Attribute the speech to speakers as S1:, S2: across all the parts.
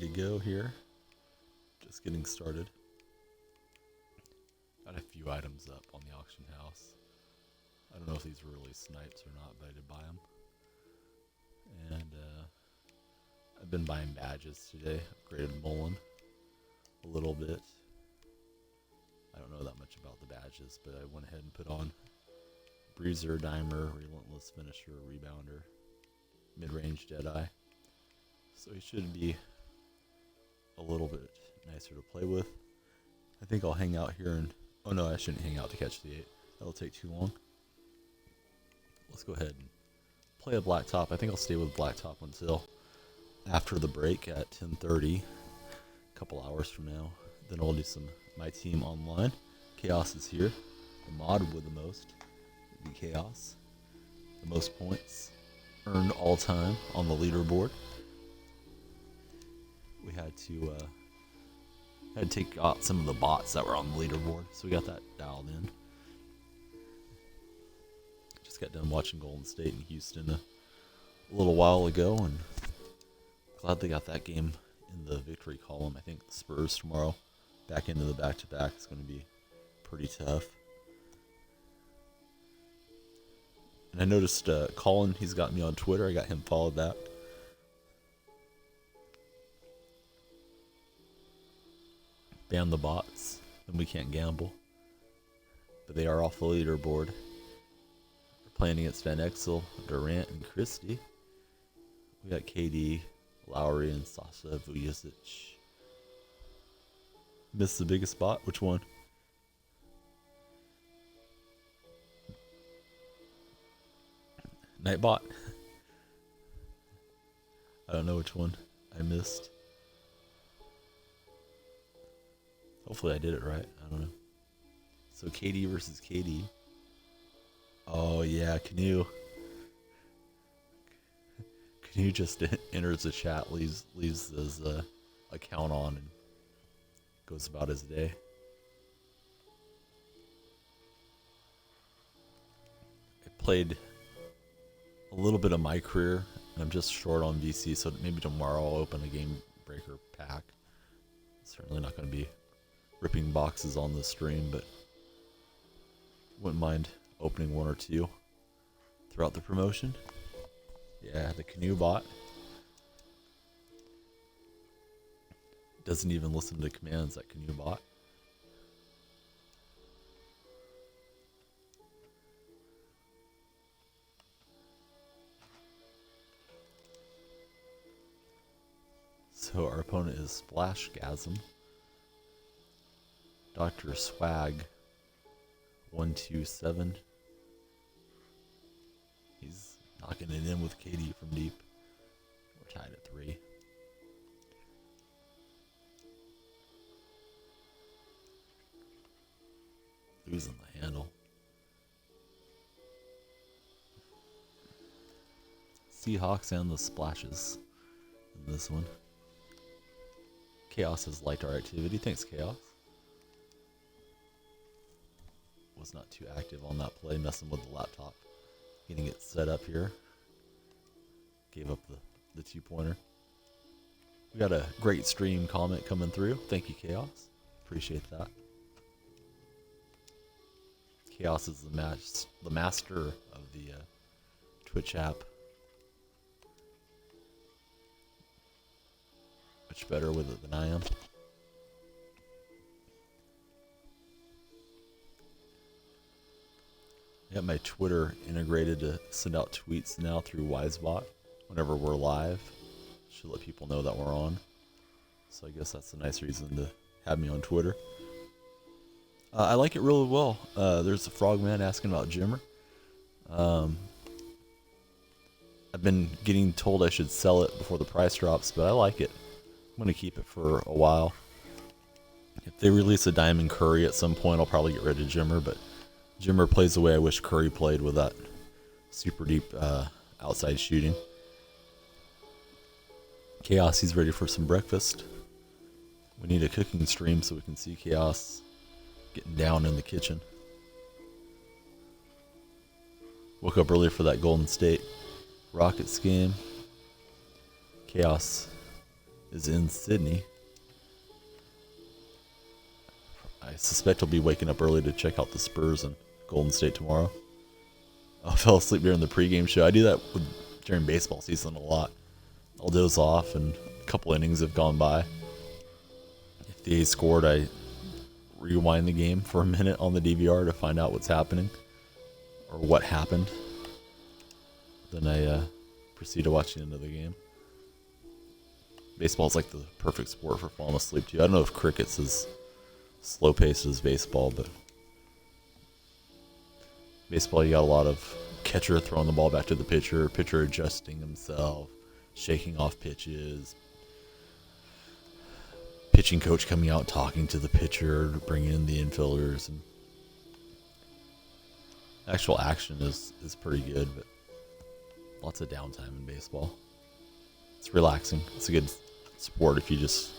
S1: to go here. Just getting started. Got a few items up on the auction house. I don't know if these were really snipes or not, but I did buy them. And I've been buying badges today. Upgraded Mullen a little bit. I don't know that much about the badges, but I went ahead and put on Bruiser, Dimer, Relentless Finisher, Rebounder, Mid-Range Deadeye. So he should be a little bit nicer to play with. I think I'll hang out here and... Oh no, I shouldn't hang out to catch the 8. That'll take too long. Let's go ahead and play a Blacktop. I think I'll stay with Blacktop until after the break at 10:30. A couple hours from now. Then I'll do some My Team online. Chaos is here. The mod with the most would be Chaos. The most points earned all time on the leaderboard. We had to take out some of the bots that were on the leaderboard, so we got that dialed in. Just got done watching Golden State and Houston a little while ago, and glad they got that game in the victory column. I think the Spurs tomorrow, back into the back-to-back, is going to be pretty tough. And I noticed Colin, he's got me on Twitter. I got him followed back. Ban the bots, then we can't gamble. But they are off the leaderboard. We're playing against Van Exel, Durant, and Christie. We got KD, Lowry, and Sasha Vujacic. Missed the biggest bot? Which one? Nightbot? I don't know which one I missed. Hopefully I did it right. I don't know. So KD versus KD. Oh yeah, Canoe. Canoe just enters the chat, leaves his account on, and goes about his day. I played a little bit of my career, and I'm just short on VC, so maybe tomorrow I'll open a game breaker pack. Certainly not going to be ripping boxes on the stream, but wouldn't mind opening one or two throughout the promotion. Yeah, the Canoe bot doesn't even listen to commands, that Canoe bot. So our opponent is Splashgasm. Dr. Swag 127. He's knocking it in with KD from deep. We're tied at 3. Losing the handle. Seahawks and the Splashes in this one. Chaos has liked our activity. Thanks, Chaos. Was not too active on that play, messing with the laptop, getting it set up here. Gave up the 2-pointer. We got a great stream comment coming through. Thank you, Chaos. Appreciate that. Chaos is the master of the Twitch app. Much better with it than I am. I got my Twitter integrated to send out tweets now through Wisebot whenever we're live. Should let people know that we're on. So I guess that's a nice reason to have me on Twitter. I like it really well. There's a Frogman asking about Jimmer. I've been getting told I should sell it before the price drops, but I like it. I'm going to keep it for a while. If they release a Diamond Curry at some point, I'll probably get rid of Jimmer, but Jimmer plays the way I wish Curry played, with that super deep outside shooting. Chaos, he's ready for some breakfast. We need a cooking stream so we can see Chaos getting down in the kitchen. Woke up early for that Golden State Rockets game. Chaos is in Sydney. I suspect I'll be waking up early to check out the Spurs and Golden State tomorrow. I fell asleep during the pregame show. I do that during baseball season a lot. I'll doze off and a couple innings have gone by. If the A's scored, I rewind the game for a minute on the DVR to find out what's happening or what happened. Then I proceed to watch the end of the game. Baseball is like the perfect sport for falling asleep to. I don't know if cricket's as slow paced as baseball, but baseball you got a lot of catcher throwing the ball back to the pitcher adjusting himself, shaking off pitches, pitching coach coming out talking to the pitcher, bringing in the infielders, and actual action is pretty good, but lots of downtime in baseball. It's relaxing. It's a good sport if you just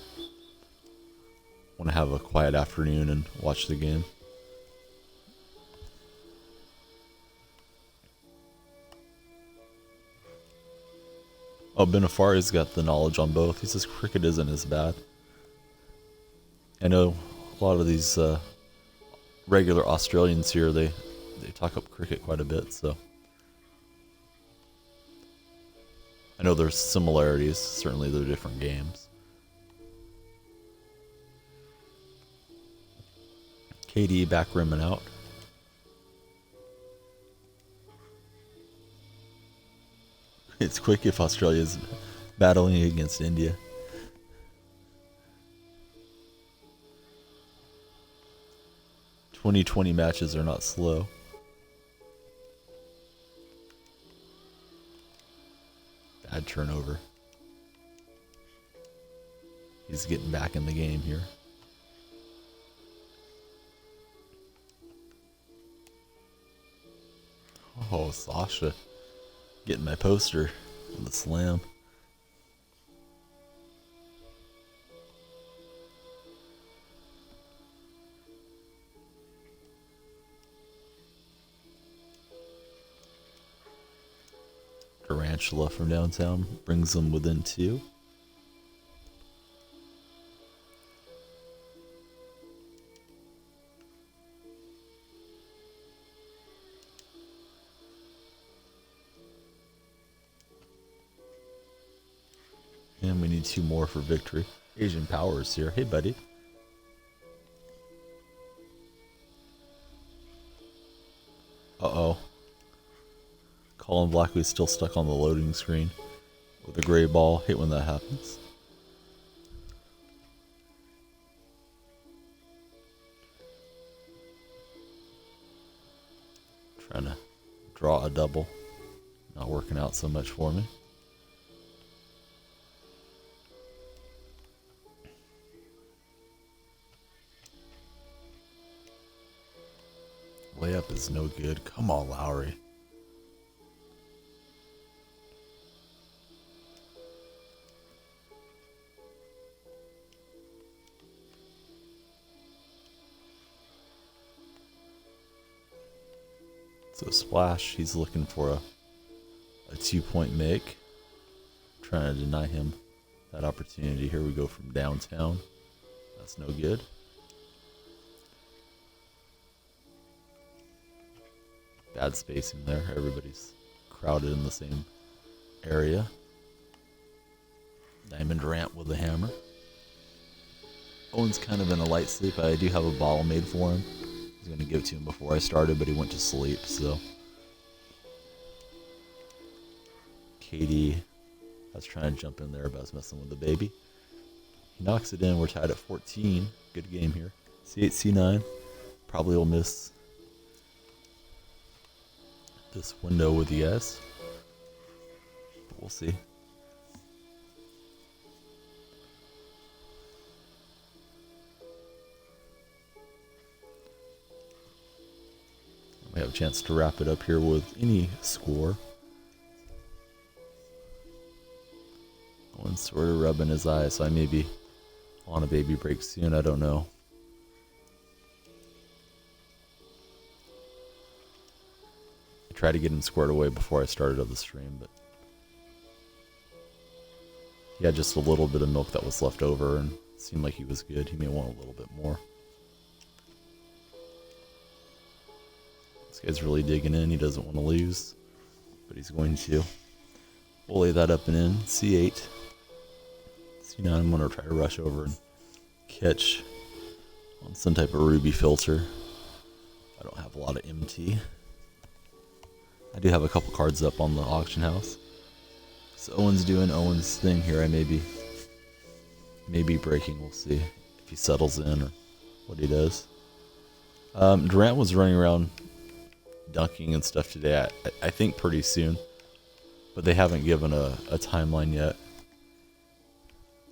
S1: want to have a quiet afternoon and watch the game. Oh, Benafari's got the knowledge on both. He says cricket isn't as bad. I know a lot of these regular Australians here, they talk up cricket quite a bit, so I know there's similarities. Certainly they're different games. KD back rimming out. It's quick if Australia's battling against India. '20 matches are not slow. Bad turnover. He's getting back in the game here. Oh, Sasha getting my poster on the slam. Tarantula from downtown brings them within 2. And we need 2 more for victory. Asian Powers here. Hey, buddy. Uh-oh. Colin Blackley's still stuck on the loading screen with a gray ball. Hate when that happens. Trying to draw a double. Not working out so much for me. Layup is no good. Come on, Lowry. So Splash, he's looking for a 2-point make. Trying to deny him that opportunity. Here we go from downtown. That's no good. Bad spacing there. Everybody's crowded in the same area. Diamond Durant with the hammer. Owen's kind of in a light sleep. I do have a bottle made for him. I was going to give it to him before I started, but he went to sleep, so. Katie, I was trying to jump in there, but I was messing with the baby. He knocks it in. We're tied at 14. Good game here. C8, C9. Probably will miss this window with you guys, but we'll see. We have a chance to wrap it up here with any score. One's sort of rubbing his eyes, so I may be on a baby break soon. I don't know. Try to get him squared away before I started up the stream, but he had just a little bit of milk that was left over and seemed like he was good. He may want a little bit more. This guy's really digging in. He doesn't want to lose, but he's going to. We'll lay that up and in. C8. C9, I'm going to try to rush over and catch on some type of ruby filter. I don't have a lot of MT. I do have a couple cards up on the auction house. So Owen's doing Owen's thing here. I may be breaking. We'll see if he settles in or what he does. Durant was running around dunking and stuff today. I think pretty soon, but they haven't given a timeline yet.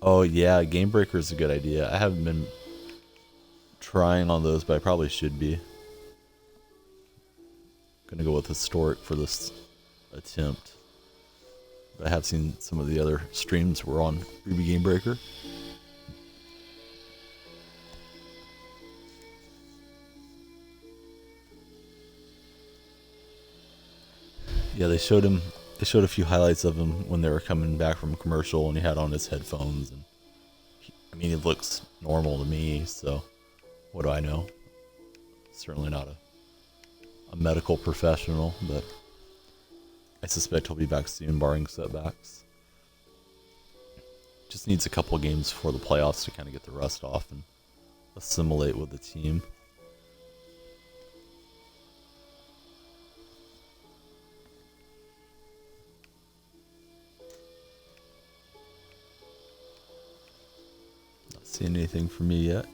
S1: Oh yeah, Game Breaker is a good idea. I haven't been trying on those, but I probably should be. Gonna go with Historic for this attempt. But I have seen some of the other streams were on Ruby Game Breaker. Yeah, they showed a few highlights of him when they were coming back from commercial, and he had on his headphones, and he looks normal to me, so what do I know? Certainly not a medical professional, but I suspect he'll be back soon, barring setbacks. Just needs a couple of games before the playoffs to kind of get the rust off and assimilate with the team. Not seeing anything from me yet.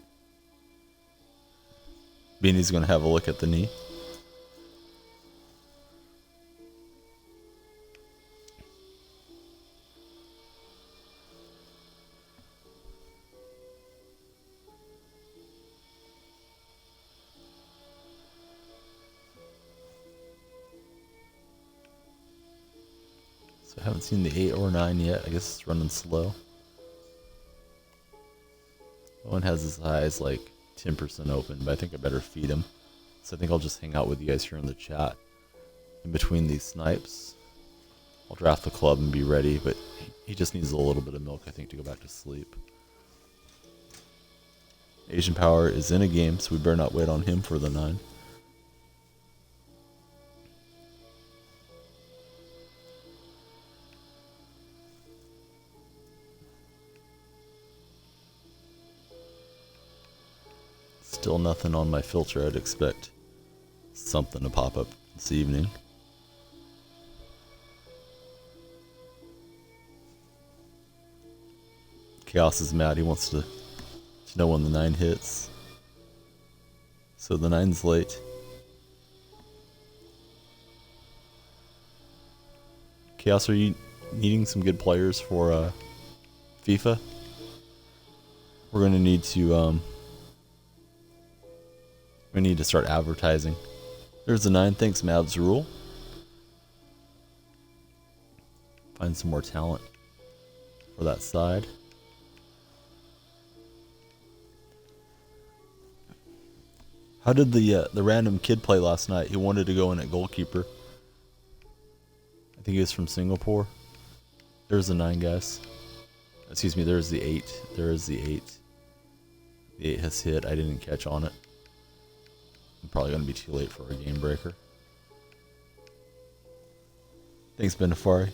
S1: Beanie's going to have a look at the knee. So I haven't seen the 8 or 9 yet. I guess it's running slow. Owen has his eyes like 10% open, but I think I better feed him. So I think I'll just hang out with you guys here in the chat in between these snipes. I'll draft the club and be ready, but he just needs a little bit of milk, I think, to go back to sleep. Asian Power is in a game, so we better not wait on him for the 9. Still nothing on my filter. I'd expect something to pop up this evening. Chaos is mad. He wants to know when the 9 hits. So the 9's late. Chaos, are you needing some good players for FIFA? We're going to need to we need to start advertising. There's the 9. Thanks, Mavs Rule. Find some more talent for that side. How did the random kid play last night? He wanted to go in at goalkeeper. I think he was from Singapore. There's the 9, guys. Excuse me, there's the 8. There is the 8. The 8 has hit. I didn't catch on it. I'm probably going to be too late for a game breaker. Thanks, Benefari.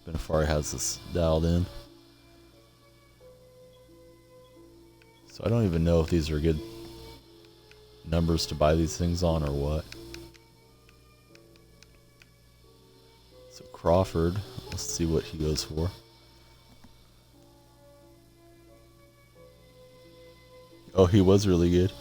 S1: Benefari has this dialed in. So I don't even know if these are good numbers to buy these things on or what. So Crawford, let's see what he goes for. Oh, he was really good.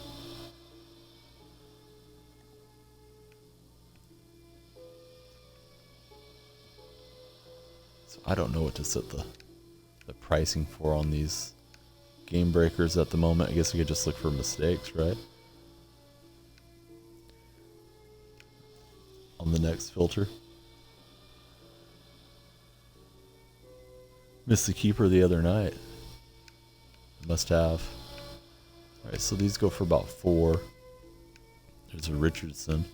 S1: I don't know what to set the pricing for on these game breakers at the moment. I guess we could just look for mistakes, right? On the next filter. Missed the keeper the other night. Must have. Alright, so these go for about 4. There's a Richardson.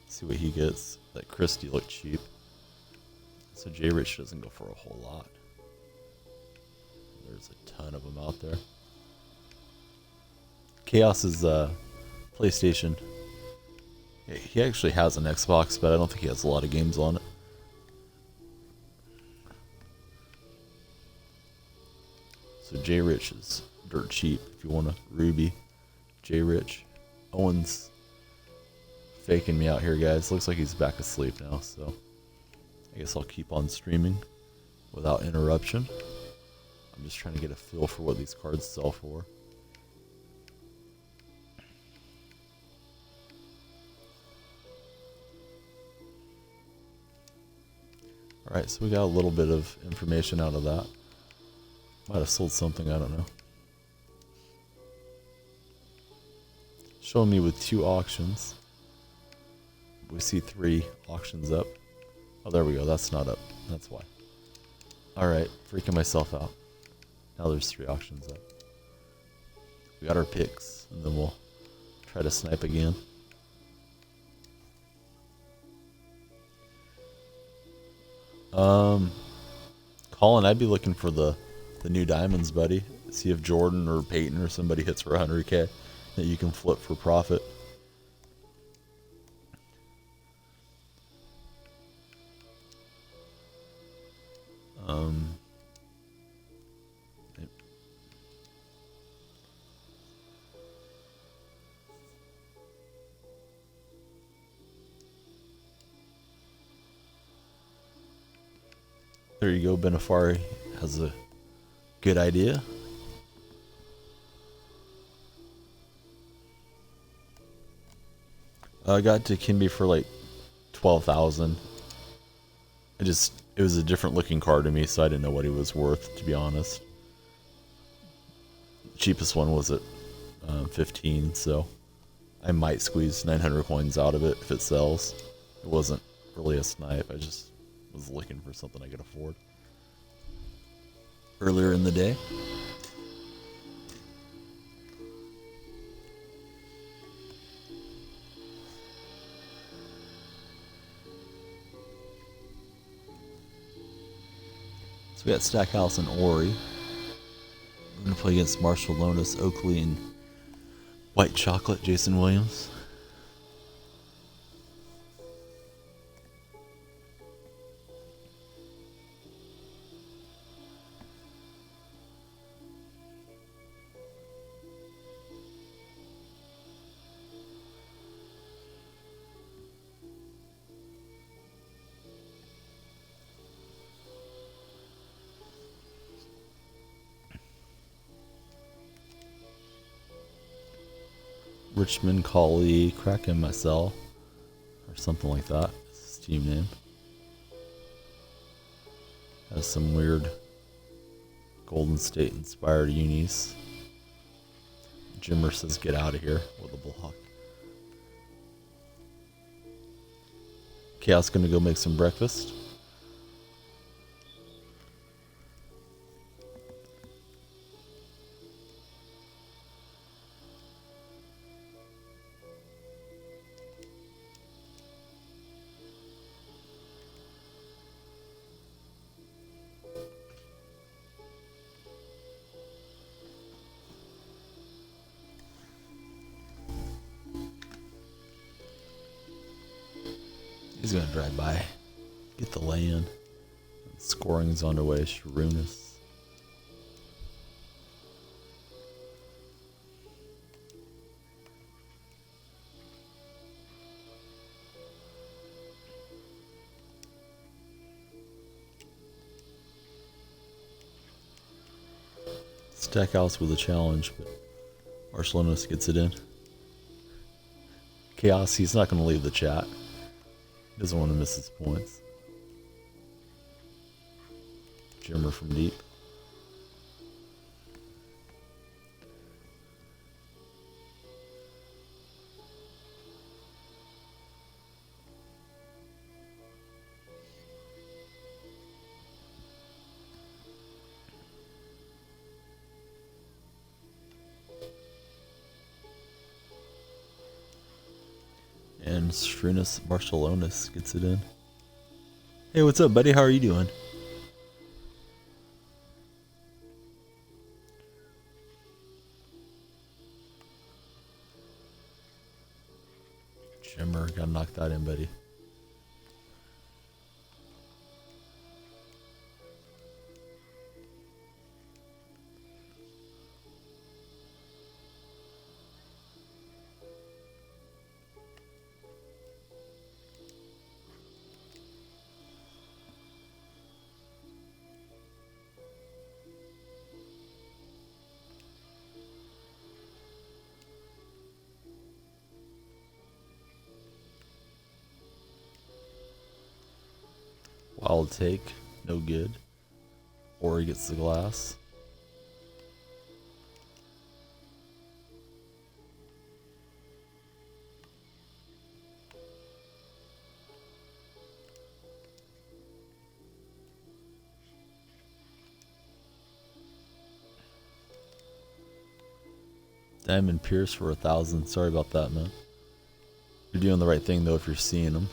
S1: Let's see what he gets. That Christie looked cheap. So J Rich doesn't go for a whole lot. There's a ton of them out there. Chaos's PlayStation. He actually has an Xbox, but I don't think he has a lot of games on it. So J Rich is dirt cheap if you want a Ruby. J Rich. Owen's faking me out here, guys. Looks like he's back asleep now, so I guess I'll keep on streaming without interruption. I'm just trying to get a feel for what these cards sell for. Alright, so we got a little bit of information out of that. Might have sold something, I don't know. Showing me with 2 auctions. We see 3 auctions up. Oh, there we go. That's not up. That's why. Alright, freaking myself out. Now there's 3 auctions up. We got our picks, and then we'll try to snipe again. Colin, I'd be looking for the new diamonds, buddy. See if Jordan or Peyton or somebody hits for 100K that you can flip for profit. There you go, Benefari has a good idea. I got to Kimby for like 12,000. It was a different looking card to me, so I didn't know what he was worth, to be honest. The cheapest one was at 15, so I might squeeze 900 coins out of it if it sells. It wasn't really a snipe, I just was looking for something I could afford earlier in the day. So we got Stackhouse and Ori. We're going to play against Marshall Lonis, Oakley, and White Chocolate, Jason Williams. Richmond Collie, Kraken Myself, or something like that. It's his team name. Has some weird Golden State inspired unis. Jimmer says get out of here with a block. Chaos gonna go make some breakfast. He's gonna drive by, get the land. Scoring's on the way, Sharunas. Stackhouse with a challenge, but Marcellonis gets it in. Chaos, he's not gonna leave the chat. He doesn't want to miss his points. Jimmer from deep. And Shrinus Marcellonis gets it in. Hey, what's up, buddy? How are you doing? Jimmer, gotta knock that in, buddy. Wild take, no good. Or he gets the glass. Diamond Pierce for 1,000. Sorry about that, man. You're doing the right thing though if you're seeing them.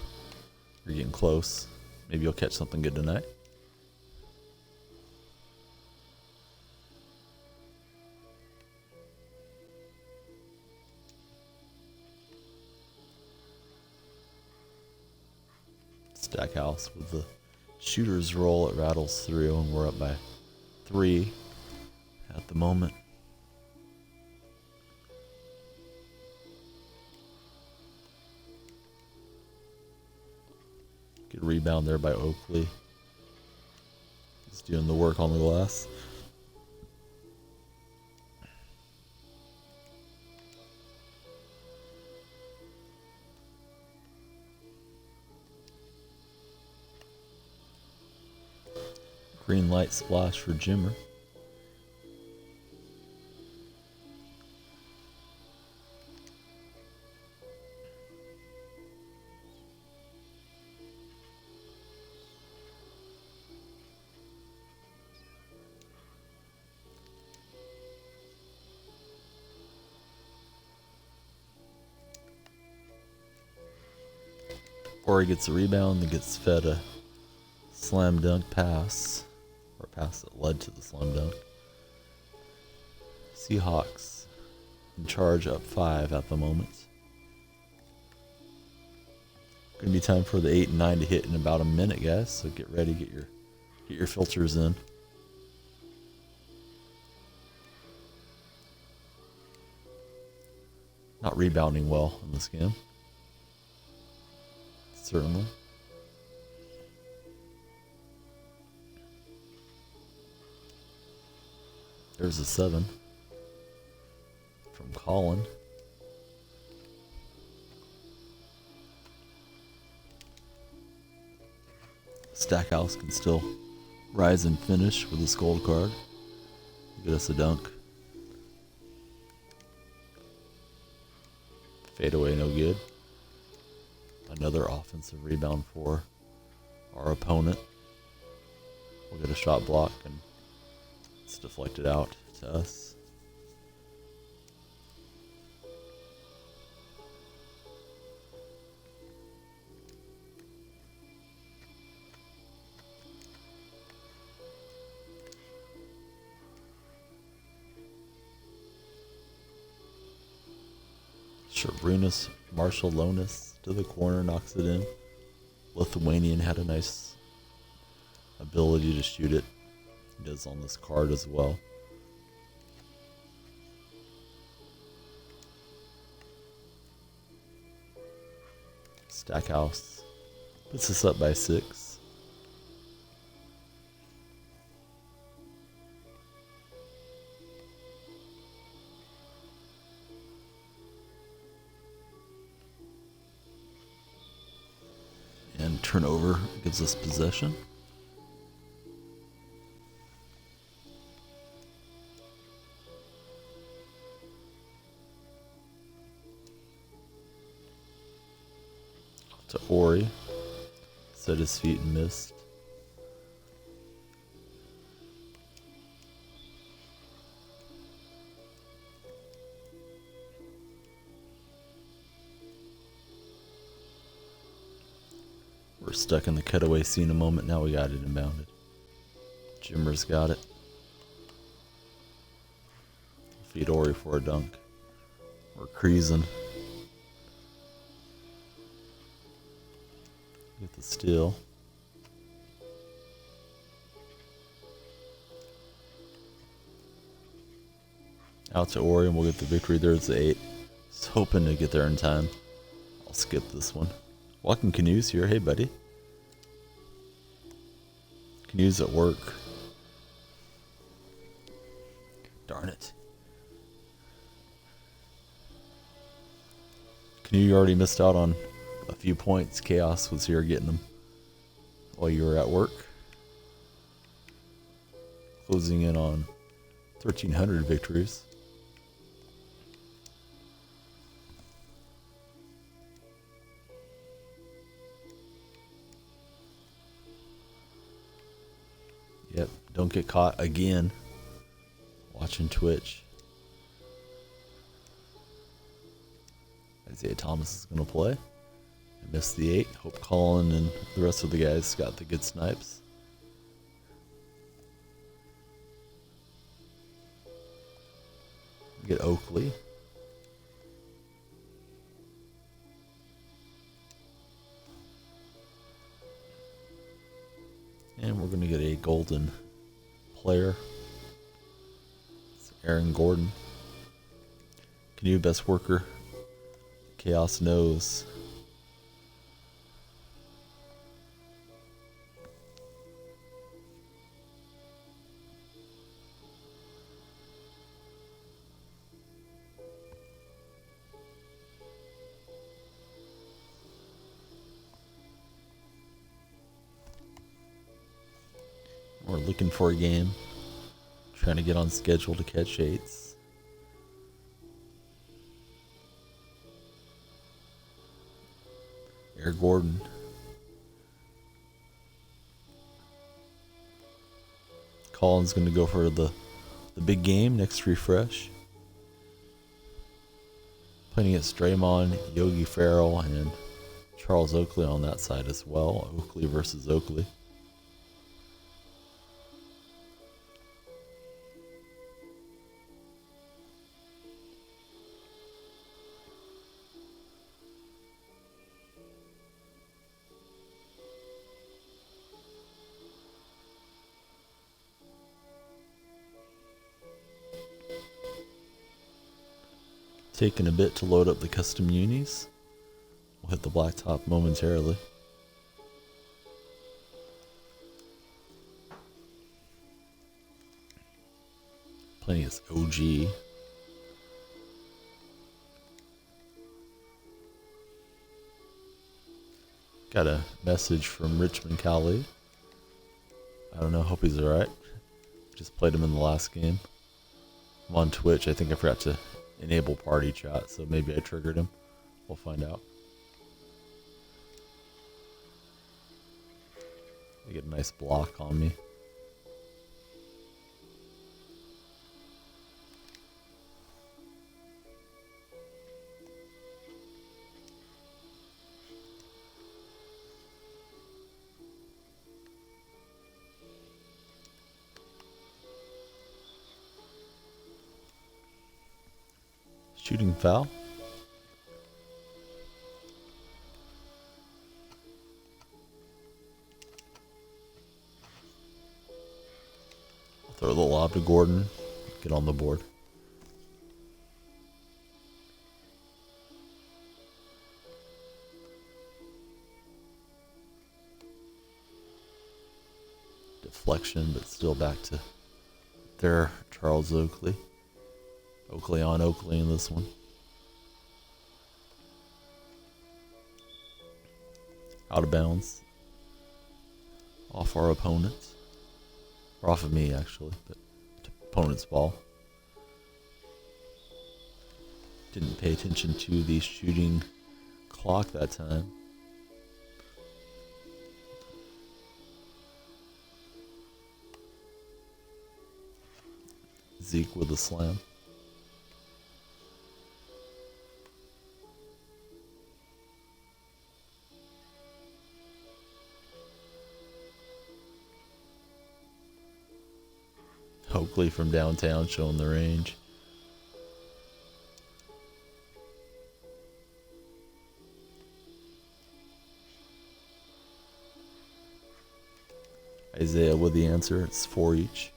S1: You're getting close. Maybe you'll catch something good tonight. Stackhouse with the shooter's roll. It rattles through and we're up by 3 at the moment. Good rebound there by Oakley. He's doing the work on the glass. Green light splash for Jimmer. Or he gets a rebound and gets fed a slam dunk pass. Or pass that led to the slam dunk. Seahawks in charge up 5 at the moment. Gonna be time for the 8 and 9 to hit in about a minute, guys. So get ready, get your filters in. Not rebounding well in this game. Certainly. There's a 7 from Colin. Stackhouse can still rise and finish with his gold card. Get us a dunk. Fade away, no good. Another offensive rebound for our opponent. We'll get a shot block and it's deflected out to us. Shabrunas, Marshall Lonis to the corner, knocks it in. Lithuanian had a nice ability to shoot it. He does on this card as well. Stackhouse puts us up by 6. And turnover gives us possession. To Ori. Set his feet and missed. We're stuck in the cutaway scene a moment. Now we got it inbounded. Jimmer's got it. Feed Ori for a dunk. We're creasing. steal. Out to Ori, and we'll get the victory. There's the 8. Just hoping to get there in time. I'll skip this one. Walking Canoes here. Hey, buddy. Canoes at work. Darn it. Canoe, you already missed out on a few points. Chaos was here getting them while you were at work. Closing in on 1,300 victories. Yep, don't get caught again watching Twitch. Isaiah Thomas is going to play. I missed the 8. Hope Colin and the rest of the guys got the good snipes. Get Oakley. And we're going to get a golden player. It's Aaron Gordon. Canoe best worker. Chaos knows. We're looking for a game. Trying to get on schedule to catch 8s. Air Gordon. Colin's going to go for the big game next refresh. Playing against Draymond, Yogi Ferrell, and Charles Oakley on that side as well. Oakley versus Oakley. Taking a bit to load up the custom unis. We'll hit the blacktop momentarily. Playing as OG. Got a message from Richmond Cali. I don't know, hope he's alright. Just played him in the last game. I'm on Twitch. I think I forgot to enable party chat, so maybe I triggered him. We'll find out. They get a nice block on me. Shooting foul. Throw the lob to Gordon. Get on the board. Deflection, but still back to there, Charles Oakley. Oakley on Oakley in this one. Out of bounds. Off our opponent. Or off of me, actually. But opponent's ball. Didn't pay attention to the shooting clock that time. Zeke with a slam. Oakley from downtown showing the range. Isaiah with the answer. It's 4 each.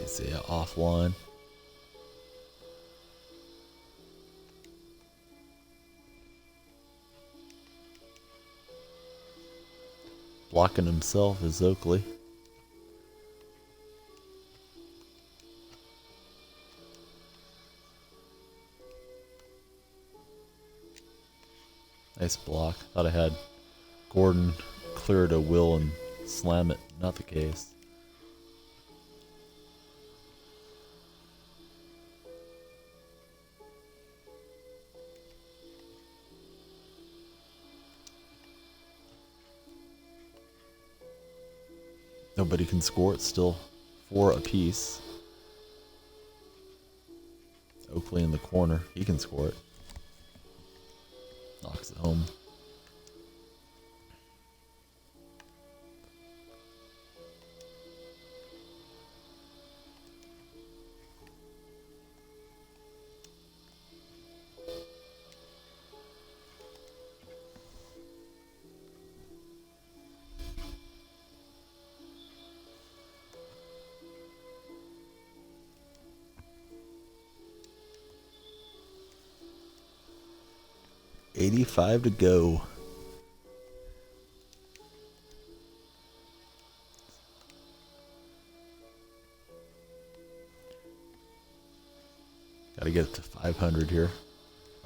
S1: Isaiah offline. Blocking himself is Oakley. Nice block. Thought I had Gordon clear to Will and slam it. Not the case. Nobody can score. It's still 4 apiece. Oakley in the corner. He can score it. Knocks it home. $85 to go. Gotta get it to 500 here.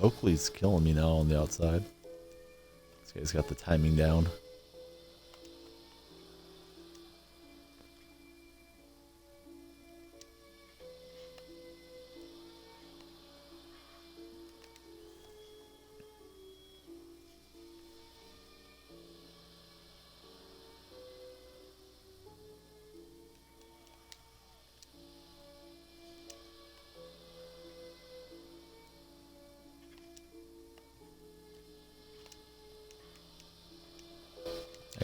S1: Oakley's killing me now on the outside. This guy's got the timing down.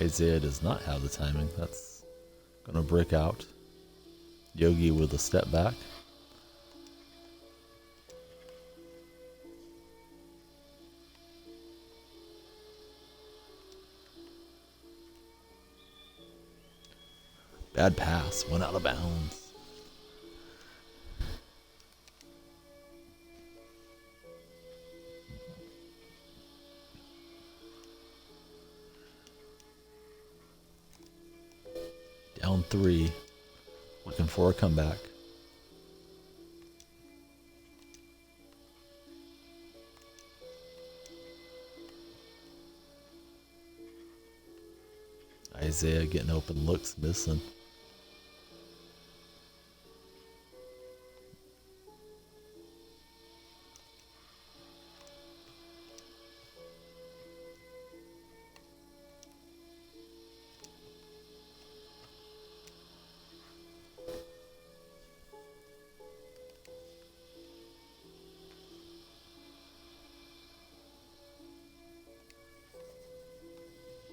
S1: Isaiah does not have the timing. That's going to break out. Yogi with a step back. Bad pass. Went out of bounds. Down 3. Looking for a comeback. Isaiah getting open looks, missing.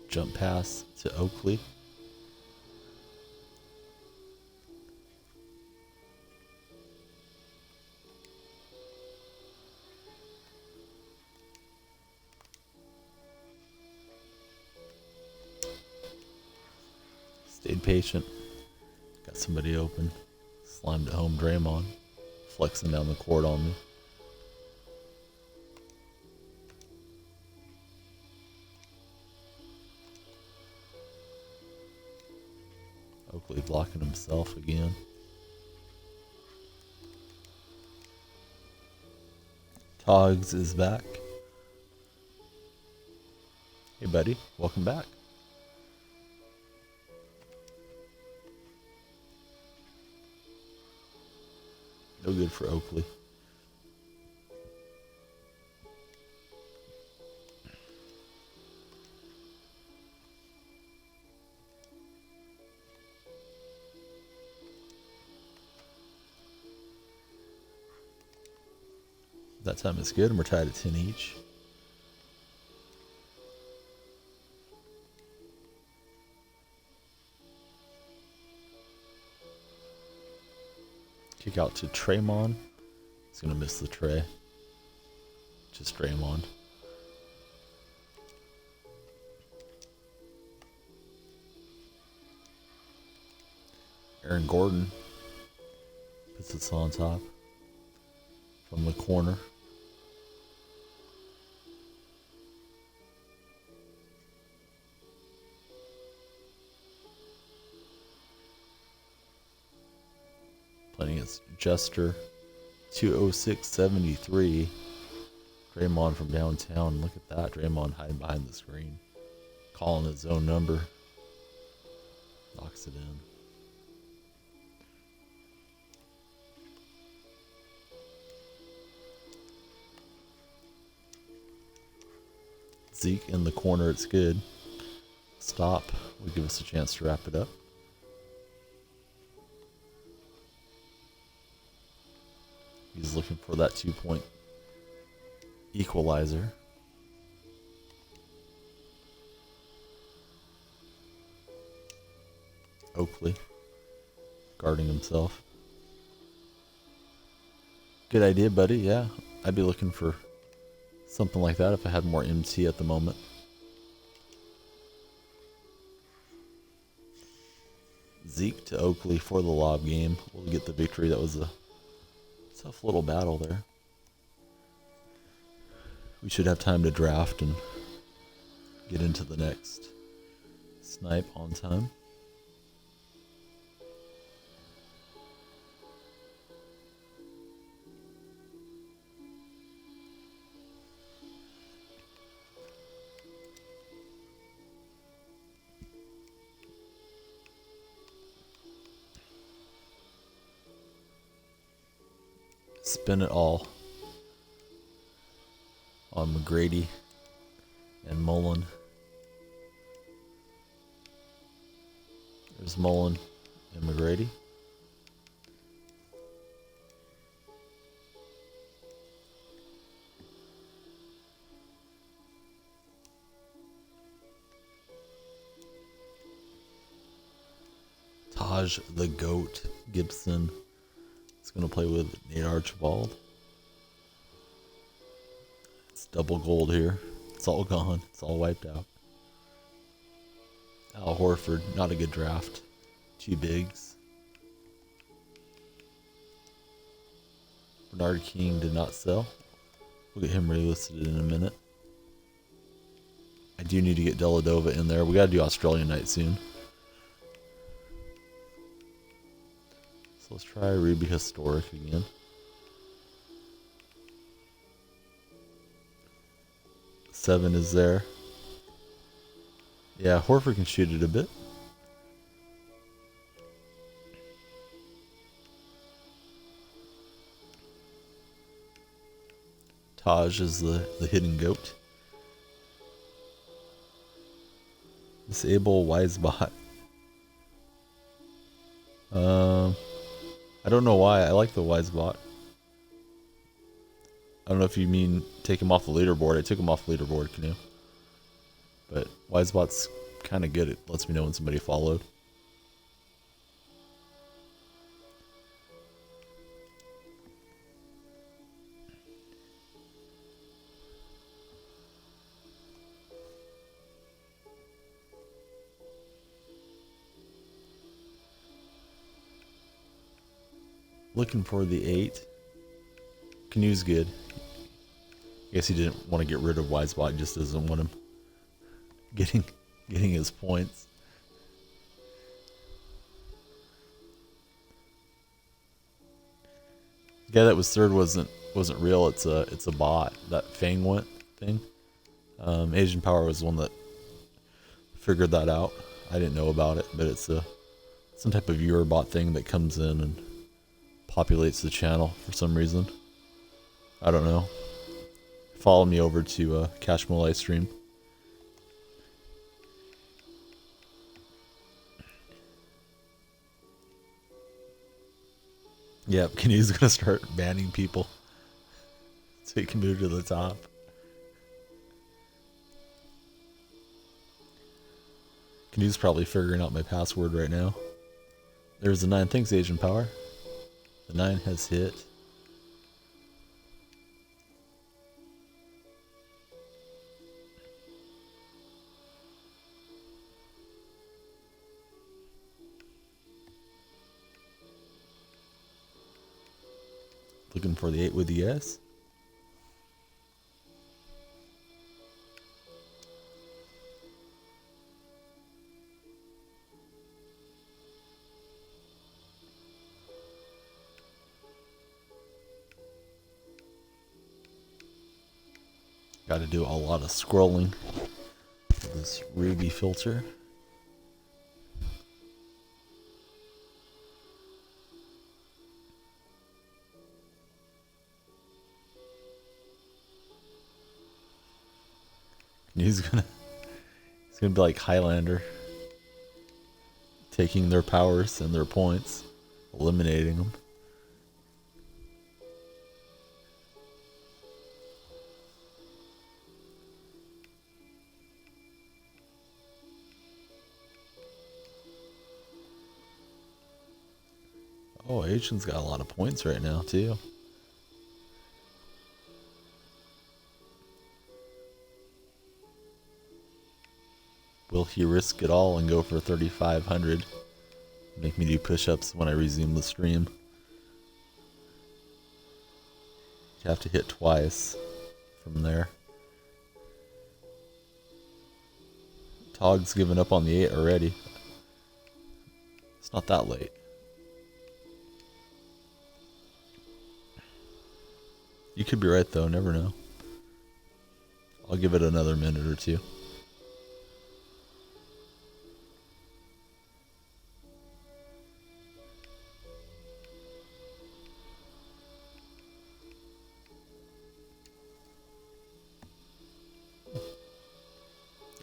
S1: Jump pass to Oakley. Stayed patient. Got somebody open. Slimed it home. Draymond flexing down the court on me. Oakley blocking himself again. Toggs is back. Hey buddy, welcome back. No good for Oakley. That time is good, and we're tied at 10 each. Kick out to Traymon. He's going to miss the tray. Just Draymond. Aaron Gordon puts it on top from the corner. Playing against Jester. 206.73. Draymond from downtown. Look at that. Draymond hiding behind the screen. Calling his own number. Knocks it in. Zeke in the corner. It's good. Stop. Will give us a chance to wrap it up. He's looking for that 2-point equalizer. Oakley guarding himself. Good idea, buddy. Yeah, I'd be looking for something like that if I had more MT at the moment. Zeke to Oakley for the lob game. We'll get the victory. That was a tough little battle there. We should have time to draft and get into the next snipe on time. Spin it all on McGrady and Mullen. There's Mullen and McGrady. Taj the Goat Gibson is going to play with Nate Archibald. It's double gold here. It's all gone. It's all wiped out. Al Horford, not a good draft. 2 bigs. Bernard King did not sell. We'll get him relisted in a minute. I do need to get Deladova in there. We got to do Australian night soon. So let's try Ruby Historic again. Seven is there. Yeah, Horford can shoot it a bit. Taj is the hidden goat. Disable Wisebot. I don't know why. I like the Wisebot. I don't know if you mean take him off the leaderboard. I took him off the leaderboard, Canoe. But Wisebot's kind of good. It lets me know when somebody followed. Looking for the 8. Canoe's good. I guess he didn't want to get rid of Wisebot. He just doesn't want him getting his points. The guy that was third wasn't real. It's a bot. That Fang went thing. Asian Power was the one that figured that out. I didn't know about it, but it's some type of viewer bot thing that comes in and populates the channel for some reason. I don't know. Follow me over to Cashmo Livestream. Yep, Canoe's gonna start banning people so he can move to the top. Canoe's probably figuring out my password right now. There's the 9. Thanks, Asian Power. The 9 has hit. Looking for the 8 with the S. Got to do a lot of scrolling with this ruby filter. He's gonna be like Highlander, taking their powers and their points, eliminating them. Oh, Asian's got a lot of points right now too. Will he risk it all and go for 3,500? Make me do push-ups when I resume the stream. You have to hit twice from there. Tog's given up on the 8 already. It's not that late. You could be right though, never know. I'll give it another minute or two.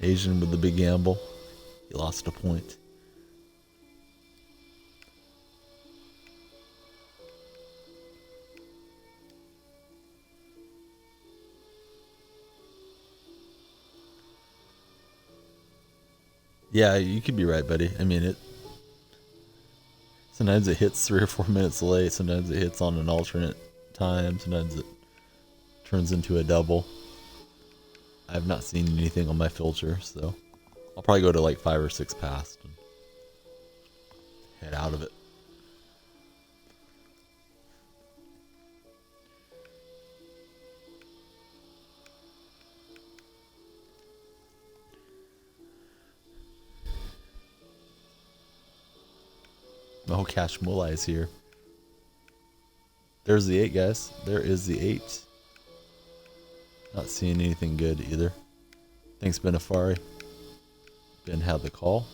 S1: Asian with the big gamble. He lost a point. Yeah, you could be right, buddy. I mean, sometimes it hits 3 or 4 minutes late. Sometimes it hits on an alternate time. Sometimes it turns into a double. I've not seen anything on my filter, so I'll probably go to like 5 or 6 past and head out of it. Oh, Cash Mulai is here. There's the 8, guys. There is the 8. Not seeing anything good either. Thanks, Benafari. Ben had the call.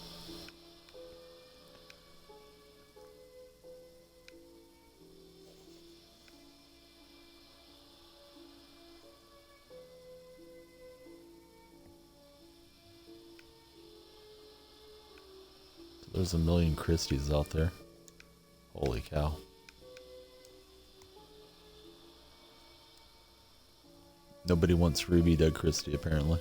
S1: There's a million Christies out there. Holy cow. Nobody wants Ruby Doug Christie, apparently.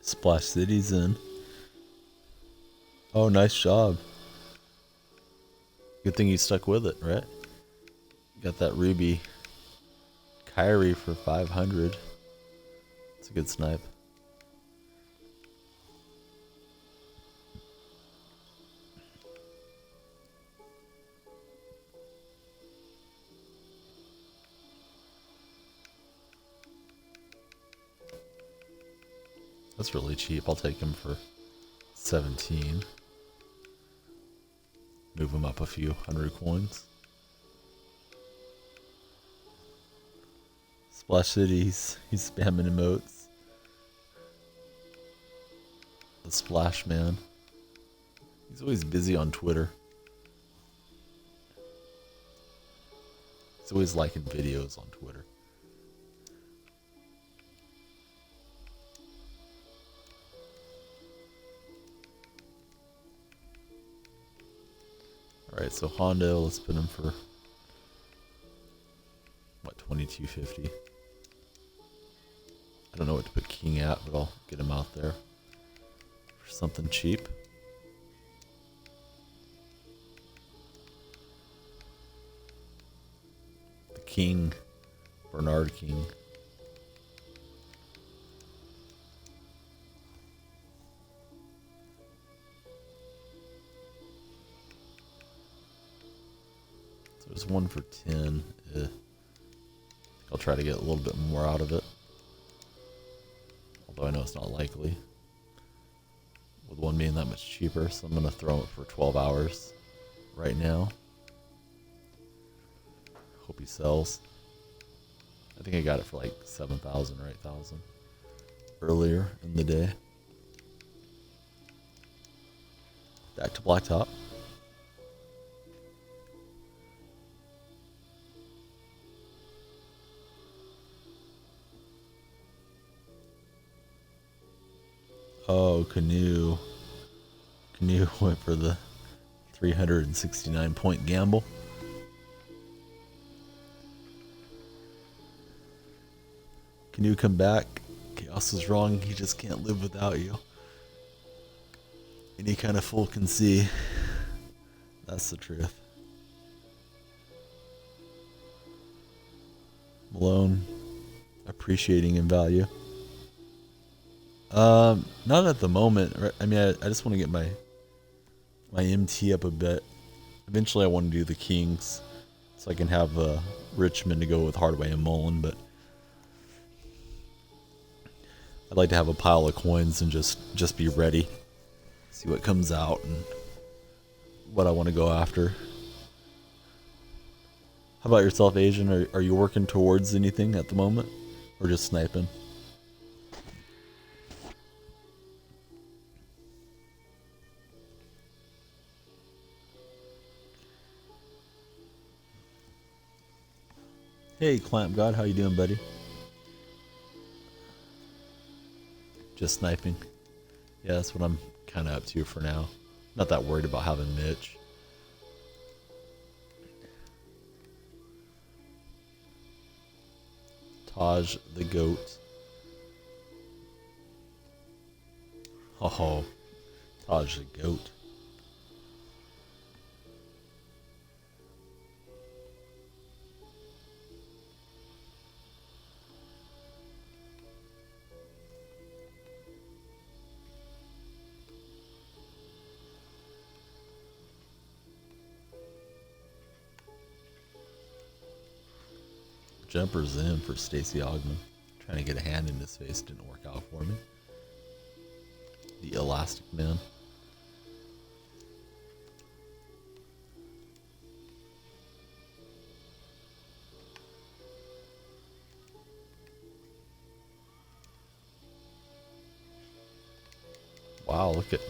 S1: Splash City's in. Oh, nice job. Good thing you stuck with it, right? Got that Ruby Kyrie for 500. It's a good snipe. That's really cheap. I'll take him for 17. Move him up a few hundred coins. Splash City, he's spamming emotes. The Splash Man. He's always busy on Twitter. He's always liking videos on Twitter. Alright, so Hondo, let's put him for, what, 2250. I don't know what to put King at, but I'll get him out there for something cheap. The King, Bernard King. So there's one for 10. I'll try to get a little bit more out of it. Although I know it's not likely. With one being that much cheaper, so I'm going to throw it for 12 hours right now. Hope he sells. I think I got it for like 7,000 or 8,000 earlier in the day. Back to Blacktop. Oh, Canoe. Canoe went for the 369 point gamble. Canoe come back. Chaos is wrong. He just can't live without you. Any kind of fool can see. That's the truth. Malone appreciating in value. Not at the moment. I mean, I just want to get my MT up a bit. Eventually, I want to do the Kings, so I can have Richmond to go with Hardaway and Mullen. But I'd like to have a pile of coins and just be ready, see what comes out and what I want to go after. How about yourself, Asian? Are you working towards anything at the moment, or just sniping? Hey, Clamp God, how you doing, buddy? Just sniping. Yeah, that's what I'm kind of up to for now. Not that worried about having Mitch. Taj the goat. Oh, Taj the goat. Jumper's in for Stacey Ogman. Trying to get a hand in his face didn't work out for me. The Elastic Man. Wow, look at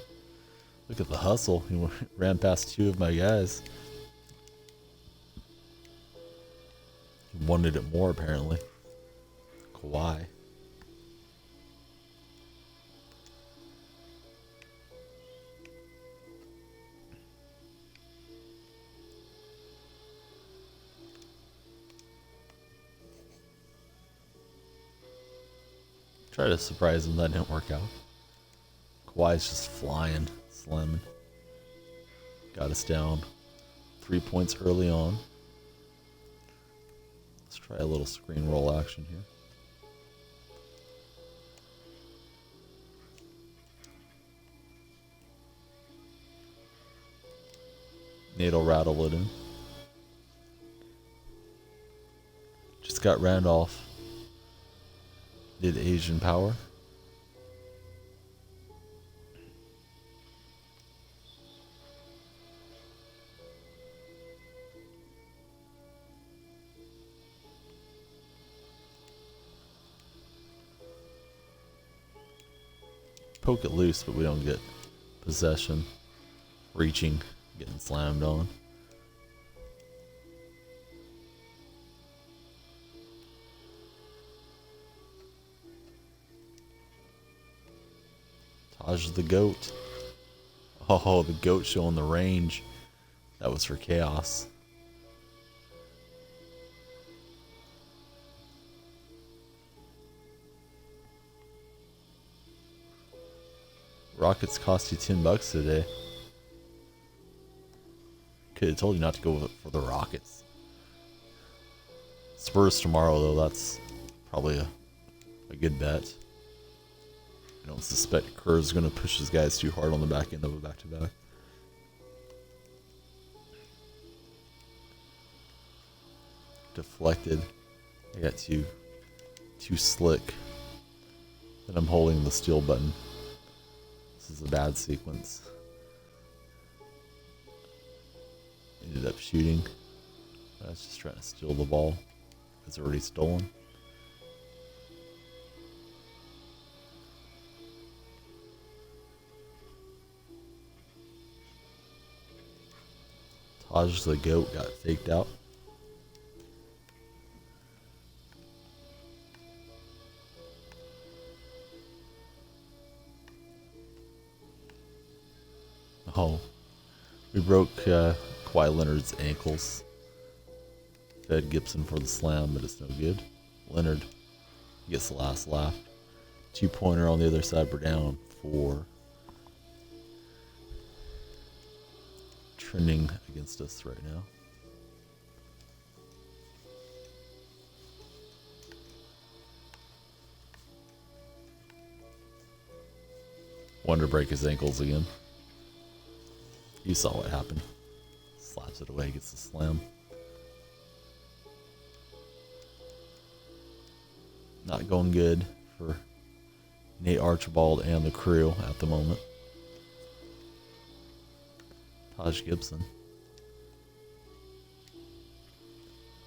S1: the hustle. He ran past two of my guys. He wanted it more, apparently. Kawhi. Try to surprise him, that didn't work out. Kawhi's just flying, slamming. Got us down 3 points early on. Let's try a little screen roll action here. Nate'll rattle it in. Just got Randolph. Did Asian power. Poke it loose, but we don't get possession. Reaching, getting slammed on. Taj the goat. Oh, the goat showing the range. That was for chaos. Rockets cost you $10 today. Could have told you not to go for the Rockets. Spurs tomorrow, though. That's probably a good bet. I don't suspect Kerr's going to push his guys too hard on the back end of a back-to-back. Deflected. I got too slick. Then I'm holding the steal button. This is a bad sequence. Ended up shooting. I was just trying to steal the ball. It's already stolen. Taj the GOAT got faked out. Oh, we broke Kawhi Leonard's ankles. Fed Gibson for the slam, but it's no good. Leonard gets the last laugh. 2-pointer on the other side. We're down 4. Trending against us right now. Wanted to break his ankles again. You saw what happened. Slaps it away, gets the slam. Not going good for Nate Archibald and the crew at the moment. Taj Gibson.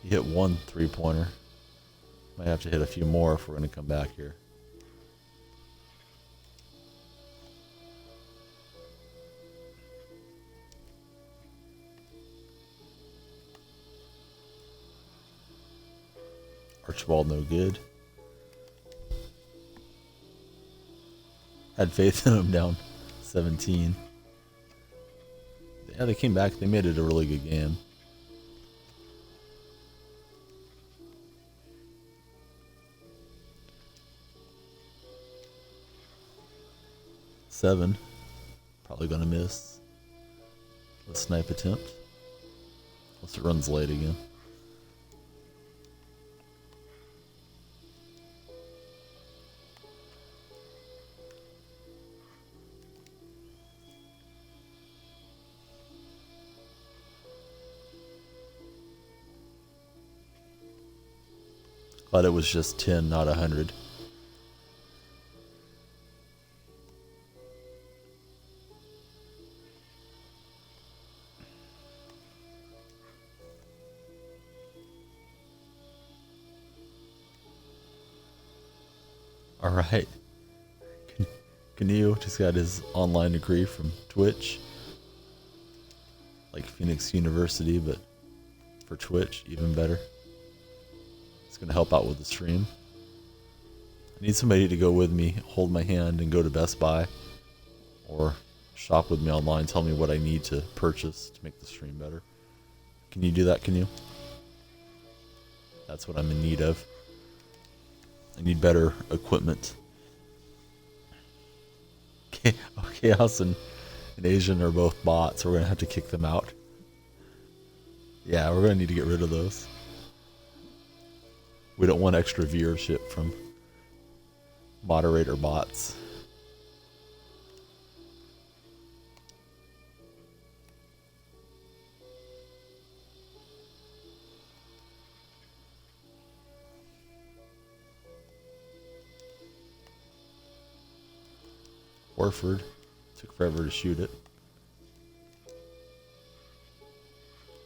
S1: He hit 1 3-pointer. Might have to hit a few more if we're going to come back here. Archibald no good. Had faith in him down 17. Yeah, they came back. They made it a really good game. Seven. Probably going to miss. A snipe attempt. Unless it runs late again. But it was just 10, not 100. All right. Canoe just got his online degree from Twitch. Like Phoenix University, but for Twitch, even better. It's going to help out with the stream. I need somebody to go with me, hold my hand, and go to Best Buy. Or shop with me online, tell me what I need to purchase to make the stream better. Can you do that, can you? That's what I'm in need of. I need better equipment. Okay, Chaos and Asian are both bots, so we're going to have to kick them out. Yeah, we're going to need to get rid of those. We don't want extra viewership from moderator bots. Horford took forever to shoot it.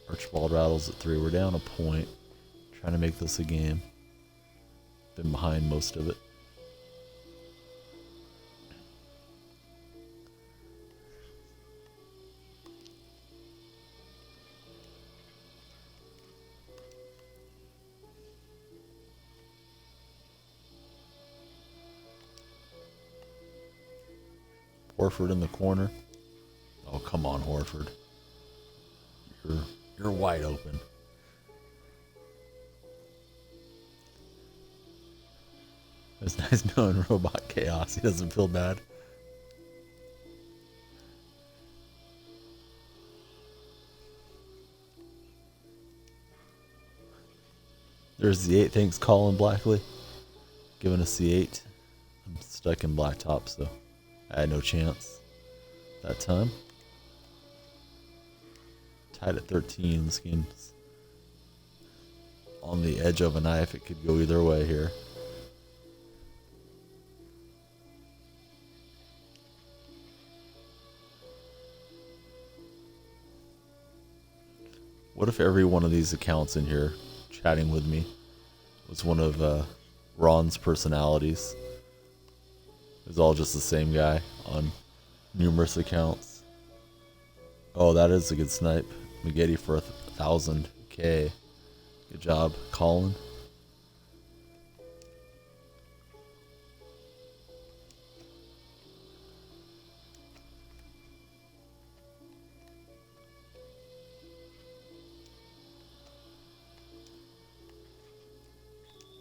S1: Archibald rattles at 3. We're down a point. Trying to make this a game. Been behind most of it. Horford in the corner. Oh, come on, Horford. You're wide open. It's nice knowing Robot Chaos. He doesn't feel bad. There's the 8. Thanks, Colin Blackley. Giving us the 8. I'm stuck in blacktop, so I had no chance that time. Tied at 13. This game's on the edge of a knife. It could go either way here. What if every one of these accounts in here chatting with me was one of Ron's personalities? It was all just the same guy on numerous accounts. Oh, that is a good snipe. Magetti for 1,000K. Good job, Colin.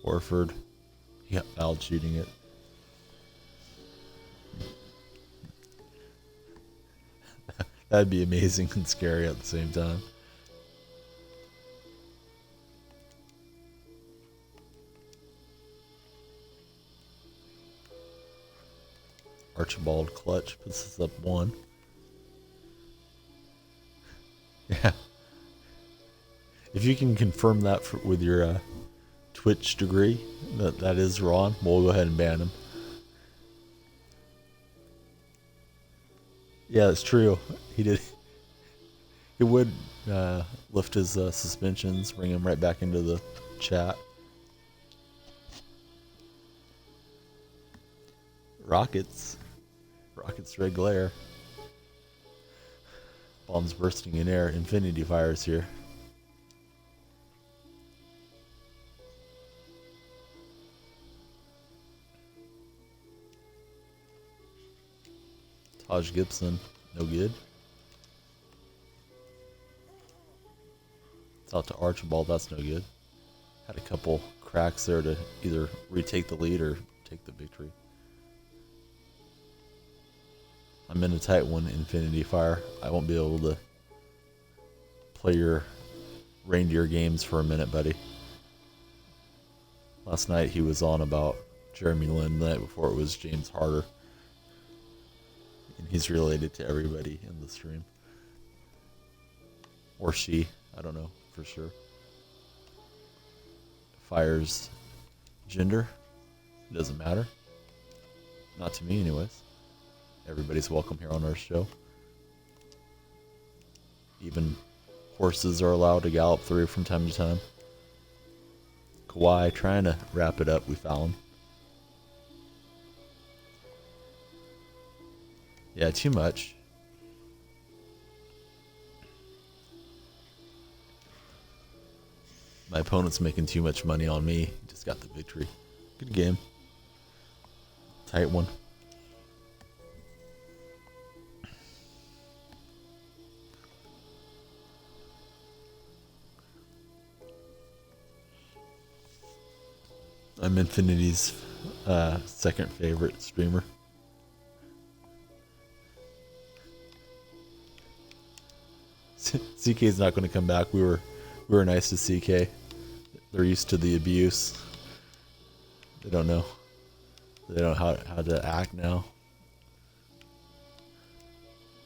S1: Orford. He got fouled shooting it. That'd be amazing and scary at the same time. Archibald clutch puts us up 1. Yeah. If you can confirm that with your Twitch degree, that is Ron, we'll go ahead and ban him. Yeah, it's true. He did. It would lift his suspensions, bring him right back into the chat. Rockets. Rockets red glare. Bombs bursting in air. Infinity fires here. Taj Gibson, no good. It's out to Archibald, that's no good. Had a couple cracks there to either retake the lead or take the victory. I'm in a tight one, Infinity Fire. I won't be able to play your reindeer games for a minute, buddy. Last night he was on about Jeremy Lin, the night before it was James Harder. And he's related to everybody in the stream. Or she, I don't know for sure. Fire's gender, it doesn't matter. Not to me anyways. Everybody's welcome here on our show. Even horses are allowed to gallop through from time to time. Kawhi trying to wrap it up, we found. Yeah, too much. My opponent's making too much money on me. Just got the victory. Good game. Tight one. I'm Infinity's second favorite streamer. CK's not going to come back. We were nice to CK. They're used to the abuse. They don't know. They don't know how to act now.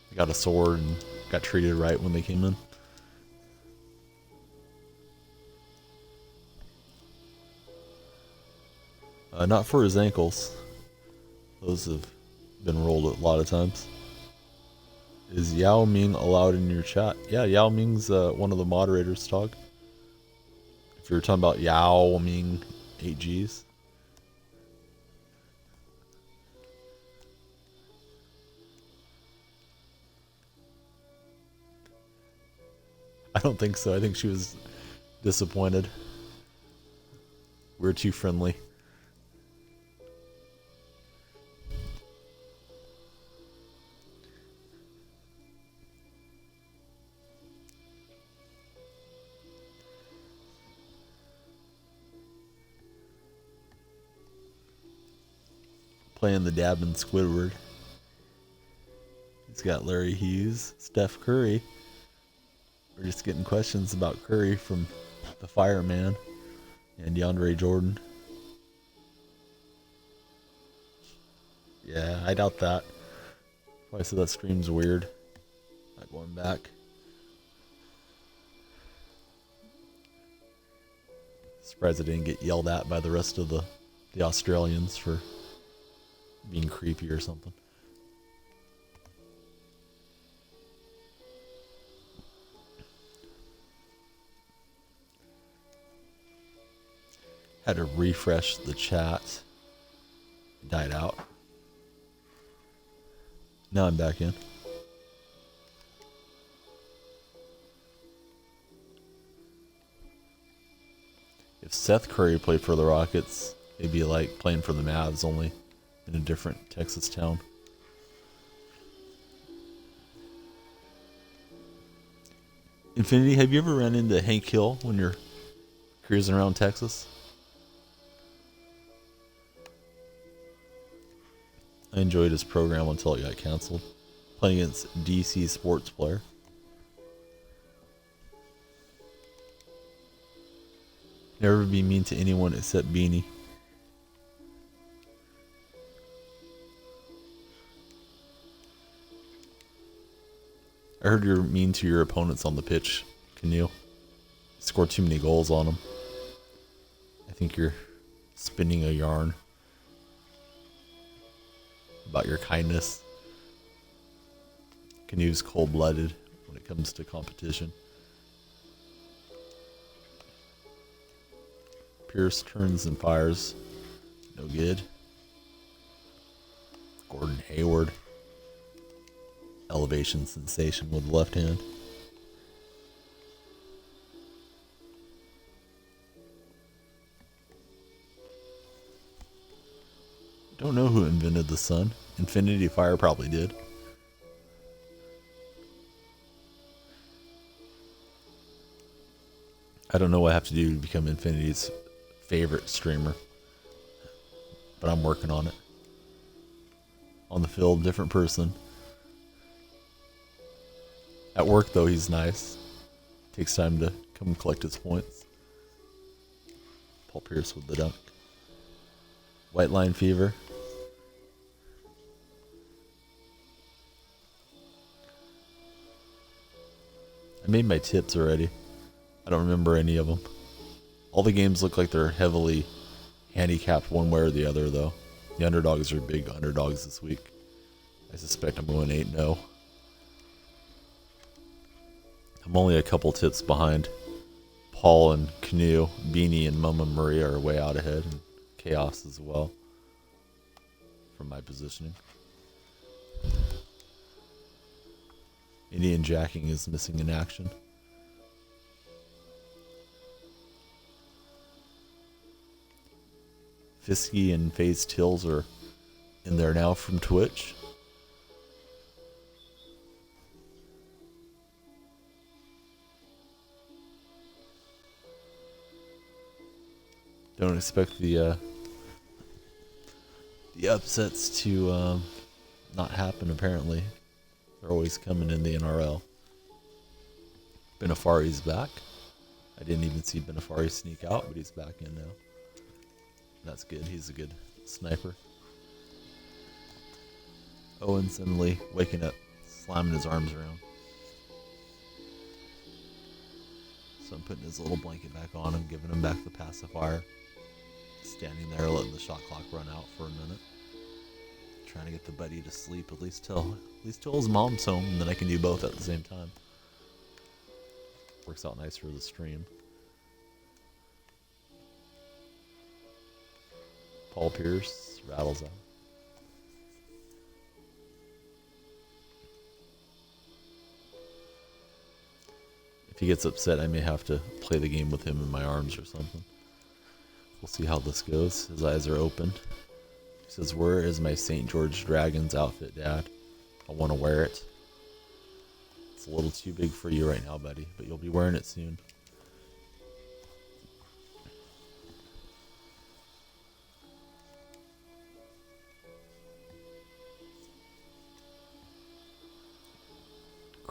S1: They got a sword and got treated right when they came in. Not for his ankles. Those have been rolled a lot of times. Is Yao Ming allowed in your chat? Yeah, Yao Ming's one of the moderators, Tog. If you're talking about Yao Ming 8Gs. I don't think so. I think she was disappointed. We're too friendly. playing the dab and Squidward. He's got Larry Hughes, Steph Curry. We're just getting questions about Curry from the Fireman and DeAndre Jordan. Yeah, I doubt that. Probably said that stream's weird. Not going back. Surprised I didn't get yelled at by the rest of the Australians for being creepy or something. Had to refresh the chat. It died out. Now I'm back in. If Seth Curry played for the Rockets, it'd be like playing for the Mavs, only in a different Texas town. Infinity, have you ever run into Hank Hill when you're cruising around Texas? I enjoyed his program until it got canceled. Playing against DC Sports Player. Never be mean to anyone except Beanie. I heard you're mean to your opponents on the pitch, Canoe. Score too many goals on them. I think you're spinning a yarn about your kindness. Canoe's cold-blooded when it comes to competition. Pierce turns and fires. No good. Gordon Hayward. Elevation sensation with the left hand. Don't know who invented the sun. Infinity Fire probably did. I don't know what I have to do to become Infinity's favorite streamer, but I'm working on it. On the field, different person. At work, though, he's nice. Takes time to come collect his points. Paul Pierce with the dunk. White line fever. I made my tips already. I don't remember any of them. All the games look like they're heavily handicapped one way or the other, though. The underdogs are big underdogs this week. I suspect I'm going 8-0. I'm only a couple tips behind. Paul and Canoe, Beanie and Mama Maria are way out ahead, and Chaos as well, from my positioning. Indian jacking is missing in action. Fisky and FaZe Tills are in there now from Twitch. Don't expect the upsets to not happen, apparently. They're always coming in the NRL. Benafari's back. I didn't even see Benafari sneak out, but he's back in now. That's good. He's a good sniper. Owen suddenly waking up, slamming his arms around. So I'm putting his little blanket back on him, giving him back the pacifier. Standing there, letting the shot clock run out for a minute. Trying to get the buddy to sleep at least till his mom's home, and then I can do both at the same time. Works out nice for the stream. Paul Pierce rattles out. If he gets upset, I may have to play the game with him in my arms or something. We'll see how this goes. His eyes are open. He says, "Where is my St. George Dragons outfit, Dad? I want to wear it." It's a little too big for you right now, buddy, but you'll be wearing it soon.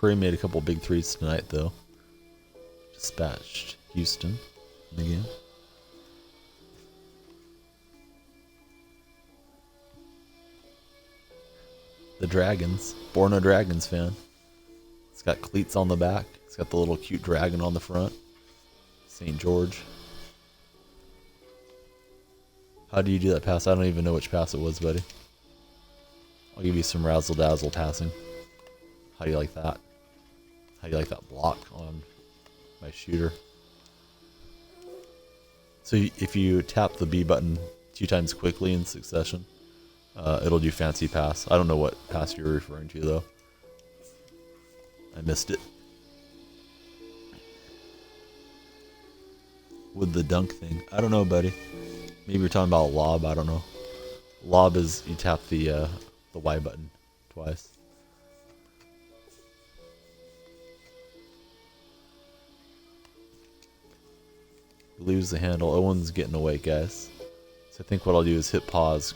S1: Curry made a couple big threes tonight, though. Dispatched Houston in the game. The Dragons. Born a Dragons fan. It's got cleats on the back. It's got the little cute dragon on the front. St. George. How do you do that pass? I don't even know which pass it was, buddy. I'll give you some razzle-dazzle passing. How do you like that? How do you like that block on my shooter? So if you tap the B button 2 times quickly in succession, it'll do fancy pass. I don't know what pass you're referring to, though. I missed it. With the dunk thing. I don't know, buddy. Maybe you're talking about a lob. I don't know. Lob is you tap the Y button twice. Leaves the handle. Owen's getting away, guys. So I think what I'll do is hit pause,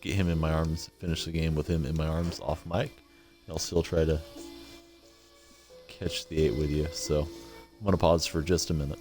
S1: get him in my arms, finish the game with him in my arms off mic. And I'll still try to catch the 8 with you. So I'm going to pause for just a minute.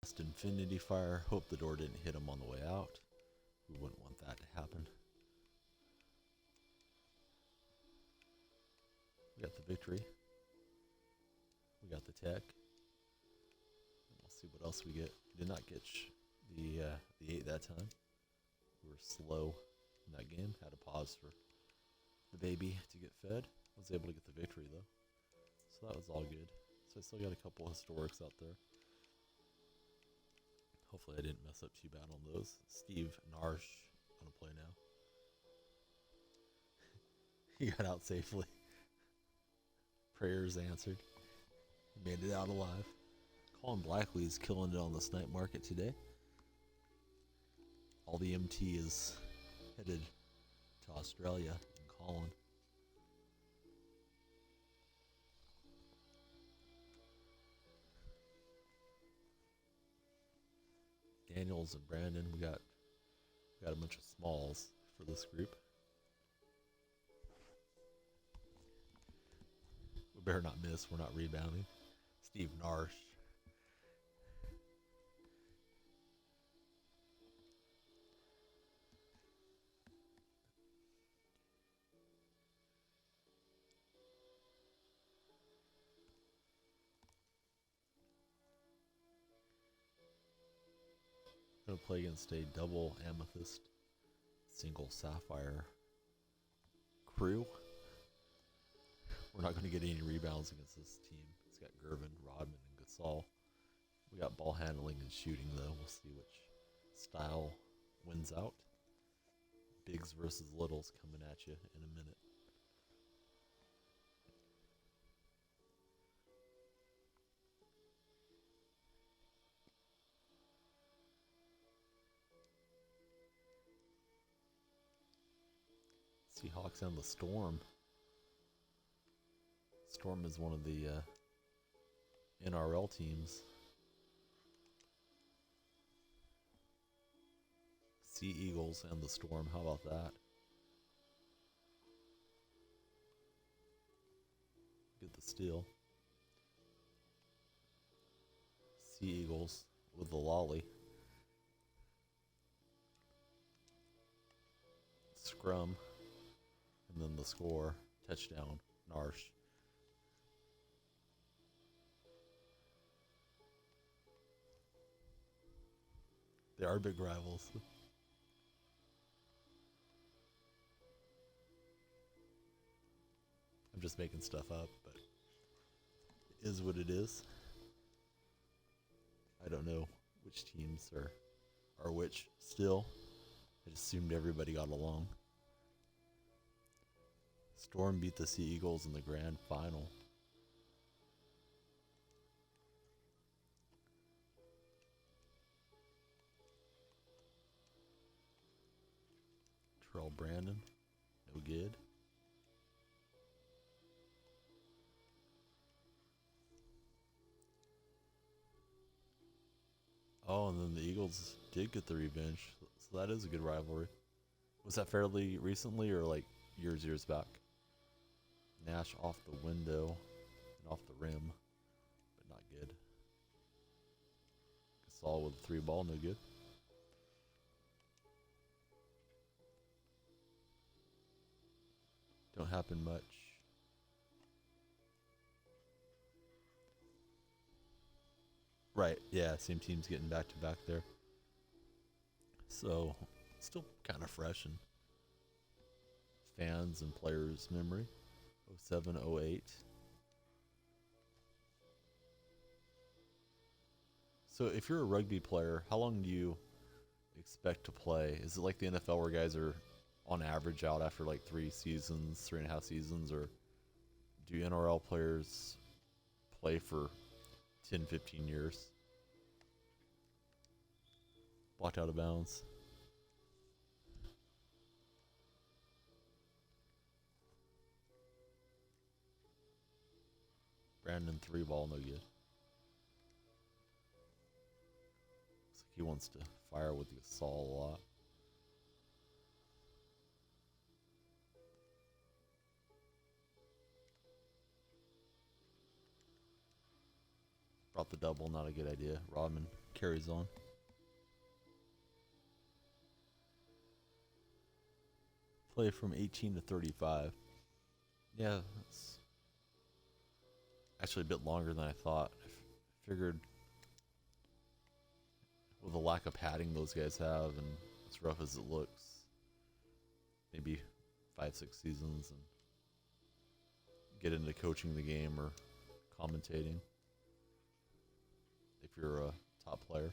S1: Cast Infinity Fire. Hope the door didn't hit him on the way out. We wouldn't want that to happen. We got the victory. We got the tech. And we'll see what else we get. Did not get the 8 that time. We were slow in that game. Had to pause for the baby to get fed. Was able to get the victory though. So that was all good. So I still got a couple historics out there. Hopefully I didn't mess up too bad on those. Steve Narsh on a play now. He got out safely. Prayers answered. He made it out alive. Colin Blackley's killing it on the snipe market today. All the MT is headed to Australia and Colin. Daniels and Brandon, we got a bunch of smalls for this group. We better not miss, we're not rebounding. Steve Narsh. Gonna play against a double amethyst, single sapphire crew. We're not going to get any rebounds against this team. It's got Gervin, Rodman, and Gasol. We got ball handling and shooting though. We'll see which style wins out. Bigs versus littles coming at you in a minute. Seahawks and the Storm. Storm is one of the NRL teams. Sea Eagles and the Storm. How about that? Get the steal. Sea Eagles with the lolly. Scrum. And then the score. Touchdown. Narsh. They are big rivals. I'm just making stuff up, but it is what it is. I don't know which teams are which still. I just assumed everybody got along. Storm beat the Sea Eagles in the grand final. Terrell Brandon, no good. Oh, and then the Eagles did get the revenge, so that is a good rivalry. Was that fairly recently or like years back? Nash off the window and off the rim, but not good. Gasol with a 3-ball, no good. Don't happen much. Right, yeah, same team's getting back to back there. So, still kind of fresh in fans and players' memory. 07, 08. So, if you're a rugby player, how long do you expect to play? Is it like the NFL where guys are on average out after like 3 seasons, 3.5 seasons, or do NRL players play for 10, 15 years? Blocked out of bounds. Brandon 3-ball, no good. Looks like he wants to fire with Gasol a lot. Brought the double, not a good idea. Rodman carries on. Play from 18 to 35. Yeah, that's actually a bit longer than I thought. I figured with the lack of padding those guys have and as rough as it looks, maybe 5-6 seasons and get into coaching the game or commentating if you're a top player.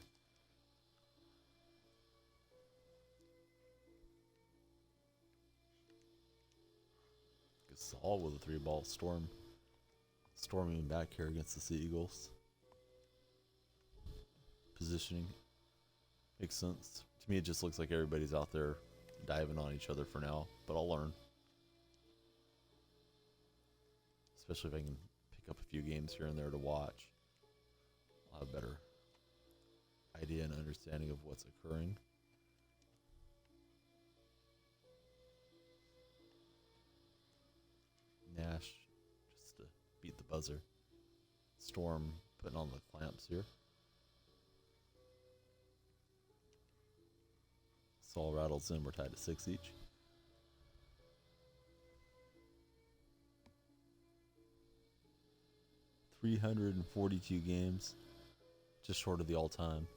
S1: Gasol with a 3-ball storming back here against the Sea Eagles. Positioning makes sense. To me, it just looks like everybody's out there diving on each other for now, but I'll learn. Especially if I can pick up a few games here and there to watch. I'll have a better idea and understanding of what's occurring. Nash just to beat the buzzer. Storm putting on the clamps here. Saul rattles in. We're tied at 6 each. $342 games, just short of the all-time.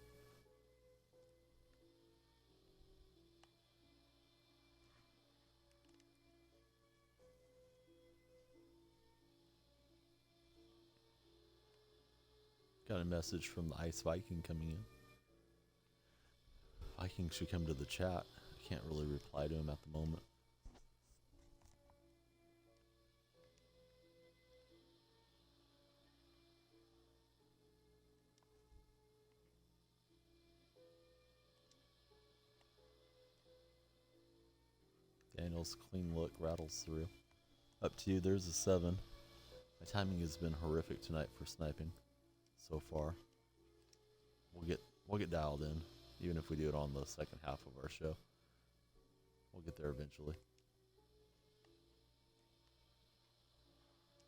S1: Got a message from the Ice Viking coming in. Viking should come to the chat. I can't really reply to him at the moment. Daniel's clean look rattles through. Up to you. There's a 7. My timing has been horrific tonight for sniping so far. We'll get dialed in, even if we do it on the second half of our show. We'll get there eventually.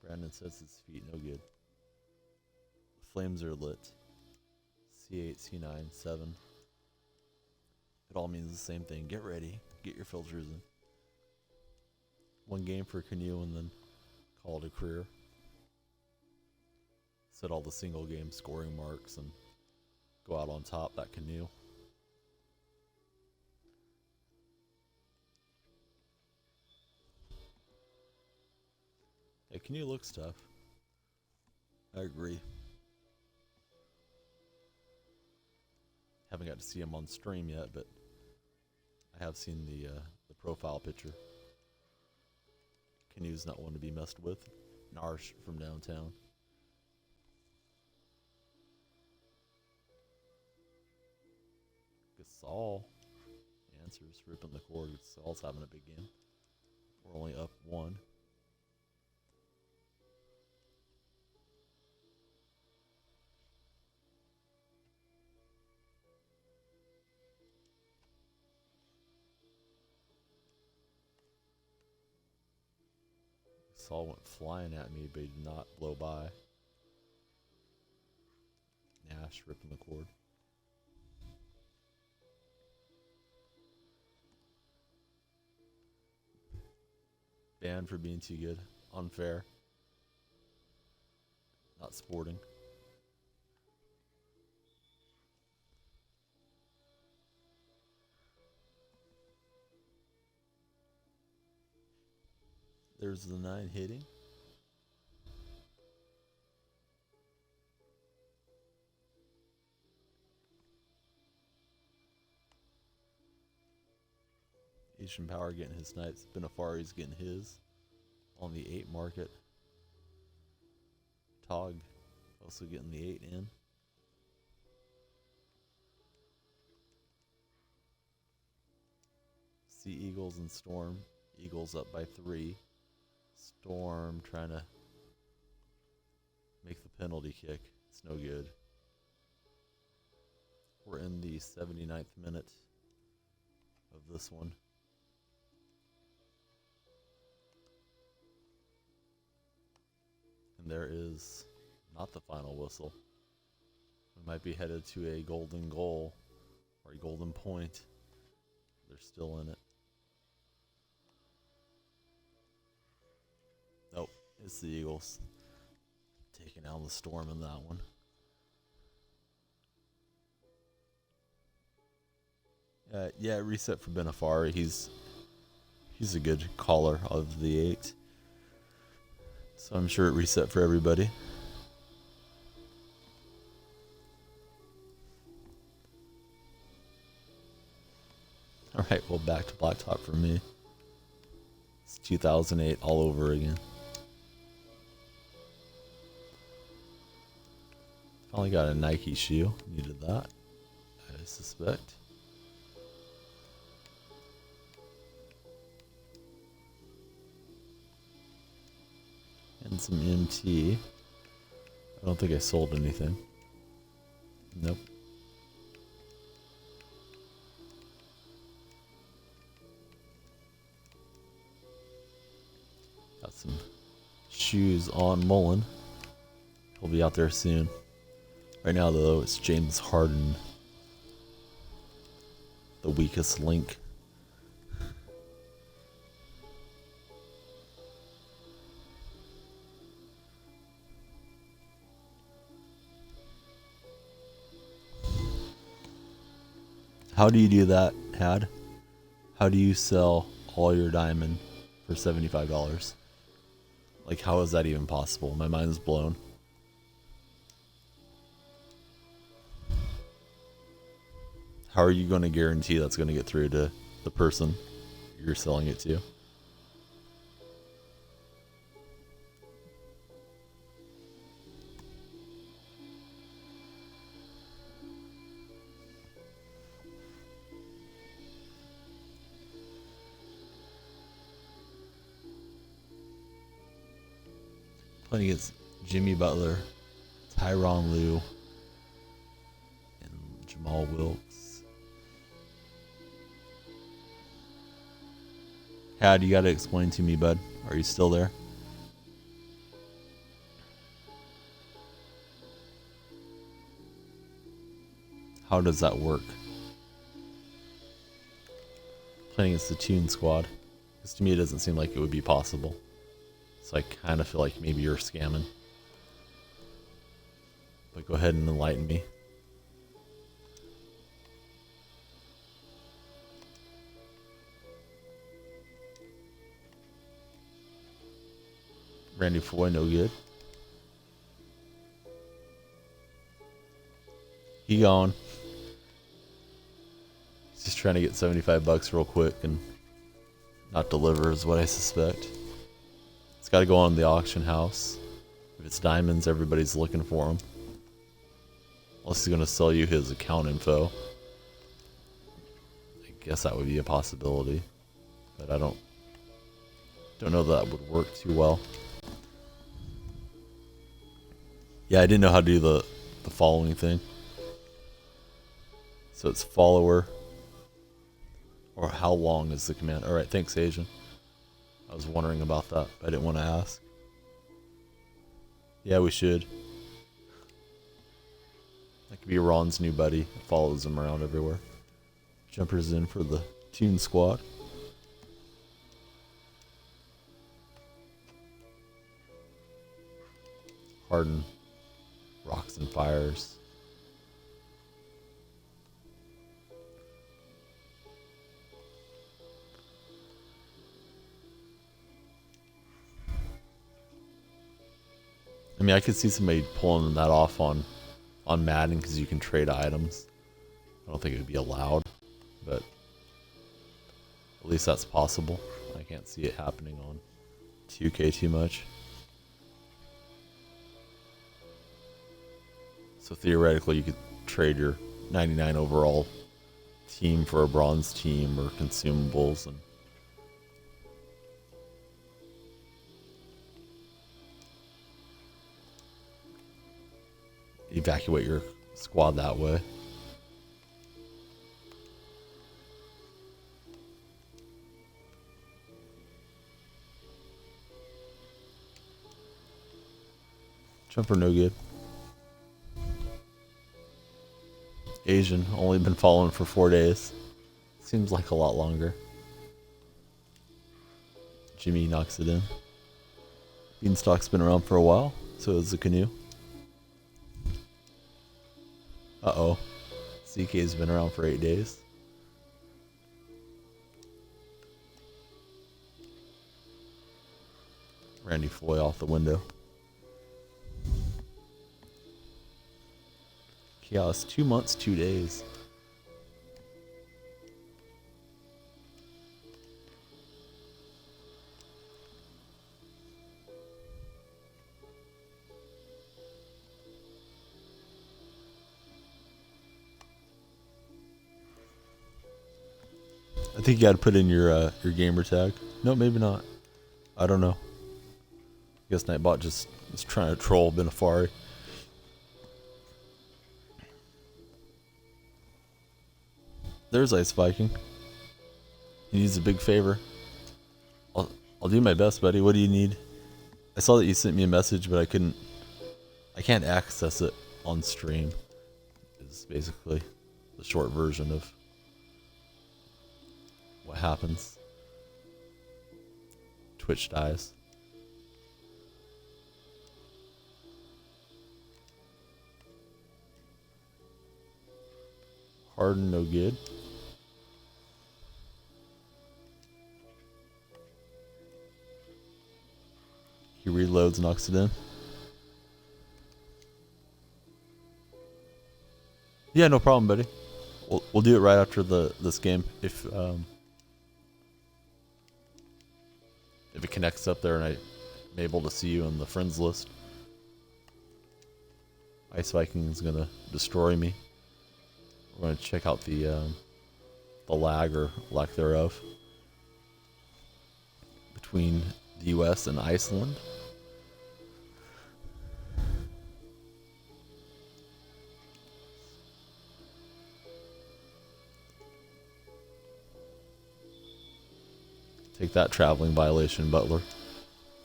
S1: Brandon says his feet no good. The flames are lit. C8, C9, 7. It all means the same thing. Get ready. Get your filters in. 1 game for Canoe and then call it a career. Set all the single game scoring marks and go out on top that Canoe. Yeah, Canoe looks tough. I agree. Haven't got to see him on stream yet, but I have seen the profile picture. Canoe's not one to be messed with. Narsh from downtown. Gasol answers, ripping the cord. Gasol's having a big game. We're only up 1. Gasol went flying at me, but he did not blow by. Nash ripping the cord. Banned for being too good. Unfair. Not sporting. There's the 9 hitting. Asian Power getting his snipes. Benafari's getting his on the 8 market. Tog also getting the 8 in. Sea Eagles and Storm. Eagles up by 3. Storm trying to make the penalty kick. It's no good. We're in the 79th minute of this one. And there is not the final whistle. We might be headed to a golden goal or a golden point. They're still in it. Nope, it's the Eagles. Taking out the Storm in that one. Yeah, reset for Benafari. He's a good caller of the 8. So I'm sure it reset for everybody. Alright, well, back to Blacktop for me. It's 2008 all over again. Finally got a Nike shoe. Needed that, I suspect. And some MT. I don't think I sold anything. Nope. Got some shoes on Mullen. He'll be out there soon. Right now, though, it's James Harden, the weakest link. How do you do that, Had? How do you sell all your diamond for $75? Like, how is that even possible? My mind's blown. How are you going to guarantee that's going to get through to the person you're selling it to? Playing against Jimmy Butler, Tyronn Lue, and Jamal Wilkes. Had, you got to explain to me, bud. Are you still there? How does that work? Playing against the Toon Squad. Because to me, it doesn't seem like it would be possible. So I kind of feel like maybe you're scamming. But go ahead and enlighten me. Randy Foy, no good. He gone. He's just trying to get $75 real quick and not deliver is what I suspect. It's got to go on the auction house. If it's diamonds, everybody's looking for them. Unless he's going to sell you his account info. I guess that would be a possibility. But I don't know that would work too well. Yeah, I didn't know how to do the following thing. So it's follower. Or how long is the command? Alright, thanks, Asian. I was wondering about that. I didn't want to ask. Yeah, we should. That could be Ron's new buddy. It follows him around everywhere. Jumpers in for the Toon Squad. Harden. Rocks and fires. I mean, I could see somebody pulling that off on Madden because you can trade items. I don't think it would be allowed, but at least that's possible. I can't see it happening on 2K too much. So theoretically, you could trade your 99 overall team for a bronze team or consumables and evacuate your squad that way. Jumper no good. Asian, only been following for 4 days. Seems like a lot longer. Jimmy knocks it in. Beanstalk's been around for a while, so is the canoe. Uh-oh. CK's been around for 8 days. Randy Foy off the window. Chaos, 2 months, 2 days. I think you gotta put in your gamer tag. No, maybe not. I don't know. I guess Nightbot just is trying to troll Benafari. There's Ice Viking. He needs a big favor. I'll do my best, buddy. What do you need? I saw that you sent me a message, but I can't access it on stream. It's basically the short version of what happens. Twitch dies. Harden, no good. He reloads, knocks it in. Yeah, no problem, buddy. We'll do it right after this game if it connects up there and I'm able to see you on the friends list. Ice Viking is gonna destroy me. We're gonna check out the lag or lack thereof between the US and Iceland. Take that, traveling violation, Butler.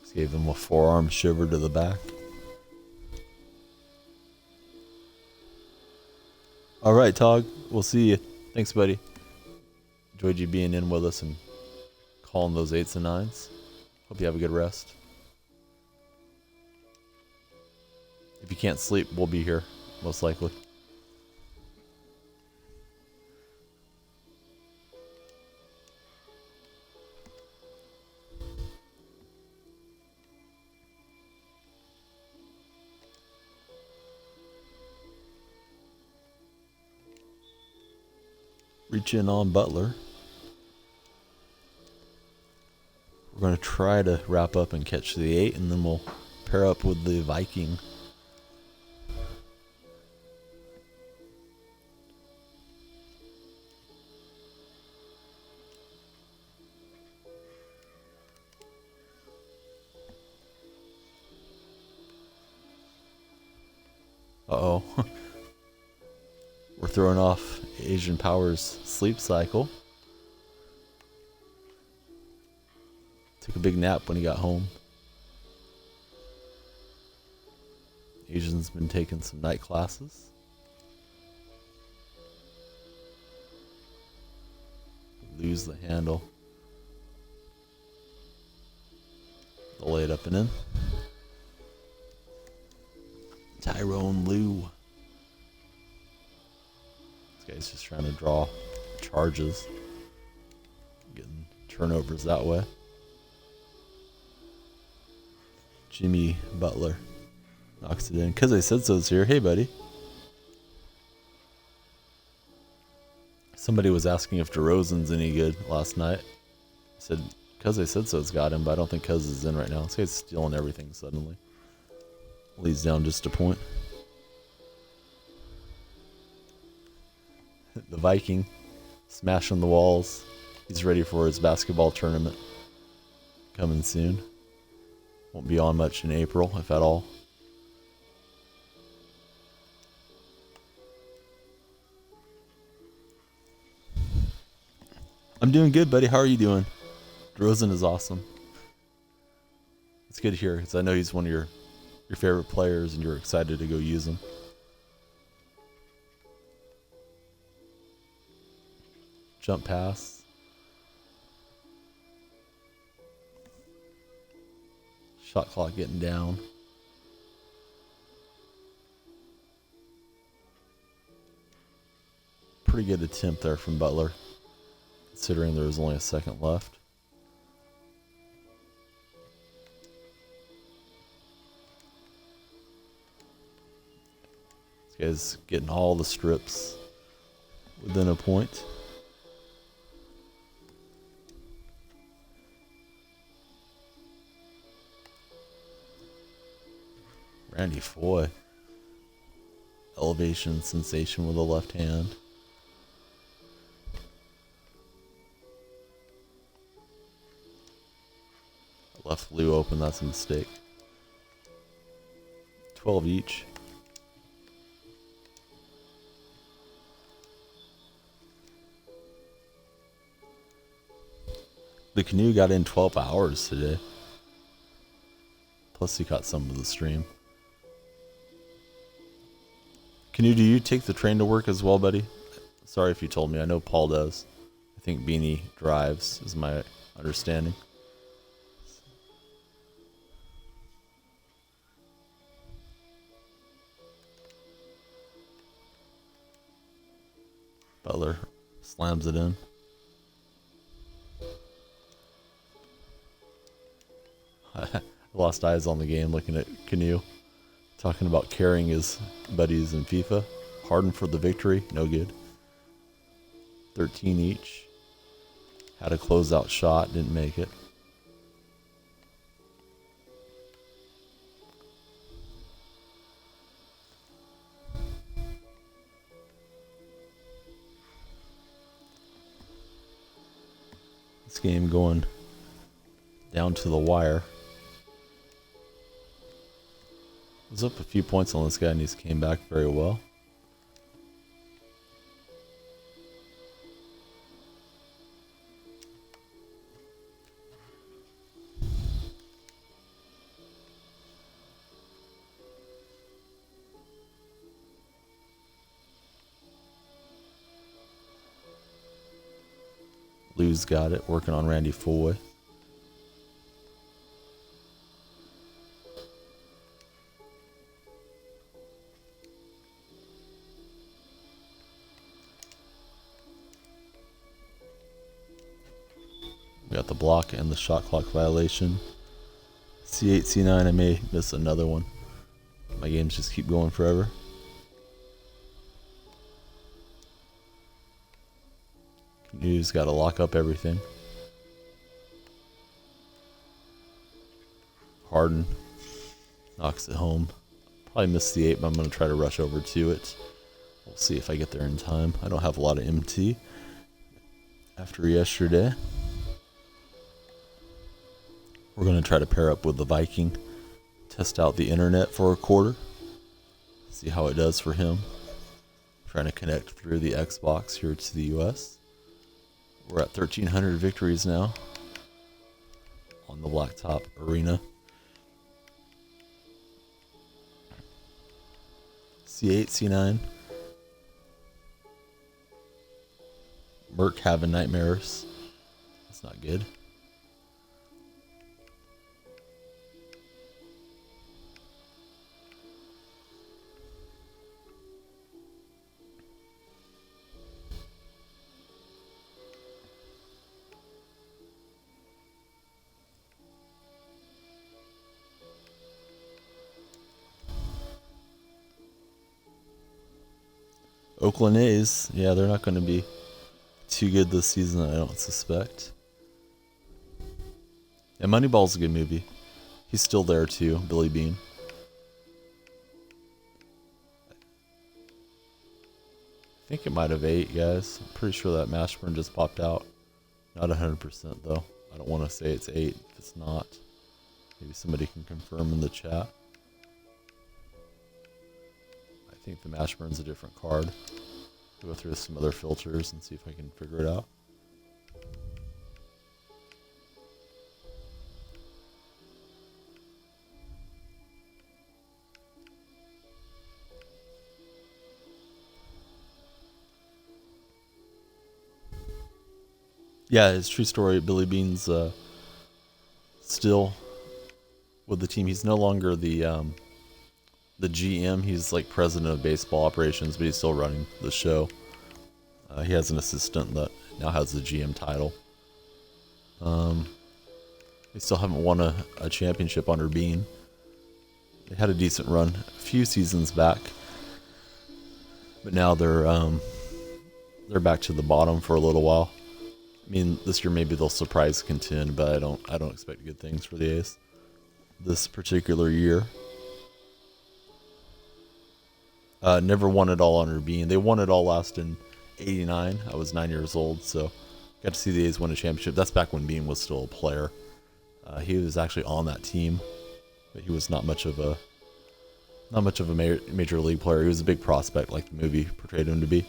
S1: Just gave him a forearm shiver to the back. All right, Tog. We'll see you. Thanks, buddy. Enjoyed you being in with us and calling those 8s and 9s. Hope you have a good rest. If you can't sleep, we'll be here, most likely. Reach in on Butler. We're going to try to wrap up and catch the 8, and then we'll pair up with the Viking. Uh-oh. We're throwing off Asian Power's sleep cycle. Took a big nap when he got home. Asian's been taking some night classes. Lose the handle. They'll lay it up and in. Tyrone Lou. This guy's just trying to draw charges. Getting turnovers that way. Jimmy Butler knocks it in. Cause I said so's here. Hey, buddy. Somebody was asking if DeRozan's any good last night. I said, Cause I said so's got him, but I don't think Cuz is in right now. This guy's stealing everything suddenly. Leads down just a point. The Viking smashing the walls. He's ready for his basketball tournament coming soon. Won't be on much in April, if at all. I'm doing good, buddy. How are you doing? DeRozan is awesome. It's good to hear, because I know he's one of your favorite players, and you're excited to go use him. jump pass. Shot clock getting down. Pretty good attempt there from Butler, considering there was only a second left. This guy's getting all the strips within a point. Randy Foy. Elevation sensation with the left hand. Left blue open, that's a mistake. 12 each. The canoe got in 12 hours today. Plus he caught some of the stream. Canoe, do you take the train to work as well, buddy? Sorry if you told me. I know Paul does. I think Beanie drives, is my understanding. Butler slams it in. I lost eyes on the game looking at Canoe. Talking about carrying his buddies in FIFA. Harden for the victory. No good. 13 each. Had a closeout shot. Didn't make it. This game going down to the wire. Was up a few points on this guy and he's came back very well. Lou's got it, working on Randy Foy. We got the block and the shot clock violation. C8, C9, I may miss another one. My games just keep going forever. Canoe's got to lock up everything. Harden knocks it home. Probably missed the 8, but I'm going to try to rush over to it. We'll see if I get there in time. I don't have a lot of MT after yesterday. We're going to try to pair up with the Viking. Test out the internet for a quarter. See how it does for him. Trying to connect through the Xbox here to the US. We're at 1,300 victories now on the Blacktop Arena. C8, C9. Merc having nightmares. That's not good. Oakland A's, yeah, they're not going to be too good this season, I don't suspect. Yeah, Moneyball's a good movie. He's still there too, Billy Bean. I think it might have 8, guys. I'm pretty sure that Mashburn just popped out. Not 100% though. I don't want to say it's 8 if it's not. Maybe somebody can confirm in the chat. I think the Mashburn's a different card. Go through some other filters and see if I can figure it out. Yeah, his true story. Billy Bean's still with the team. He's no longer the GM. He's like president of baseball operations, but he's still running the show. He has an assistant that now has the GM title. They still haven't won a championship under Bean. They had a decent run a few seasons back, but now they're back to the bottom for a little while. I mean, this year maybe they'll surprise contend, but I don't expect good things for the A's this particular year. Never won it all under Bean. They won it all last in '89. I was 9 years old, so got to see the A's win a championship. That's back when Bean was still a player. He was actually on that team, but he was not much of a major league player. He was a big prospect, like the movie portrayed him to be.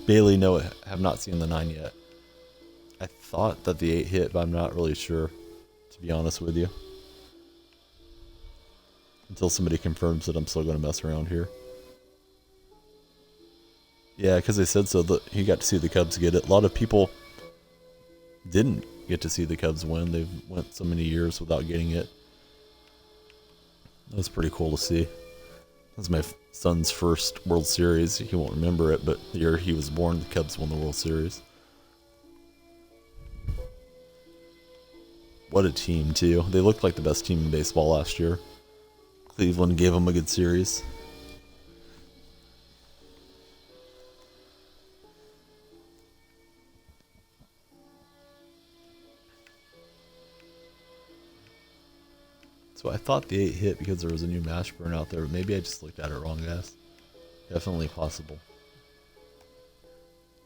S1: Bailey, no, have not seen the 9 yet. I thought that the 8 hit, but I'm not really sure, to be honest with you. Until somebody confirms it, I'm still going to mess around here. Yeah, because they said so. That he got to see the Cubs get it. A lot of people didn't get to see the Cubs win. They've went so many years without getting it. That was pretty cool to see. That was my son's first World Series. He won't remember it, but the year he was born, the Cubs won the World Series. What a team, too. They looked like the best team in baseball last year. Cleveland gave them a good series. So I thought the 8 hit because there was a new mash burn out there, but maybe I just looked at it wrong, guys. Definitely possible.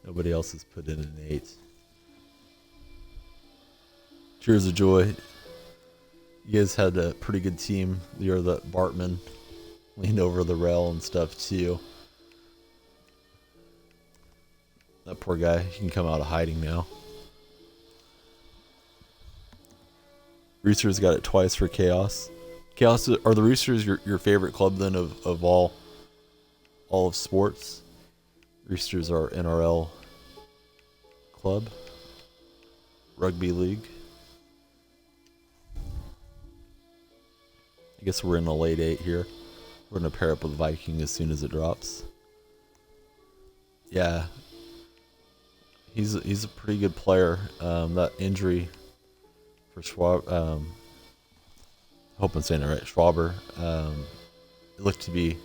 S1: Nobody else has put in an 8. Cheers of joy. You guys had a pretty good team the year that Bartman leaned over the rail and stuff too. That poor guy, he can come out of hiding now. Roosters got it twice for Chaos. Chaos, are the Roosters your favorite club then of all of sports? Roosters are NRL club, rugby league. I guess we're in a late 8 here. We're going to pair up with Viking as soon as it drops. Yeah. He's a pretty good player. That injury for Schwab, I hope I'm saying it right, Schwaber, it looked to be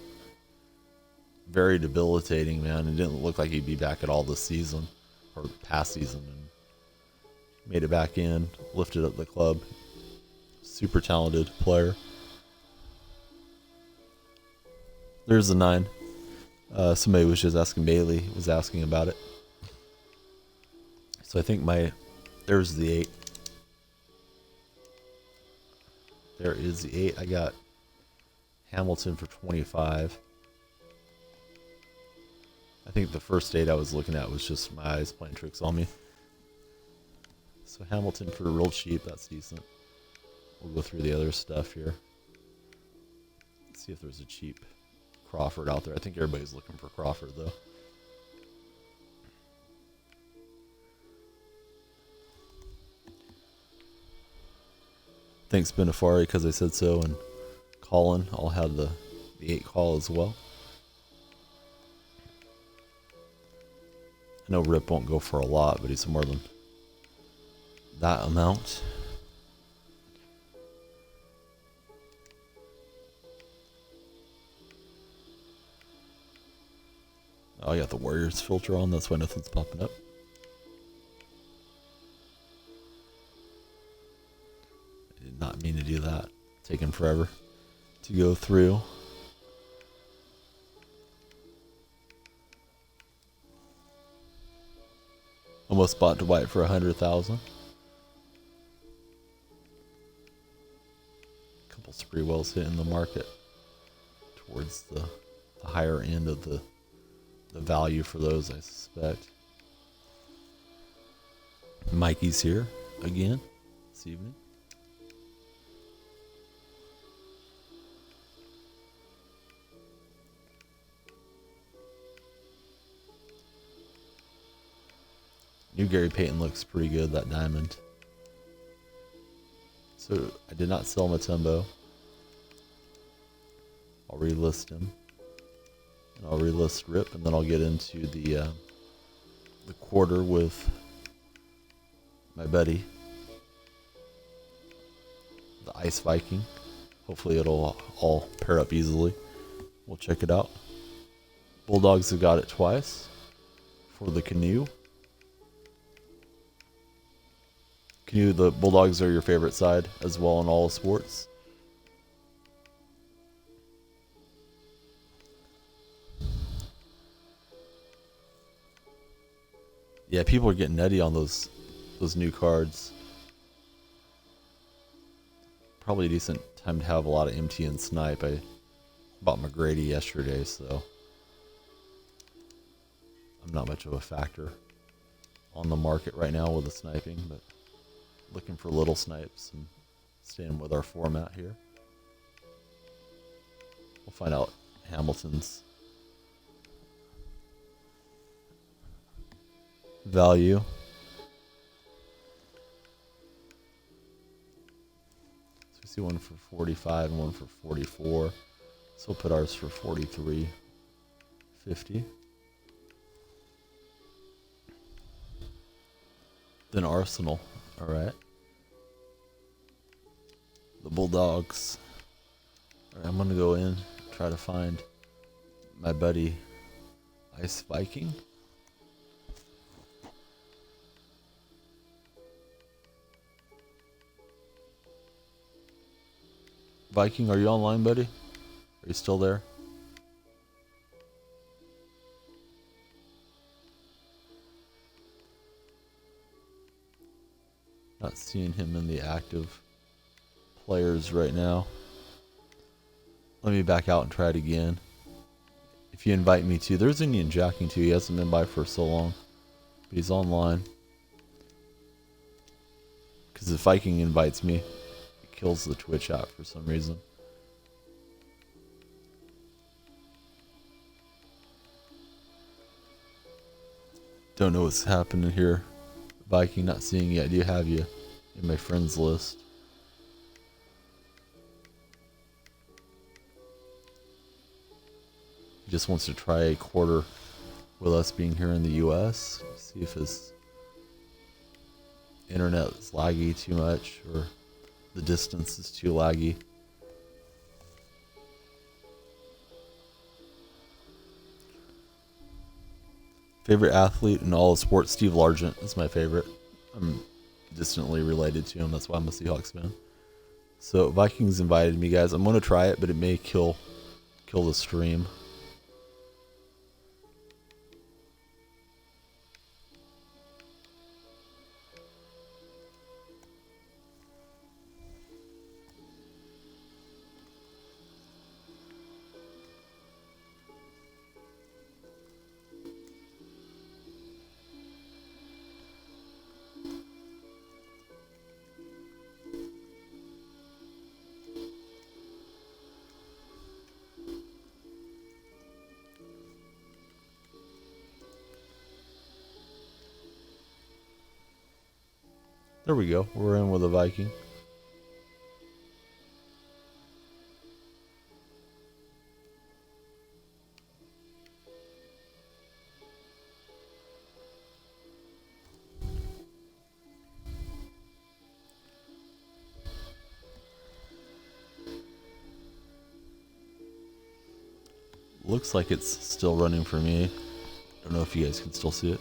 S1: very debilitating, man. It didn't look like he'd be back at all this season, or past season, and made it back in, lifted up the club. Super talented player. There's a 9. Somebody was just asking, Bailey was asking about it. So I think there's the 8. There is the 8. I got Hamilton for 25. I think the first 8 I was looking at was just my eyes playing tricks on me. So Hamilton for real cheap, that's decent. We'll go through the other stuff here. Let's see if there's a cheap Crawford out there. I think everybody's looking for Crawford though. Thanks Benafari because I said so, and Colin, I'll have the 8 call as well. I know Rip won't go for a lot, but he's more than that amount. Oh, I got the Warriors filter on, that's why nothing's popping up. I did not mean to do that. Taking forever to go through. Almost bought Dwight for $100,000. Couple spree wells hitting the market towards the higher end of the value for those, I suspect. Mikey's here again this evening. New Gary Payton looks pretty good, that diamond. So I did not sell Matumbo. I'll relist him. And I'll relist Rip, and then I'll get into the quarter with my buddy, the Ice Viking. Hopefully it'll all pair up easily. We'll check it out. Bulldogs have got it twice for the canoe. Canoe, the Bulldogs are your favorite side as well in all sports. Yeah, people are getting nutty on those new cards. Probably a decent time to have a lot of MT and snipe. I bought McGrady yesterday, so I'm not much of a factor on the market right now with the sniping, but looking for little snipes and staying with our format here. We'll find out Hamilton's value. So we see one for 45 and one for 44. So we'll put ours for 43.50. Then Arsenal. All right. The Bulldogs. All right, I'm going to go in, try to find my buddy Ice Viking. Viking, are you online, buddy? Are you still there? Not seeing him in the active players right now. Let me back out and try it again. If you invite me to, there's Indian Jacking too. He hasn't been by for so long, but he's online. Because if Viking invites me, it kills the Twitch app for some reason. Don't know what's happening here. Viking, not seeing you. I do have you in my friends list. He just wants to try a quarter with us being here in the US. See if his internet is laggy too much or the distance is too laggy. Favorite athlete in all of sports? Steve Largent is my favorite. I'm distantly related to him. That's why I'm a Seahawks fan. So Vikings invited me, guys. I'm going to try it, but it may kill the stream. There we go. We're in with a Viking. Looks like it's still running for me. Don't know if you guys can still see it.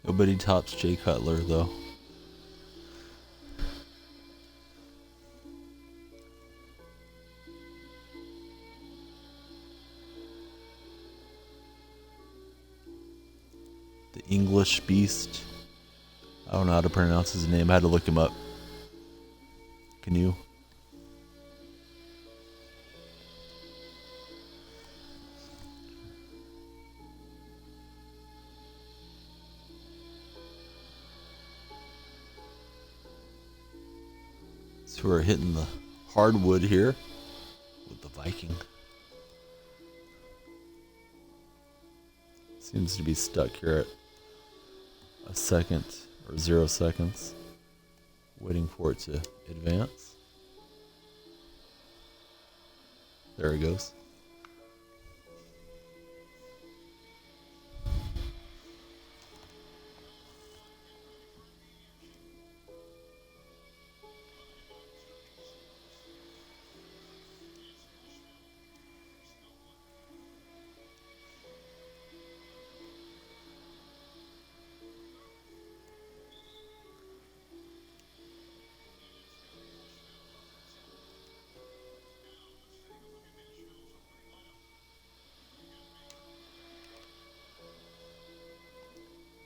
S1: Nobody tops Jay Cutler, though. The English Beast. I don't know how to pronounce his name. I had to look him up. Can you? So we're hitting the hardwood here with the Viking. Seems to be stuck here at a second or 0 seconds, waiting for it to advance. There it goes.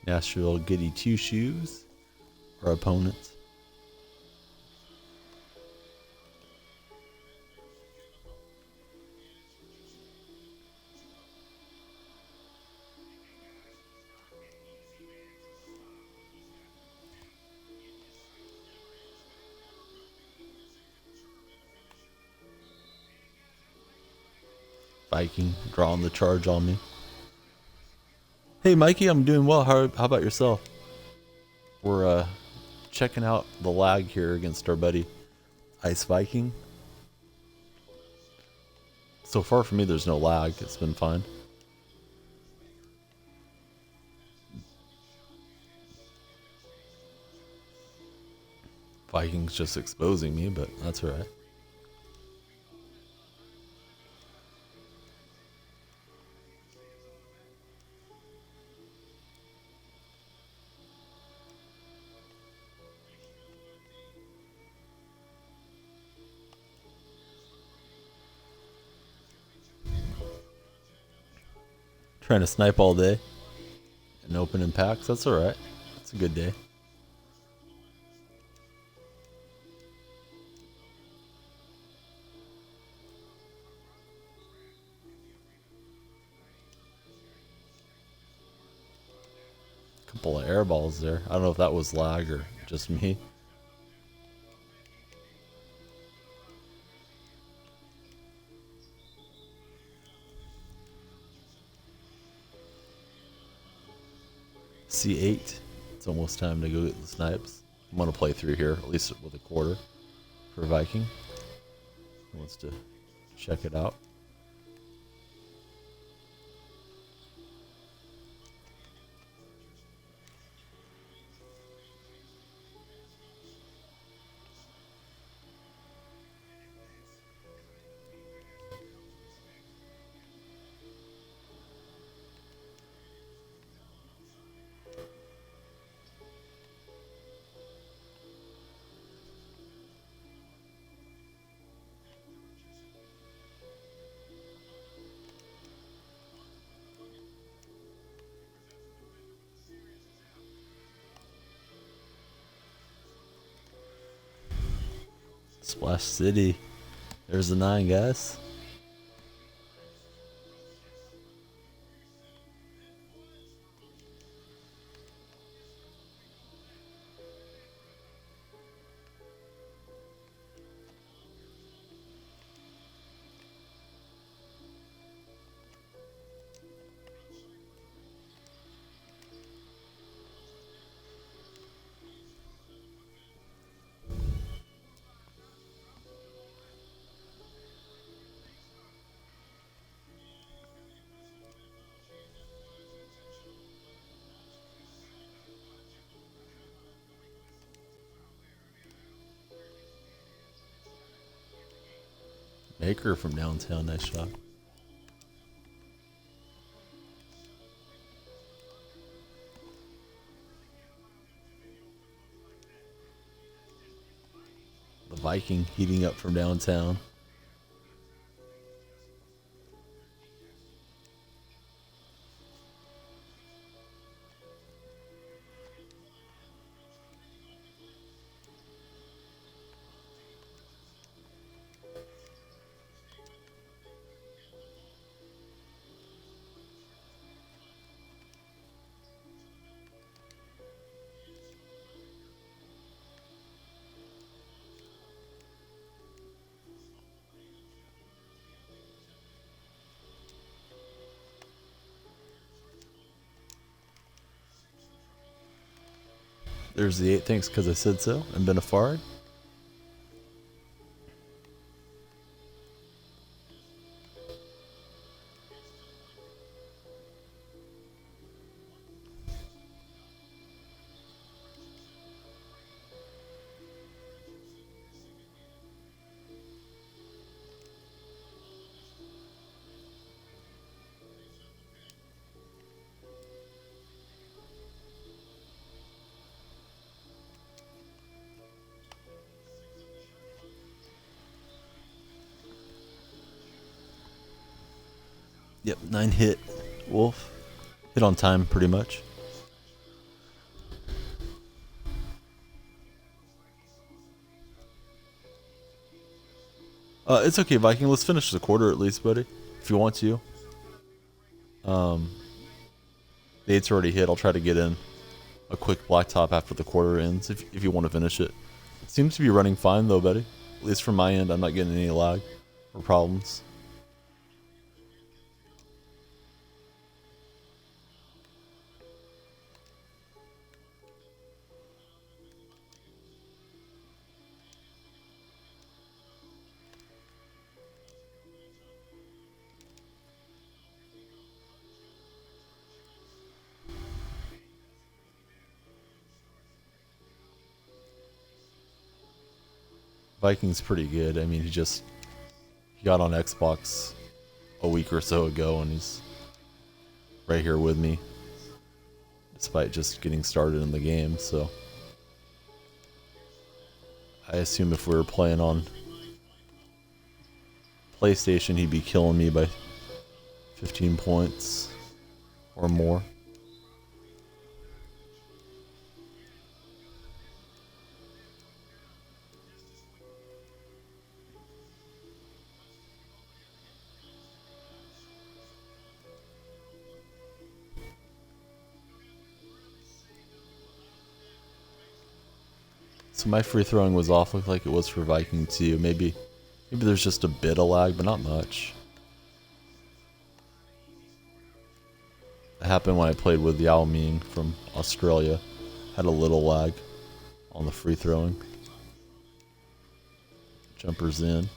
S1: Nashville Goody Two Shoes, our opponent. Viking drawing the charge on me. Hey Mikey, I'm doing well. How about yourself? We're checking out the lag here against our buddy Ice Viking. So far for me there's no lag. It's been fine. Viking's just exposing me, but that's alright. Trying to snipe all day and open in packs. That's alright. It's a good day. Couple of air balls there. I don't know if that was lag or just me. C8. It's almost time to go get the snipes. I'm going to play through here, at least with a quarter for Viking. He wants to check it out. Splash City. There's the 9, guys. Maker from downtown, nice shot. The Viking heating up from downtown. There's the 8 thanks because I said so, and Benefard. Yep, 9 hit Wolf. Hit on time pretty much. It's okay, Viking. Let's finish the quarter at least, buddy. If you want to. The 8's already hit. I'll try to get in a quick blacktop after the quarter ends if you want to finish it. It seems to be running fine though, buddy. At least from my end, I'm not getting any lag or problems. Viking's pretty good. I mean, he got on Xbox a week or so ago, and he's right here with me, despite just getting started in the game. So I assume if we were playing on PlayStation, he'd be killing me by 15 points or more. So my free throwing was off, looked like it was for Viking too. Maybe there's just a bit of lag, but not much. It happened when I played with Yao Ming from Australia. Had a little lag on the free throwing. Jumpers in.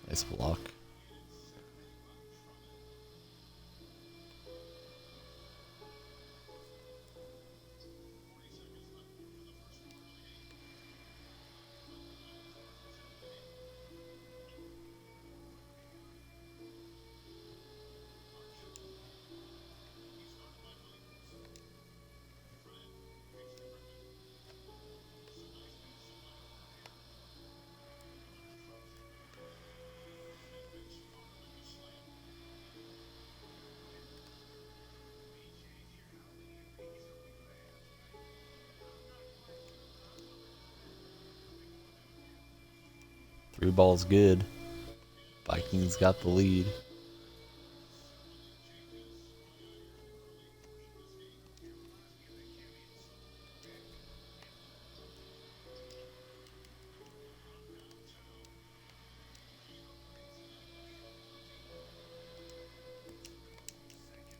S1: Nice block. Three balls good. Vikings got the lead.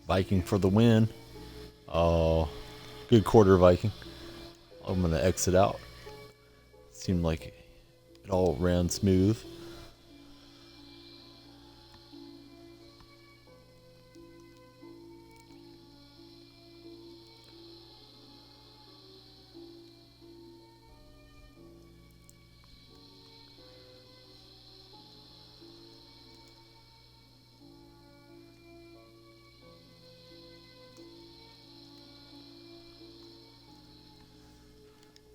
S1: Viking for the win. Oh, good quarter, Viking. I'm going to exit out. Seemed like it all ran smooth.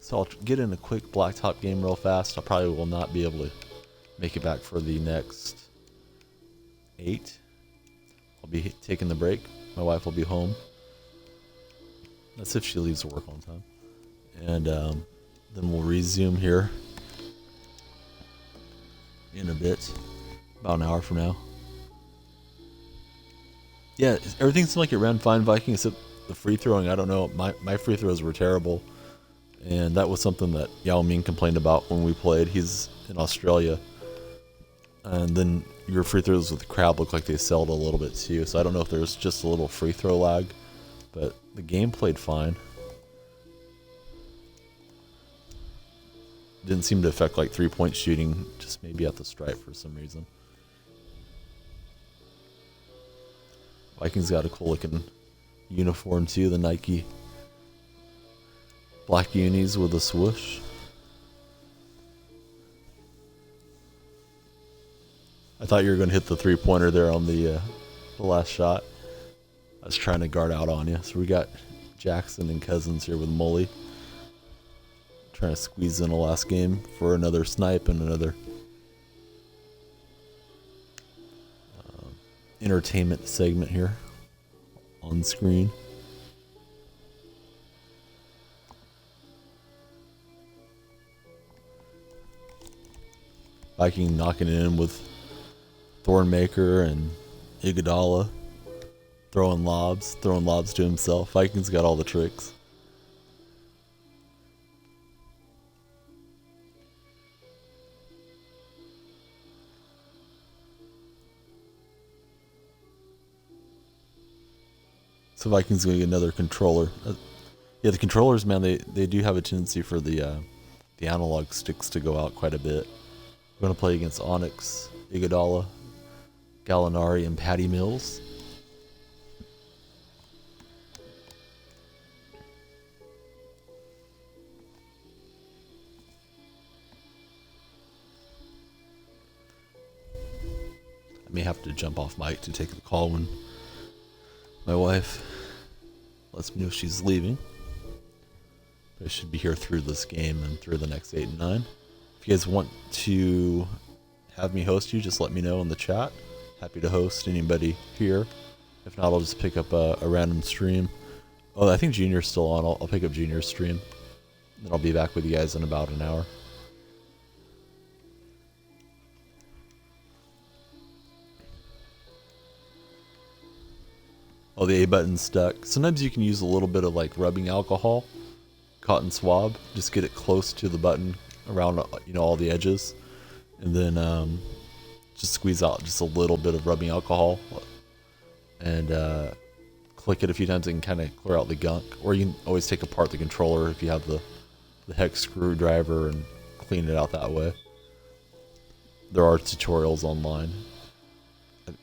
S1: So I'll get in a quick blacktop game real fast. I probably will not be able to make it back for the next 8. I'll be taking the break. My wife will be home. That's if she leaves work on time. And then we'll resume here in a bit, about an hour from now. Yeah, everything seemed like it ran fine, Viking, except the free throwing. I don't know. My free throws were terrible. And that was something that Yao Ming complained about when we played. He's in Australia. And then your free throws with the crowd look like they settled a little bit too. So I don't know if there's just a little free throw lag, but the game played fine. Didn't seem to affect like 3-point shooting, just maybe at the stripe for some reason. Vikings got a cool looking uniform too, the Nike black unis with a swoosh. I thought you were going to hit the 3-pointer there on the last shot. I was trying to guard out on you. So we got Jackson and Cousins here with Mully. Trying to squeeze in a last game for another snipe and another entertainment segment here on screen. Viking knocking it in with Thornmaker and Iguodala throwing lobs to himself. Vikings got all the tricks. So Vikings gonna get another controller. Yeah, the controllers, man, they do have a tendency for the analog sticks to go out quite a bit. We're gonna play against Onyx, Iguodala, Gallinari, and Patty Mills. I may have to jump off mic to take the call when my wife lets me know she's leaving. But I should be here through this game and through the next 8 and 9. If you guys want to have me host you, just let me know in the chat. Happy to host anybody here. If not, I'll just pick up a random stream. Oh, I think Junior's still on. I'll pick up Junior's stream. Then I'll be back with you guys in about an hour. Oh, the A button's stuck. Sometimes you can use a little bit of like rubbing alcohol, cotton swab, just get it close to the button around, all the edges, and then just squeeze out just a little bit of rubbing alcohol and click it a few times and kind of clear out the gunk. Or you can always take apart the controller if you have the hex screwdriver and clean it out that way. There are tutorials online. I'm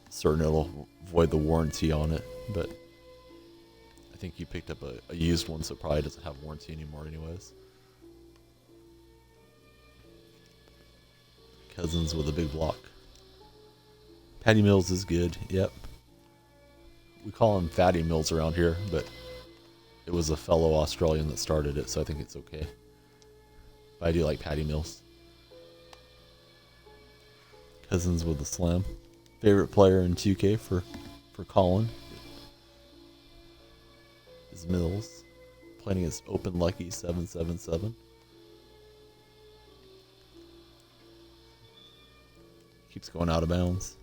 S1: certain it'll void the warranty on it, but I think you picked up a used one, so it probably doesn't have warranty anymore anyways. Cousins with a big block. Patty Mills is good, yep. We call him Fatty Mills around here, but it was a fellow Australian that started it, so I think it's okay. But I do like Patty Mills. Cousins with a slam. Favorite player in 2K for Colin is Mills. Playing against Open Lucky 777. Keeps going out of bounds.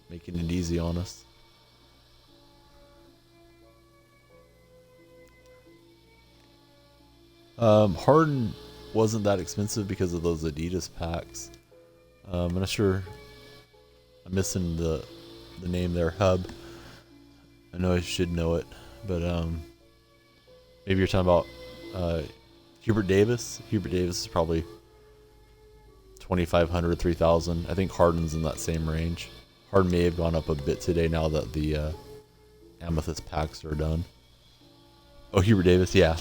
S1: Making it easy on us. Harden wasn't that expensive because of those Adidas packs. I'm not sure. I'm missing the name there. Hub. I know I should know it, but maybe you're talking about Hubert Davis. Hubert Davis is probably 2,500, 3,000. I think Harden's in that same range. Harden may have gone up a bit today now that the Amethyst packs are done. Oh, Hubert Davis, yeah.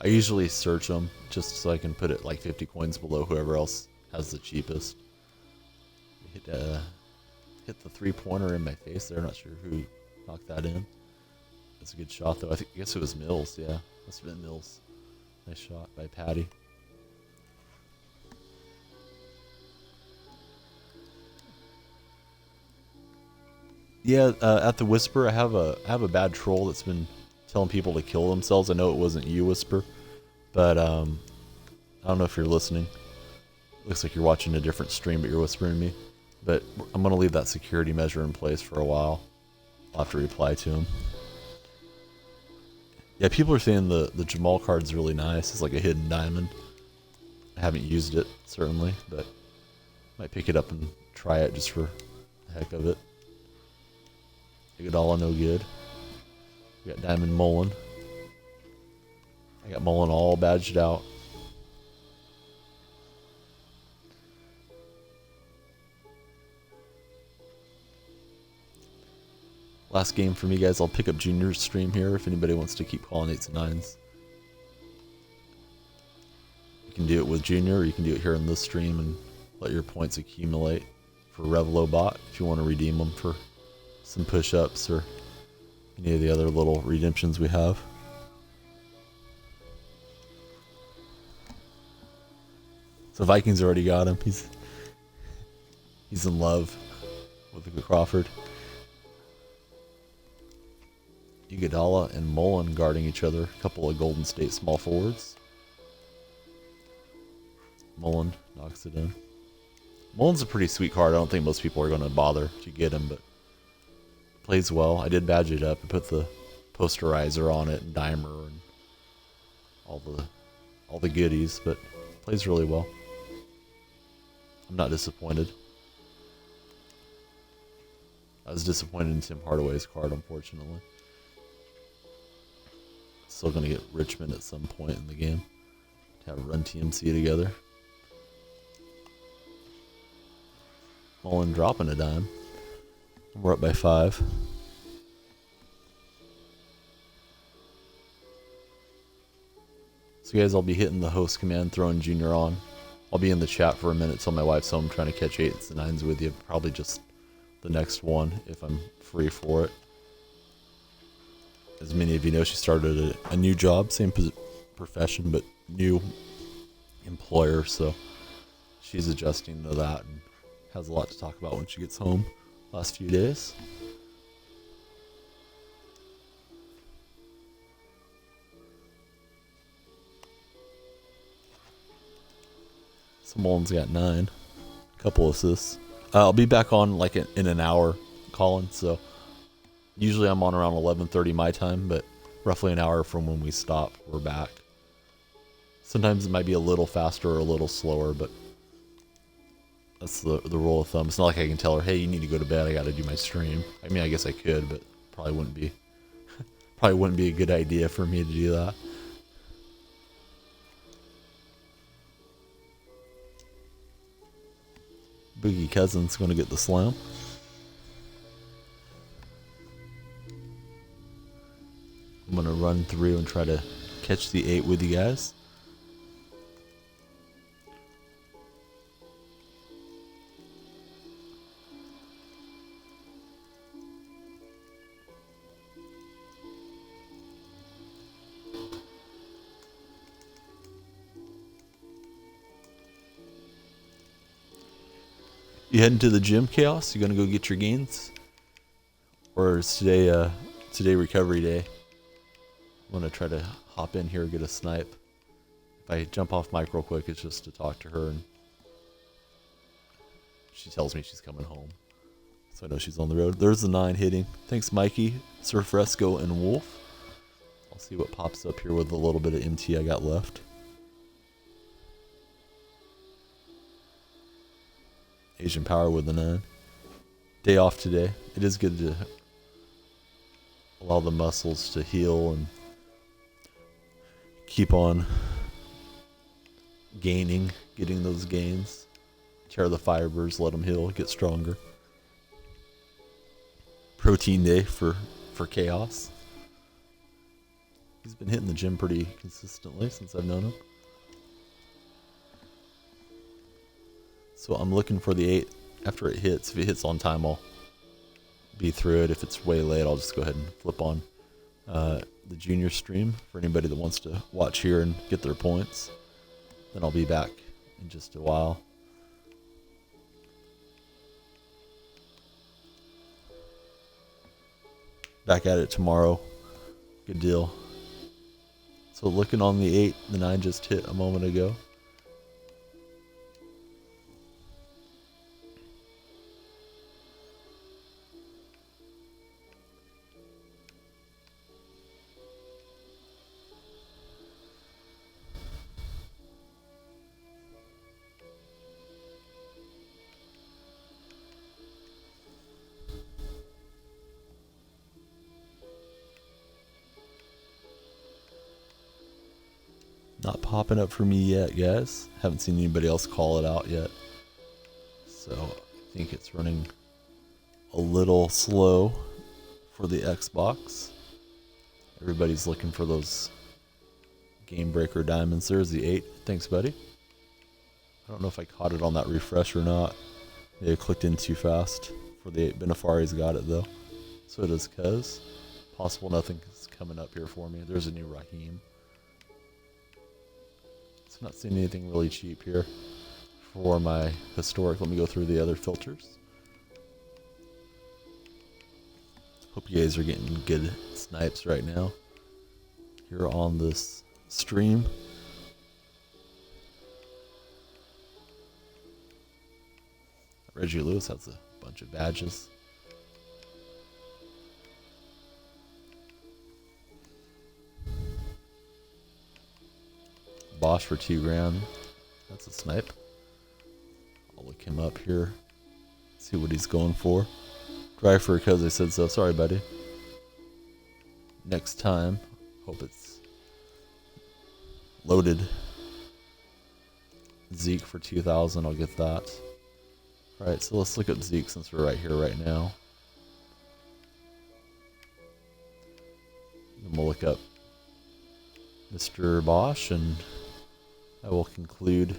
S1: I usually search them just so I can put it like 50 coins below whoever else has the cheapest. Hit the 3-pointer in my face there. Not sure who knocked that in. That's a good shot though. I guess it was Mills. Yeah, must have been Mills. Nice shot by Patty. Yeah, at the Whisper, I have a bad troll that's been telling people to kill themselves. I know it wasn't you, Whisper, but I don't know if you're listening. Looks like you're watching a different stream, but you're whispering me. But I'm gonna leave that security measure in place for a while. I'll have to reply to him. Yeah, people are saying the Jamal card's really nice. It's like a hidden diamond. I haven't used it, certainly, but might pick it up and try it just for the heck of it. Iguodala, no good. We got Diamond Mullen. I got Mullen all badged out. Last game for me, guys. I'll pick up Junior's stream here if anybody wants to keep calling 8s and 9s. You can do it with Junior, or you can do it here in this stream and let your points accumulate for Revelo Bot if you want to redeem them for some push-ups or any of the other little redemptions we have. So Vikings already got him. He's in love with Crawford. Iguodala and Mullen guarding each other. A couple of Golden State small forwards. Mullen knocks it in. Mullen's a pretty sweet card. I don't think most people are going to bother to get him, but plays well. I did badge it up and put the posterizer on it and dimer and all the goodies, but plays really well. I'm not disappointed. I was disappointed in Tim Hardaway's card, unfortunately. Still going to get Richmond at some point in the game to have Run TMC together. Mullen dropping a dime. We're up by 5. So guys, I'll be hitting the host command, throwing Junior on. I'll be in the chat for a minute till my wife's home trying to catch 8s and 9s with you. Probably just the next one if I'm free for it. As many of you know, she started a new job, same profession, but new employer, so she's adjusting to that and has a lot to talk about when she gets home last few days. So Mullen's got 9, a couple assists. I'll be back on like in an hour, Colin, so usually I'm on around 11:30 my time, but roughly an hour from when we stop, we're back. Sometimes it might be a little faster or a little slower, but that's the rule of thumb. It's not like I can tell her, hey, you need to go to bed, I gotta do my stream. I mean, I guess I could, but probably wouldn't be a good idea for me to do that. Boogie Cousins gonna get the slam. I'm going to run through and try to catch the 8 with you guys. You heading to the gym, Chaos? You going to go get your gains? Or is today recovery day? I'm going to try to hop in here and get a snipe. If I jump off mic real quick, it's just to talk to her, and she tells me she's coming home. So I know she's on the road. There's the 9 hitting. Thanks, Mikey, Sir Fresco, and Wolf. I'll see what pops up here with a little bit of MT I got left. Asian Power with the 9. Day off today. It is good to allow the muscles to heal and keep on gaining, getting those gains. Tear the fibers, let them heal, get stronger. Protein day for Chaos. He's been hitting the gym pretty consistently since I've known him. So I'm looking for the 8 after it hits. If it hits on time, I'll be through it. If it's way late, I'll just go ahead and flip on the junior stream for anybody that wants to watch here and get their points. Then I'll be back in just a while. Back at it tomorrow. Good deal. So looking on the 8, the 9 just hit a moment ago. Not popping up for me yet, guys. Haven't seen anybody else call it out yet. So I think it's running a little slow for the Xbox. Everybody's looking for those game breaker diamonds. There's the 8. Thanks, buddy. I don't know if I caught it on that refresh or not. Maybe I clicked in too fast for the 8. Benefari's got it though. So does Cuz. Possible nothing is coming up here for me. There's a new Raheem. So not seeing anything really cheap here for my historic. Let me go through the other filters. Hope you guys are getting good snipes right now here on this stream. Reggie Lewis has a bunch of badges. Bosch for $2,000. That's a snipe. I'll look him up here. See what he's going for. Drive for because I said so. Sorry, buddy. Next time. Hope it's loaded. Zeke for 2,000. I'll get that. Alright, so let's look up Zeke since we're right here right now. Then we'll look up Mr. Bosch and I will conclude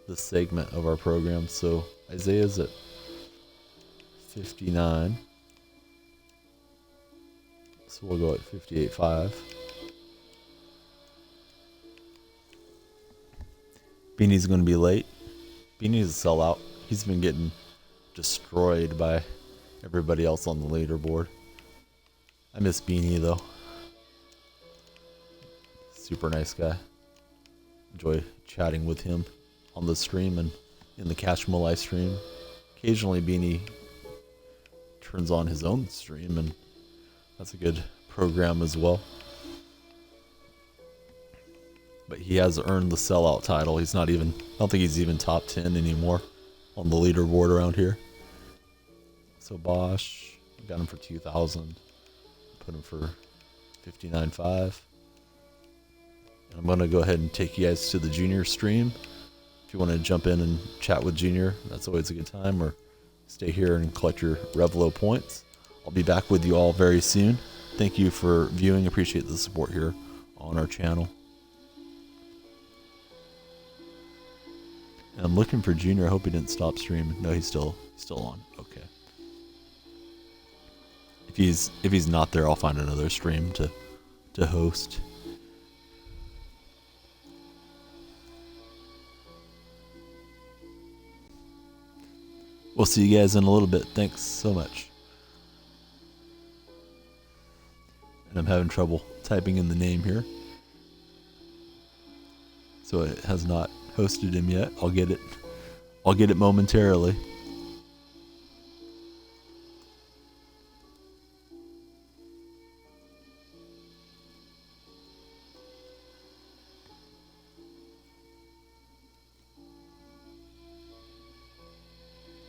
S1: this segment of our program. So Isaiah's at 59. So we'll go at 58.5. Beanie's going to be late. Beanie's a sellout. He's been getting destroyed by everybody else on the leaderboard. I miss Beanie though. Super nice guy. Enjoy chatting with him on the stream and in the Cashmo live stream. Occasionally Beanie turns on his own stream and that's a good program as well. But he has earned the sellout title. He's not even, I don't think he's even top 10 anymore on the leaderboard around here. So Bosch, got him for 2,000. Put him for 59.5. And I'm going to go ahead and take you guys to the Junior stream. If you want to jump in and chat with Junior, that's always a good time. Or stay here and collect your Revlo points. I'll be back with you all very soon. Thank you for viewing. Appreciate the support here on our channel. And I'm looking for Junior. I hope he didn't stop streaming. No, he's still on. Okay. If he's not there, I'll find another stream to host. We'll see you guys in a little bit. Thanks so much. And I'm having trouble typing in the name here. So it has not hosted him yet. I'll get it momentarily.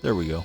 S1: There we go.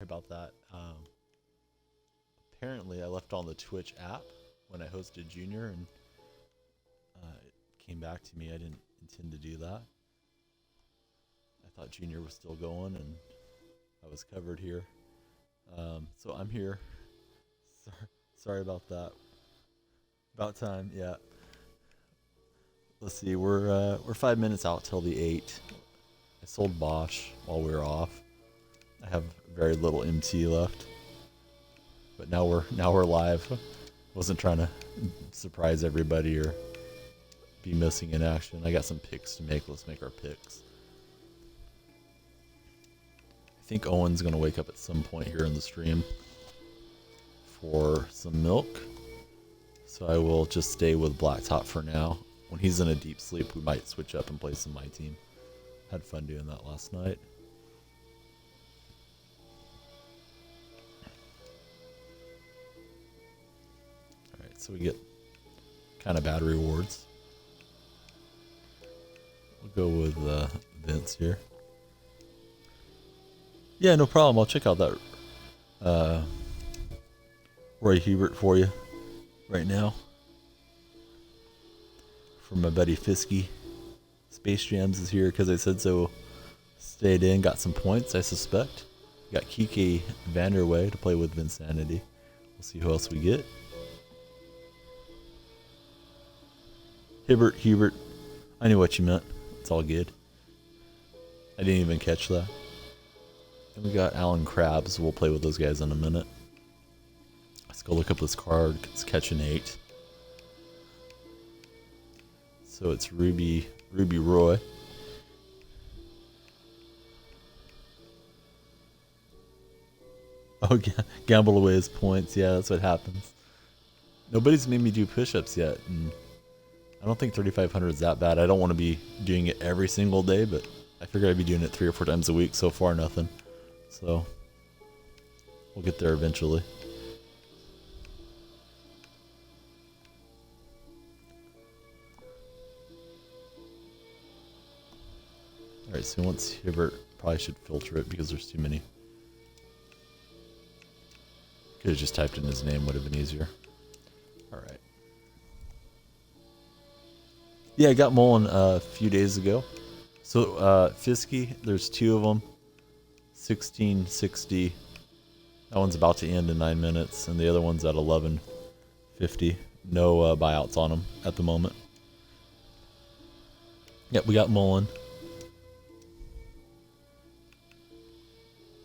S1: about that. Apparently, I left on the Twitch app when I hosted Junior, and it came back to me. I didn't intend to do that. I thought Junior was still going, and I was covered here. So I'm here. Sorry about that. About time, yeah. Let's see, we're 5 minutes out till the 8. I sold Bosch while we were off. I have very little MT left. But now we're live. Wasn't trying to surprise everybody or be missing in action. I got some picks to make. Let's make our picks. I think Owen's gonna wake up at some point here in the stream for some milk. So I will just stay with Blacktop for now. When he's in a deep sleep, we might switch up and play some My Team. Had fun doing that last night. Alright, so we get kind of bad rewards. We'll go with Vince here. Yeah, no problem. I'll check out that Roy Hubert for you right now. From my buddy Fisky. Space Jams is here because I said so. Stayed in, got some points, I suspect. Got Kike Vanderway to play with Vinsanity. We'll see who else we get. Hubert. I knew what you meant. It's all good. I didn't even catch that. Then we got Alan Krabs. We'll play with those guys in a minute. Let's go look up this card. It's catch an 8. So it's Ruby Roy. Oh, gamble away his points. Yeah, that's what happens. Nobody's made me do push-ups yet, and I don't think 3,500 is that bad. I don't want to be doing it every single day, but I figured I'd be doing it 3 or 4 times a week. So far, nothing. So we'll get there eventually. Alright, so once Hibbert, probably should filter it because there's too many. Could have just typed in his name, would have been easier. Alright. Yeah, I got Mullen a few days ago. So, Fisky, there's 2 of them. 1660. That one's about to end in 9 minutes, and the other one's at 1150. No buyouts on them at the moment. Yep, we got Mullen.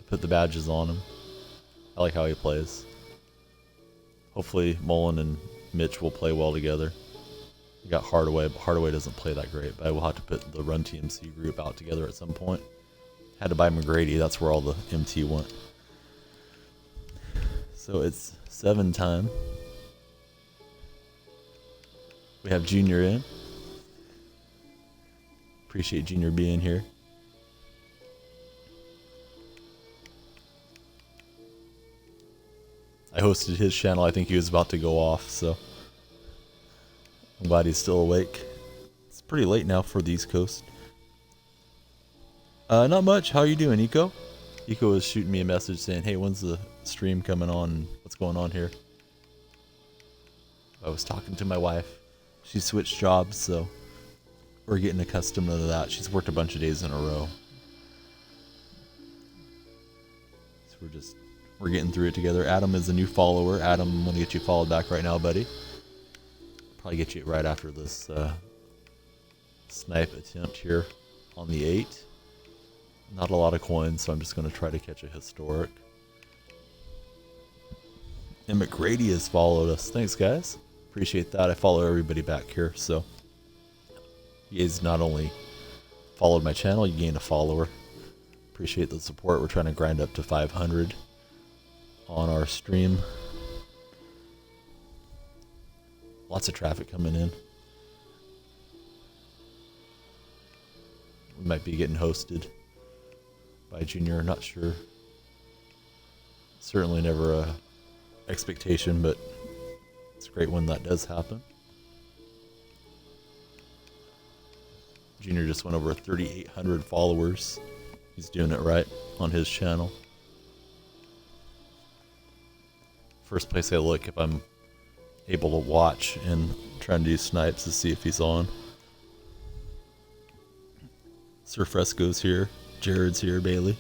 S1: Put the badges on him. I like how he plays. Hopefully Mullen and Mitch will play well together. We got Hardaway, but Hardaway doesn't play that great. But I will have to put the Run TMC group out together at some point. Had to buy McGrady. That's where all the MT went. So it's 7 time. We have Junior in. Appreciate Junior being here. I hosted his channel. I think he was about to go off, so I'm glad he's still awake. It's pretty late now for the East Coast. Not much. How you doing, Eco? Eco was shooting me a message saying, hey, when's the stream coming on? What's going on here? I was talking to my wife. She switched jobs, so we're getting accustomed to that. She's worked a bunch of days in a row. So we're getting through it together. Adam is a new follower. Adam, I'm going to get you followed back right now, buddy. Probably get you right after this snipe attempt here on the 8. Not a lot of coins, so I'm just going to try to catch a historic. And McGrady has followed us. Thanks, guys. Appreciate that. I follow everybody back here, so you guys not only followed my channel, you gained a follower. Appreciate the support. We're trying to grind up to 500 on our stream. Lots of traffic coming in. We might be getting hosted by Junior, not sure. Certainly never a expectation, but it's great when that does happen. Junior just went over 3,800 followers. He's doing it right on his channel. first place I look if I'm able to watch and trying to do snipes to see if he's on. Sir Fresco's here. Jared's here. Bailey.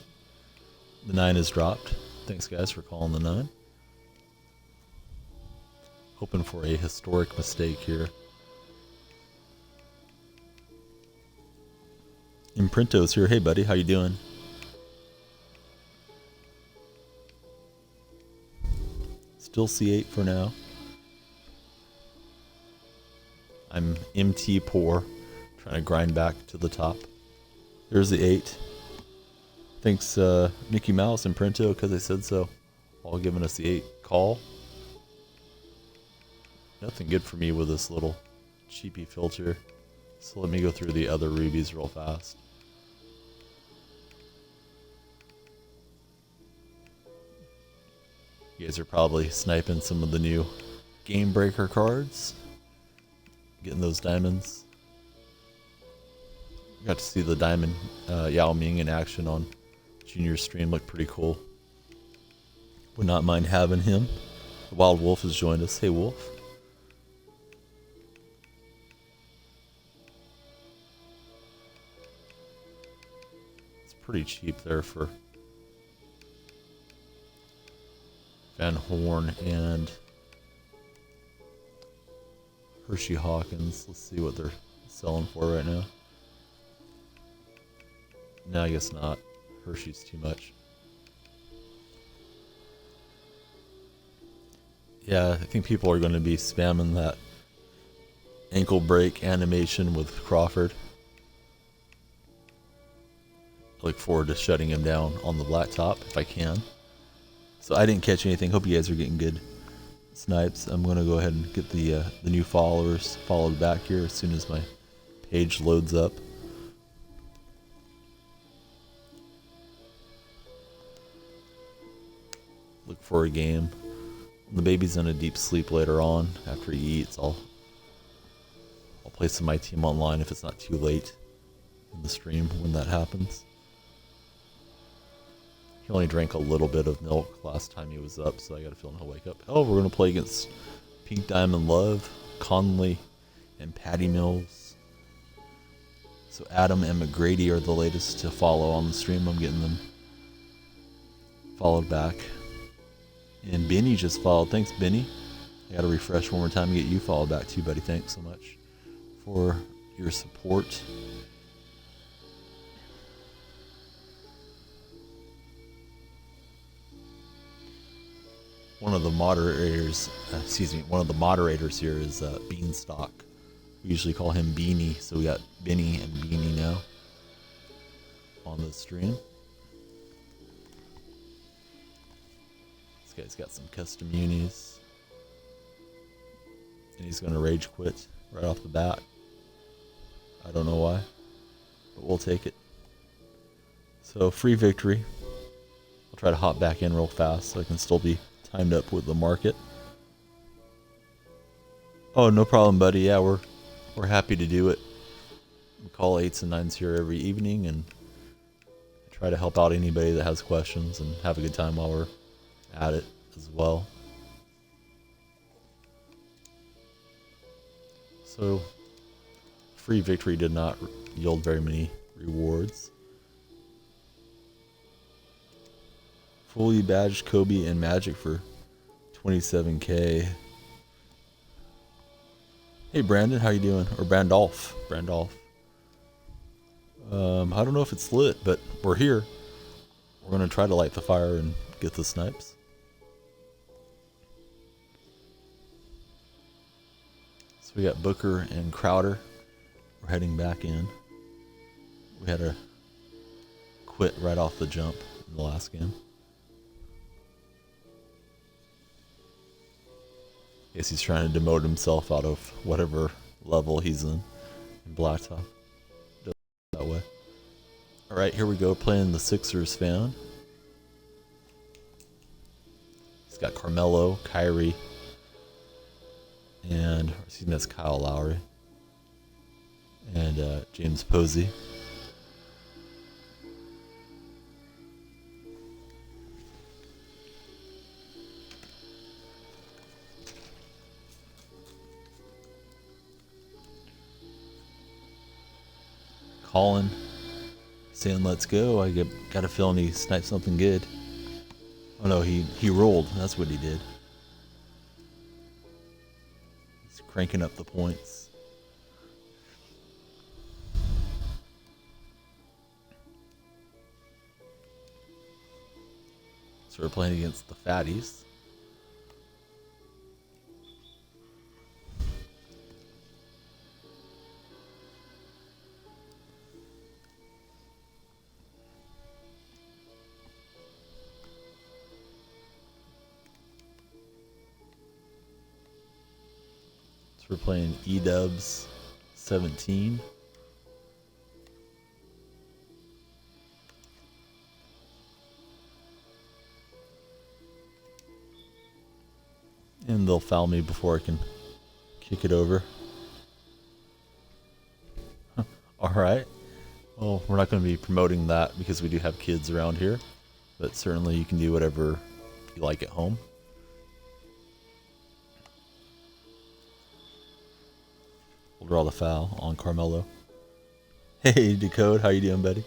S1: The 9 is dropped. Thanks, guys, for calling the 9. Hoping for a historic mistake here. Imprinto's here. Hey, buddy. How you doing? Still C8 for now. I'm MT poor. Trying to grind back to the top. There's the 8. Thanks, Mickey Mouse and Printo, because they said so. All giving us the 8 call. Nothing good for me with this little cheapy filter. So let me go through the other rubies real fast. You guys are probably sniping some of the new Game Breaker cards. Getting those diamonds. Got to see the diamond Yao Ming in action on Junior's stream. Looked pretty cool. Would not mind having him. The Wild Wolf has joined us. Hey, Wolf. It's pretty cheap there for Van Horn and Hershey Hawkins. Let's see what they're selling for right now. No, I guess not. Hershey's too much. Yeah, I think people are going to be spamming that ankle break animation with Crawford. I look forward to shutting him down on the blacktop if I can. So I didn't catch anything. Hope you guys are getting good snipes. I'm going to go ahead and get the new followers followed back here as soon as my page loads up. Look for a game. The baby's in a deep sleep later on. After he eats, I'll play some of my team online if it's not too late in the stream when that happens. He only drank a little bit of milk last time he was up, so I got a feeling he'll wake up. Oh, we're going to play against Pink Diamond Love, Conley, and Patty Mills. So Adam and McGrady are the latest to follow on the stream. I'm getting them followed back. And Benny just followed. Thanks, Benny. I got to refresh one more time and get you followed back too, buddy. Thanks so much for your support. One of the moderators, here is Beanstalk. We usually call him Beanie, so we got Benny and Beanie now on the stream. This guy's got some custom unis. And he's going to rage quit right off the bat. I don't know why, but we'll take it. So, free victory. I'll try to hop back in real fast so I can still be timed up with the market. Oh, no problem, buddy. Yeah, we're happy to do it. We call 8s and 9s here every evening and try to help out anybody that has questions and have a good time while we're at it as well. So, free victory did not yield very many rewards. Fully badged Kobe and Magic for 27k. Hey Brandon, how you doing? Or Brandolph. I don't know if it's lit, but we're here. We're gonna try to light the fire and get the snipes. So we got Booker and Crowder. We're heading back in. We had to quit right off the jump in the last game. Guess he's trying to demote himself out of whatever level he's in Blacktop. Does it that way. Alright, here we go, playing the Sixers fan. He's got Carmelo, Kyrie, and excuse me, that's Kyle Lowry. And James Posey. calling, saying let's go. I got a feeling he sniped something good. Oh no, he rolled. That's what he did. He's cranking up the points. So we're playing against the fatties. So we're playing E-dubs 17. And they'll foul me before I can kick it over. Alright. Well, we're not going to be promoting that because we do have kids around here. But certainly you can do whatever you like at home. We'll draw the foul on Carmelo. Hey, Decode, how you doing, buddy?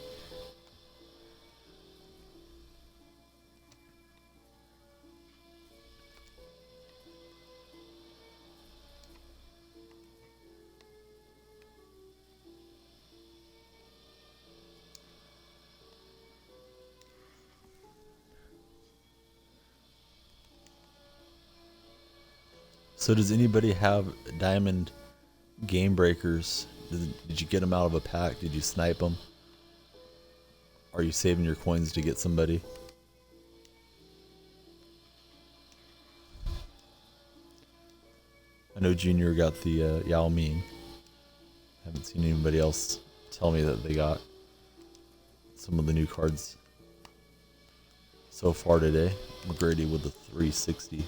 S1: So does anybody have diamond game breakers? Did you get them out of a pack? Did you snipe them? Are you saving your coins to get somebody? I know Junior got the Yao Ming. Haven't seen anybody else tell me that they got some of the new cards so far today. McGrady with the 360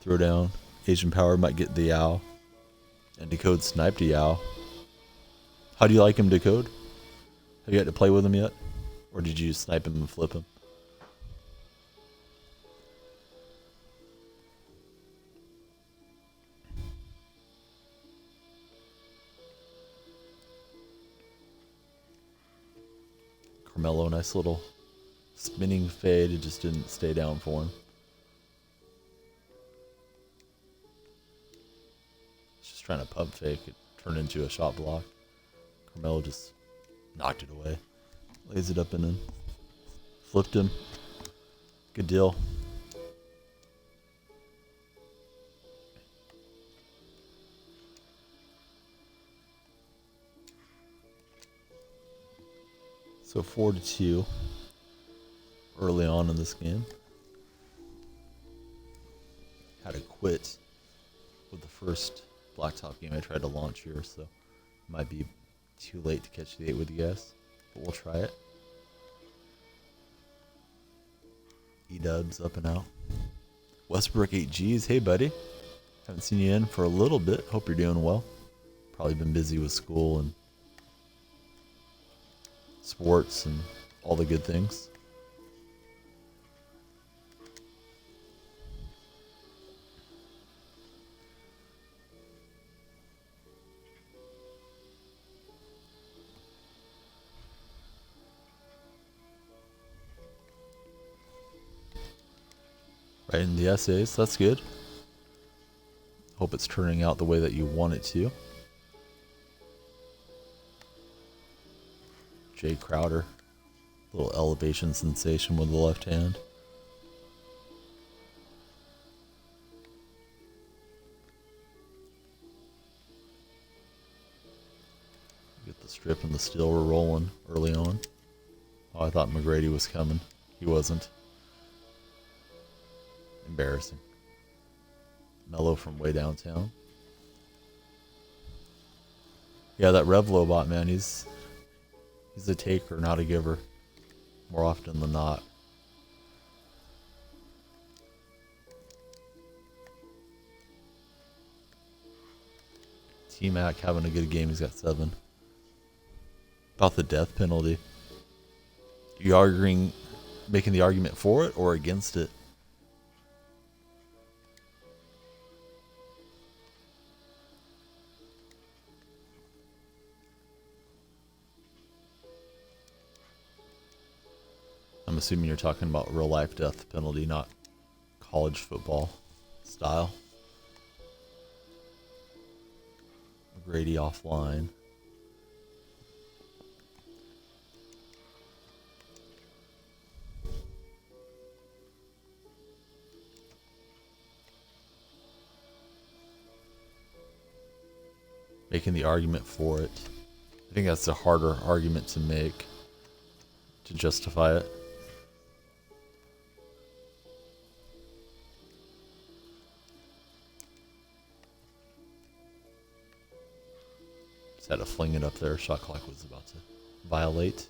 S1: throwdown. Asian Power might get the Yao. And Decode sniped a Yao. How do you like him, Decode? Have you had to play with him yet? Or did you snipe him and flip him? Carmelo, nice little spinning fade. It just didn't stay down for him. Just trying to pump fake. It turned into a shot block. Carmelo just knocked it away. Lays it up and in. Flipped him. Good deal. So 4-2 early on in this game. Had to quit with the first blacktop game I tried to launch here, so it might be too late to catch the 8 with you guys, but we'll try it. E-dubs up and out. Westbrook 8Gs, hey buddy. Haven't seen you in for a little bit. Hope you're doing well. Probably been busy with school and sports and all the good things. Writing the essays, that's good. Hope it's turning out the way that you want it to. Jay Crowder, little elevation sensation with the left hand. Get the strip and the steal were rolling early on. Oh, I thought McGrady was coming. He wasn't. Embarrassing. Mellow from way downtown. Yeah, that Revlo bot, man, he's a taker, not a giver. More often than not. T-Mac having a good game, he's got 7. About the death penalty. You arguing, making the argument for it or against it? assuming you're talking about real life death penalty, not college football style. Grady offline. Making the argument for it. I think that's a harder argument to make to justify it. Just had to fling it up there. Shot clock was about to violate.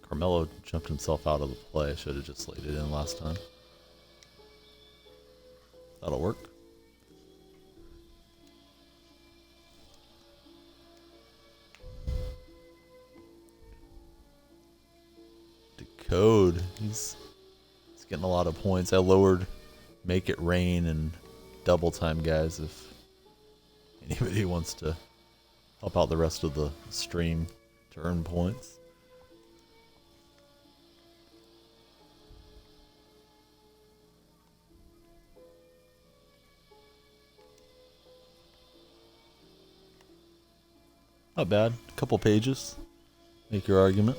S1: Carmelo jumped himself out of the play. Should have just laid it in last time. That'll work. Decode. He's getting a lot of points. I lowered Make It Rain and Double Time, guys, if anybody wants to help out the rest of the stream to earn points. Not bad. A couple pages. Make your argument.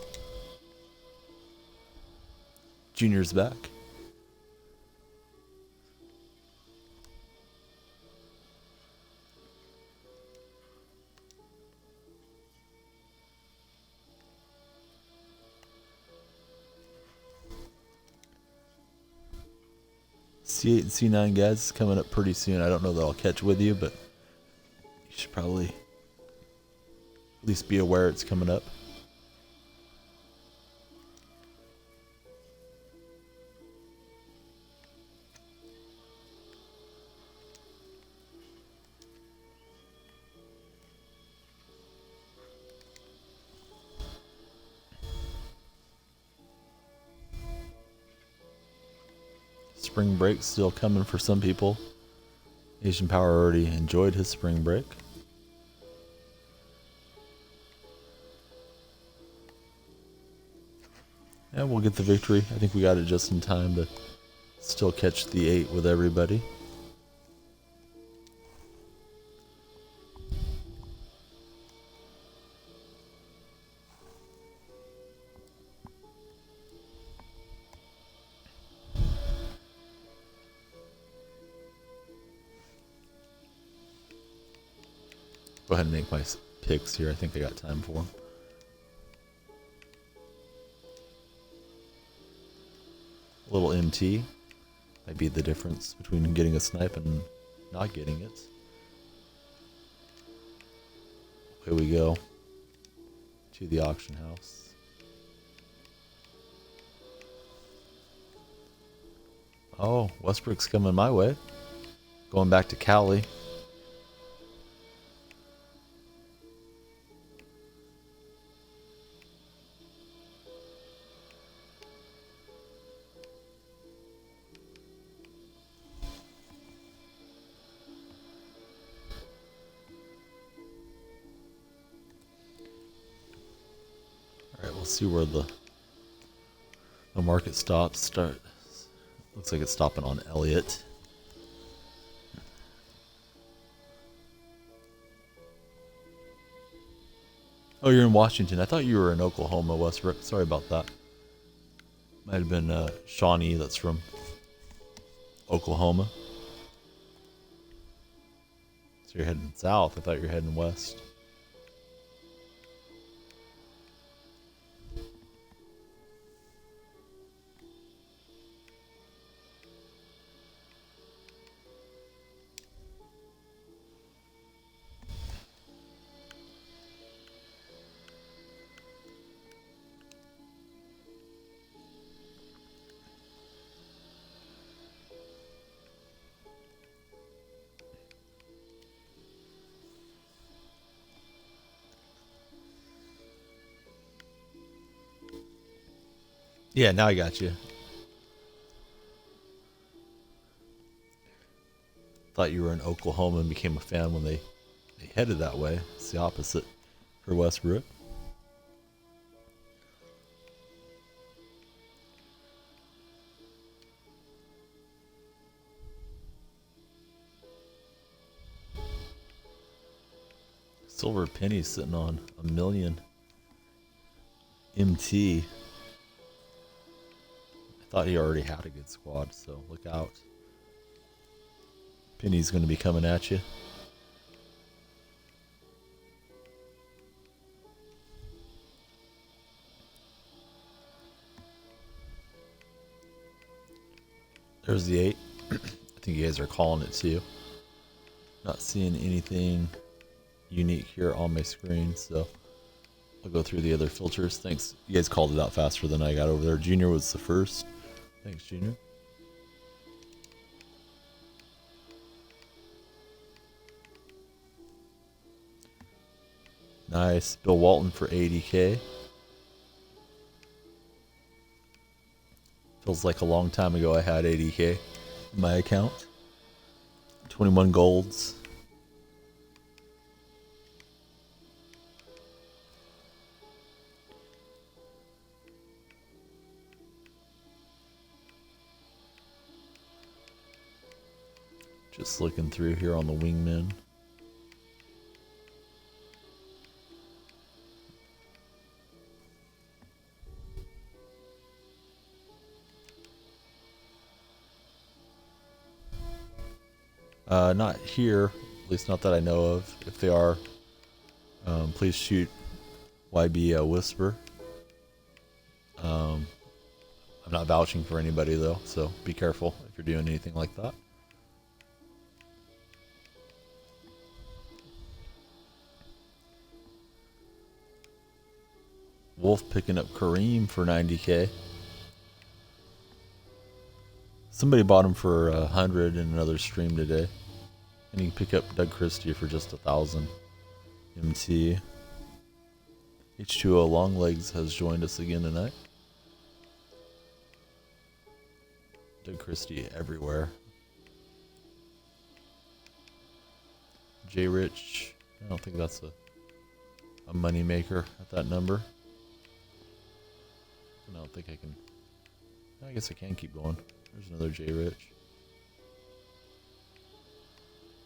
S1: Junior's back. C8 and C9 guys coming up pretty soon. I don't know that I'll catch with you, but you should probably at least be aware it's coming up. Spring break still coming for some people. Asian Power already enjoyed his spring break. And we'll get the victory. I think we got it just in time to still catch the 8 with everybody. Go ahead and make my picks here. I think I got time for them. A little MT might be the difference between getting a snipe and not getting it. Here we go to the auction house. Oh, Westbrook's coming my way. Going back to Cali. We'll see where the market stops. Looks like it's stopping on Elliott. Oh, you're in Washington. I thought you were in Oklahoma, Westbrook. Sorry about that. Might have been Shawnee that's from Oklahoma. So you're heading south. I thought you were heading west. Yeah, now I got you. Thought you were in Oklahoma and became a fan when they headed that way. It's the opposite for Westbrook. Silver Penny sitting on a million MT. I thought he already had a good squad, so look out. Penny's going to be coming at you. There's the 8. I think you guys are calling it too. Not seeing anything unique here on my screen, so I'll go through the other filters. Thanks. You guys called it out faster than I got over there. Junior was the first. Thanks, Junior. Nice. Bill Walton for 80K. Feels like a long time ago I had 80K in my account. 21 golds. Just looking through here on the wingman. Not here, at least not that I know of. If they are, please shoot YB a whisper. I'm not vouching for anybody though, so be careful if you're doing anything like that. Wolf picking up Kareem for 90K. Somebody bought him for 100 in another stream today. And you can pick up Doug Christie for just 1,000 MT. H2O Longlegs has joined us again tonight. Doug Christie everywhere. J Rich, I don't think that's a money maker at that number. I don't think I can. I guess I can keep going. There's another J Rich.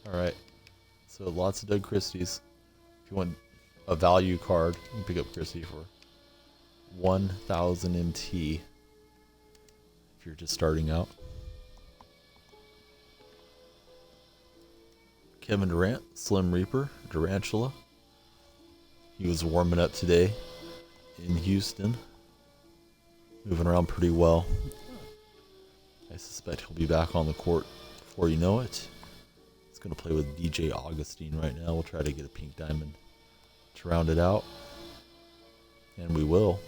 S1: Alright. So lots of Doug Christie's. If you want a value card, you can pick up Christie for 1,000 MT. If you're just starting out. Kevin Durant, Slim Reaper, Durantula. He was warming up today in Houston. Moving around pretty well. I suspect he'll be back on the court before you know it. He's going to play with DJ Augustine right now. We'll try to get a pink diamond to round it out. And we will.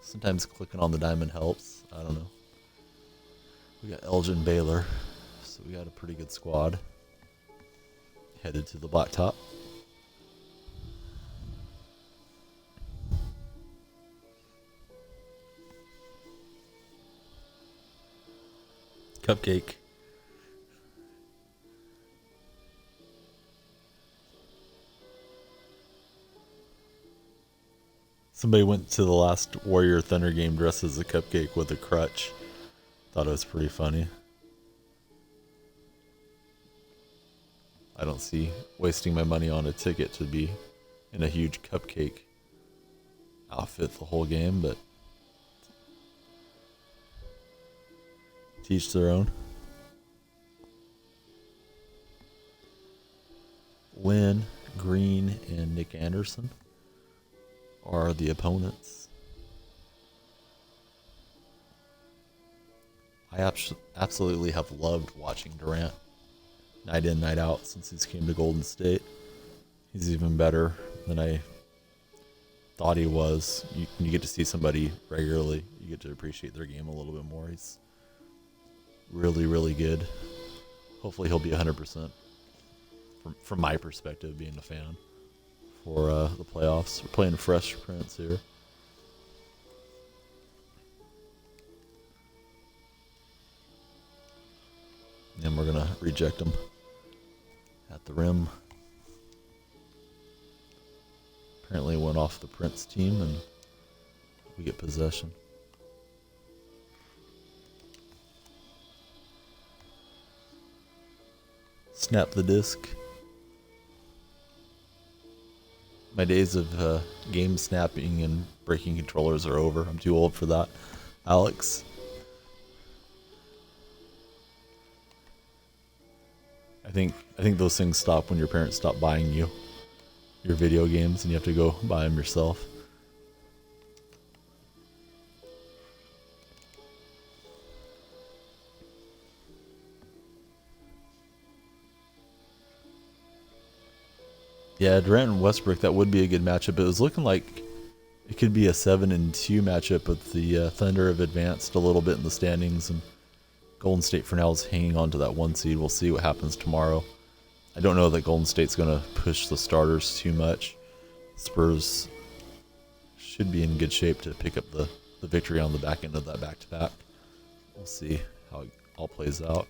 S1: Sometimes clicking on the diamond helps. I don't know. We got Elgin Baylor. So we got a pretty good squad. Headed to the blacktop. Cupcake. Somebody went to the last Warrior Thunder game dressed as a cupcake with a crutch. Thought it was pretty funny. I don't see wasting my money on a ticket to be in a huge cupcake outfit the whole game, but teach their own. Wynn, Green, and Nick Anderson are the opponents. I absolutely have loved watching Durant night in, night out since he's came to Golden State. He's even better than I thought he was. You get to see somebody regularly, you get to appreciate their game a little bit more. He's really, really good. Hopefully he'll be 100% from my perspective, being a fan, for the playoffs. We're playing Fresh Prince here. And we're going to reject them at the rim. Apparently went off the Prince team, and we get possession. Snap the disc. My days of game snapping and breaking controllers are over. I'm too old for that, Alex. I think those things stop when your parents stop buying you your video games and you have to go buy them yourself. Yeah, Durant and Westbrook, that would be a good matchup. It was looking like it could be a 7-2 matchup, but the Thunder have advanced a little bit in the standings, and Golden State for now is hanging on to that 1 seed. We'll see what happens tomorrow. I don't know that Golden State's going to push the starters too much. Spurs should be in good shape to pick up the victory on the back end of that back-to-back. We'll see how it all plays out.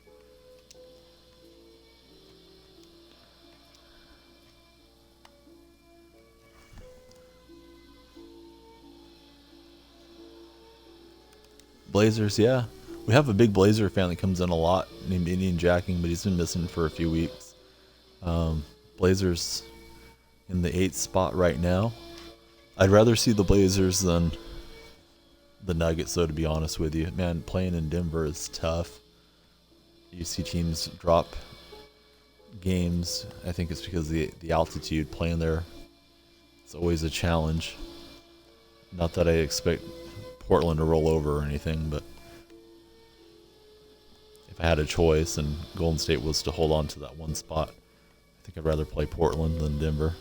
S1: Blazers, yeah. We have a big Blazer fan that comes in a lot named Indian Jacking, but he's been missing for a few weeks. Blazers in the 8th spot right now. I'd rather see the Blazers than the Nuggets, though, to be honest with you. Man, playing in Denver is tough. You see teams drop games. I think it's because of the altitude. Playing there, it's always a challenge. Not that I expect Portland to roll over or anything, but if I had a choice and Golden State was to hold on to that one spot, I think I'd rather play Portland than Denver.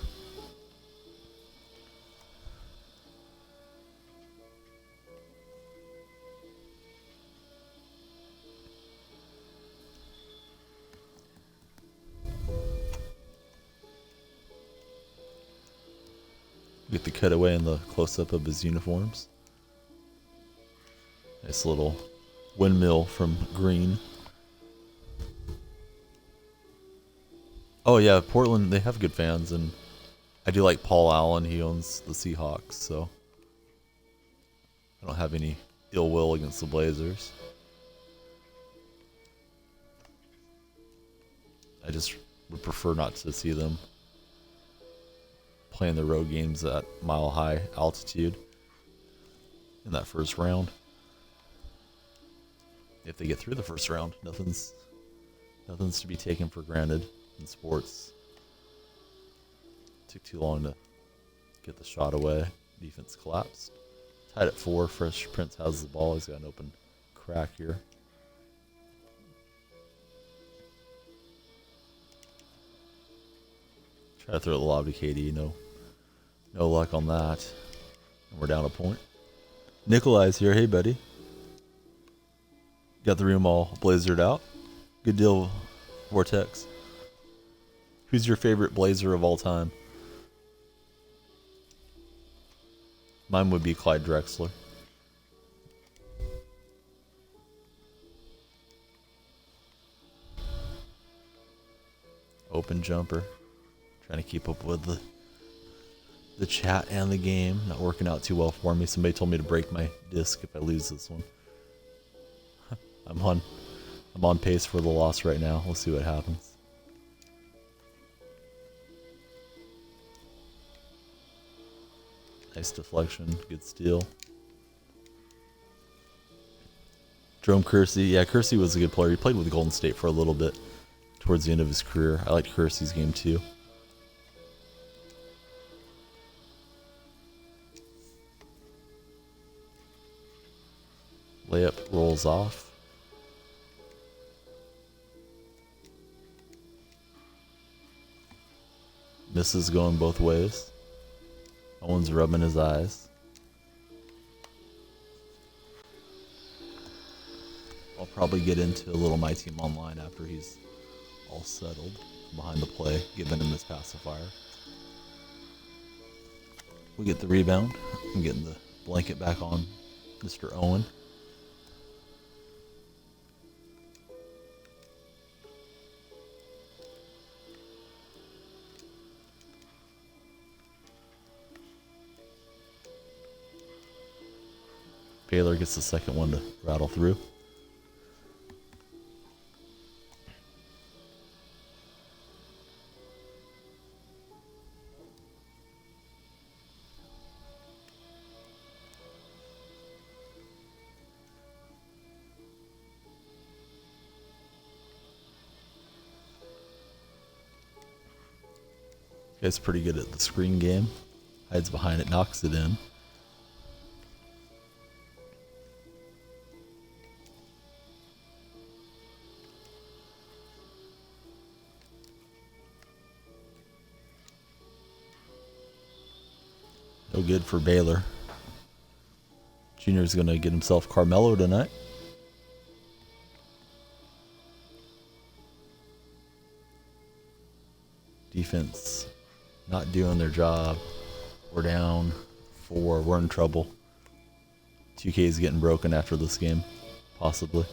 S1: Get the cutaway and the close-up of his uniforms. Nice little windmill from Green. Oh yeah, Portland, they have good fans, and I do like Paul Allen. He owns the Seahawks, so I don't have any ill will against the Blazers. I just would prefer not to see them playing the road games at mile-high altitude in that first round. If they get through the first round, nothing's to be taken for granted in sports. Took too long to get the shot away. Defense collapsed. Tied at 4. Fresh Prince has the ball. He's got an open crack here. Try to throw the lob to KD. No luck on that. And we're down a point. Nikolai's here. Hey, buddy. Got the room all blazered out. Good deal, Vortex. Who's your favorite Blazer of all time? Mine would be Clyde Drexler. Open jumper. Trying to keep up with the chat and the game. Not working out too well for me. Somebody told me to break my disc if I lose this one. I'm on pace for the loss right now. We'll see what happens. Nice deflection, good steal. Jerome Kersey, yeah, Kersey was a good player. He played with Golden State for a little bit towards the end of his career. I liked Kersey's game too. Layup rolls off. Misses going both ways. Owen's rubbing his eyes. I'll probably get into a little My Team Online after he's all settled behind the play, giving him his pacifier. We get the rebound. I'm getting the blanket back on Mr. Owen. Baylor gets the second one to rattle through. Guy's pretty good at the screen game. Hides behind it, knocks it in. No good for Baylor. Junior's going to get himself Carmelo tonight. Defense not doing their job. We're down 4. We're in trouble. 2K is getting broken after this game, possibly.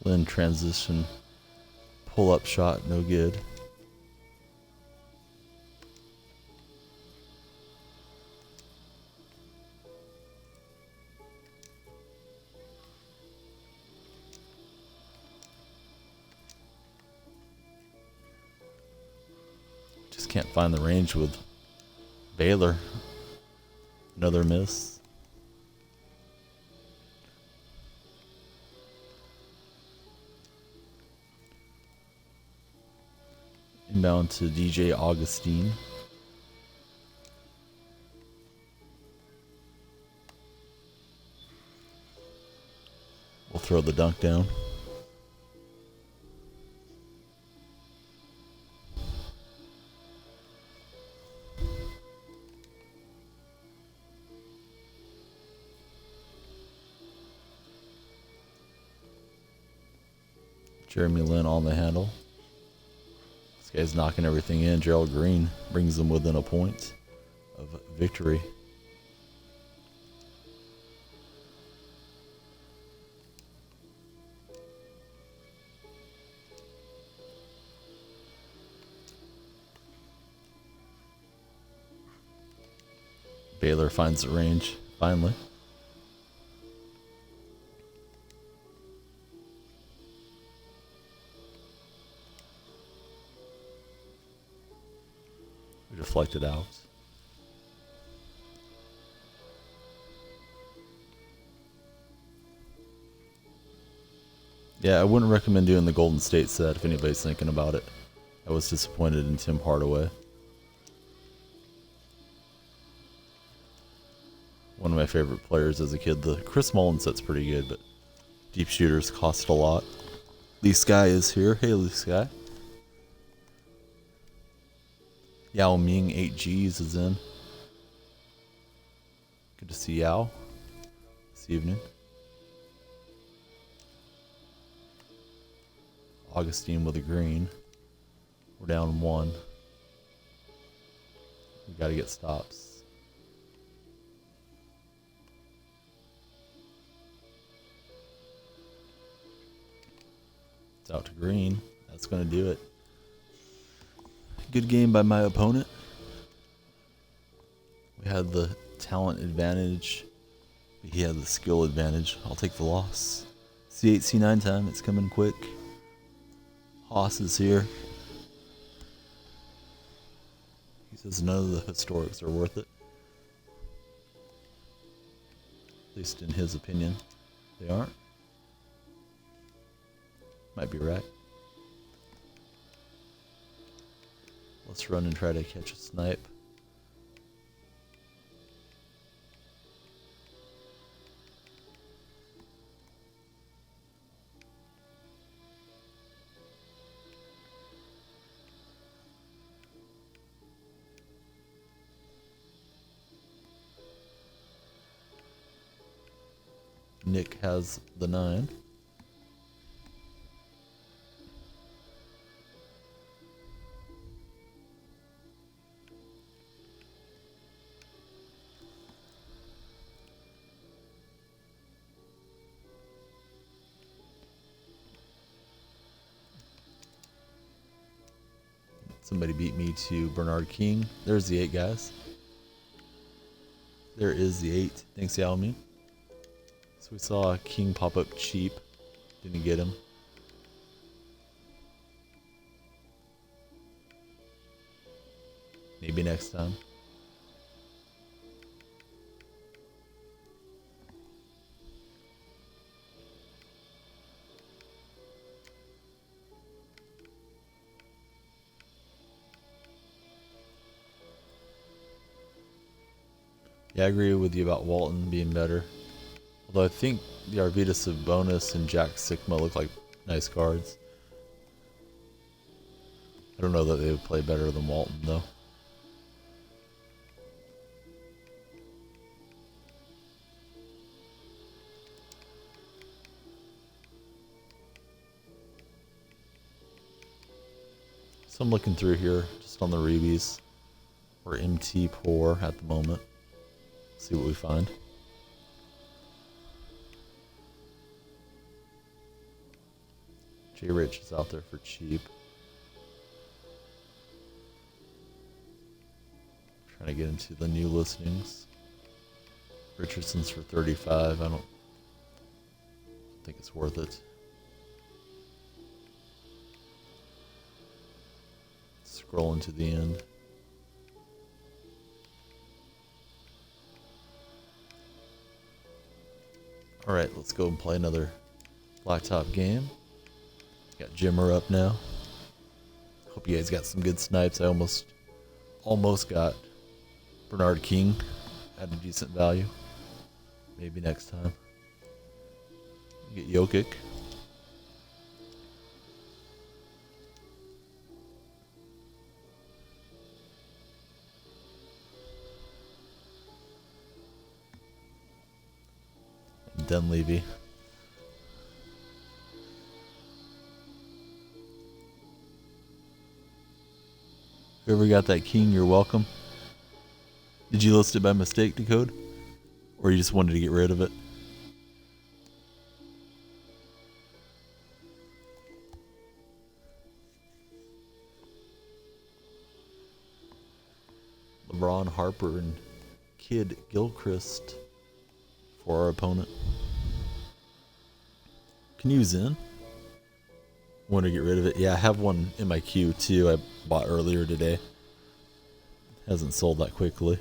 S1: Lynn transition, pull-up shot, no good. Just can't find the range with Baylor. Another miss. Inbound to DJ Augustine. We'll throw the dunk down. Jeremy Lin on the handle. This guy's knocking everything in. Gerald Green brings them within a point of victory. Baylor finds the range, finally. We deflected out. Yeah, I wouldn't recommend doing the Golden State set if anybody's thinking about it. I was disappointed in Tim Hardaway. One of my favorite players as a kid. The Chris Mullin set's pretty good, but deep shooters cost a lot. Lee Sky is here. Hey, Lee Sky. Yao Ming 8Gs is in. Good to see Yao this evening. Augustine with a green. We're down 1. We got to get stops. It's out to green. That's going to do it. Good game by my opponent. We had the talent advantage, but he had the skill advantage. I'll take the loss. C8, C9 time. It's coming quick. Haas is here. He says none of the historics are worth it. At least in his opinion, they aren't. Might be right. Let's run and try to catch a snipe. Nick has the 9. Somebody beat me to Bernard King. There's the 8, guys. There is the 8. Thanks, Yalmi. So we saw a King pop up cheap. Didn't get him. Maybe next time. Yeah, I agree with you about Walton being better. Although I think the Arvidas of Bonus and Jack Sigma look like nice cards. I don't know that they would play better than Walton, though. So I'm looking through here, just on the Reebies. We're MT poor at the moment. See what we find. J Rich is out there for cheap. Trying to get into the new listings. Richardson's for 35. I don't think it's worth it. Scrolling to the end. Alright, let's go and play another blacktop game. Got Jimmer up now. Hope you guys got some good snipes. I almost got Bernard King at a decent value. Maybe next time. Get Jokic. And Dunleavy. Whoever got that King, you're welcome. Did you list it by mistake, Decode? Or you just wanted to get rid of it? LeBron, Harper, and Kid Gilchrist for our opponent. Can you Zen? Want to get rid of it? Yeah, I have one in my queue too. I bought earlier today. Hasn't sold that quickly.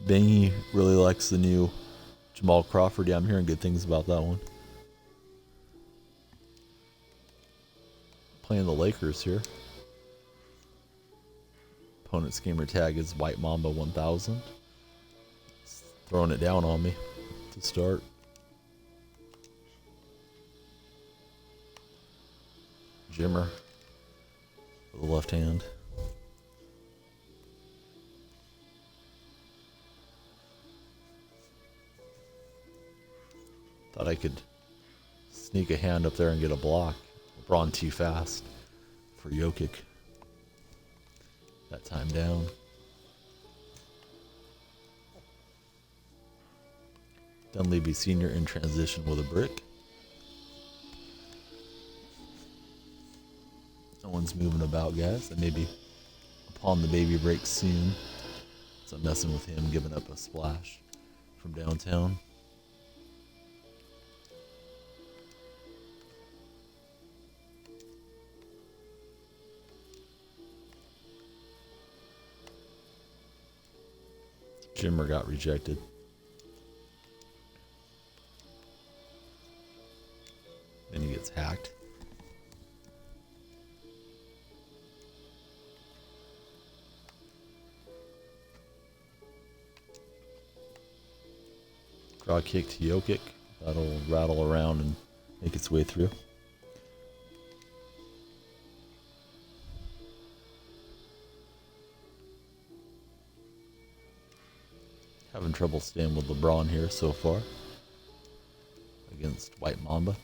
S1: Bangy really likes the new Jamal Crawford. Yeah, I'm hearing good things about that one. Playing the Lakers here. Opponent's gamer tag is White Mamba 1000. It's throwing it down on me to start. Jimmer with the left hand. Thought I could sneak a hand up there and get a block. LeBron too fast for Jokic. That time down. Dunleavy Sr. in transition with a brick. No one's moving about, guys. And maybe upon the baby break soon. So I'm messing with him, giving up a splash from downtown. Jimmer got rejected. Then he gets hacked. Draw kick to Jokic. That'll rattle around and make its way through. Having trouble staying with LeBron here so far against White Mamba.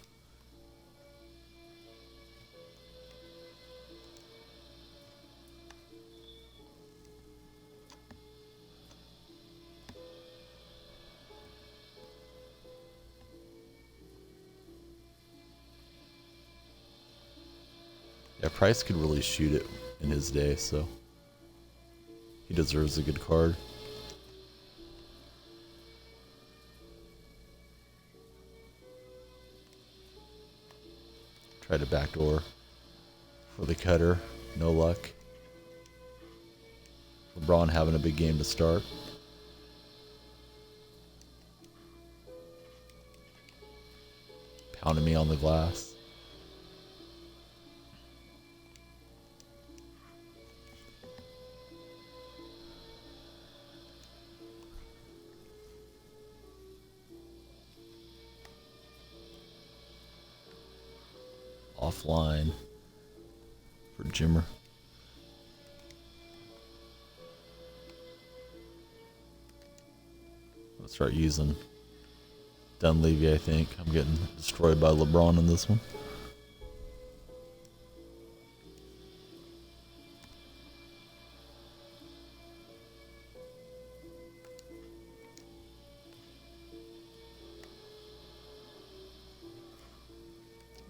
S1: Yeah, Price could really shoot it in his day, so he deserves a good card. Tried to backdoor for the cutter. No luck. LeBron having a big game to start. Pounding me on the glass. Offline for Jimmer. Let's start using Dunleavy, I think. I'm getting destroyed by LeBron in this one.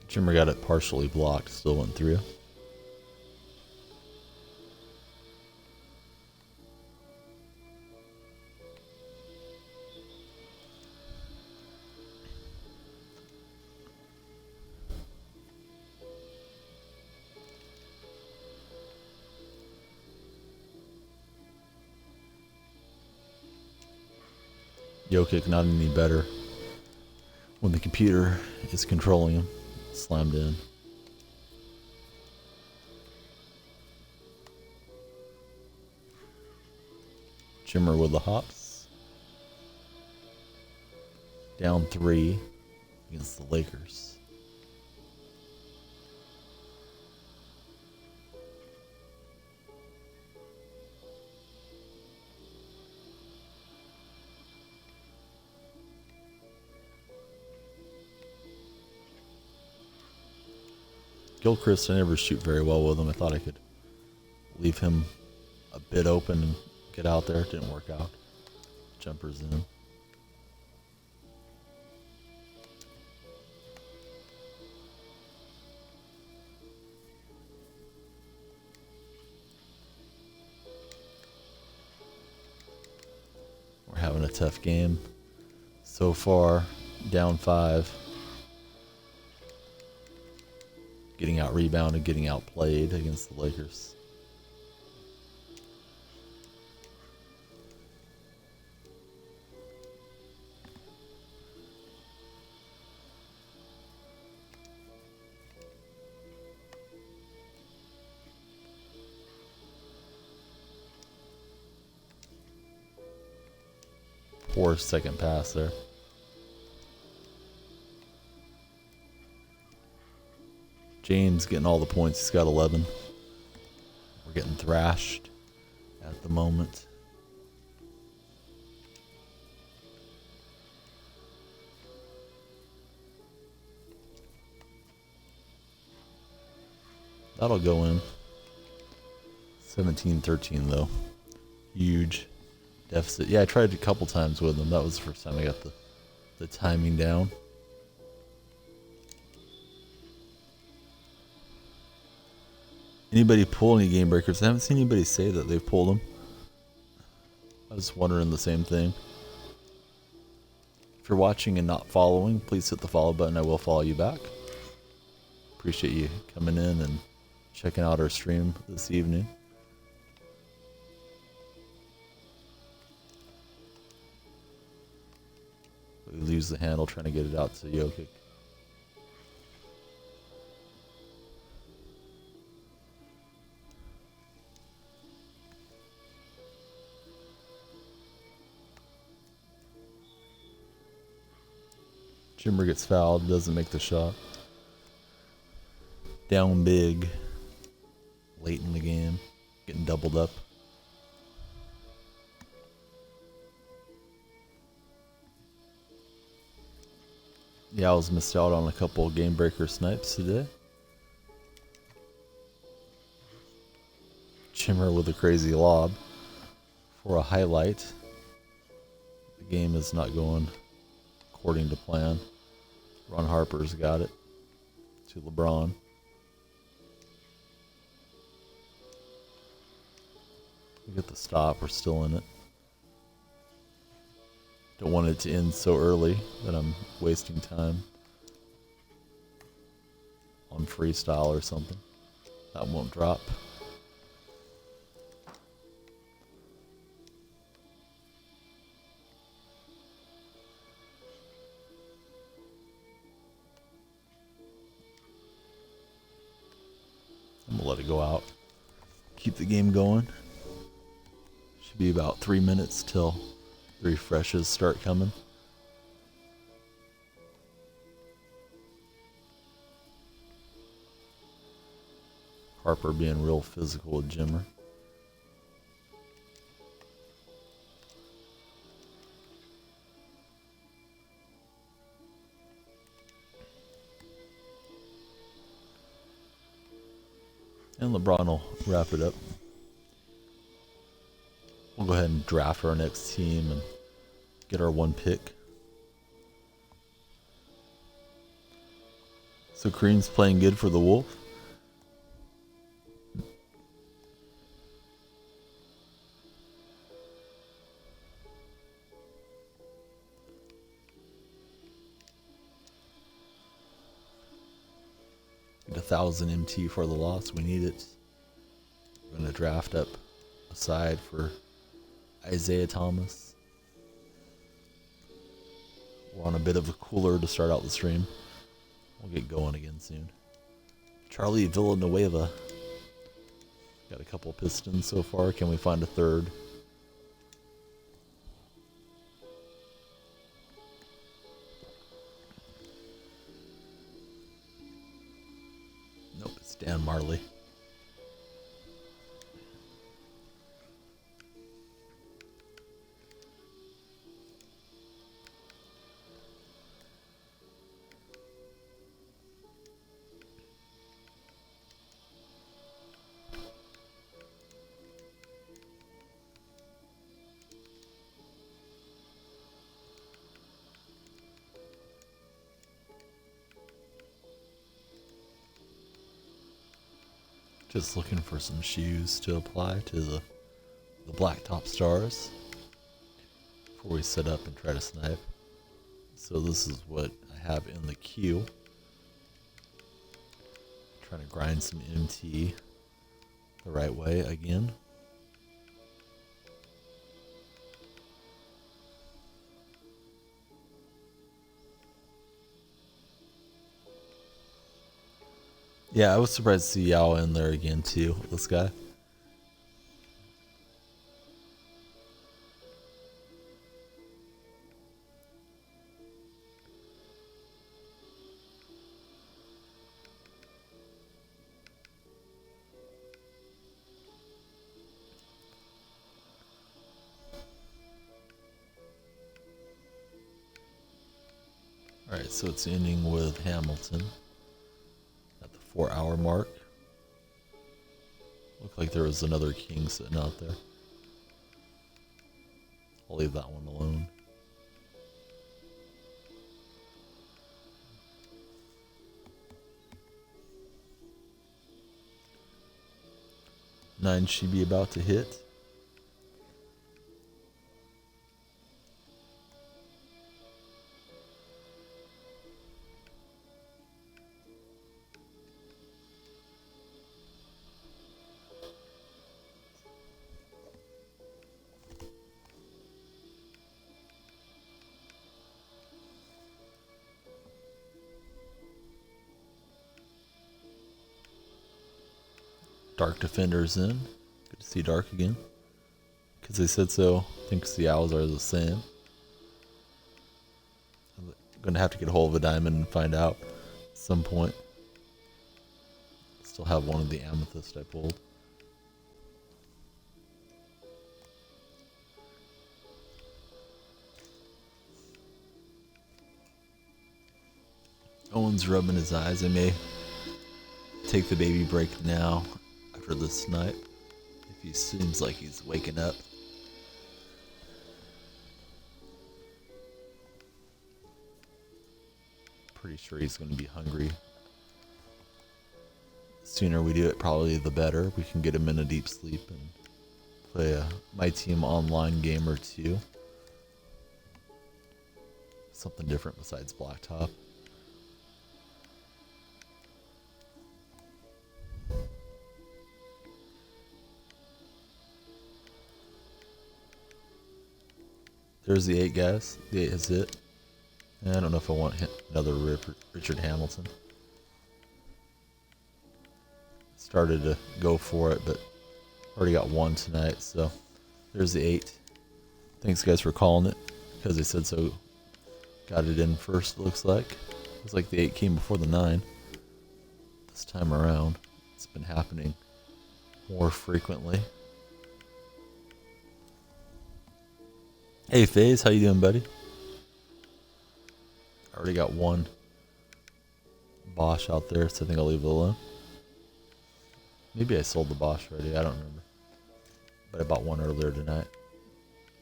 S1: Jimmer got it partially blocked, still went through. Jokic not any better when the computer is controlling him. Slammed in. Jimmer with the hops. Down 3 against the Lakers. Gilchrist, I never shoot very well with him. I thought I could leave him a bit open and get out there. It didn't work out. Jumpers in. We're having a tough game so far. Down 5. Getting out rebounded, getting outplayed against the Lakers. Poor second pass there. James getting all the points. He's got 11. We're getting thrashed at the moment. That'll go in. 17-13 though. Huge deficit. Yeah, I tried a couple times with him. That was the first time I got the timing down. Anybody pull any game breakers? I haven't seen anybody say that they've pulled them. I was wondering the same thing. If you're watching and not following, please hit the follow button. I will follow you back. Appreciate you coming in and checking out our stream this evening. We lose the handle trying to get it out to Jokic. Jimmer gets fouled, doesn't make the shot. Down big. Late in the game. Getting doubled up. Yeah, I was missed out on a couple of game breaker snipes today. Jimmer with a crazy lob for a highlight. The game is not going according to plan. Ron Harper's got it to LeBron. We get the stop. We're still in it. Don't want it to end so early that I'm wasting time on freestyle or something. That won't drop. I'm gonna let it go out. Keep the game going. Should be about 3 minutes till the refreshes start coming. Harper being real physical with Jimmer. And LeBron will wrap it up. We'll go ahead and draft our next team and get our one pick. So Kareem's playing good for the Wolf. Get 1,000 MT for the loss. We need it. We're going to draft up a side for Isaiah Thomas. We're on a bit of a cooler to start out the stream. We'll get going again soon. Charlie Villanueva. Got a couple Pistons so far. Can we find a third? Nope, it's Dan Marley. Just looking for some shoes to apply to the Blacktop Stars before we set up and try to snipe. So this is what I have in the queue. Trying to grind some MT the right way again. Yeah, I was surprised to see Yao in there again too, this guy. Alright, so it's ending with Hamilton. 4-hour mark. Looked like there was another king sitting out there. I'll leave that one alone. Nine should be about to hit. Dark Defender's in. Good to see Dark again. Because they said so. Thinks the owls are the same. I'm going to have to get a hold of a diamond and find out at some point. Still have one of the amethyst I pulled. Owen's rubbing his eyes. I may take the baby break now after the snipe, if he seems like he's waking up. Pretty sure he's going to be hungry. The sooner we do it, probably the better. We can get him in a deep sleep and Play my team online game or two. Something different besides Blacktop. There's the 8, guys. The 8 is it. And I don't know if I want another Richard Hamilton. Started to go for it, but already got one tonight. So there's the 8. Thanks, guys, for calling it because they said so. Got it in first, looks like. Looks like the 8 came before the 9. This time around, it's been happening more frequently. Hey, FaZe, how you doing, buddy? I already got one Bosch out there, so I think I'll leave it alone. Maybe I sold the Bosch already, I don't remember. But I bought one earlier tonight.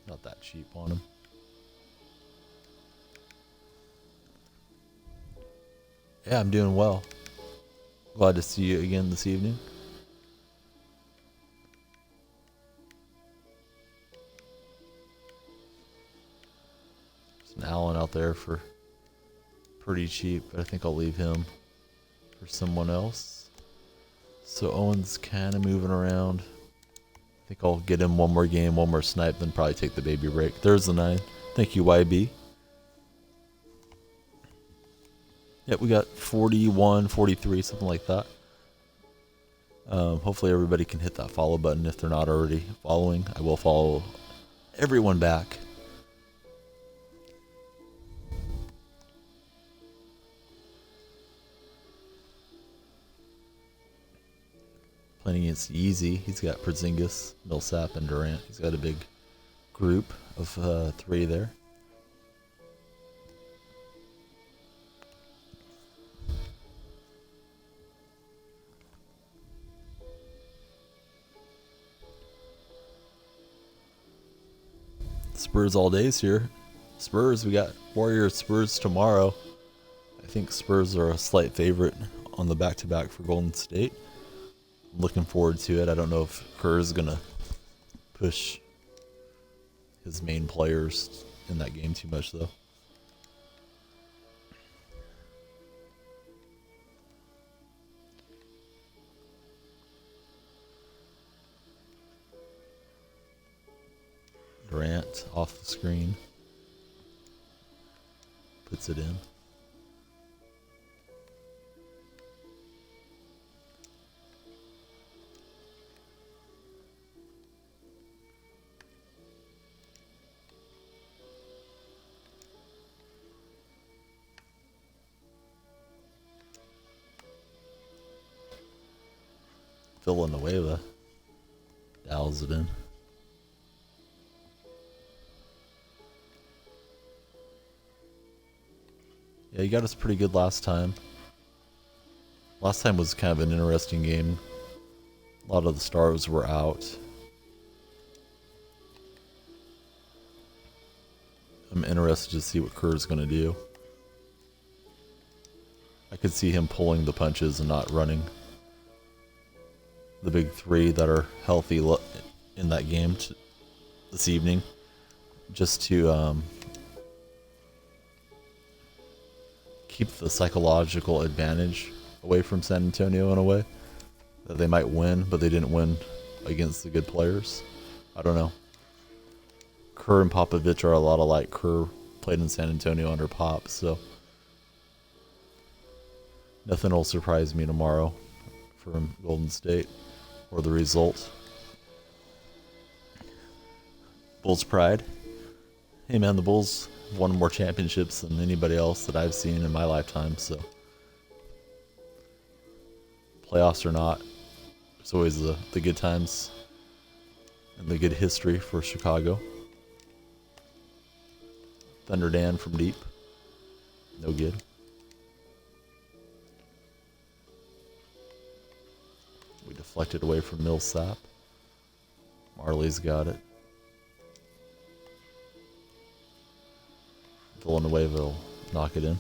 S1: Not that cheap on him. Yeah, I'm doing well. Glad to see you again this evening. There's an Allen out there for pretty cheap, but I think I'll leave him for someone else. So Owen's kind of moving around. I think I'll get him one more game, one more snipe, then probably take the baby break. There's the 9. Thank you, YB. Yep, we got 41, 43, something like that. Hopefully everybody can hit that follow button if they're not already following. I will follow everyone back. Playing against Yeezy. He's got Porzingis, Millsap, and Durant. He's got a big group of 3 there. Spurs all days here. Spurs, we got Warriors Spurs tomorrow. I think Spurs are a slight favorite on the back-to-back for Golden State. I'm looking forward to it. I don't know if Kerr is going to push his main players in that game too much, though. Durant off the screen. Puts it in. Villanueva dials it in. Yeah, you got us pretty good last time. Last time was kind of an interesting game. A lot of the stars were out. I'm interested to see what Kerr's going to do. I could see him pulling the punches and not running the big 3 that are healthy in that game this evening, just to keep the psychological advantage away from San Antonio in a way that they might win, but they didn't win against the good players. I don't know. Kerr and Popovich are a lot alike. Kerr played in San Antonio under Pop, so nothing will surprise me tomorrow from Golden State or the result. Bulls pride. Hey man, the Bulls won more championships than anybody else that I've seen in my lifetime, so playoffs or not, it's always the good times and the good history for Chicago. Thunder Dan from deep. No good. We deflected away from Millsap. Marley's got it. Villanueva will knock it in.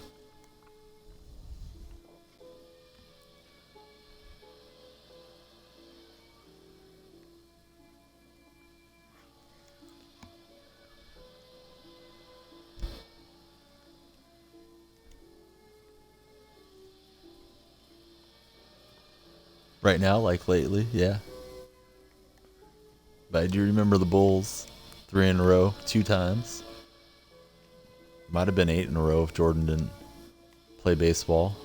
S1: right now, like lately, yeah. But I do remember the Bulls 3 in a row, 2 times. Might have been 8 in a row if Jordan didn't play baseball.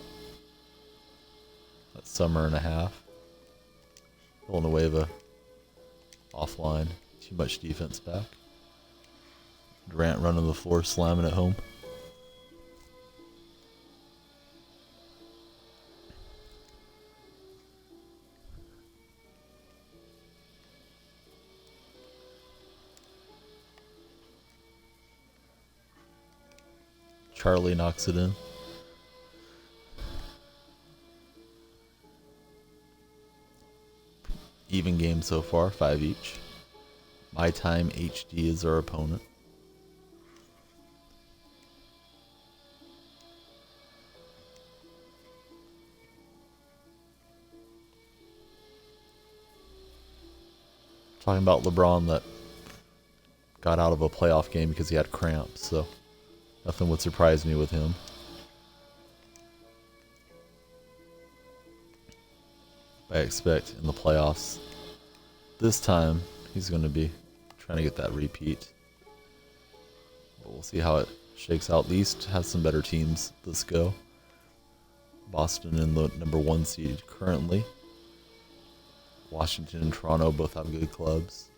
S1: That summer and a half. Villanueva offline. Too much defense back. Durant running the floor, slamming it home. Charlie knocks it in. Even game so far, 5 each. My Time HD is our opponent. Talking about LeBron that got out of a playoff game because he had cramps, so nothing would surprise me with him. I expect in the playoffs this time he's going to be trying to get that repeat. But we'll see how it shakes out. The East has some better teams this go. Boston in the number 1 seed currently. Washington and Toronto both have good clubs.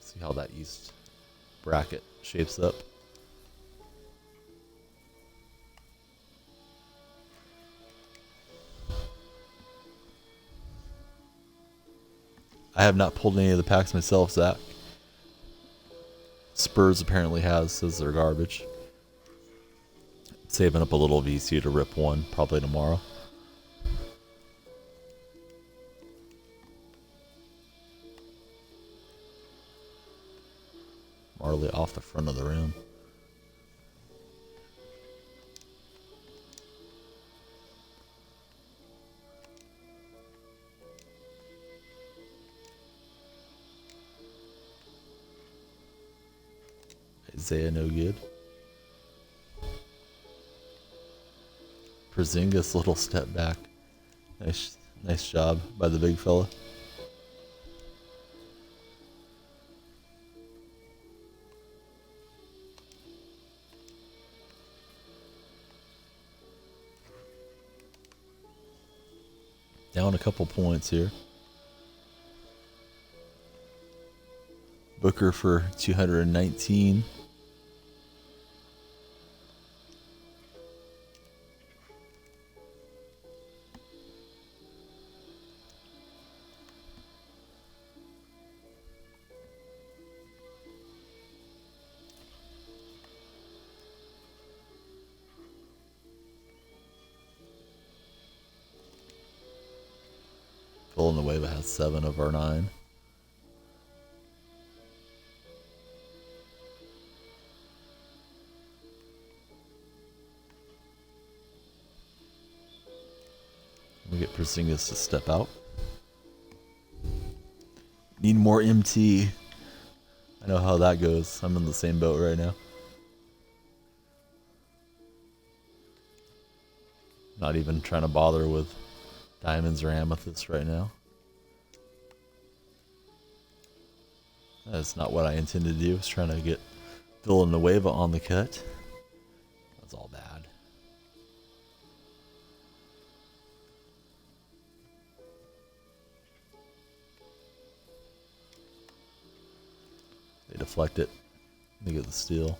S1: See how that East bracket shapes up. I have not pulled any of the packs myself, Zach. Spurs apparently says they're garbage. Saving up a little VC to rip one, probably tomorrow. Marley off the front of the rim. Isaiah no good. Porzingis little step back. Nice job by the big fella. Down a couple points here. Booker for 219. Villanueva has 7 of our 9. We get Porzingis to step out. Need more MT. I know how that goes. I'm in the same boat right now. Not even trying to bother with diamonds or amethyst right now. That's not what I intended to do. I was trying to get Villanueva on the cut. That's all bad. They deflect it. They get the steal.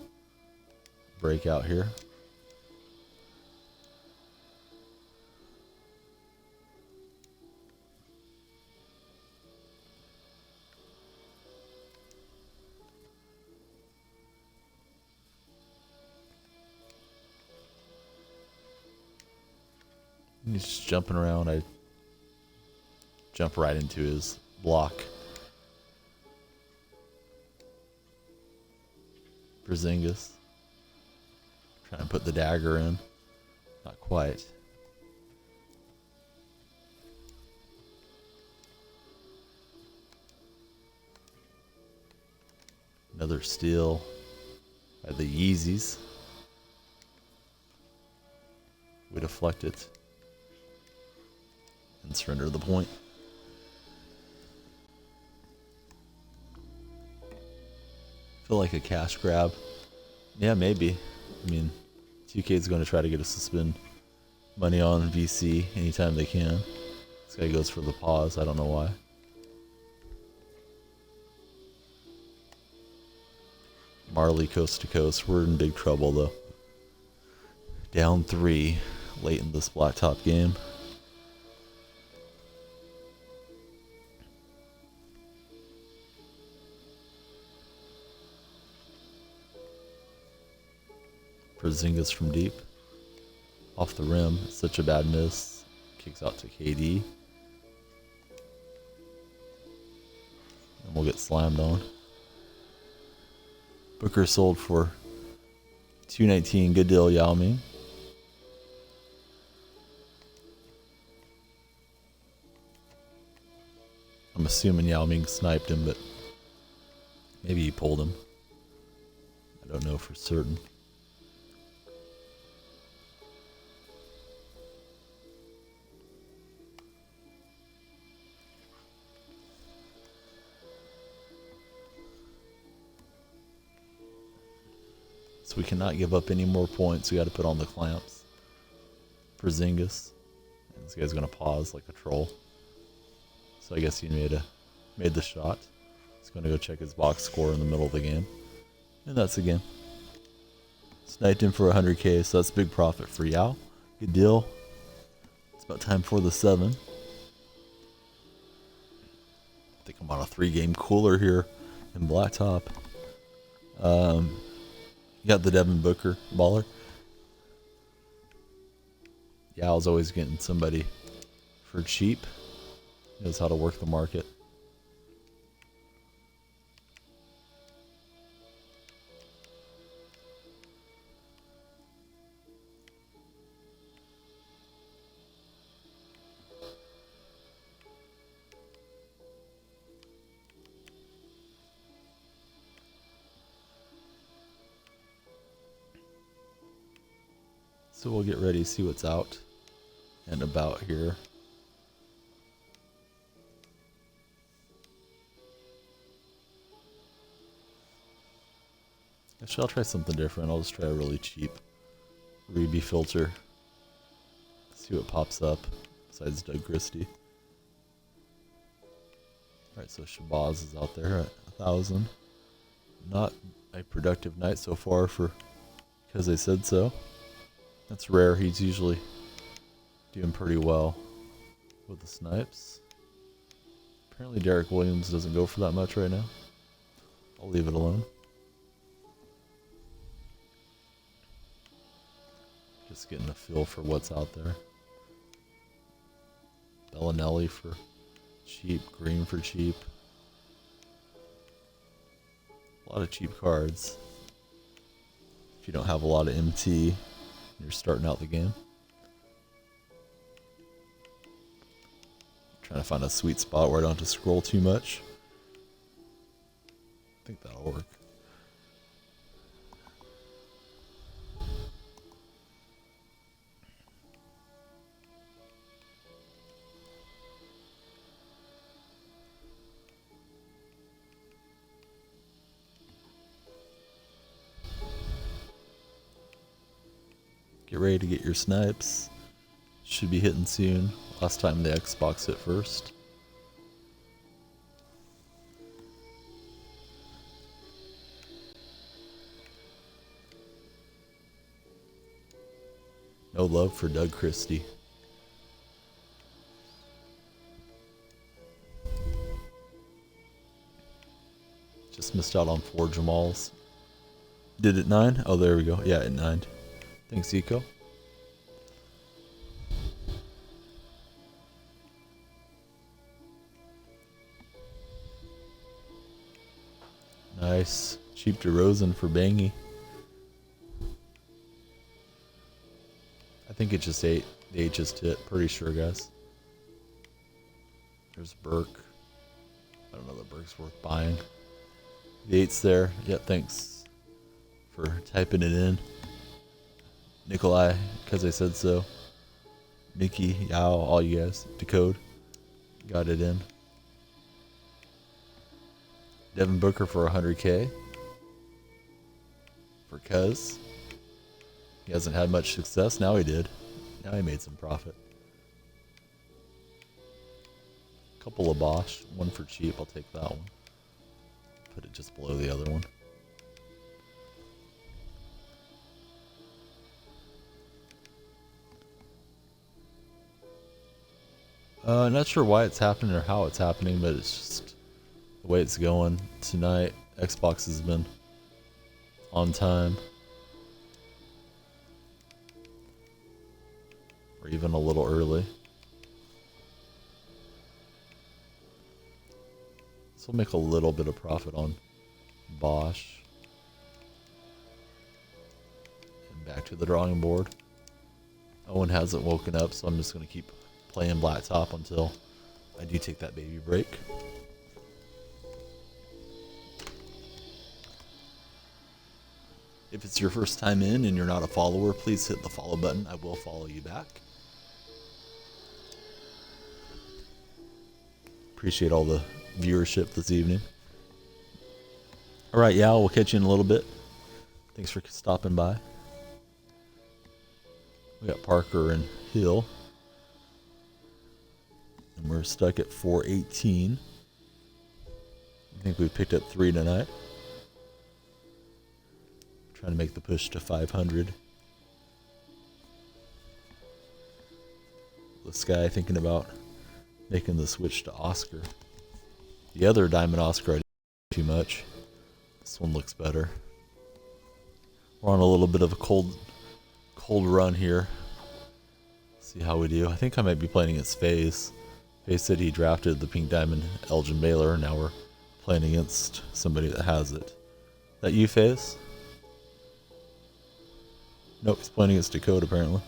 S1: Breakout here. He's just jumping around. I jump right into his block. Porzingis. Trying to put the dagger in. Not quite. Another steal by the Yeezys. We deflect it. and surrender the point. Feel like a cash grab. Yeah, maybe. I mean, 2K is going to try to get us to spend money on VC anytime they can. This guy goes for the pause. I don't know why. Marley coast to coast. We're in big trouble though. Down 3 late in this blacktop game. Porzingis from deep. Off the rim. Such a bad miss. Kicks out to KD. And we'll get slammed on. Booker sold for $219. Good deal, Yao Ming. I'm assuming Yao Ming sniped him, but maybe he pulled him. I don't know for certain. So we cannot give up any more points. We got to put on the clamps. Porzingis. And this guy's gonna pause like a troll. So I guess he made the shot. He's gonna go check his box score in the middle of the game, and that's the game. Sniped him for 100K, so that's big profit for Yao. Good deal. It's about time for the 7. I think I'm on a 3-game cooler here in Blacktop. You got the Devin Booker baller. Yao's always getting somebody for cheap. Knows how to work the market. So we'll get ready to see what's out and about here. Actually, I'll try something different. I'll just try a really cheap Ruby filter. See what pops up besides Doug Christie. Alright, so Shabazz is out there at 1,000. Not a productive night so far for because they said so. That's rare. He's usually doing pretty well with the snipes. Apparently Derek Williams doesn't go for that much right now. I'll leave it alone. Just getting a feel for what's out there. Bellinelli for cheap, Green for cheap. A lot of cheap cards. If you don't have a lot of MT, you're starting out the game. Trying to find a sweet spot where I don't have to scroll too much. I think that'll work. Get ready to get your snipes. Should be hitting soon. Last time the Xbox hit first. No love for Doug Christie. Just missed out on 4 Jamals. Did it 9? Oh, there we go. Yeah, at 9. Thanks, Eco. Nice. Cheap DeRozan for Bangy. I think it just 8. The 8 just hit. Pretty sure, guys. There's Burke. I don't know that Burke's worth buying. The 8's there. Yeah, thanks for typing it in. Nikolai, because I said so. Mickey, Yao, all you guys. Decode. Got it in. Devin Booker for 100K. For Cuz. He hasn't had much success. Now he did. Now he made some profit. Couple of Bosch. One for cheap. I'll take that one. Put it just below the other one. Not sure why it's happening or how it's happening, but it's just the way it's going tonight. Xbox has been on time. Or even a little early. So we'll make a little bit of profit on Bosch. And back to the drawing board. Owen hasn't woken up, so I'm just going to keep playing Blacktop until I do take that baby break. If it's your first time in and you're not a follower, please hit the follow button. I will follow you back. Appreciate all the viewership this evening. Alright, yeah, we'll catch you in a little bit. Thanks for stopping by. We got Parker and Hill. And we're stuck at 418. I think we picked up 3 tonight. Trying to make the push to 500. This guy thinking about making the switch to Oscar. The other Diamond Oscar I didn't too much. This one looks better. We're on a little bit of a cold run here. See how we do. I think I might be playing against FaZe. FaZe said he drafted the Pink Diamond Elgin Baylor. Now we're playing against somebody that has it. That you, FaZe? Nope, he's playing against Decode apparently.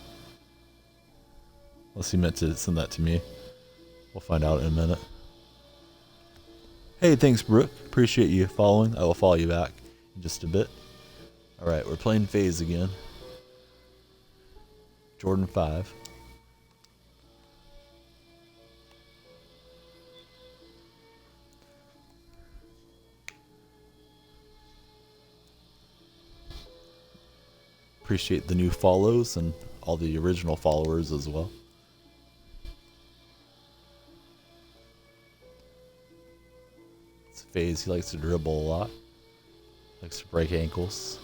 S1: Unless he meant to send that to me. We'll find out in a minute. Hey, thanks, Brooke. Appreciate you following. I will follow you back in just a bit. Alright, we're playing FaZe again. Jordan 5. Appreciate the new follows and all the original followers as well. It's FaZe. He likes to dribble a lot. Likes to break ankles.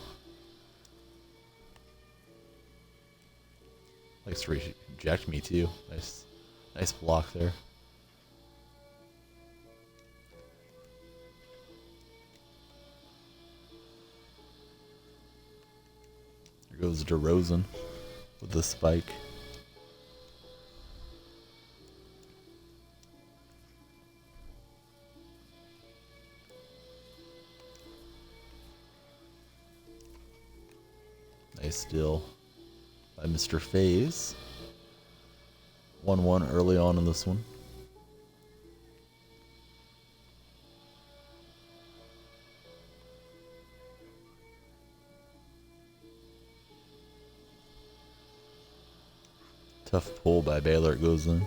S1: Likes to reject me too. Nice block there. There goes DeRozan with the spike. Nice steal by Mr. FaZe. 1-1 early on in this one. Tough pull by Baylor. It goes in.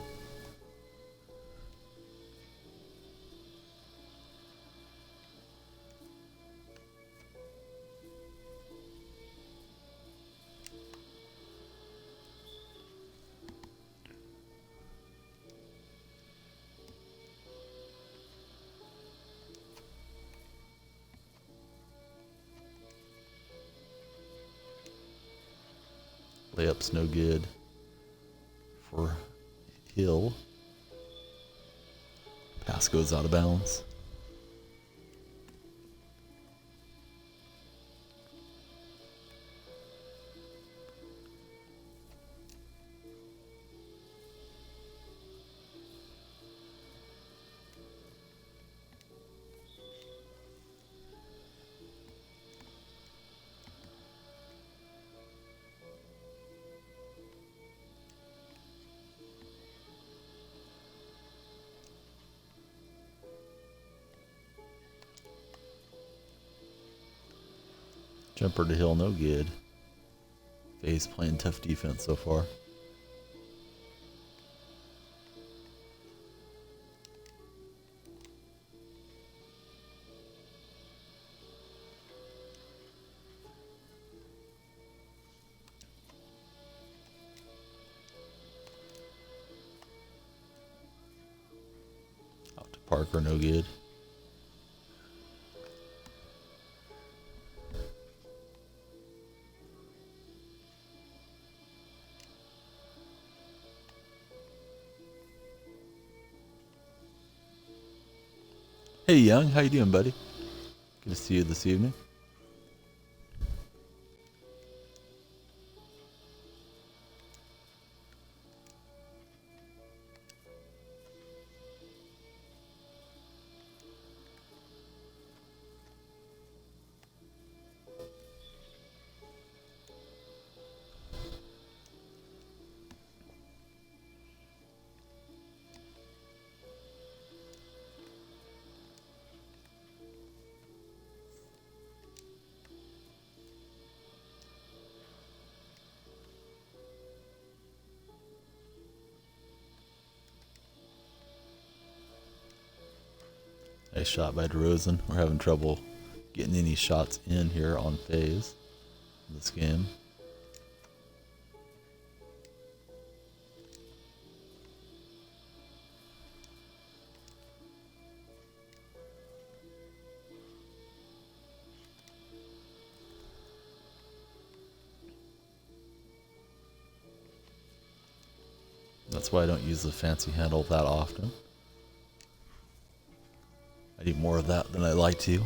S1: Layup's no good for Hill. Pass goes out of bounds. Jumper to Hill, no good. FaZe playing tough defense so far. Parker no good. Hey Young, how you doing, buddy? Good to see you this evening. Nice shot by DeRozan. We're having trouble getting any shots in here on phase in this game. That's why I don't use the fancy handle that often. I need more of that than I like to.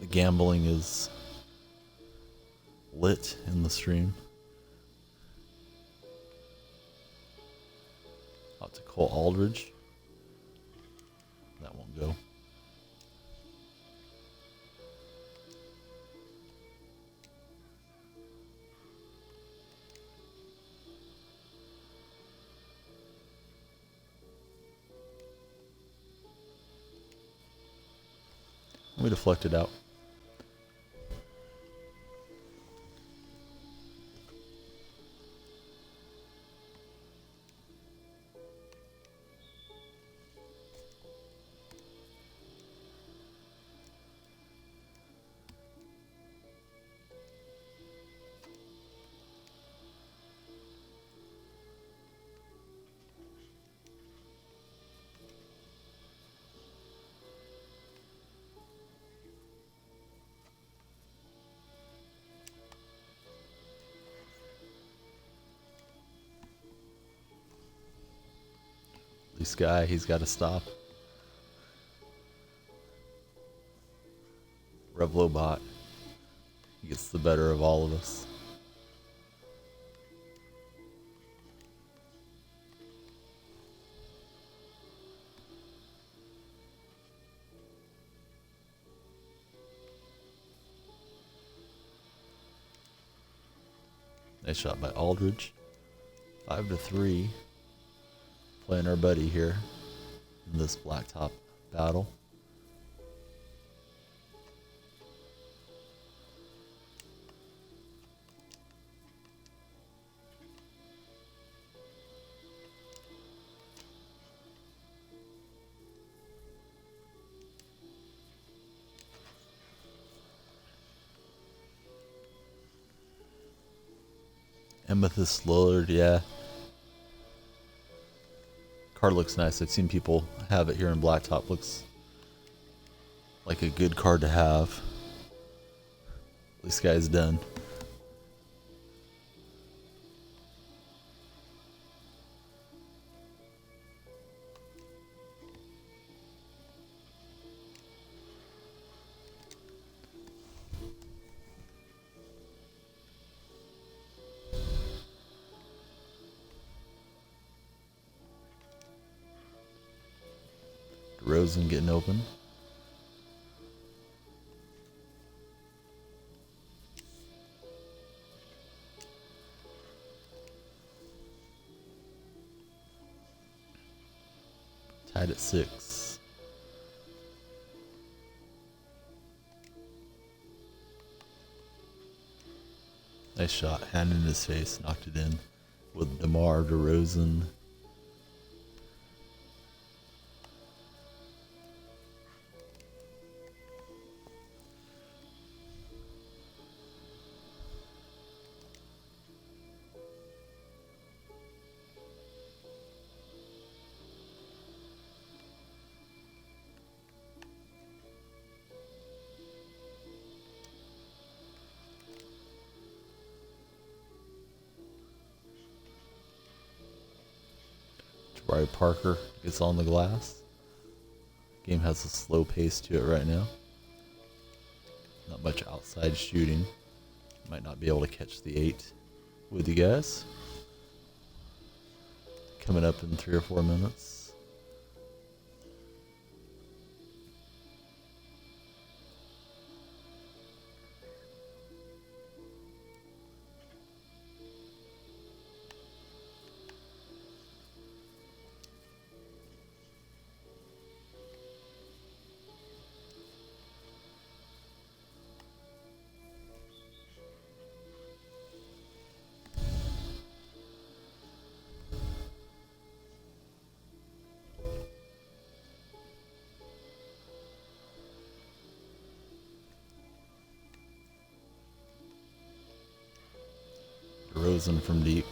S1: The gambling is lit in the stream. Out to Cole Aldridge. That won't go. We deflect it out. This guy, he's got to stop. Revlobot. He gets the better of all of us. Nice shot by Aldridge. 5-3. Playing our buddy here in this blacktop battle. Amethyst Lillard, yeah. Card looks nice. I've seen people have it here in blacktop. Looks like a good card to have. This guy's done. DeRozan getting open. Tied at 6. Nice shot. Hand in his face. Knocked it in with DeMar DeRozan. Jabari Parker gets on the glass. Game has a slow pace to it right now. Not much outside shooting. Might not be able to catch the 8 with you guys. Coming up in 3 or 4 minutes. DeRozan from deep.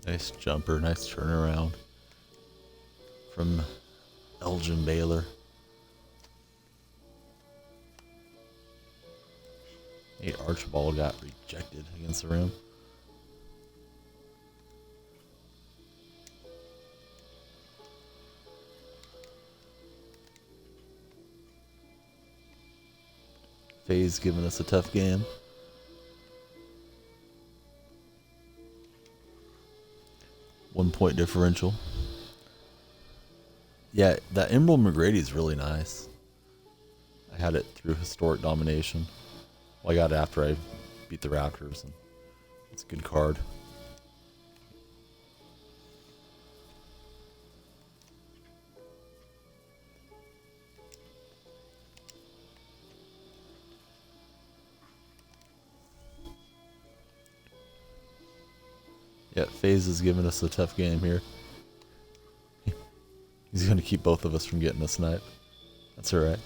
S1: Nice jumper, nice turnaround from Elgin Baylor. Nate Archibald got rejected against the rim. FaZe giving us a tough game. One-point differential. Yeah, that Emerald McGrady is really nice. I had it through historic domination. Well, I got it after I beat the Raptors, and it's a good card. Yeah, FaZe is giving us a tough game here. He's going to keep both of us from getting a snipe. That's alright.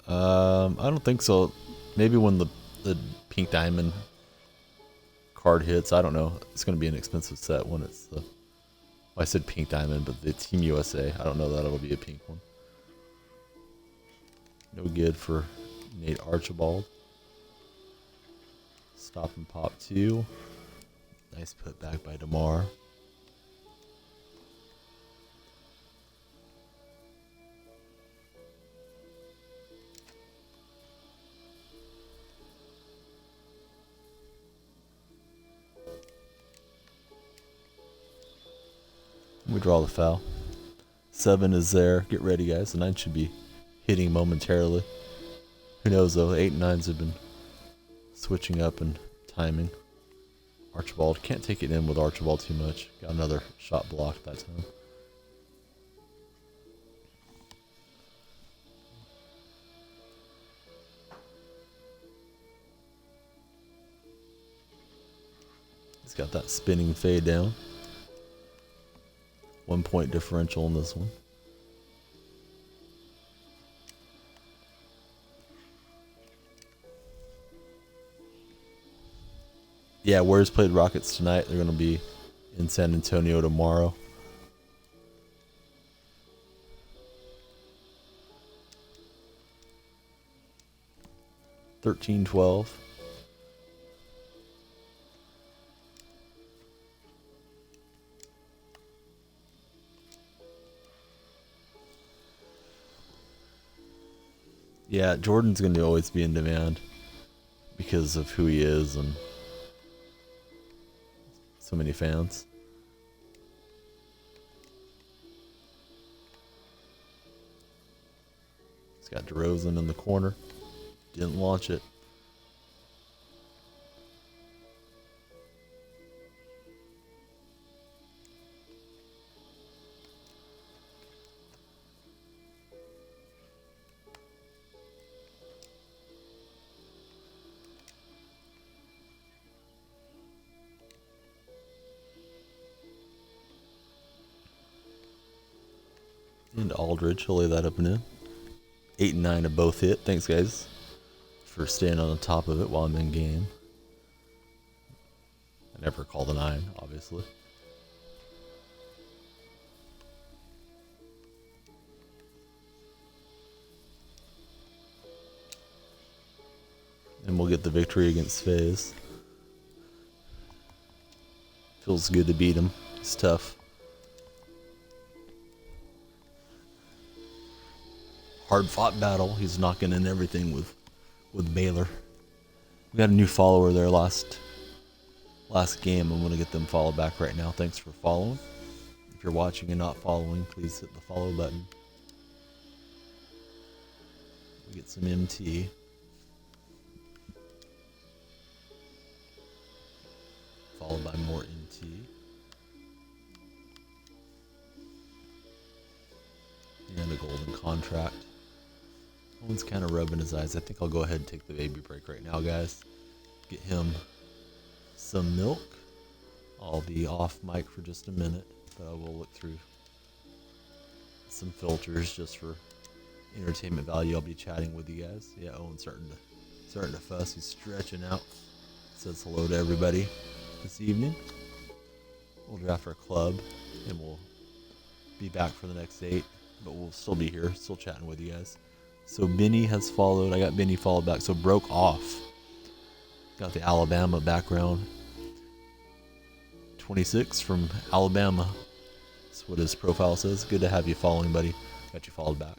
S1: I don't think so. Maybe when the pink diamond card hits, I don't know. It's going to be an expensive set when it's the... Well, I said pink diamond, but the Team USA. I don't know that it'll be a pink one. No good for Nate Archibald. Stop and pop 2. Nice put back by DeMar. We draw the foul. 7 is there. Get ready, guys. The 9 should be hitting momentarily. Who knows, though? 8 and 9s have been switching up and timing. Archibald. Can't take it in with Archibald too much. Got another shot blocked that time. He's got that spinning fade down. 1-point differential in this one. Yeah, Warriors played Rockets tonight. They're going to be in San Antonio tomorrow. $13-12. Yeah, Jordan's going to always be in demand because of who he is and so many fans. He's got DeRozan in the corner. Didn't launch it. And Aldridge, he'll lay that up and in. 8 and 9 have both hit. Thanks, guys, for staying on the top of it while I'm in game. I never call the 9, obviously. And we'll get the victory against FaZe. Feels good to beat him. It's tough. Hard fought battle. He's knocking in everything with Baylor. We got a new follower there last game. I'm gonna get them followed back right now. Thanks for following. If you're watching and not following, please hit the follow button. We get some MT. Followed by more MT. And a golden contract. Owen's kind of rubbing his eyes. I think I'll go ahead and take the baby break right now, guys. Get him some milk. I'll be off mic for just a minute, but I will look through some filters just for entertainment value. I'll be chatting with you guys. Yeah, Owen's starting to fuss. He's stretching out. Says hello to everybody this evening. We'll draft our club, and we'll be back for the next 8, but we'll still be here, still chatting with you guys. So Benny has followed. I got Benny followed back. So Broke Off. Got the Alabama background. 26 from Alabama. That's what his profile says. Good to have you following, buddy. Got you followed back.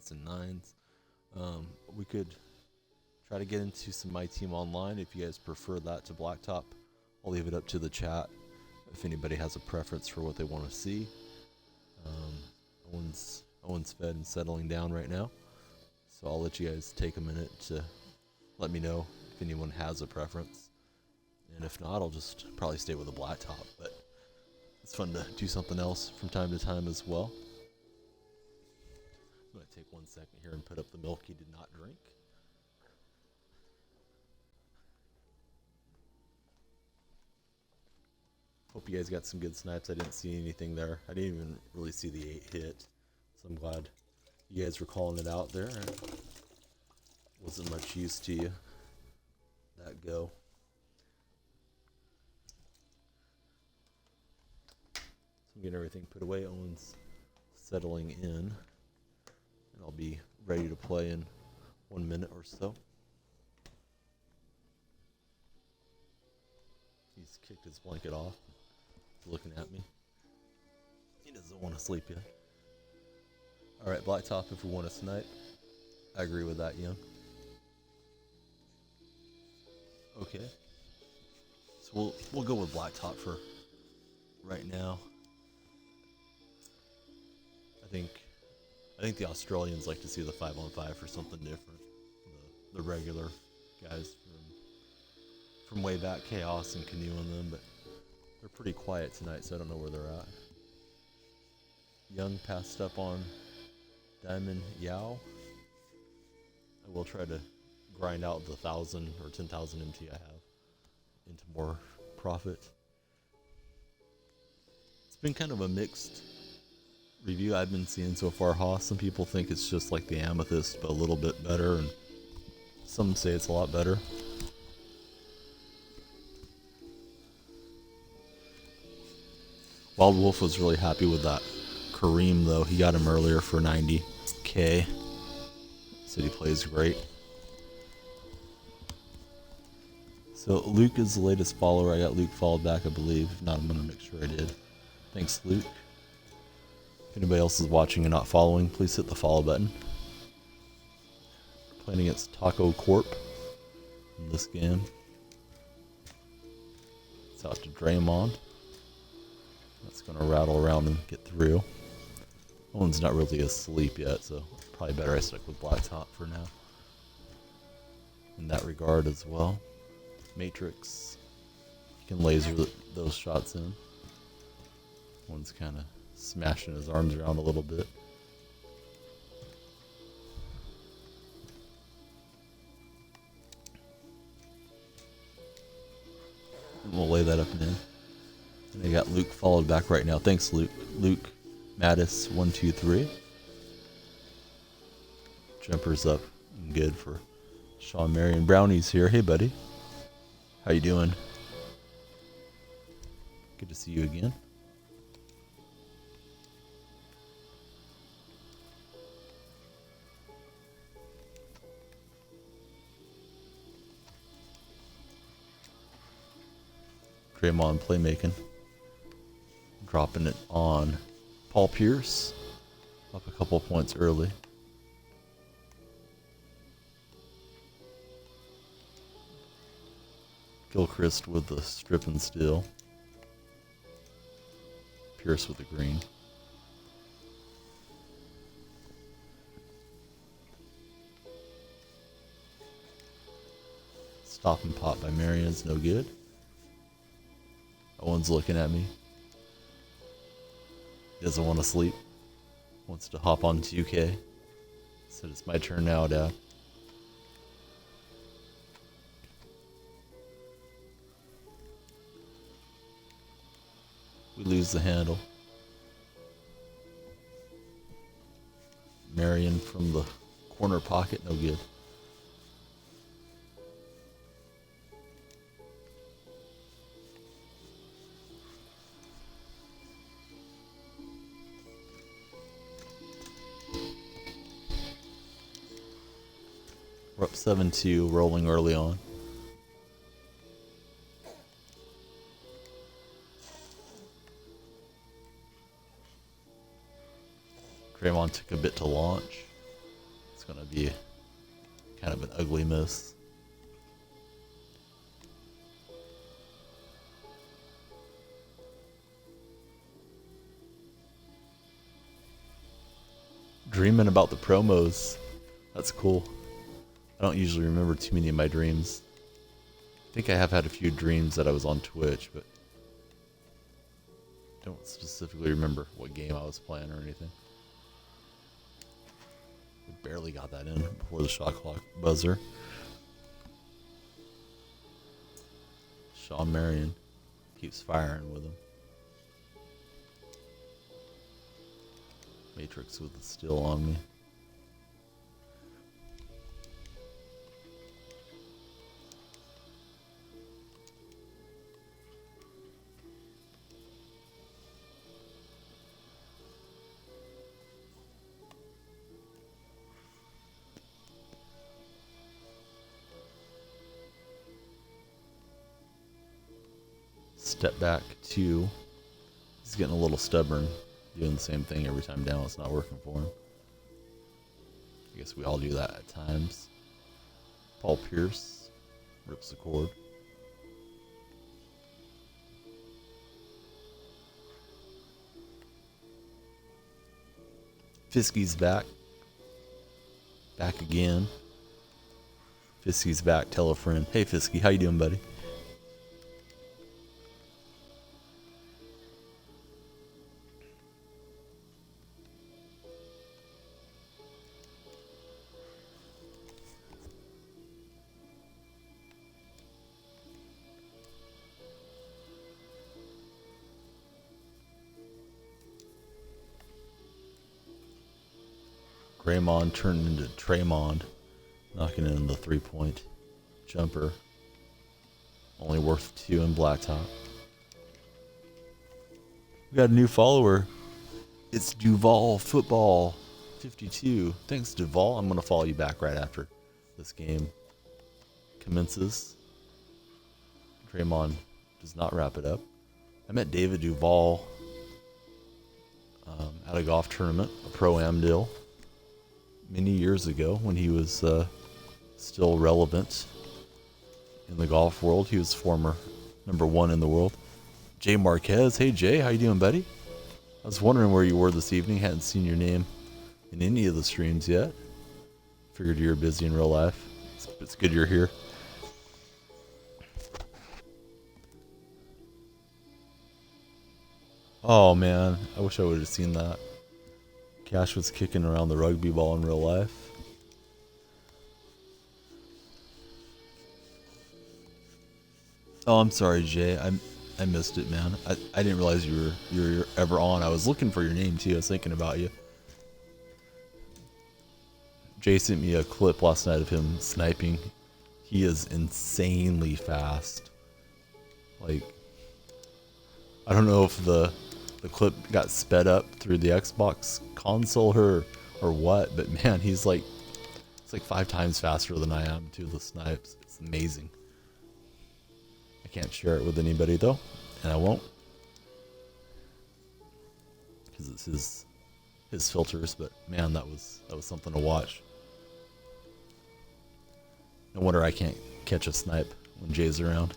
S1: 8s and 9s. We could try to get into some My Team Online if you guys prefer that to Blacktop. I'll leave it up to the chat if anybody has a preference for what they want to see. Owen's fed and settling down right now, so I'll let you guys take a minute to let me know if anyone has a preference. And if not, I'll just probably stay with the Blacktop, but it's fun to do something else from time to time as well. I'm going to take 1 second here and put up the milk he did not drink. Hope you guys got some good snipes. I didn't see anything there. I didn't even really see the 8 hit, so I'm glad you guys were calling it out there. Wasn't much use to you. That go. So I'm getting everything put away. Owen's settling in, and I'll be ready to play in 1 minute or so. He's kicked his blanket off. He's looking at me. He doesn't want to sleep yet. Alright, Blacktop if we want to snipe. I agree with that, Young. Okay. So we'll go with Blacktop for right now. I think the Australians like to see the 5-on-5 for something different. The regular guys from way back, Chaos and Canoe and them, but they're pretty quiet tonight, so I don't know where they're at. Young passed up on Diamond Yao. I will try to grind out the 1,000 or 10,000 MT I have into more profit. It's been kind of a mixed review I've been seeing so far, Haas. Some people think it's just like the Amethyst, but a little bit better, and some say it's a lot better. Wild Wolf was really happy with that Kareem, though. He got him earlier for 90k. Said he plays great. So Luke is the latest follower. I got Luke followed back, I believe. If not, I'm going to make sure I did. Thanks, Luke. If anybody else is watching and not following, please hit the follow button. We're playing against Taco Corp in this game. It's out to Draymond. That's going to rattle around and get through. Owen's not really asleep yet, so probably better I stick with Blacktop for now. In that regard as well. Matrix. You can laser those shots in. One's kind of smashing his arms around a little bit. And we'll lay that up and in. And I got Luke followed back right now. Thanks, Luke. Luke Mattis 123. Jumper's up and good for Sean Marion. Brownie's here. Hey, buddy. How you doing? Good to see you again. Draymond playmaking. Dropping it on Paul Pierce. Up a couple points early. Gilchrist with the strip and steal. Pierce with the green. Stop and pop by Marion's no good. Owen's looking at me. Doesn't want to sleep. Wants to hop on 2K. Said it's my turn now, Dad. We lose the handle. Marion from the corner pocket, no good. We're up 7-2, rolling early on. Draymond took a bit to launch. going to be kind of an ugly miss. Dreaming about the promos. That's cool. I don't usually remember too many of my dreams. I think I have had a few dreams that I was on Twitch, but don't specifically remember what game I was playing or anything. We barely got that in before the shot clock buzzer. Sean Marion keeps firing with him. Matrix with the still on me. Step back 2. He's getting a little stubborn, doing the same thing every time down. It's not working for him. I guess we all do that at times. Paul Pierce rips the cord. Fisky's back. Back again. Fisky's back. Tell a friend. Hey Fisky, how you doing, buddy? Raymond turned into Traymond, knocking in the 3-point jumper. Only worth 2 in blacktop. We got a new follower. It's Duval Football 52. Thanks, Duval. I'm going to follow you back right after this game commences. Draymond does not wrap it up. I met David Duval at a golf tournament, a Pro-Am deal, many years ago when he was still relevant in the golf world. He was former #1 in the world. Jay Marquez. Hey Jay, how you doing, buddy? I was wondering where you were this evening. Hadn't seen your name in any of the streams yet. Figured you were busy in real life. It's good you're here. Oh man, I wish I would have seen that. Cash was kicking around the rugby ball in real life. Oh, I'm sorry, Jay. I missed it, man. I didn't realize you were ever on. I was looking for your name too. I was thinking about you. Jay sent me a clip last night of him sniping. He is insanely fast. Like, I don't know if the clip got sped up through the Xbox console or what, but man, it's like 5 times faster than I am to the snipes. It's amazing. I can't share it with anybody though, and I won't, because it's his filters. But man, that was something to watch. No wonder I can't catch a snipe when Jay's around.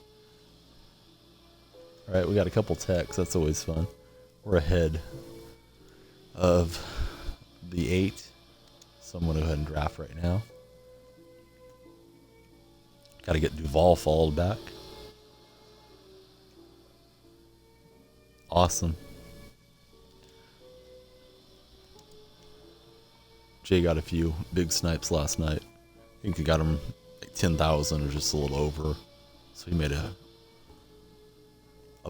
S1: All right, we got a couple techs. That's always fun. We're ahead of the 8, so I'm going to go ahead and draft right now. Got to get Duval followed back. Awesome. Jay got a few big snipes last night. I think he got him like 10,000 or just a little over. So he made a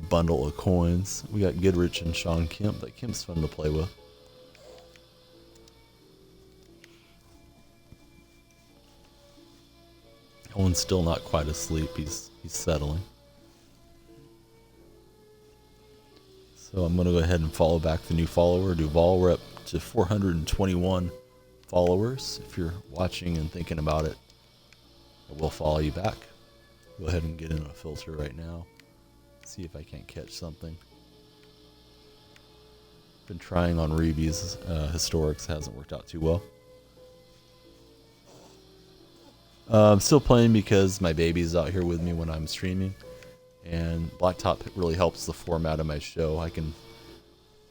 S1: bundle of coins. We got Goodrich and Sean Kemp. That Kemp's fun to play with. Owen's still not quite asleep. He's settling. So I'm going to go ahead and follow back the new follower, Duval. We're up to 421 followers. If you're watching and thinking about it, I will follow you back. Go ahead and get in a filter right now. See if I can't catch something. Been trying on Reeby's historics. Hasn't worked out too well. I'm still playing because my baby's out here with me when I'm streaming, and Blacktop really helps the format of my show. I can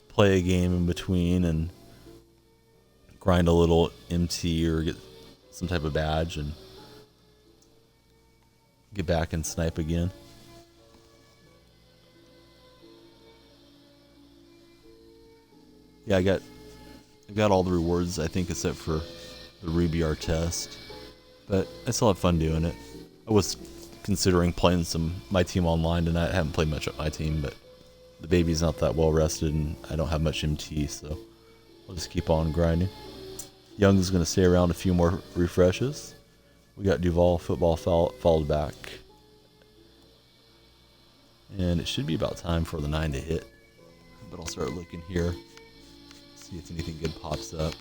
S1: play a game in between and grind a little MT or get some type of badge and get back and snipe again. Yeah, I got all the rewards, I think, except for the ReBR test. But I still have fun doing it. I was considering playing my team online tonight. I haven't played much with my team, but the baby's not that well rested and I don't have much MT, so I'll just keep on grinding. Young's going to stay around a few more refreshes. We got Duval football followed back. And it should be about time for the 9 to hit. But I'll start looking here. See if anything good pops up.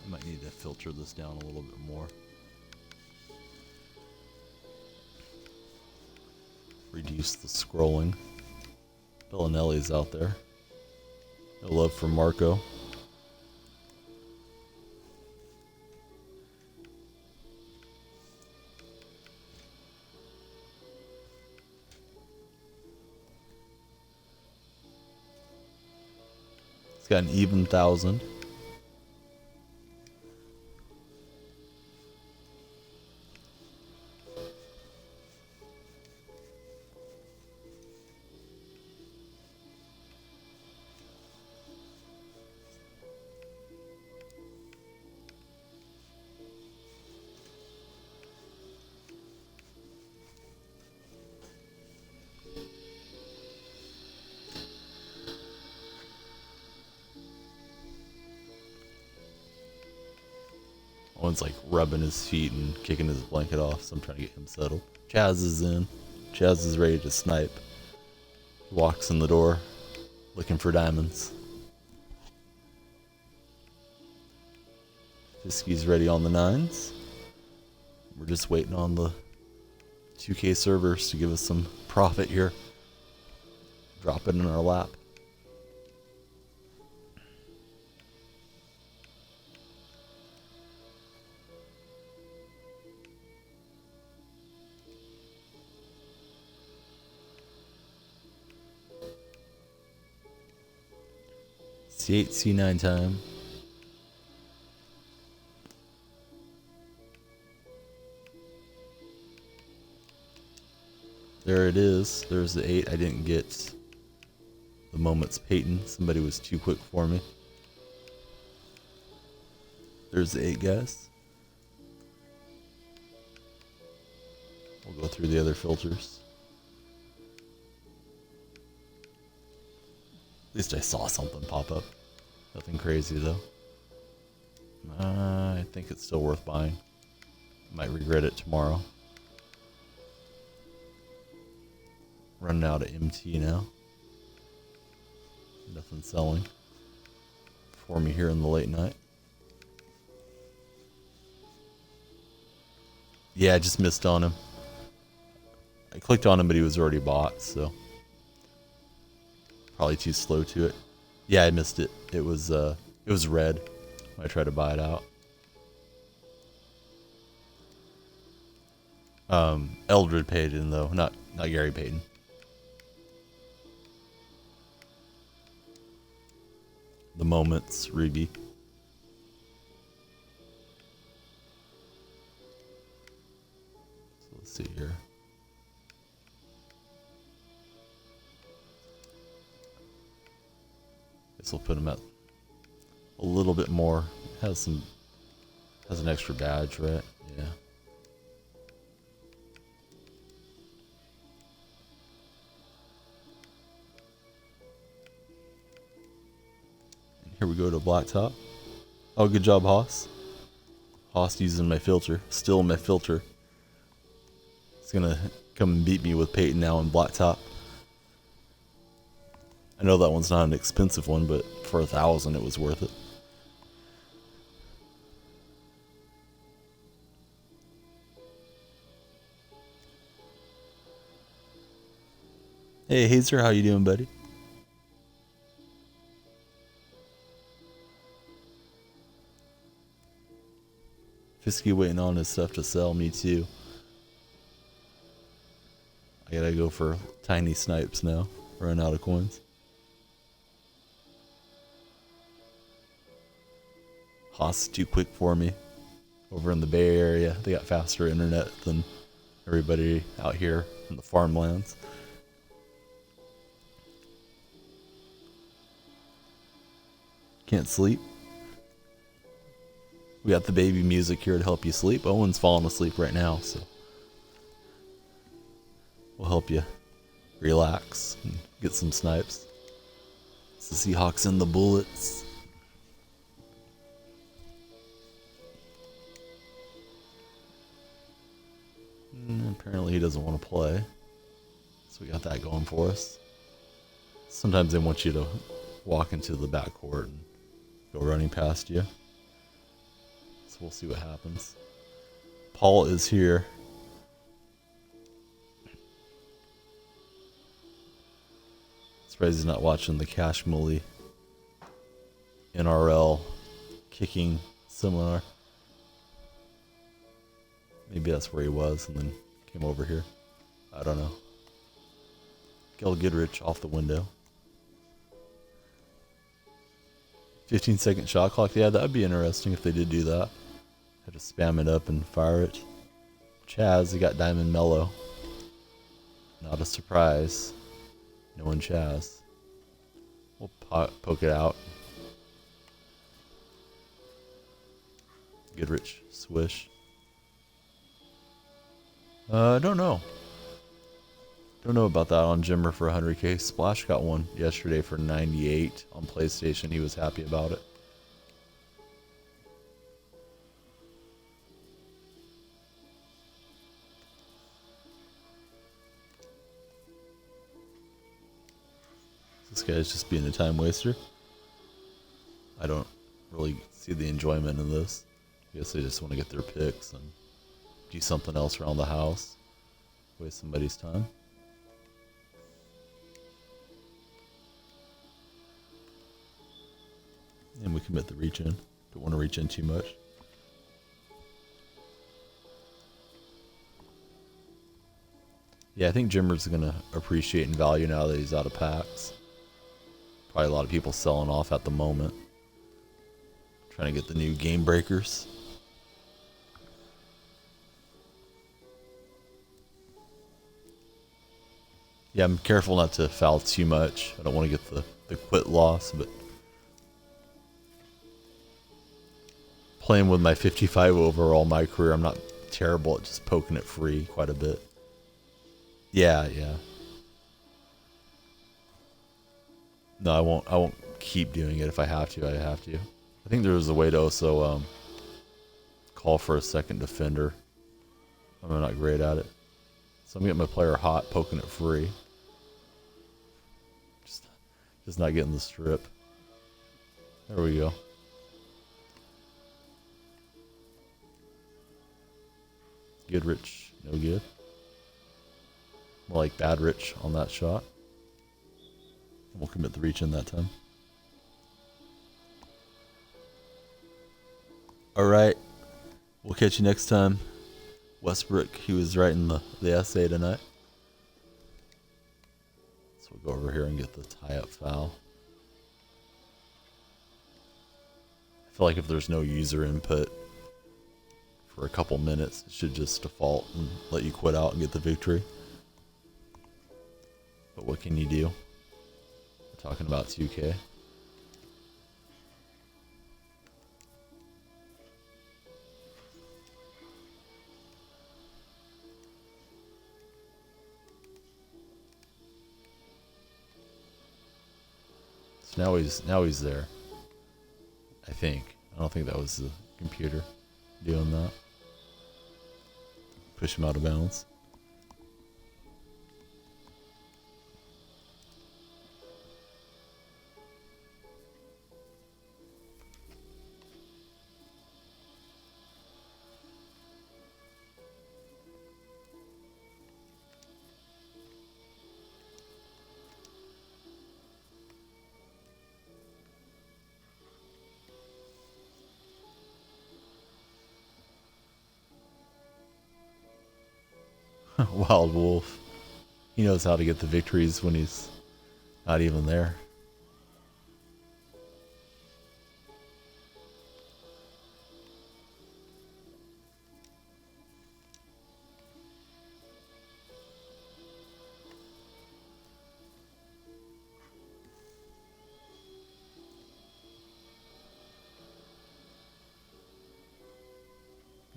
S1: I might need to filter this down a little bit more. Reduce the scrolling. Bellinelli's out there. No love for Marco. It's got an even 1,000. One's like rubbing his feet and kicking his blanket off, so I'm trying to get him settled. Chaz is in. Chaz is ready to snipe. He walks in the door, looking for diamonds. Fiskey's ready on the 9s. We're just waiting on the 2K servers to give us some profit here. Drop it in our lap. C8, C9 time. There it is. There's the 8. I didn't get the moments Peyton. Somebody was too quick for me. There's the 8, guys. We'll go through the other filters. At least I saw something pop up. Nothing crazy though. I think it's still worth buying. Might regret it tomorrow. Running out of MT now. Nothing selling for me here in the late night. Yeah, I just missed on him. I clicked on him, but he was already bought, so probably too slow to it. Yeah, I missed it. It was red when I tried to buy it out. Eldred Payton though, not Gary Payton. The moments, Ruby. So let's see here. Guess we'll put him at a little bit more. Has an extra badge, right? Yeah. Here we go to Blacktop. Oh, good job, Hoss. Hoss using my filter. Still my filter. It's gonna come and beat me with Peyton now in Blacktop. I know that one's not an expensive one, but for 1,000 it was worth it. Hey Hazer, how you doing, buddy? Whiskey waiting on his stuff to sell. Me too. I gotta go for tiny snipes now. Run out of coins. Haas is too quick for me. Over in the Bay Area, they got faster internet than everybody out here in the farmlands. Can't sleep. We got the baby music here to help you sleep. Owen's falling asleep right now, so we'll help you relax and get some snipes. It's the Seahawks and the Bullets. Apparently he doesn't want to play, so we got that going for us. Sometimes they want you to walk into the backcourt and go running past you. So we'll see what happens. Paul is here. Surprised he's not watching the Cash Mully NRL kicking seminar. Maybe that's where he was and then came over here. I don't know. Gil Goodrich off the window. 15-second shot clock. Yeah, that would be interesting if they did do that. Had to spam it up and fire it. Chaz, he got Diamond Mellow. Not a surprise. Knowing Chaz. We'll poke it out. Goodrich, swish. Don't know. Don't know about that on Jimmer for 100k. Splash got one yesterday for 98 on PlayStation. He was happy about it. This guy's just being a time waster. I don't really see the enjoyment in this. I guess they just want to get their picks and do something else around the house. Waste somebody's time. And we commit the reach in. Don't want to reach in too much. Yeah, I think Jimmer's going to appreciate and value now that he's out of packs. Probably a lot of people selling off at the moment. Trying to get the new game breakers. Yeah, I'm careful not to foul too much. I don't want to get the quit loss, but playing with my 55 overall my career, I'm not terrible at just poking it free quite a bit. Yeah. No, I won't keep doing it. If I have to, I have to. I think there was a way to also call for a second defender. I'm not great at it. So I'm getting my player hot, poking it free. Just not getting the strip. There we go. Goodrich, no good. More like bad rich on that shot. We'll commit the reach in that time. Alright. We'll catch you next time. Westbrook, he was writing the essay tonight. So we'll go over here and get the tie-up foul. I feel like if there's no user input for a couple minutes, it should just default and let you quit out and get the victory. But what can you do? We're talking about 2K. So now he's there. I think. I don't think that was the computer doing that. Push him out of bounds. Wild Wolf. He knows how to get the victories when he's not even there.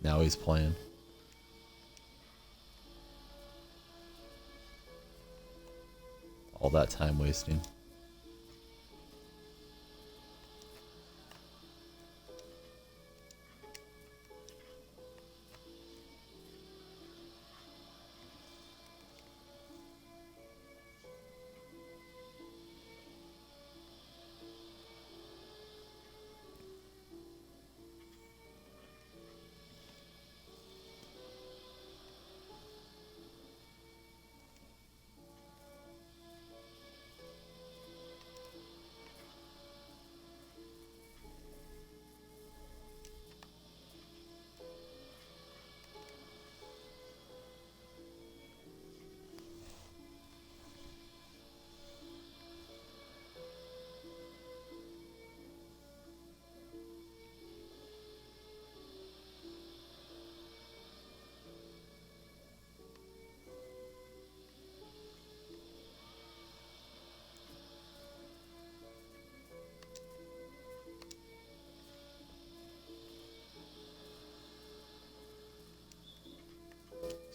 S1: Now he's playing. All that time wasting.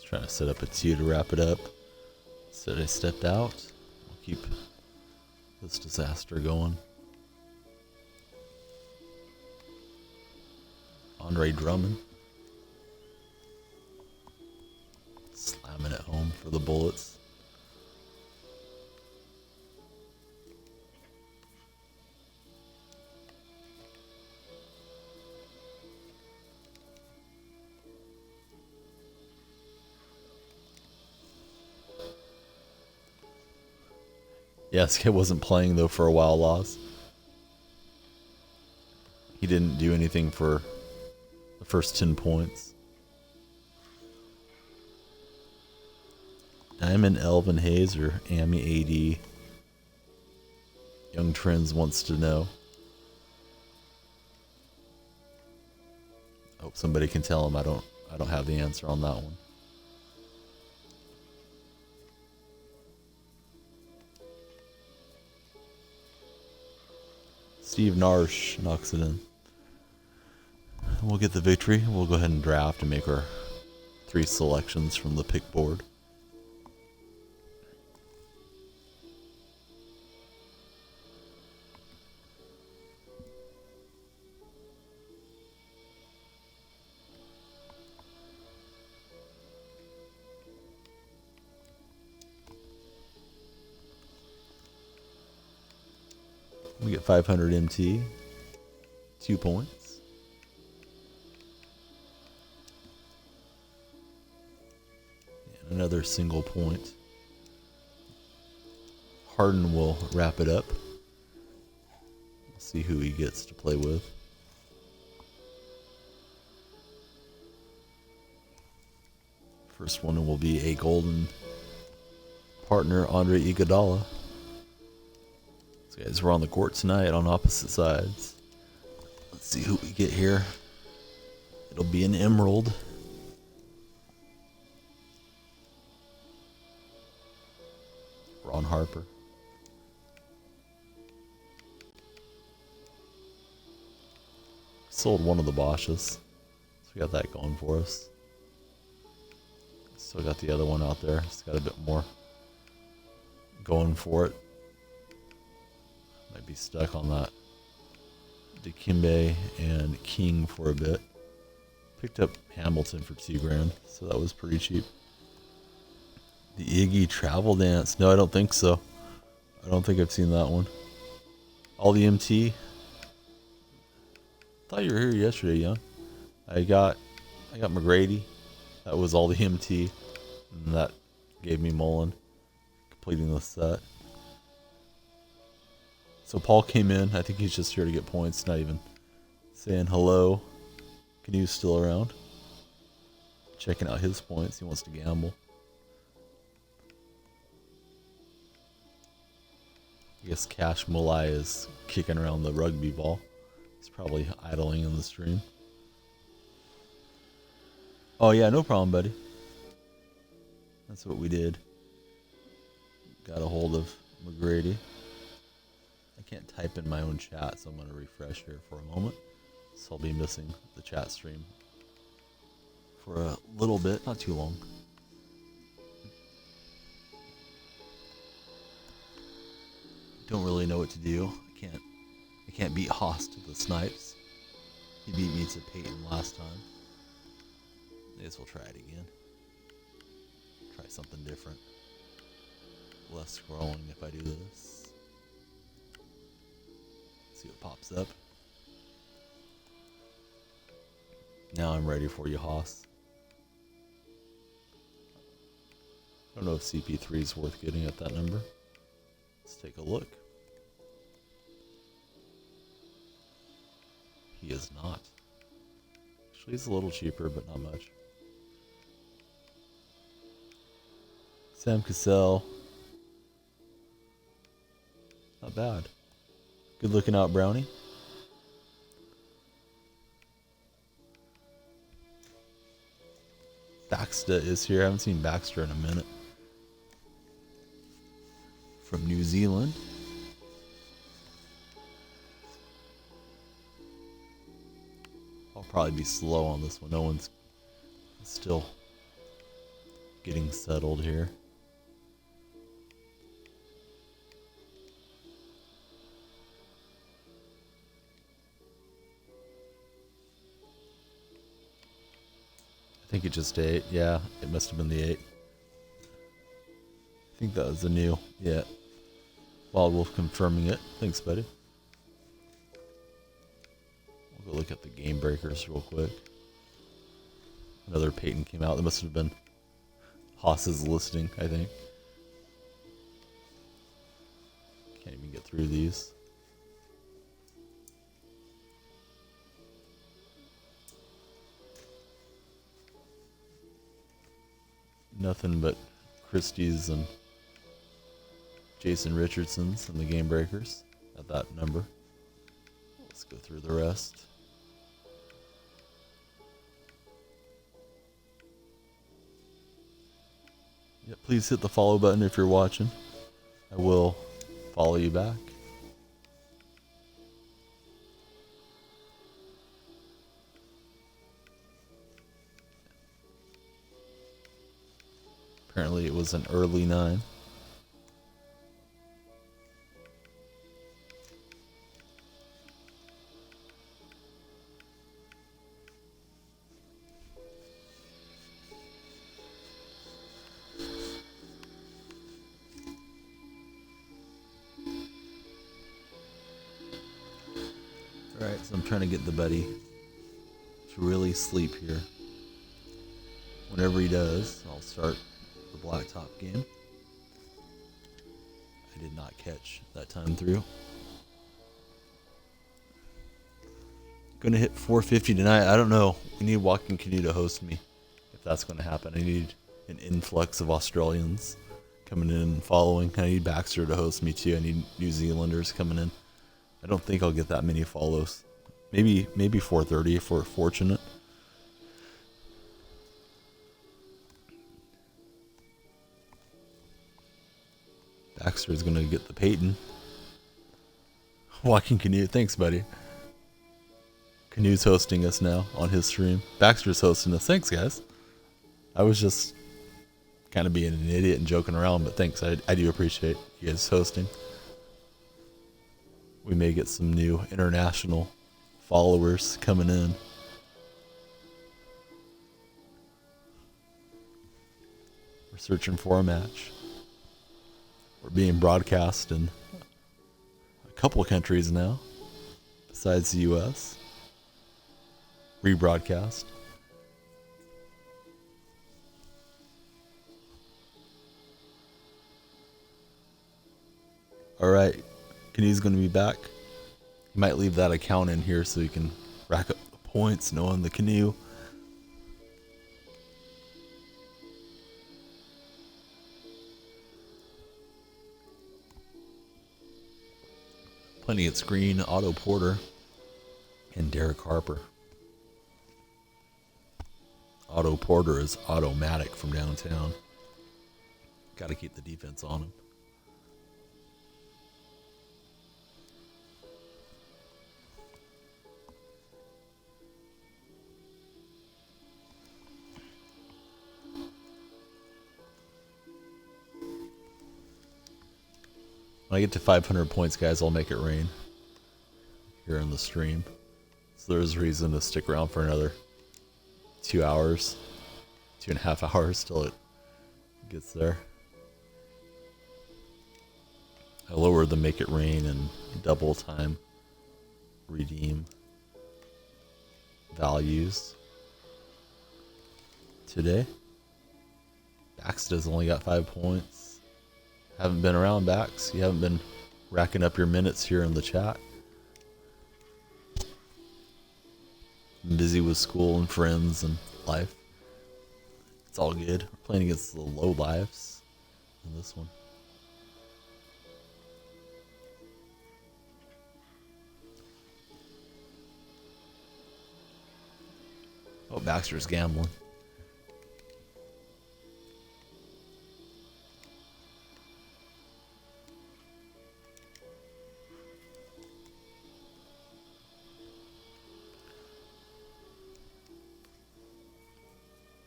S1: Trying to set up a 2 to wrap it up. So I stepped out. We'll keep this disaster going. Andre Drummond. Slamming it home for the Bullets. Yeah, this kid wasn't playing though for a while, Loss. He didn't do anything for the first 10 points. Diamond Elvin Hayes or Amy AD. Young Trends wants to know. I hope somebody can tell him I don't have the answer on that one. Steve Narsh knocks it in. We'll get the victory. We'll go ahead and draft and make our 3 selections from the pick board. We get 500 MT, 2 points. And another single point. Harden will wrap it up. We'll see who he gets to play with. First one will be a golden partner, Andre Iguodala. These guys were on the court tonight on opposite sides. Let's see who we get here. It'll be an emerald. Ron Harper. Sold one of the Bosches. So we got that going for us. Still got the other one out there. It's got a bit more going for it. Might be stuck on that Dikembe and King for a bit. Picked up Hamilton for $2,000, so that was pretty cheap. The Iggy Travel Dance. No, I don't think so. I don't think I've seen that one. All the MT. Thought you were here yesterday, Young. I got McGrady. That was all the MT. And that gave me Mullen. Completing the set. So Paul came in. I think he's just here to get points, not even saying hello. Canu's still around. Checking out his points. He wants to gamble. I guess Cash Mulai is kicking around the rugby ball. He's probably idling in the stream. Oh yeah, no problem, buddy. That's what we did. Got a hold of McGrady. I can't type in my own chat, so I'm going to refresh here for a moment. So I'll be missing the chat stream for a little bit, not too long. Don't really know what to do. I can't beat Haas to the snipes. He beat me to Peyton last time. I guess we'll try it again. Try something different. Less scrolling if I do this. See what pops up. Now I'm ready for you, Haas. I don't know if CP3 is worth getting at that number. Let's take a look. He is not. Actually, he's a little cheaper, but not much. Sam Cassell. Not bad. Good looking out, Brownie. Baxter is here. I haven't seen Baxter in a minute. From New Zealand. I'll probably be slow on this one. No one's still getting settled here. I think it just ate. Yeah, it must have been the 8. I think that was the new. Yeah. Wild Wolf confirming it. Thanks, buddy. We'll go look at the game breakers real quick. Another Peyton came out. That must have been Haas's listing, I think. Can't even get through these. Nothing but Christie's and Jason Richardson's and the game breakers at that number. Let's go through the rest. Yeah, please hit the follow button if you're watching. I will follow you back. Apparently it was an early 9. Alright, so I'm trying to get the buddy to really sleep here. Whenever he does, I'll start the blacktop game. I did not catch that time through. Gonna hit 450 tonight. I don't know. We need Walking Canoe to host me if that's gonna happen. I need an influx of Australians coming in and following. I need Baxter to host me too. I need New Zealanders coming in. I don't think I'll get that many follows. Maybe 430 if we're fortunate. Baxter's gonna get the Peyton. Walking Canoe, thanks, buddy. Canoe's hosting us now on his stream. Baxter's hosting us. Thanks, guys. I was just kind of being an idiot and joking around, but thanks. I do appreciate you guys hosting. We may get some new international followers coming in. We're searching for a match. We're being broadcast in a couple of countries now, besides the US. Rebroadcast. Alright, Canoe's going to be back. You might leave that account in here so you can rack up the points knowing the Canoe. Playing against Green, Otto Porter, and Derek Harper. Otto Porter is automatic from downtown. Got to keep the defense on him. When I get to 500 points, guys, I'll make it rain here in the stream. So there's reason to stick around for another 2 hours, 2.5 hours till it gets there. I lowered the make it rain and double time redeem values today. Baxter's only got 5 points. Haven't been around, Bax. You haven't been racking up your minutes here in the chat. I'm busy with school and friends and life. It's all good. We're playing against the low lives in this one. Oh, Baxter's gambling.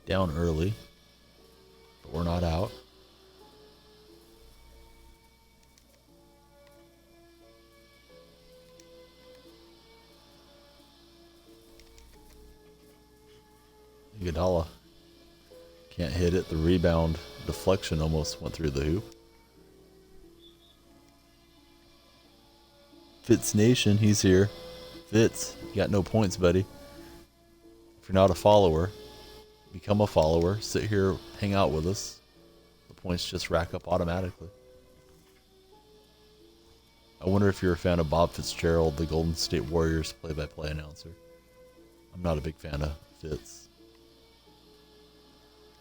S1: Down early, but we're not out. Iguodala can't hit it. The rebound deflection almost went through the hoop. Fitz Nation, he's here. Fitz, you got no points, buddy. If you're not a follower, become a follower. Sit here, hang out with us. The points just rack up automatically. I wonder if you're a fan of Bob Fitzgerald, the Golden State Warriors play-by-play announcer. I'm not a big fan of Fitz.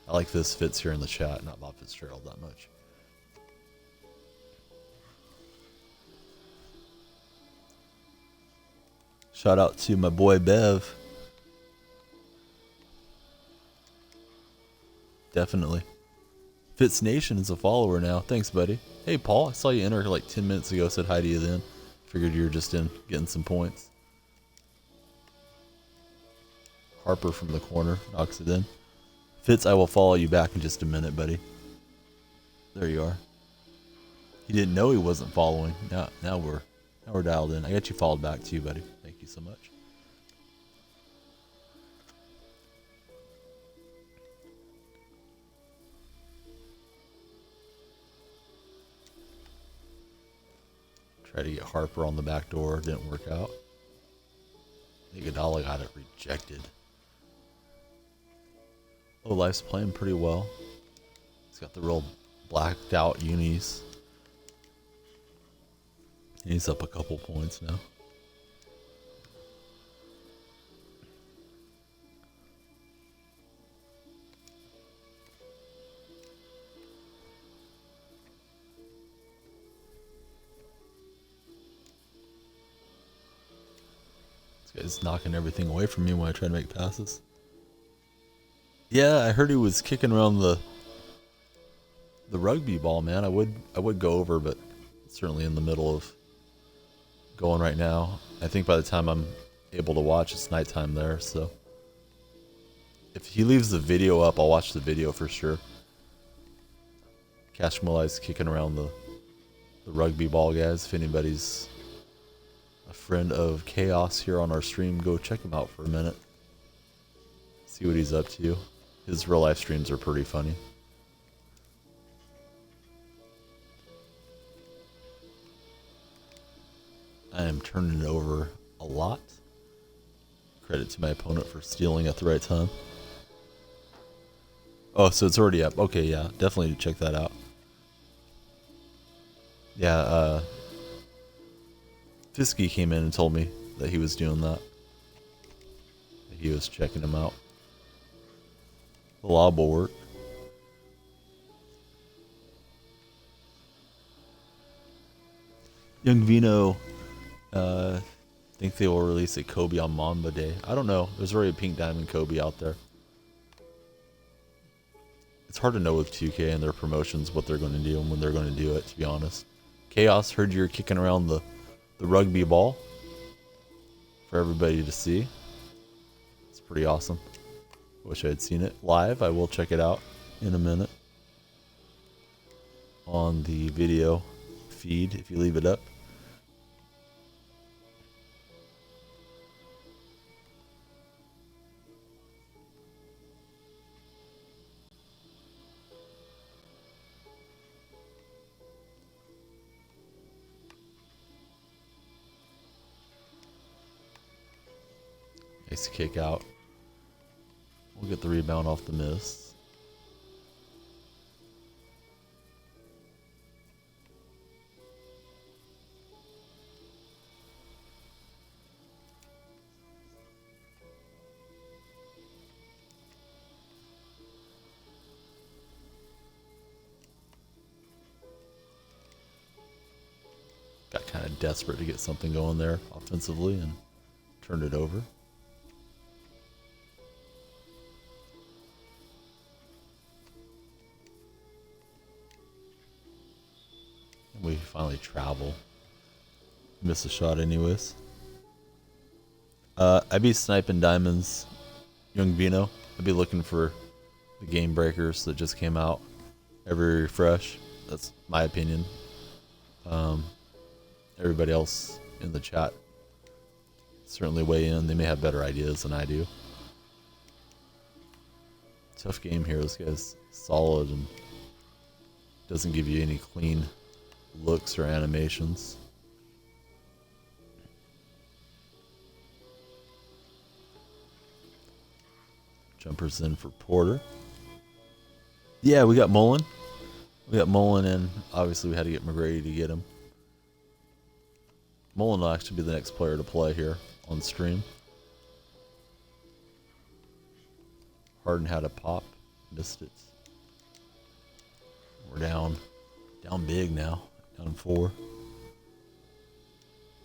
S1: I like this Fitz here in the chat, not Bob Fitzgerald that much. Shout out to my boy Bev. Definitely. Fitz Nation is a follower now. Thanks, buddy. Hey, Paul, I saw you enter like 10 minutes ago. Said hi to you then. Figured you were just in getting some points. Harper from the corner knocks it in. Fitz, I will follow you back in just a minute, buddy. There you are. He didn't know he wasn't following. Now we're dialed in. I got you followed back too, buddy. Thank you so much. Tried to get Harper on the back door. Didn't work out. Iguodala got it rejected. Low Life's playing pretty well. He's got the real blacked out unis. He's up a couple points now. This guy's knocking everything away from me when I try to make passes. Yeah, I heard he was kicking around the rugby ball, man. I would go over, but it's certainly in the middle of going right now. I think by the time I'm able to watch, it's nighttime there, so if he leaves the video up, I'll watch the video for sure. Cash Mulai's kicking around the rugby ball, guys. If anybody's a friend of Chaos here on our stream, go check him out for a minute. See what he's up to. His real life streams are pretty funny. I am turning it over a lot. Credit to my opponent for stealing at the right time. Oh, so it's already up. Okay, yeah, definitely check that out. Yeah, Fisky came in and told me that he was doing that. He was checking him out. The lob will work. Young Vino Think they will release a Kobe on Mamba Day. I don't know. There's already a pink diamond Kobe out there. It's hard to know with 2K and their promotions what they're going to do and when they're going to do it, to be honest. Chaos, heard you're kicking around the rugby ball for everybody to see. It's pretty awesome. Wish I had seen it live. I will check it out in a minute on the video feed if you leave it up. Nice kick out. We'll get the rebound off the miss. Got kind of desperate to get something going there offensively and turned it over. We finally travel. Miss a shot anyways. I'd be sniping diamonds, Young Vino. I'd be looking for the game breakers that just came out every refresh. That's my opinion. Everybody else in the chat certainly weigh in. They may have better ideas than I do. Tough game here. This guy's solid and doesn't give you any clean looks or animations. Jumpers in for Porter. Yeah, we got Mullen. We got Mullen in. Obviously, we had to get McGrady to get him. Mullen will actually be the next player to play here on stream. Harden had a pop. Missed it. We're down big now. Down 4.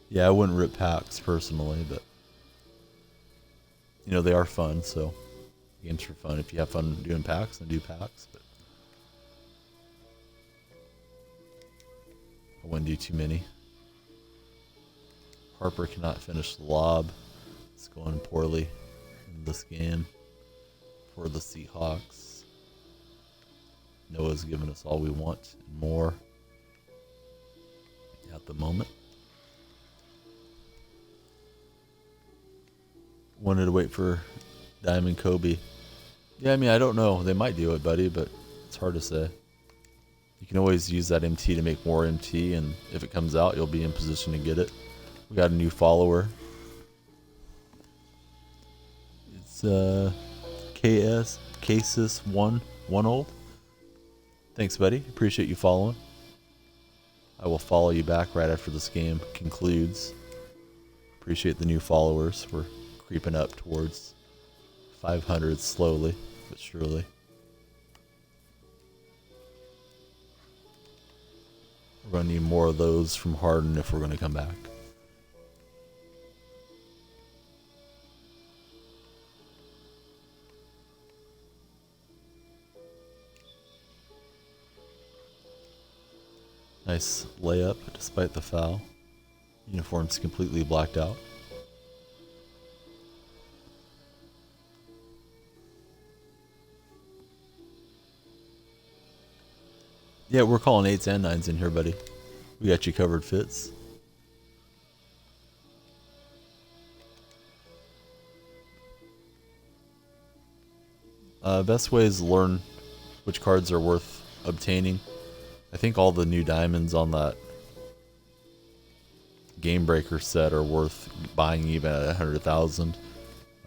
S1: Yeah, I wouldn't rip packs personally, but you know, they are fun, so games are fun. If you have fun doing packs, then do packs, but I wouldn't do too many. Harper cannot finish the lob. It's going poorly in this game for the Seahawks. Noah's given us all we want and more at the moment. Wanted to wait for Diamond Kobe. Yeah, I mean, I don't know. They might do it, buddy, but it's hard to say. You can always use that MT to make more MT, and if it comes out, you'll be in position to get it. We got a new follower. It's KS110. Thanks, buddy. Appreciate you following. I will follow you back right after this game concludes. Appreciate the new followers. We're creeping up towards 500 slowly but surely. We're going to need more of those from Harden if we're going to come back. Nice layup despite the foul. Uniform's completely blacked out. Yeah, we're calling 8s and 9s in here, buddy. We got you covered, Fitz. Best way is to learn which cards are worth obtaining. I think all the new diamonds on that Game Breaker set are worth buying even at 100,000.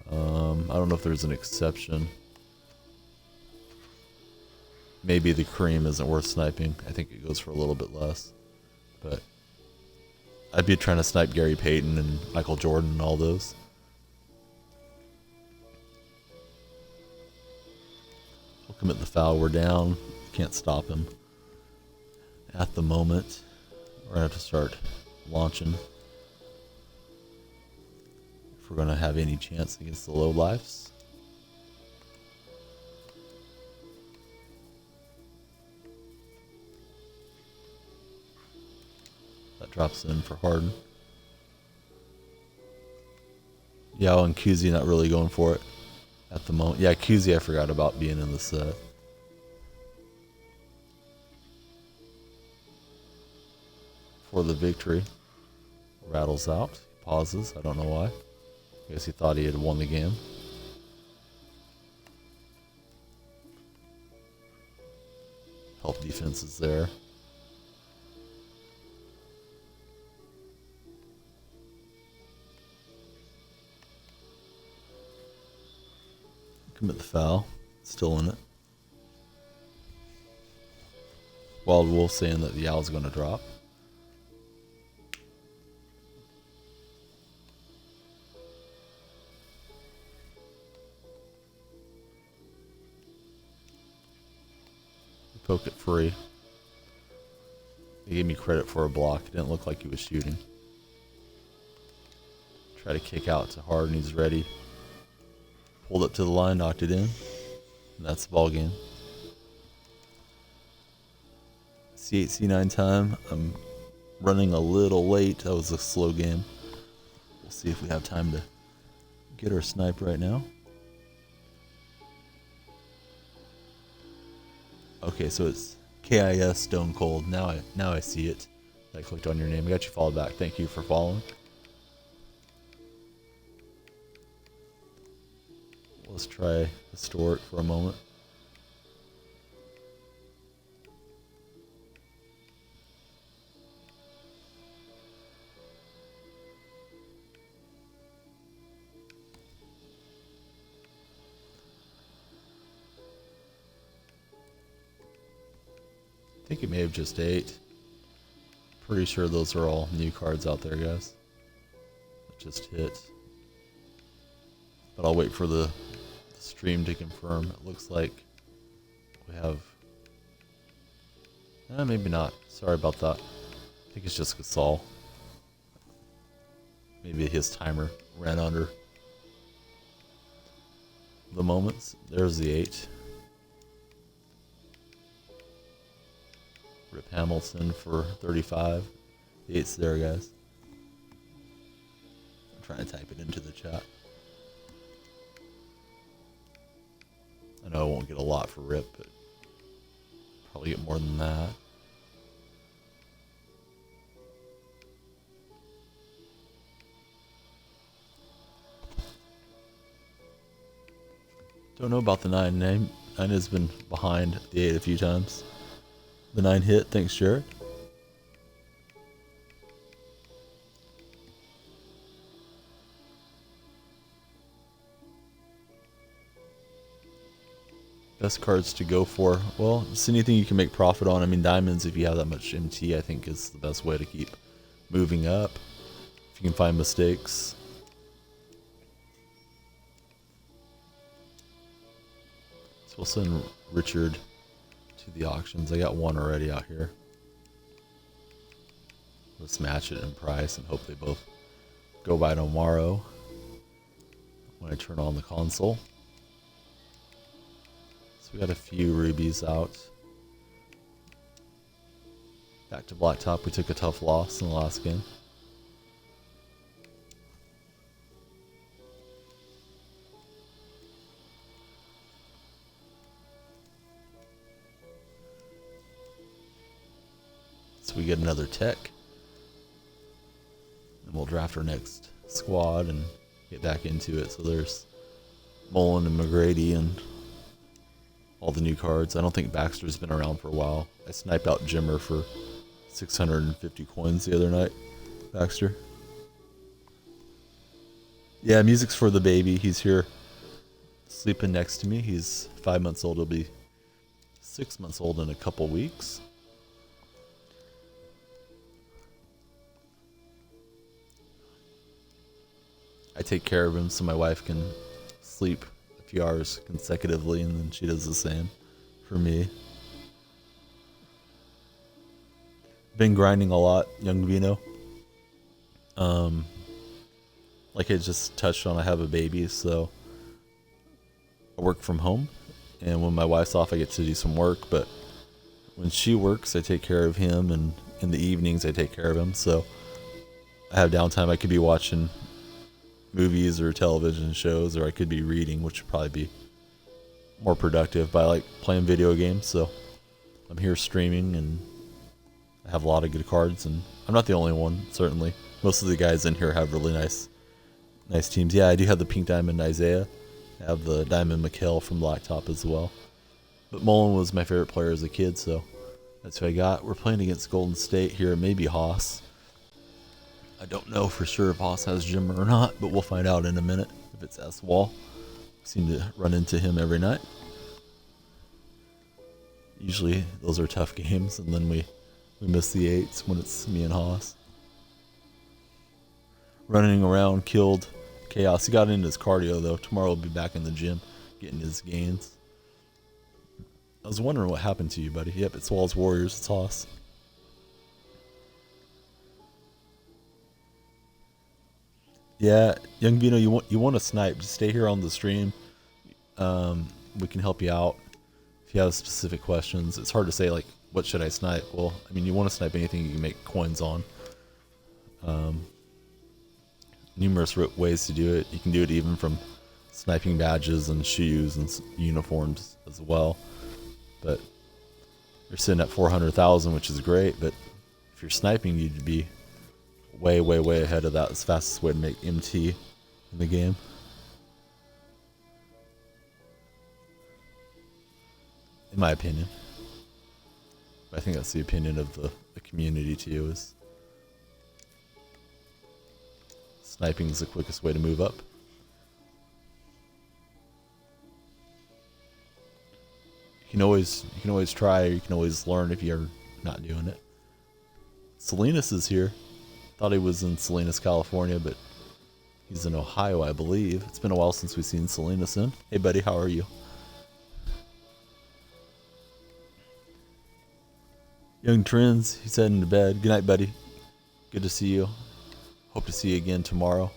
S1: I don't know if there's an exception. Maybe the Kareem isn't worth sniping. I think it goes for a little bit less. But I'd be trying to snipe Gary Payton and Michael Jordan and all those. He'll commit the foul. We're down. Can't stop him at the moment. We're going to have to start launching. we're going to have any chance against the low lives. That drops in for Harden. Yao and Kuzi not really going for it at the moment. Yeah, Kuzi I forgot about being in the set. For the victory. Rattles out. Pauses. I don't know why. I guess he thought he had won the game. Help defense is there. Commit the foul. Still in it. Wild Wolf saying that the owl's going to drop. Poke it free. He gave me credit for a block. It didn't look like he was shooting. Try to kick out to Harden. He's ready. Pulled up to the line, knocked it in. And that's the ball game. C8, C9 time. I'm running a little late. That was a slow game. We'll see if we have time to get our snipe right now. Okay, so it's KIS Stone Cold. Now I see it. I clicked on your name. I got you followed back. Thank you for following. Let's try Historic for a moment. I think it may have just ate. Pretty sure those are all new cards out there, guys. It just hit. But I'll wait for the stream to confirm. It looks like we have... maybe not. Sorry about that. I think it's just Gasol. Maybe his timer ran under the moments. There's the 8. Rip Hamilton for 35. The 8's there, guys. I'm trying to type it into the chat. I know I won't get a lot for Rip, but probably get more than that. Don't know about the 9. 9 has been behind the 8 a few times. The 9 hit. Thanks, Jared. Best cards to go for. Well, just anything you can make profit on. I mean, diamonds, if you have that much MT, I think is the best way to keep moving up. If you can find mistakes. So we'll send Richard to the auctions. I got one already out here. Let's match it in price and hope they both go by tomorrow when I turn on the console. So we got a few rubies out. Back to Blacktop. We took a tough loss in the last game. So we get another tech. And we'll draft our next squad and get back into it. So there's Mullen and McGrady and all the new cards. I don't think Baxter's been around for a while. I sniped out Jimmer for 650 coins the other night. Baxter. Yeah, music's for the baby. He's here sleeping next to me. He's 5 months old. He'll be 6 months old in a couple weeks. I take care of him so my wife can sleep a few hours consecutively, and then she does the same for me. Been grinding a lot, young Vino. like I just touched on, I have a baby, so I work from home. And when my wife's off, I get to do some work. But when she works, I take care of him. And in the evenings, I take care of him. So I have downtime. I could be watching movies or television shows, or I could be reading, which would probably be more productive. But I like playing video games. So I'm here streaming, and I have a lot of good cards. And I'm not the only one, certainly. Most of the guys in here have really nice teams. Yeah, I do have the Pink Diamond Isaiah. I have the Diamond Mikhail from Blacktop as well. But Mullen was my favorite player as a kid, so that's who I got. We're playing against Golden State here, maybe Haas. I don't know for sure if Haas has Jimmer or not, but we'll find out in a minute if it's S-Wall. Seem to run into him every night. Usually those are tough games, and then we miss the 8s when it's me and Haas. Running around, killed Chaos. He got into his cardio, though. Tomorrow he'll be back in the gym getting his gains. I was wondering what happened to you, buddy. Yep, it's Walls Warriors. It's Haas. Yeah, young Vino, you want to snipe? Just stay here on the stream. We can help you out if you have specific questions. It's hard to say, like, what should I snipe? Well, I mean, you want to snipe anything you can make coins on. Numerous ways to do it. You can do it even from sniping badges and shoes and uniforms as well. But you're sitting at 400,000, which is great. But if you're sniping, you'd be way ahead of that. It's the fastest way to make MT in the game. In my opinion. I think that's the opinion of the community too, is sniping is the quickest way to move up. You can always try, or you can always learn if you're not doing it. Salinas is here. Thought he was in Salinas, California, but he's in Ohio, I believe. It's been a while since we've seen Salinas in. Hey buddy, how are you? Young Trends, he's heading to bed. Good night, buddy. Good to see you. Hope to see you again tomorrow.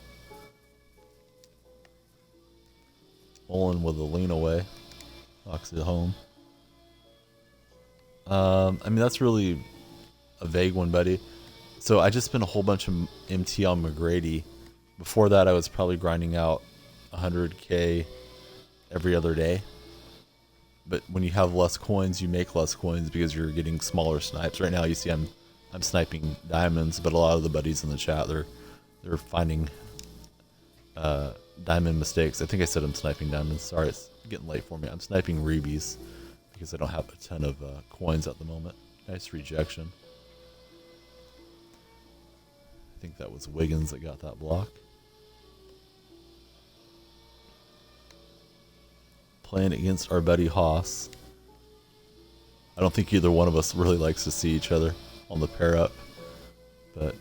S1: Mullen with a lean away. Knocks it home. I mean, that's really a vague one, buddy. So I just spent a whole bunch of MT on McGrady. Before that, I was probably grinding out 100K every other day. But when you have less coins, you make less coins because you're getting smaller snipes. Right now, you see I'm sniping diamonds, but a lot of the buddies in the chat, they're finding diamond mistakes. I think I said I'm sniping diamonds. Sorry, it's getting late for me. I'm sniping rubies because I don't have a ton of coins at the moment. Nice rejection. I think that was Wiggins that got that block. Playing against our buddy Haas. I don't think either one of us really likes to see each other on the pair up, but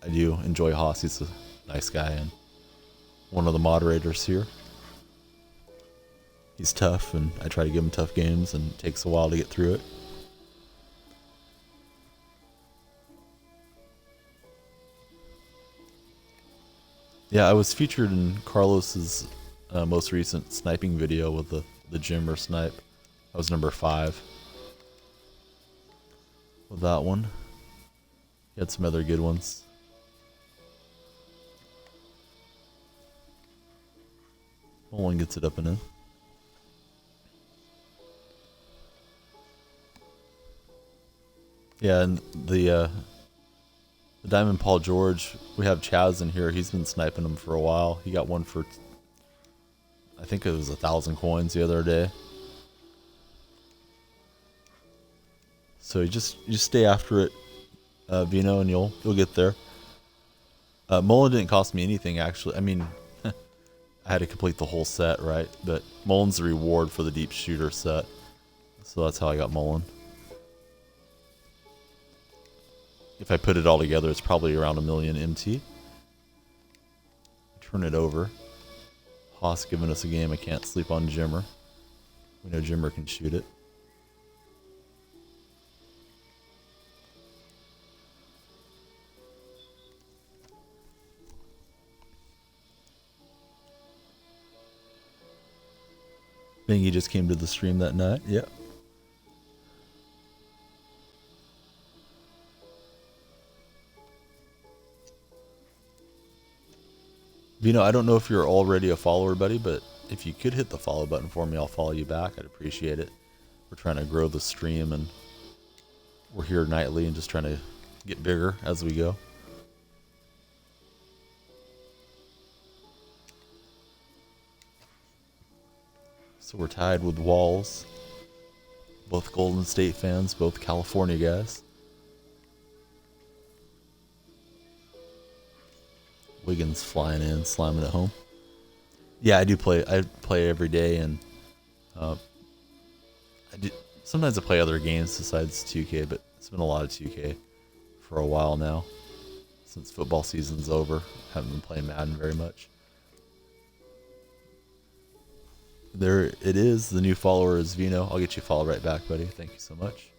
S1: I do enjoy Haas. He's a nice guy and one of the moderators here. He's tough, and I try to give him tough games, and it takes a while to get through it. Yeah, I was featured in Carlos's most recent sniping video with the Jimmer snipe. I was number 5 with that one. He had some other good ones. One gets it up and in. Yeah, and the Diamond Paul George, we have Chaz in here. He's been sniping them for a while. He got one for, I think it was 1,000 coins the other day. So you just stay after it, Vino, and you'll get there. Mullen didn't cost me anything, actually. I mean, I had to complete the whole set, right? But Mullen's the reward for the deep shooter set. So that's how I got Mullen. If I put it all together, it's probably around 1 million MT. Turn it over. Haas giving us a game. I can't sleep on Jimmer. We know Jimmer can shoot it. Bingy just came to the stream that night. Yep. Vino, I don't know if you're already a follower, buddy, but if you could hit the follow button for me, I'll follow you back. I'd appreciate it. We're trying to grow the stream, and we're here nightly and just trying to get bigger as we go. So we're tied with Walls. Both Golden State fans, both California guys. Wiggins flying in, slamming it home. Yeah, I do play. I play every day, and sometimes I play other games besides 2K, but it's been a lot of 2K for a while now. Since football season's over, haven't been playing Madden very much. There it is. The new follower is Vino. I'll get you followed right back, buddy. Thank you so much.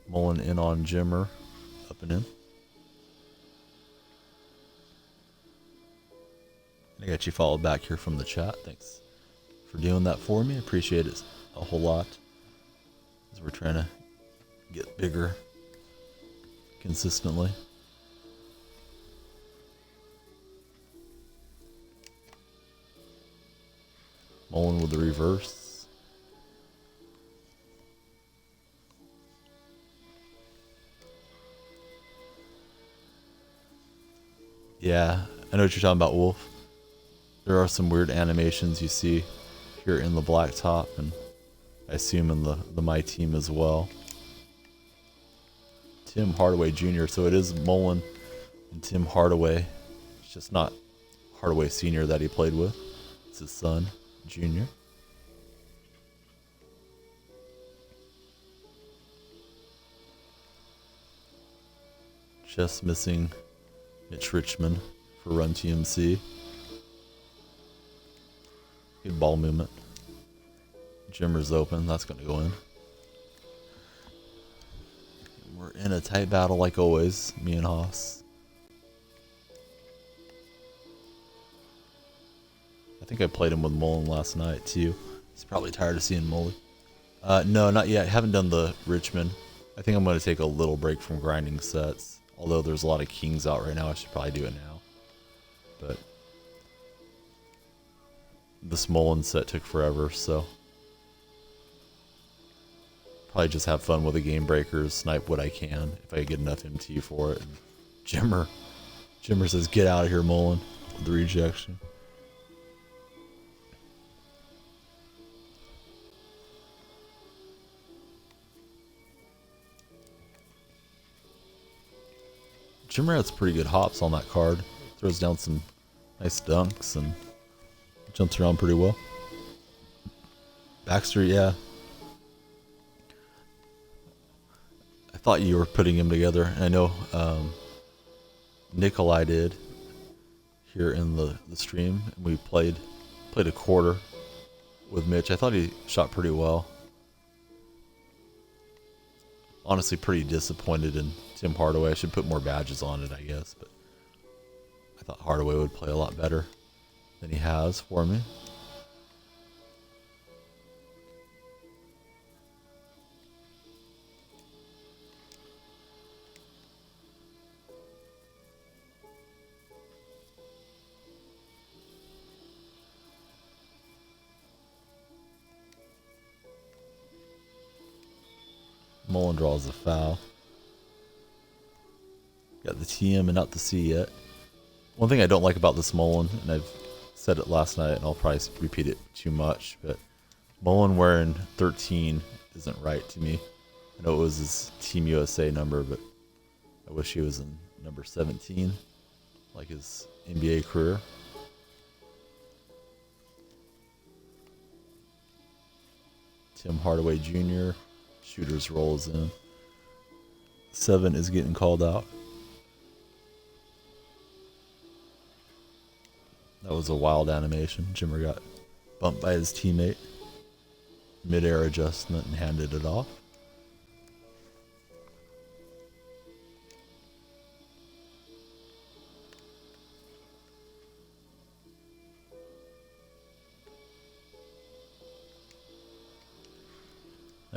S1: Mullen in on Jimmer, up and in. I got you followed back here from the chat. Thanks for doing that for me. Appreciate it a whole lot. As we're trying to get bigger consistently. Mullen with the reverse. Yeah, I know what you're talking about, Wolf. There are some weird animations you see here in the black top, and I assume in the My Team as well. Tim Hardaway Jr. So it is Mullen and Tim Hardaway. It's just not Hardaway Sr. that he played with. It's his son, Jr. Just missing Mitch Richmond for Run TMC. Good ball movement. Jimmer's open. That's going to go in. We're in a tight battle like always, me and Haas. I think I played him with Mullen last night too. He's probably tired of seeing Mullen. No, not yet. I haven't done the Richmond. I think I'm going to take a little break from grinding sets. Although there's a lot of kings out right now, I should probably do it now. But this Mullen set took forever, so probably just have fun with the game breakers, snipe what I can if I get enough MT for it. And Jimmer says, "Get out of here, Mullen," with the rejection. Jimmer has pretty good hops on that card. Throws down some nice dunks and jumps around pretty well. Baxter, yeah. I thought you were putting him together. I know Nikolai did here in the stream. We played a quarter with Mitch. I thought he shot pretty well. Honestly, pretty disappointed in Tim Hardaway. I should put more badges on it, I guess. But I thought Hardaway would play a lot better than he has for me. Mullen draws a foul. Got the TM and not the C yet. One thing I don't like about this Mullen, and I've said it last night, and I'll probably repeat it too much, but Mullen wearing 13 isn't right to me. I know it was his Team USA number, but I wish he was in number 17, like his NBA career. Tim Hardaway Jr. Shooter's rolls in. 7 is getting called out. That was a wild animation. Jimmer got bumped by his teammate. Mid-air adjustment and handed it off.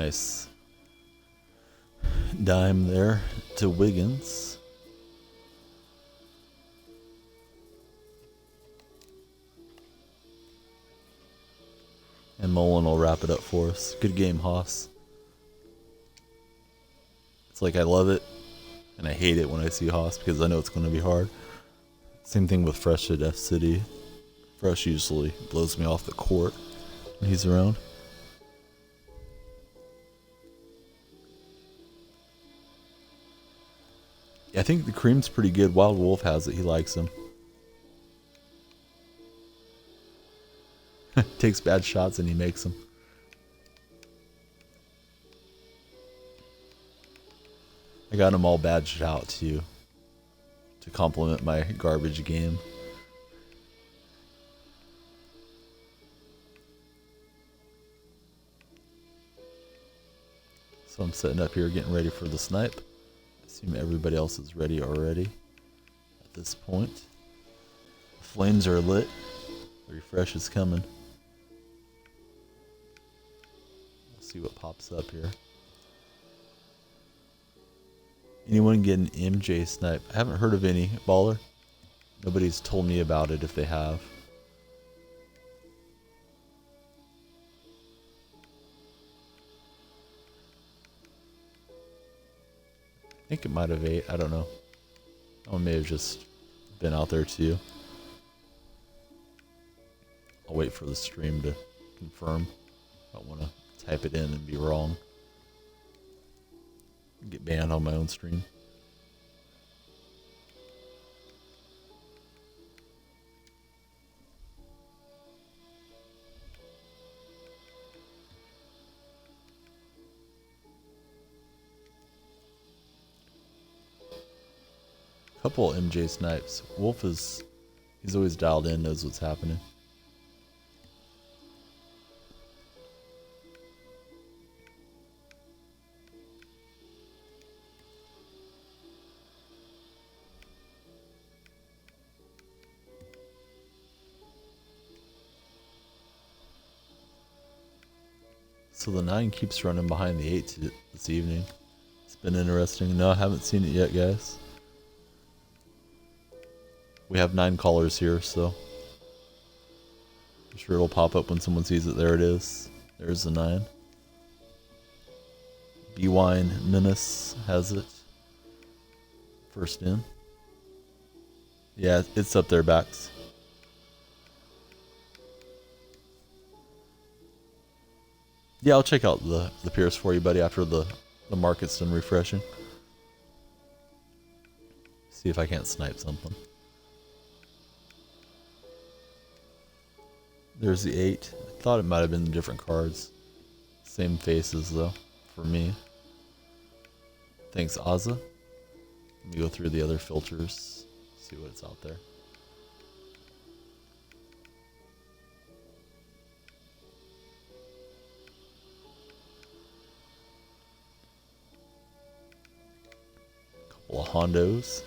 S1: Nice dime there to Wiggins. And Mullen will wrap it up for us. Good game, Haas. It's like I love it and I hate it when I see Haas because I know it's going to be hard. Same thing with Fresh at F City. Fresh usually blows me off the court when he's around. Yeah, I think the cream's pretty good. Wild Wolf has it. He likes him. Takes bad shots and he makes them. I got them all badged out to complement my garbage game. So I'm setting up here getting ready for the snipe. I assume everybody else is ready already at this point. The flames are lit. The refresh is coming. We'll see what pops up here. Anyone get an MJ snipe? I haven't heard of any, Baller. Nobody's told me about it if they have. I think it might have 8. I don't know. That one may have just been out there too. I'll wait for the stream to confirm. I don't want to type it in and be wrong. Get banned on my own stream. Couple MJ snipes. Wolf he's always dialed in, knows what's happening. So the 9 keeps running behind the 8 this evening. It's been interesting. No, I haven't seen it yet, guys. We have 9 callers here, so I'm sure it'll pop up when someone sees it. There it is. There's the 9. B-Wine Menace has it. First in. Yeah, it's up there, Bax. Yeah, I'll check out the Pierce for you, buddy, after the market's done refreshing. See if I can't snipe something. There's the 8. I thought it might have been different cards. Same faces, though, for me. Thanks, Azza. Let me go through the other filters, see what's out there. Couple of Hondos.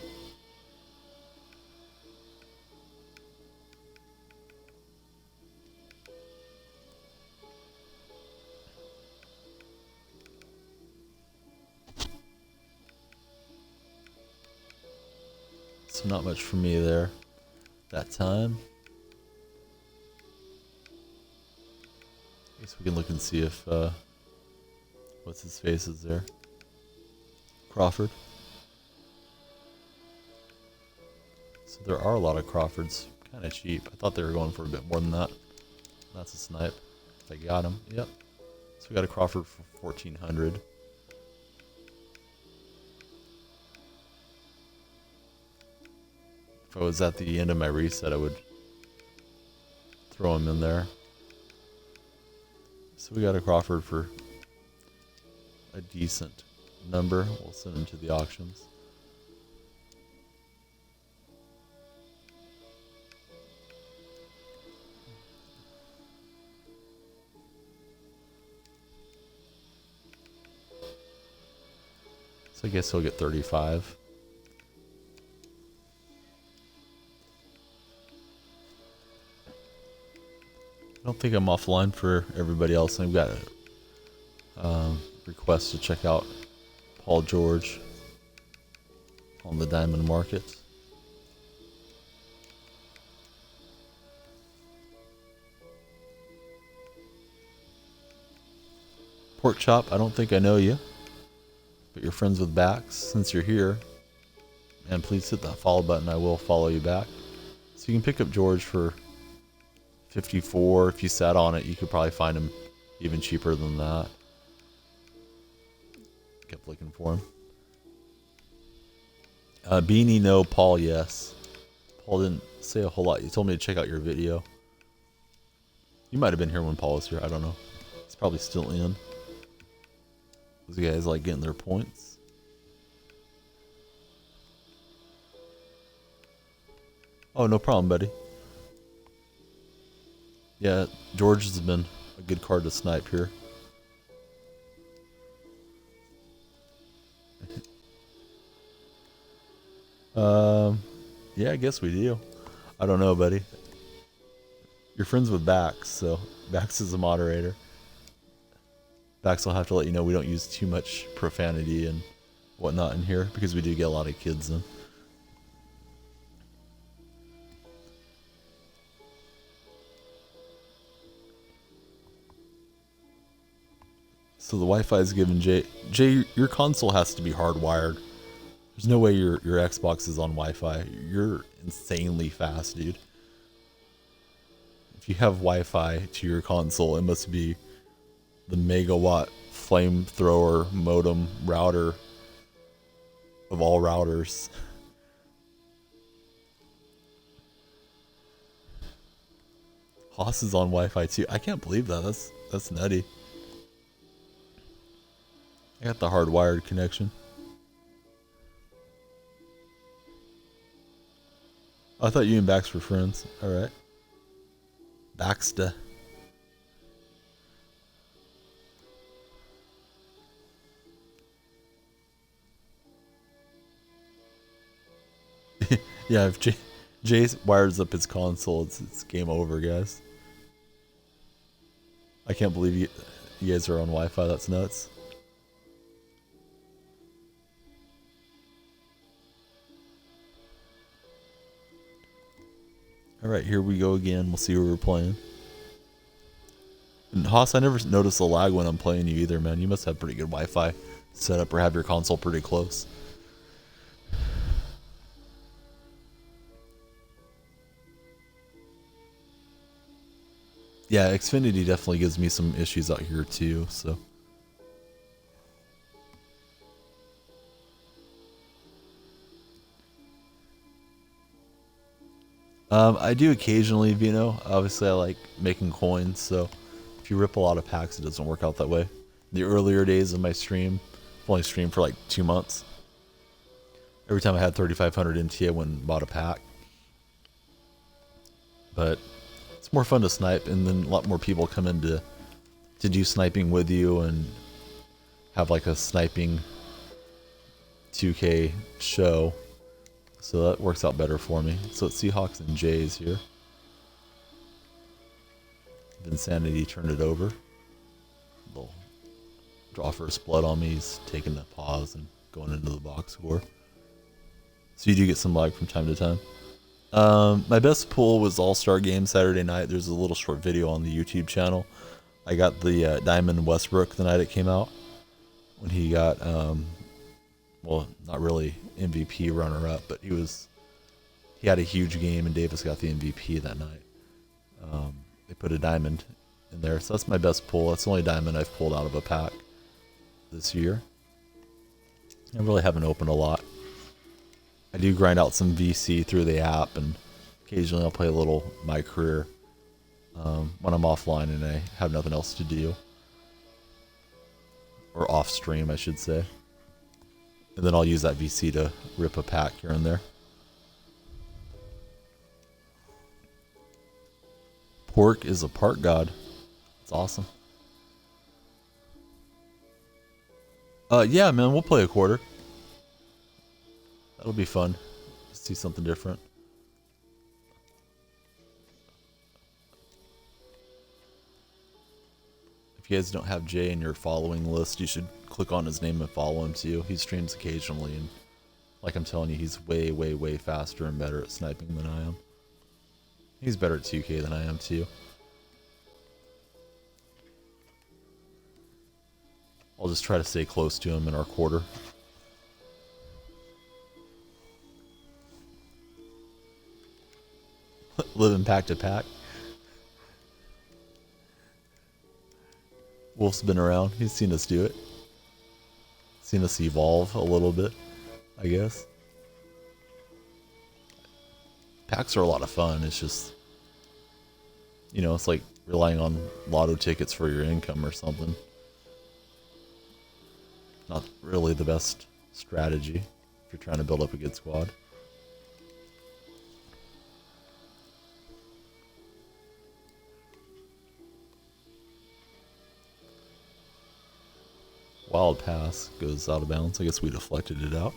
S1: So not much for me there that time. I guess we can look and see if what's his face is there. Crawford. So there are a lot of Crawfords. Kind of cheap. I thought they were going for a bit more than that. That's a snipe. If I got him. Yep. So we got a Crawford for 1400. If I was at the end of my reset, I would throw him in there. So we got a Crawford for a decent number. We'll send him to the auctions. So I guess he'll get 35. I don't think I'm offline for everybody else. I've got request to check out Paul George on the diamond market. Pork Chop, I don't think I know you, but you're friends with Bax since you're here. And please hit that follow button, I will follow you back. So you can pick up George for 54. If you sat on it, you could probably find him even cheaper than that. Kept looking for him. Beanie, no. Paul, yes. Paul didn't say a whole lot. You told me to check out your video. You might have been here when Paul was here. I don't know. He's probably still in. Those guys like getting their points. Oh, no problem, buddy. Yeah, George has been a good card to snipe here. Yeah, I guess we do. I don't know, buddy. You're friends with Bax, so Bax is a moderator. Bax will have to let you know we don't use too much profanity and whatnot in here because we do get a lot of kids in. So the Wi-Fi is giving Jay, your console has to be hardwired. There's no way your Xbox is on Wi-Fi. You're insanely fast, dude. If you have Wi-Fi to your console, it must be the megawatt flamethrower modem router of all routers. Haas is on Wi-Fi too. I can't believe that. That's nutty. I got the hardwired connection. I thought you and Bax were friends. Alright. Baxter. Yeah, if Jay wires up his console, it's game over, guys. I can't believe you guys are on Wi-Fi. That's nuts. Alright, here we go again. We'll see who we're playing. And Haas, I never notice the lag when I'm playing you either, man. You must have pretty good Wi-Fi set up or have your console pretty close. Yeah, Xfinity definitely gives me some issues out here too, so. I do occasionally, Vino. Obviously, I like making coins, so if you rip a lot of packs, it doesn't work out that way. The earlier days of my stream, I've only streamed for like 2 months. Every time I had 3,500 NT, I went and bought a pack. But it's more fun to snipe, and then a lot more people come in to do sniping with you and have like a sniping 2K show. So that works out better for me. So it's Seahawks and Jays here. Insanity turned it over. They'll draw first blood on me. He's taking a pause and going into the box score. So you do get some lag from time to time. My best pull was All-Star Game Saturday night. There's a little short video on the YouTube channel. I got the Diamond Westbrook the night it came out. When he got, well, not really MVP runner-up, but he had a huge game, and Davis got the MVP that night. They put a diamond in there, so that's my best pull. That's the only diamond I've pulled out of a pack this year. I really haven't opened a lot. I do grind out some VC through the app, and occasionally I'll play a little My Career when I'm offline and I have nothing else to do. Or off stream, I should say. And then I'll use that VC to rip a pack here and there. Pork is a park god. It's awesome. Yeah, man, we'll play a quarter. That'll be fun. See something different. if you guys don't have Jay in your following list, you should click on his name and follow him too. He streams occasionally, and like I'm telling you, he's way, way, way faster and better at sniping than I am. He's better at 2K than I am too. I'll just try to stay close to him in our quarter. Living pack to pack. Wolf's been around. He's seen us do it. Seen us evolve a little bit, I guess. Packs are a lot of fun. It's just, you know, it's like relying on lotto tickets for your income or something. Not really the best strategy if you're trying to build up a good squad. Wild pass goes out of bounds. I guess we deflected it out.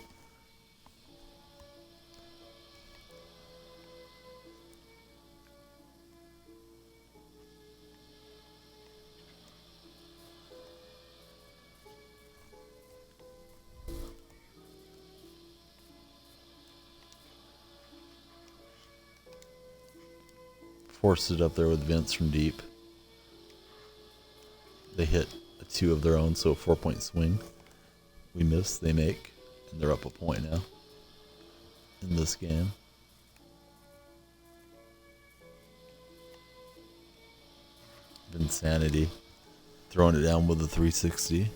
S1: Forced it up there with Vince from deep. They hit a 2 of their own, so a 4-point swing. We miss, they make, and they're up a point now in this game. Vinsanity throwing it down with a 360.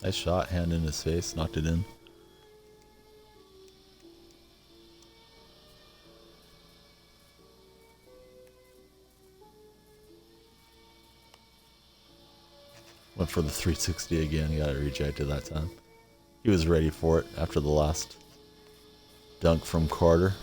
S1: Nice shot, hand in his face, knocked it in. Went for the 360 again, he got it rejected that time. He was ready for it after the last dunk from Carter.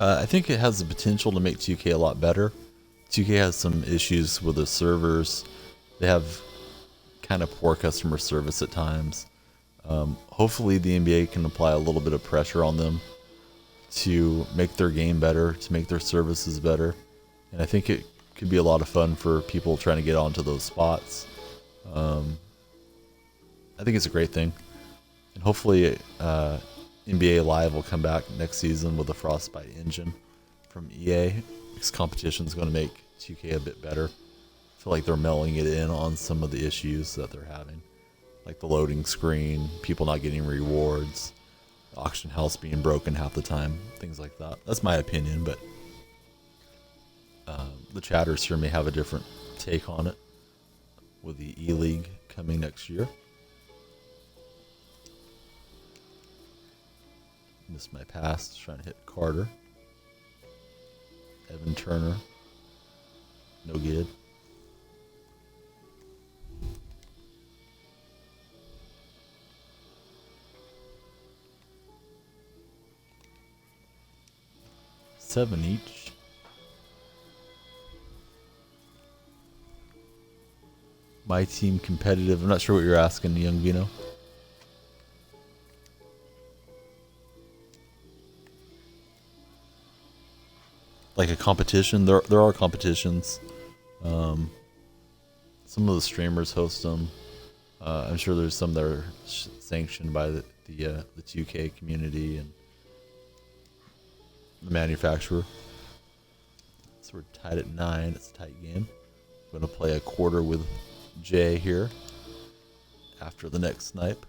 S1: I think it has the potential to make 2K a lot better. 2K has some issues with the servers. They have kind of poor customer service at times. Hopefully the NBA can apply a little bit of pressure on them to make their game better, to make their services better. And I think it could be a lot of fun for people trying to get onto those spots. I think it's a great thing. And hopefully NBA Live will come back next season with a Frostbite engine from EA. This competition is going to make 2K a bit better. I feel like they're mailing it in on some of the issues that they're having, like the loading screen, people not getting rewards, the auction house being broken half the time, things like that. That's my opinion, but the chatters here may have a different take on it with the E-League coming next year. Missed my pass, trying to hit Carter. Evan Turner, no good. Seven each. My team competitive. I'm not sure what you're asking, Young Vino. Like a competition, there are competitions. Some of the streamers host them. I'm sure there's some that are sanctioned by the 2K community and the manufacturer. So we're tied at 9. It's a tight game. I'm going to play a quarter with Jay here after the next snipe.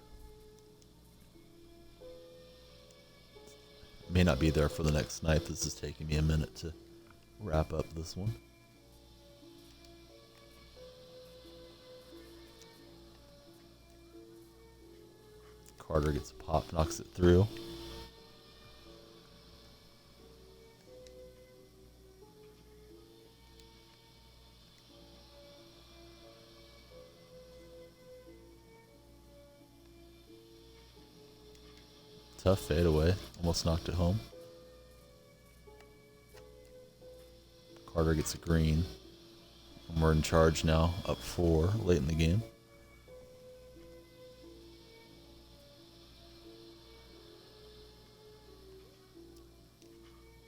S1: May not be there for the next snipe. This is taking me a minute to wrap up this one. Carter gets a pop, knocks it through. Tough fadeaway. Almost knocked it home. Carter gets a green. And we're in charge now, up 4 late in the game.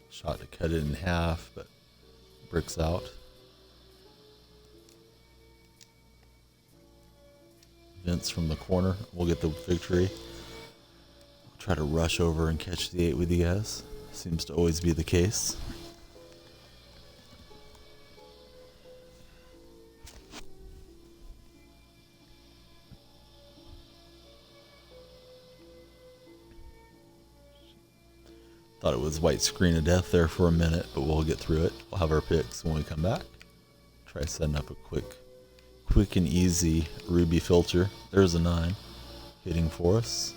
S1: Shot to cut it in half, but bricks out. Vince from the corner will get the victory. I'll try to rush over and catch the 8 with you guys. Seems to always be the case. Thought it was white screen of death there for a minute, but we'll get through it. We'll have our picks when we come back. Try setting up a quick and easy ruby filter. There's a 9 hitting for us.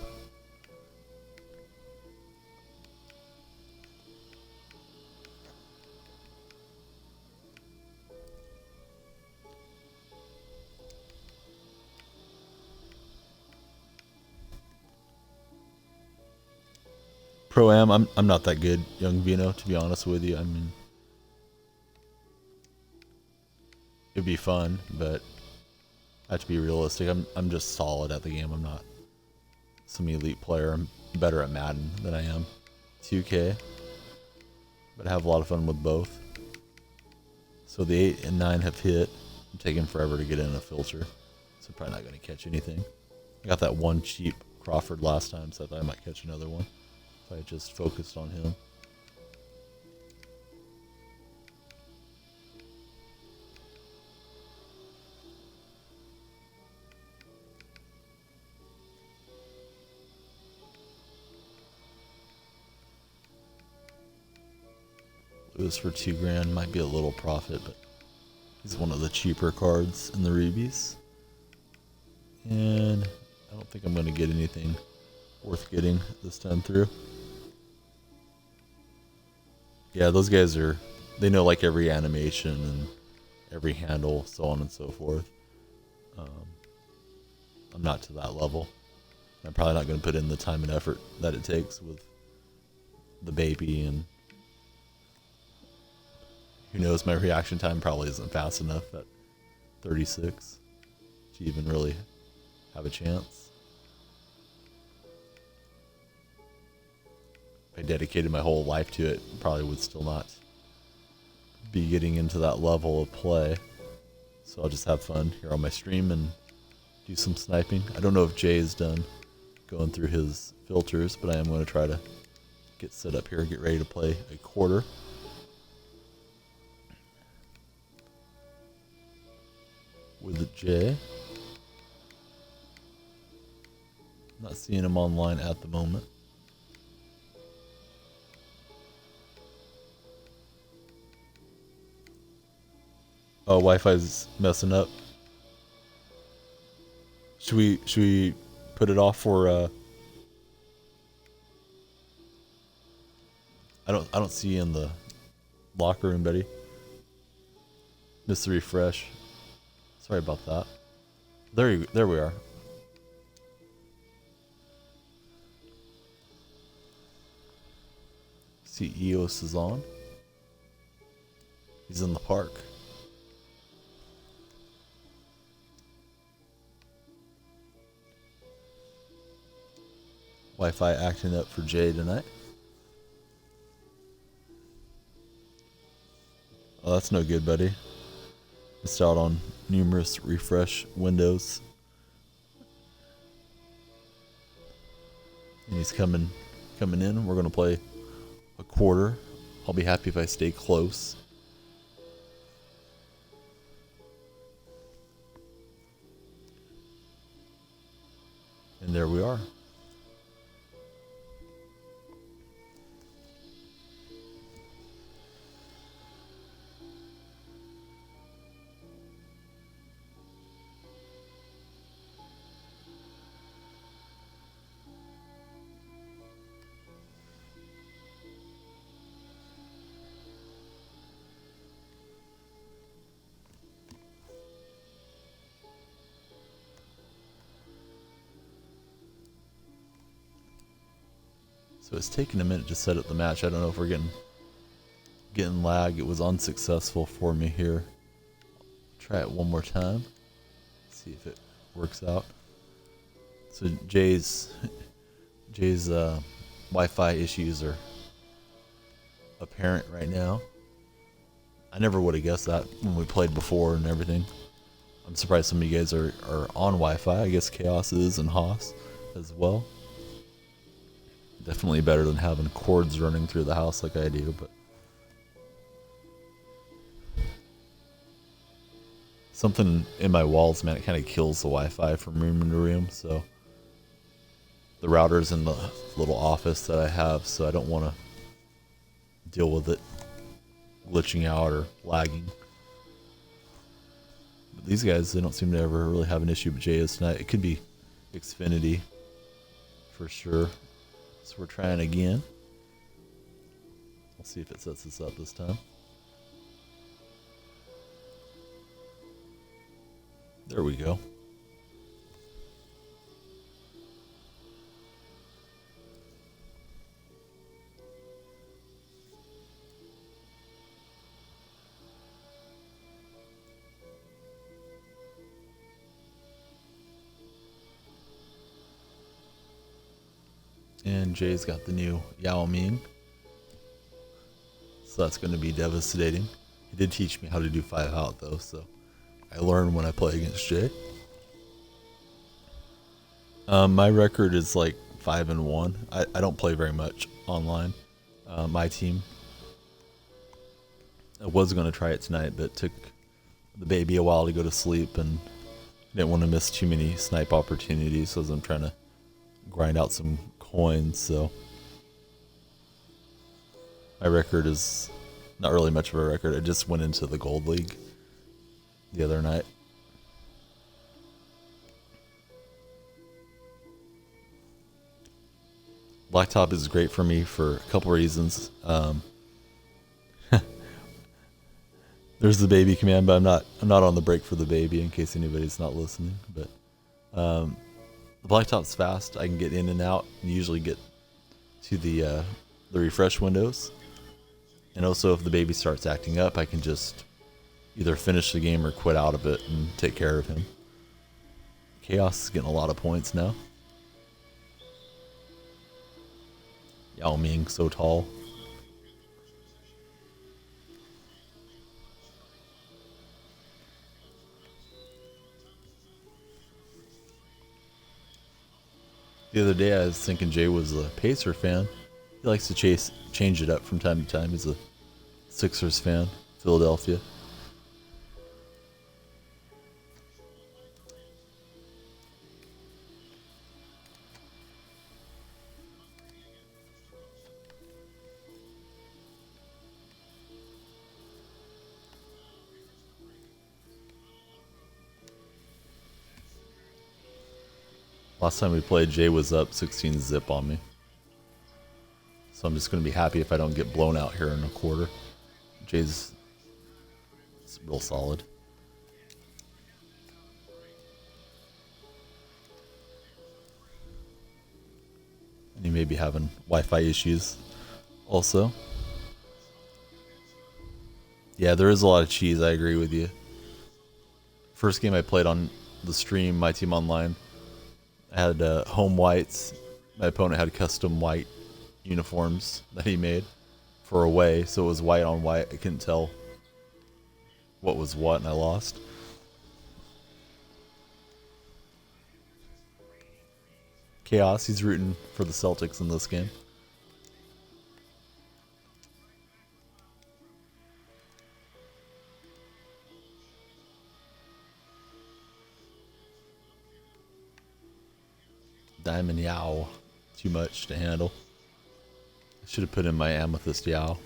S1: Pro-Am, I'm not that good, young Vino, to be honest with you. I mean, it'd be fun, but I have to be realistic. I'm just solid at the game. I'm not some elite player. I'm better at Madden than I am 2K, but I have a lot of fun with both. So the 8 and 9 have hit. I'm taking forever to get in a filter, so I'm probably not going to catch anything. I got that one cheap Crawford last time, so I thought I might catch another one if I just focused on him. Lewis for $2,000 might be a little profit, but he's one of the cheaper cards in the rubies. And I don't think I'm going to get anything worth getting this time through. Yeah, those guys they know like every animation and every handle, so on and so forth. I'm not to that level. I'm probably not going to put in the time and effort that it takes with the baby, and who knows, my reaction time probably isn't fast enough at 36 to even really have a chance. If I dedicated my whole life to it, probably would still not be getting into that level of play. So I'll just have fun here on my stream and do some sniping. I don't know if Jay is done going through his filters, but I am going to try to get set up here and get ready to play a quarter. With Jay. Not seeing him online at the moment. Oh, Wi-Fi's messing up. Should we put it off for I don't see you in the locker room, buddy. Missed the refresh. Sorry about that. There we are. See, EOS is on. He's in the park. Wi-Fi acting up for Jay tonight. Oh, that's no good, buddy. Missed out on numerous refresh windows. And he's coming in. We're going to play a quarter. I'll be happy if I stay close. And there we are. So it's taking a minute to set up the match. I don't know if we're getting lag. It was unsuccessful for me here. Try it one more time. See if it works out. So Jay's Wi-Fi issues are apparent right now. I never would have guessed that when we played before and everything. I'm surprised some of you guys are on Wi-Fi. I guess Chaos is and Haas as well. Definitely better than having cords running through the house like I do, but something in my walls, man, it kind of kills the Wi-Fi from room to room, so the router's in the little office that I have, so I don't want to deal with it glitching out or lagging. But these guys, they don't seem to ever really have an issue with JS tonight. It could be Xfinity for sure. So we're trying again. We'll see if it sets us up this time. There we go. And Jay's got the new Yao Ming. So that's going to be devastating. He did teach me how to do 5 out though, so I learn when I play against Jay. My record is like 5-1. I don't play very much online. My team. I was going to try it tonight, but it took the baby a while to go to sleep and didn't want to miss too many snipe opportunities as I'm trying to grind out some coins, so my record is not really much of a record. I just went into the gold league the other night. Blacktop is great for me for a couple reasons. There's the baby command, but I'm not on the break for the baby in case anybody's not listening. But the blacktop's fast. I can get in and out and usually get to the refresh windows. And also if the baby starts acting up, I can just either finish the game or quit out of it and take care of him. Chaos is getting a lot of points now. Yao Ming so tall. The other day I was thinking Jay was a Pacer fan. He likes to change it up from time to time. He's a Sixers fan, Philadelphia. Last time we played, Jay was up 16 zip on me. So I'm just going to be happy if I don't get blown out here in a quarter. Jay's real solid. And he may be having Wi-Fi issues also. Yeah, there is a lot of cheese, I agree with you. First game I played on the stream, my team online, I had home whites. My opponent had custom white uniforms that he made for away, so it was white on white. I couldn't tell what was what, and I lost. Chaos, he's rooting for the Celtics in this game. Diamond Yao. Too much to handle. I should have put in my Amethyst Yao.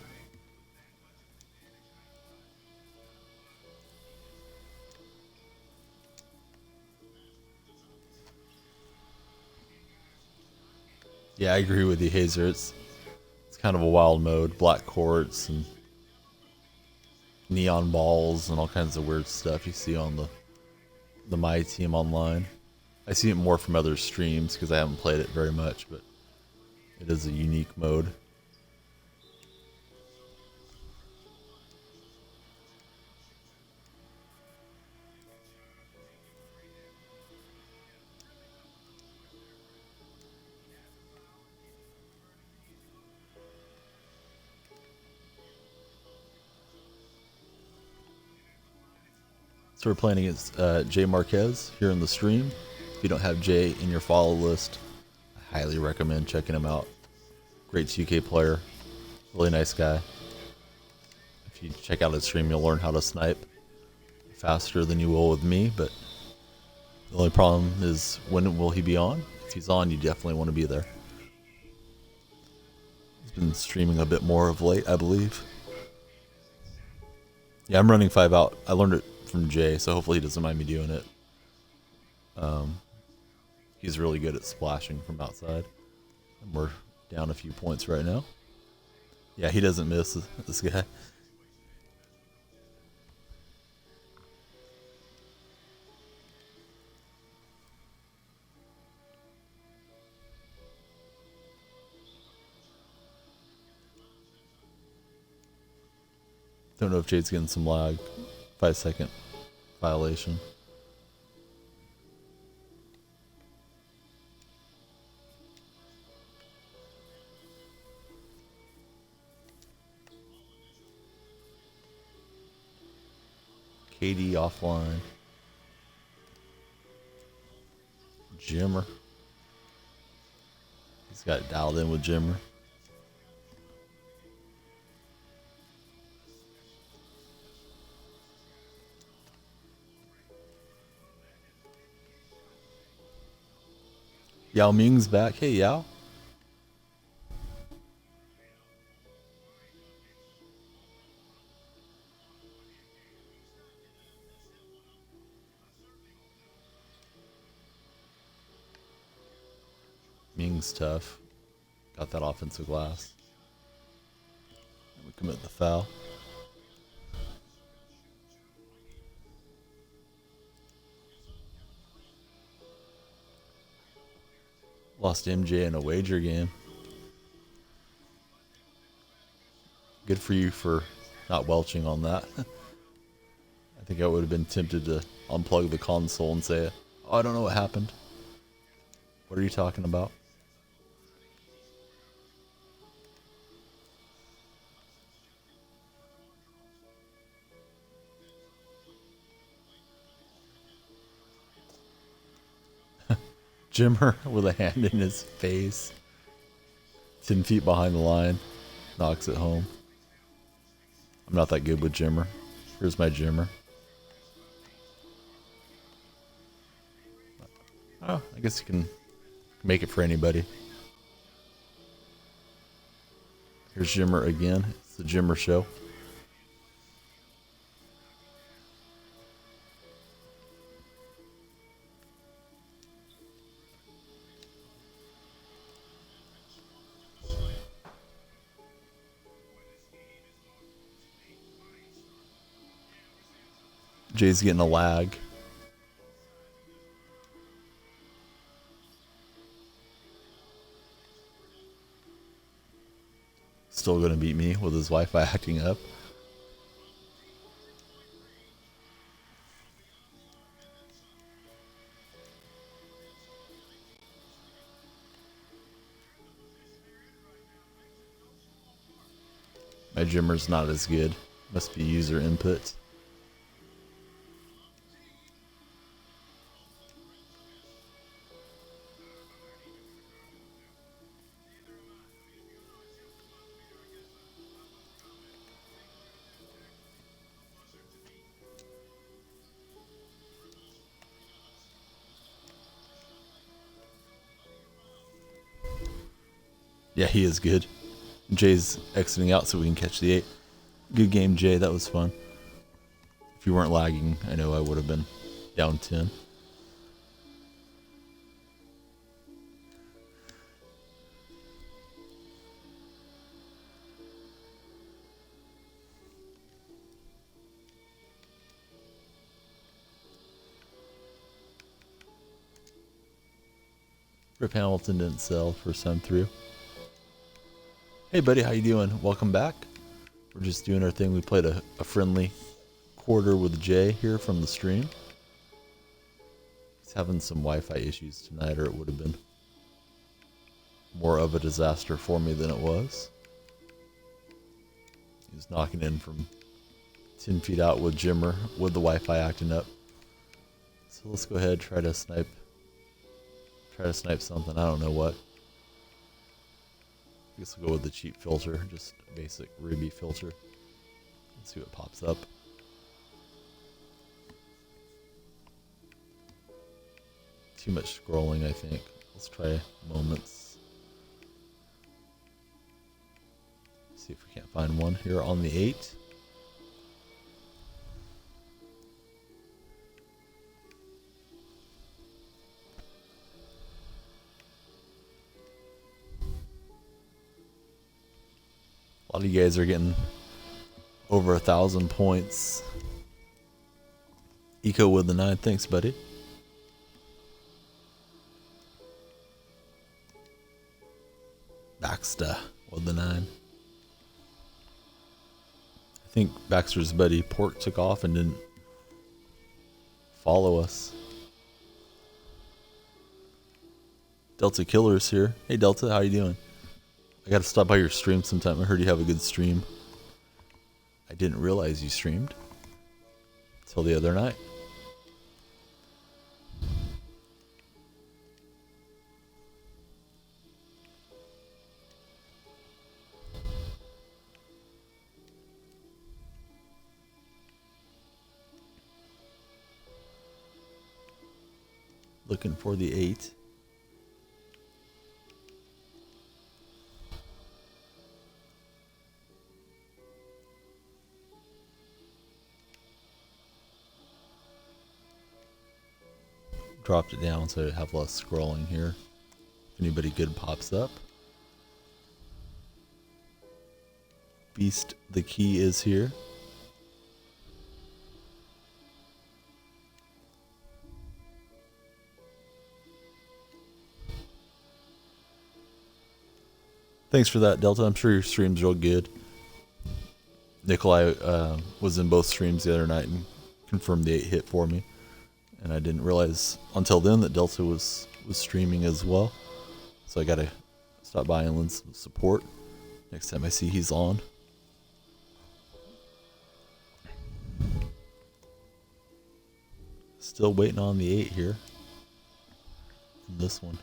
S1: Yeah, I agree with you, Hazer. It's kind of a wild mode. Black quartz and neon balls and all kinds of weird stuff you see on the My Team online. I see it more from other streams because I haven't played it very much, but It is a unique mode. So we're playing against Jay Marquez here in the stream. If you don't have Jay in your follow list, I highly recommend checking him out. Great 2K player, really nice guy. If you check out his stream, you'll learn how to snipe faster than you will with me, but the only problem is when will he be on? If he's on, you definitely want to be there. He's been streaming a bit more of late, I believe. Yeah, I'm running 5 out. I learned it from Jay, so hopefully he doesn't mind me doing it. He's really good at splashing from outside. And we're down a few points right now. Yeah, he doesn't miss, this guy. Don't know if Jade's getting some lag. 5-second violation. KD offline. Jimmer. He's got it dialed in with Jimmer. Yao Ming's back. Hey, Yao. Ming's tough. Got that offensive glass. We commit the foul. Lost MJ in a wager game. Good for you for not welching on that. I think I would have been tempted to unplug the console and say, oh, I don't know what happened. What are you talking about? Jimmer with a hand in his face. 10 feet behind the line. Knocks it home. I'm not that good with Jimmer. Here's my Jimmer. Oh, I guess you can make it for anybody. Here's Jimmer again. It's the Jimmer show. Jay's getting a lag. Still gonna beat me with his Wi-Fi acting up. My Jimmer's not as good. Must be user input. Yeah, he is good. Jay's exiting out so we can catch the 8. Good game, Jay. That was fun. If you weren't lagging, I know I would have been down 10. Rip Hamilton didn't sell for some through. Hey buddy, how you doing? Welcome back. We're just doing our thing. We played a friendly quarter with Jay here from the stream. He's having some Wi-Fi issues tonight, or it would have been more of a disaster for me than it was. He was knocking in from 10 feet out with Jimmer with the Wi-Fi acting up. So let's go ahead and try to snipe something. I don't know what. I guess we'll go with the cheap filter, just a basic Ruby filter. Let's see what pops up. Too much scrolling, I think. Let's try moments. See if we can't find one here on the 8. A lot of you guys are getting over 1,000 points. Eco with the 9, thanks buddy. Baxter with the 9. I think Baxter's buddy Pork took off and didn't follow us. Delta Killer's here. Hey Delta, how you doing? I gotta stop by your stream sometime. I heard you have a good stream. I didn't realize you streamed until the other night. Looking for the 8. Dropped it down so I have less scrolling here. If anybody good pops up. Beast the Key is here. Thanks for that, Delta. I'm sure your stream's real good. Nikolai was in both streams the other night and confirmed the 8 hit for me. And I didn't realize until then that Delta was streaming as well. So I gotta stop by and lend some support next time I see he's on. Still waiting on the 8 here. And this one.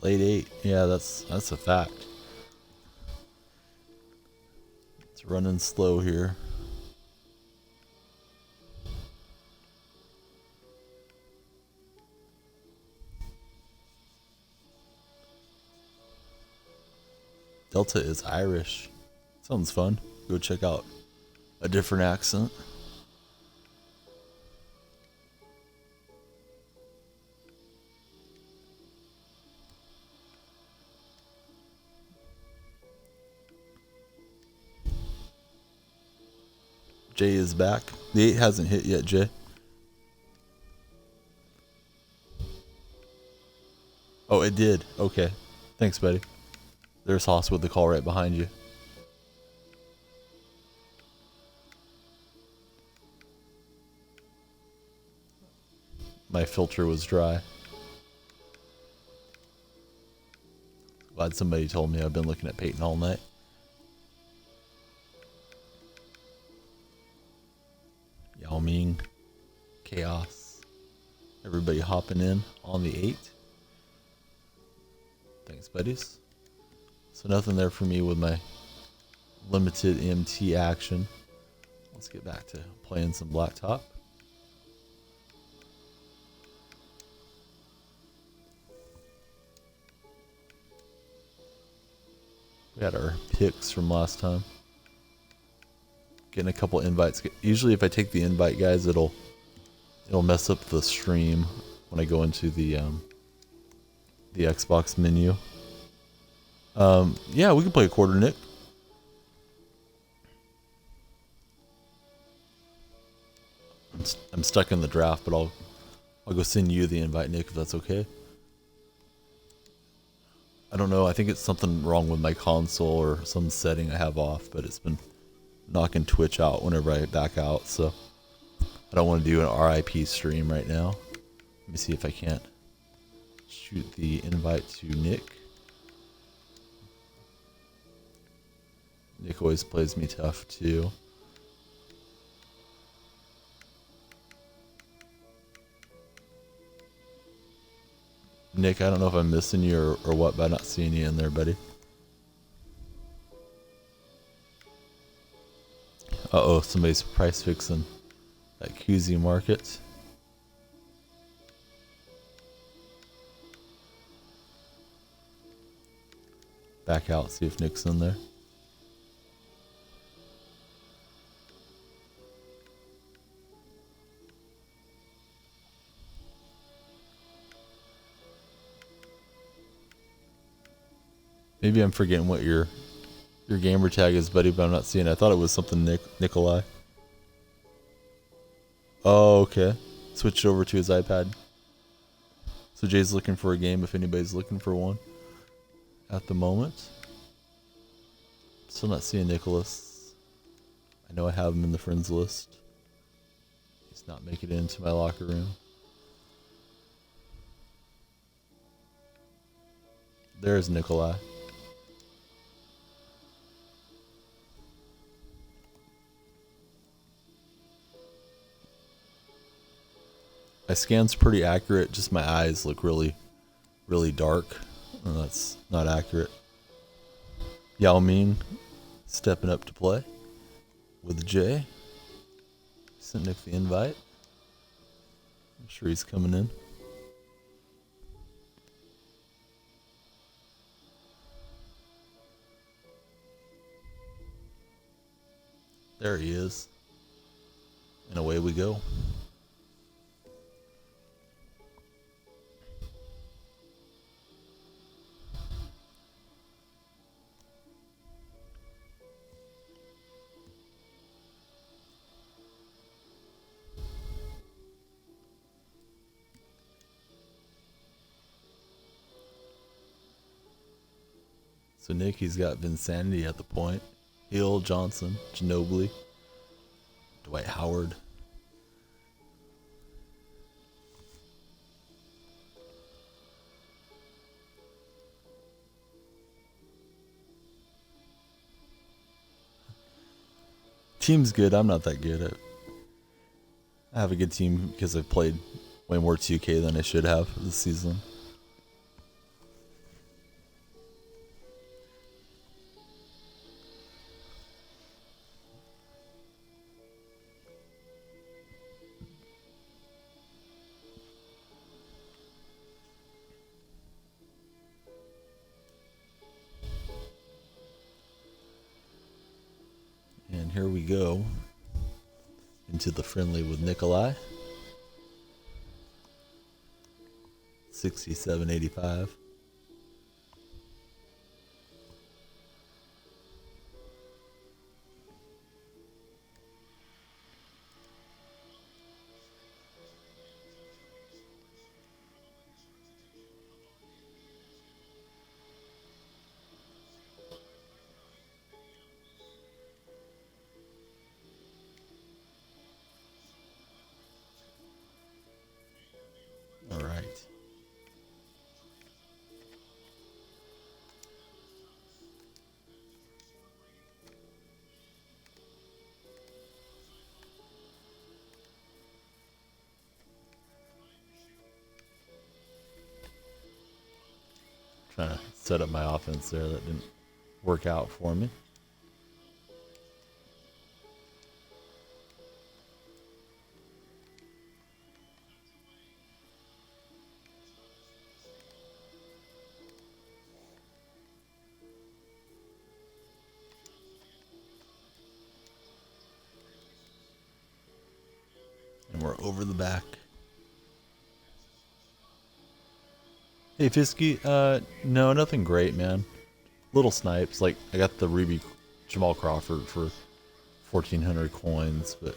S1: Late 8. Yeah, that's a fact. It's running slow here. Delta is Irish. Sounds fun. Go check out a different accent. Jay is back. The 8 hasn't hit yet, Jay. Oh, it did. Okay. Thanks, buddy. There's Haas with the call right behind you. My filter was dry. Glad somebody told me. I've been looking at Peyton all night. Yao Ming, Chaos. Everybody hopping in on the 8. Thanks, buddies. So nothing there for me with my limited MT action. Let's get back to playing some blacktop. We had our picks from last time. Getting a couple invites. Usually if I take the invite, guys, it'll mess up the stream when I go into the Xbox menu. Yeah, we can play a quarter, Nick. I'm stuck in the draft, but I'll go send you the invite, Nick, if that's okay. I don't know. I think it's something wrong with my console or some setting I have off, but it's been knocking Twitch out whenever I back out, so I don't want to do an RIP stream right now. Let me see if I can't shoot the invite to Nick. Nick always plays me tough too. Nick, I don't know if I'm missing you or what by not seeing you in there, buddy. Uh-oh, somebody's price fixing that QZ market. Back out, see if Nick's in there. Maybe I'm forgetting what your gamer tag is, buddy, but I'm not seeing it. I thought it was something Nikolai. Oh, okay. Switched over to his iPad. So Jay's looking for a game if anybody's looking for one at the moment. Still not seeing Nicholas. I know I have him in the friends list. He's not making it into my locker room. There's Nikolai. My scan's pretty accurate, just my eyes look really, really dark. And that's not accurate. Yao Ming stepping up to play with Jay. Sent Nick the invite. I'm sure he's coming in. There he is. And away we go. So Nick, he's got Vinsanity at the point. Hill, Johnson, Ginobili, Dwight Howard. Team's good. I'm not that good. I have a good team because I've played way more 2K than I should have this season. And here we go into the friendly with Nikolai. 67-85. All right. Trying to set up my offense there. That didn't work out for me. over the back. Hey Fisky, no, nothing great, man. Little snipes. Like, I got the Ruby Jamal Crawford for 1,400 coins, but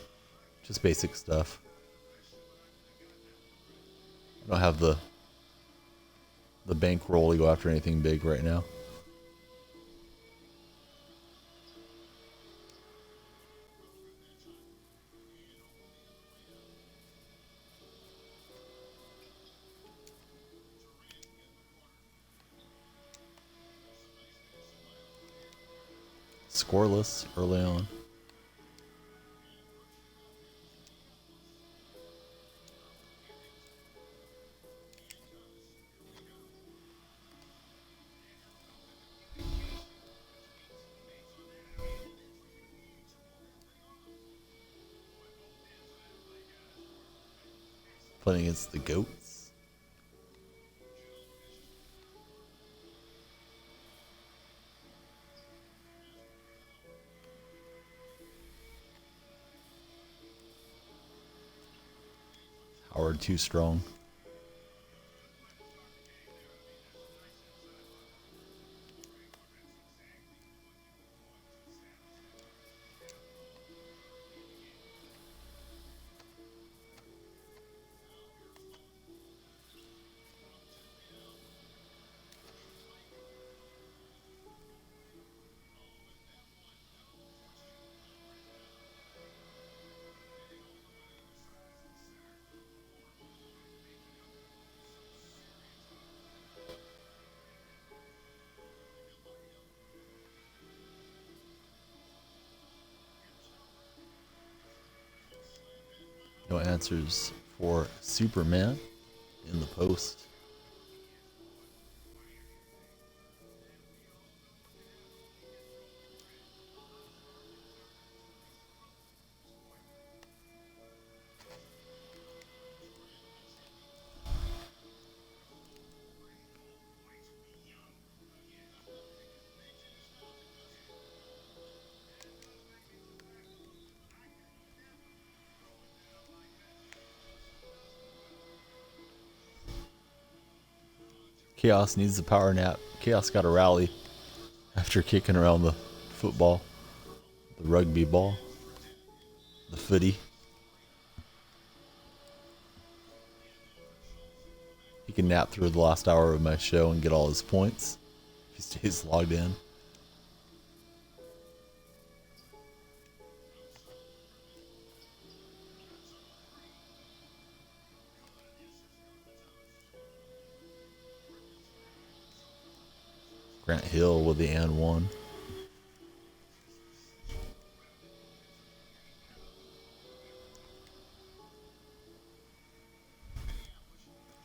S1: just basic stuff. I don't have the bankroll to go after anything big right now. Scoreless early on. Playing against the goats. Howard too strong. No answers for Superman in the post. Chaos needs a power nap. Chaos got a rally after kicking around the football, the rugby ball, the footy. He can nap through the last hour of my show and get all his points if he stays logged in. Grant Hill with the and one.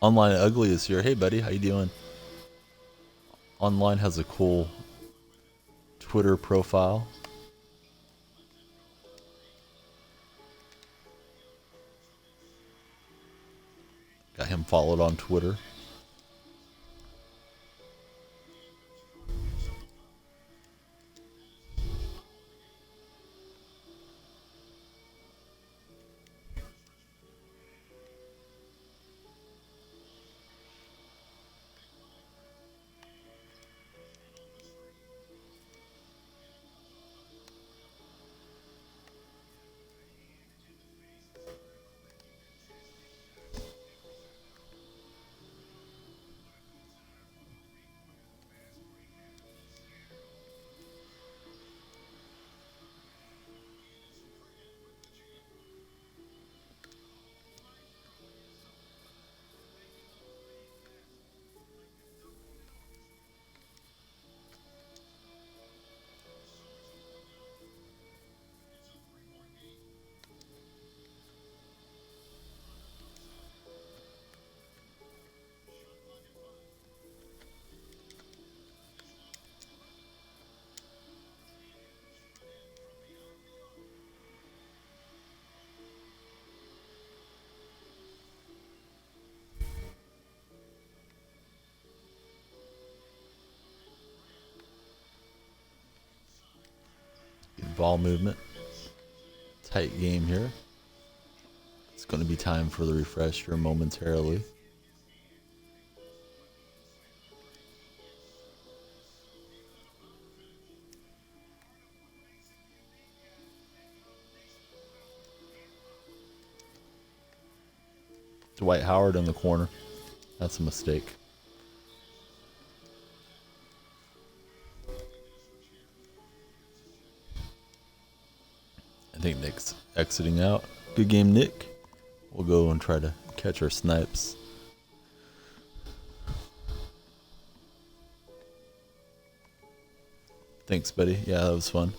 S1: Online Ugly is here. Hey buddy, how you doing? Online has a cool Twitter profile. Got him followed on Twitter. Good ball movement. Tight game here. It's going to be time for the refresh here momentarily. Dwight Howard in the corner. That's a mistake. I think Nick's exiting out. Good game, Nick. We'll go and try to catch our snipes. Thanks, buddy. Yeah, that was fun.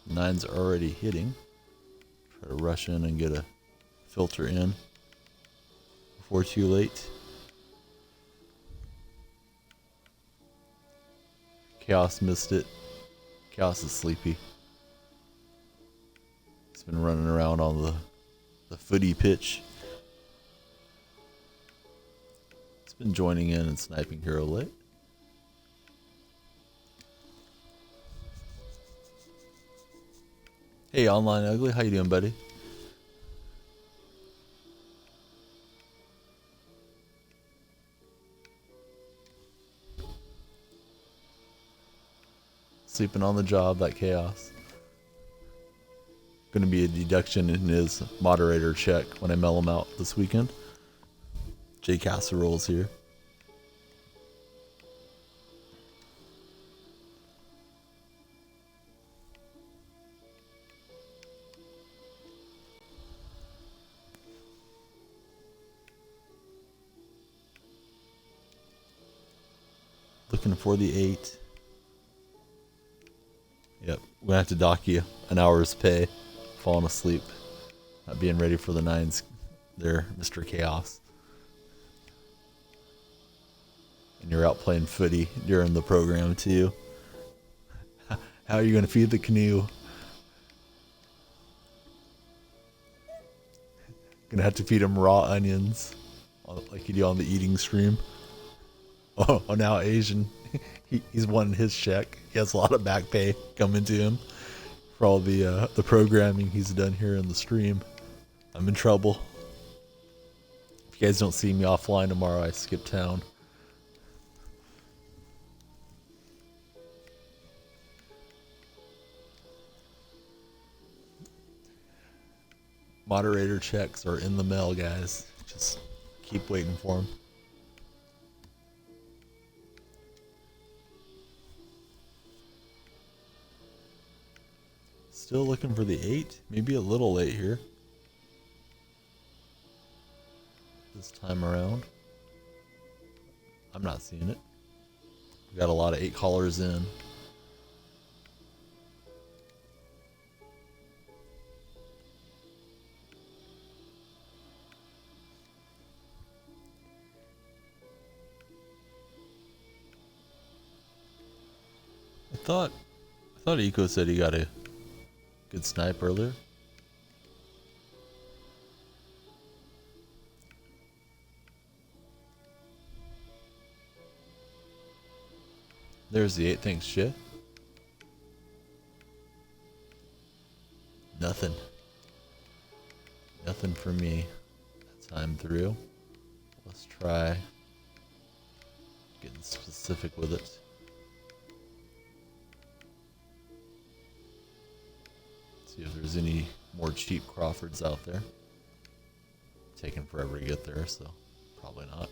S1: Nine's already hitting. Try to rush in and get a filter in before too late. Chaos missed it. Chaos is sleepy. He's been running around on the footy pitch. He's been joining in and sniping Hero late. Hey, Online Ugly, how you doing, buddy? Sleeping on the job, that Chaos. Gonna be a deduction in his moderator check when I mail him out this weekend. Jay Casserole's here. Looking for the 8. Yep, we're gonna have to dock you an hour's pay. Falling asleep, not being ready for the 9s there, Mr. Chaos. And you're out playing footy during the program too. How are you gonna feed the canoe? Gonna have to feed him raw onions, like you do on the eating stream. Oh, now Asian. He's wanting his check. He has a lot of back pay coming to him for all the programming he's done here in the stream. I'm in trouble. If you guys don't see me offline tomorrow, I skip town. Moderator checks are in the mail, guys. Just keep waiting for them. Still looking for the 8. Maybe a little late here. This time around. I'm not seeing it. We got a lot of 8 callers in. I thought Eco said he got a good snipe earlier. There's the 8. Thanks, Jay. Nothing. Nothing for me. That time through. Let's try getting specific with it. See if there's any more cheap Crawfords out there. Taking forever to get there, so probably not.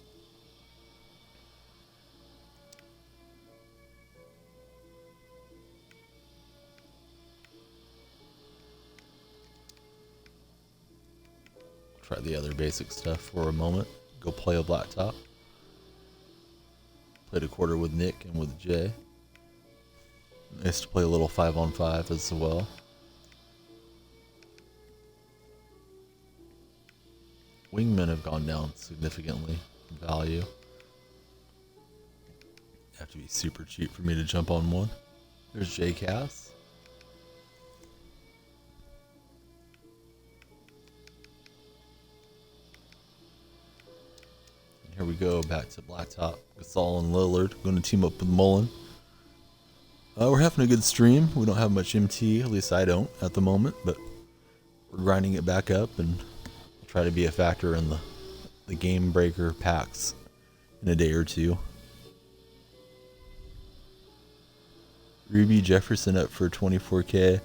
S1: Try the other basic stuff for a moment. Go play a black top. Played a quarter with Nick and with Jay. Nice to play a little 5-on-5 as well. Wingmen have gone down significantly in value. Have to be super cheap for me to jump on one. There's J Cass. And here we go, back to Blacktop. Gasol and Lillard going to team up with Mullen. We're having a good stream. We don't have much MT, at least I don't at the moment, but we're grinding it back up and try to be a factor in the game breaker packs in a day or two. Ruby Jefferson up for 24K.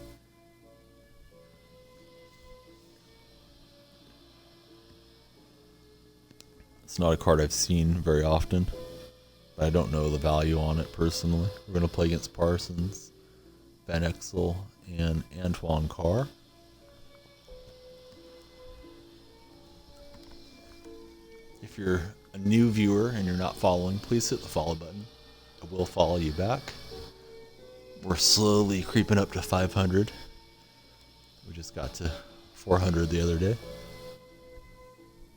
S1: It's not a card I've seen very often, but I don't know the value on it personally. We're going to play against Parsons, Van Exel, and Antoine Carr. If you're a new viewer and you're not following, please hit the follow button. I will follow you back. We're slowly creeping up to 500. We just got to 400 the other day.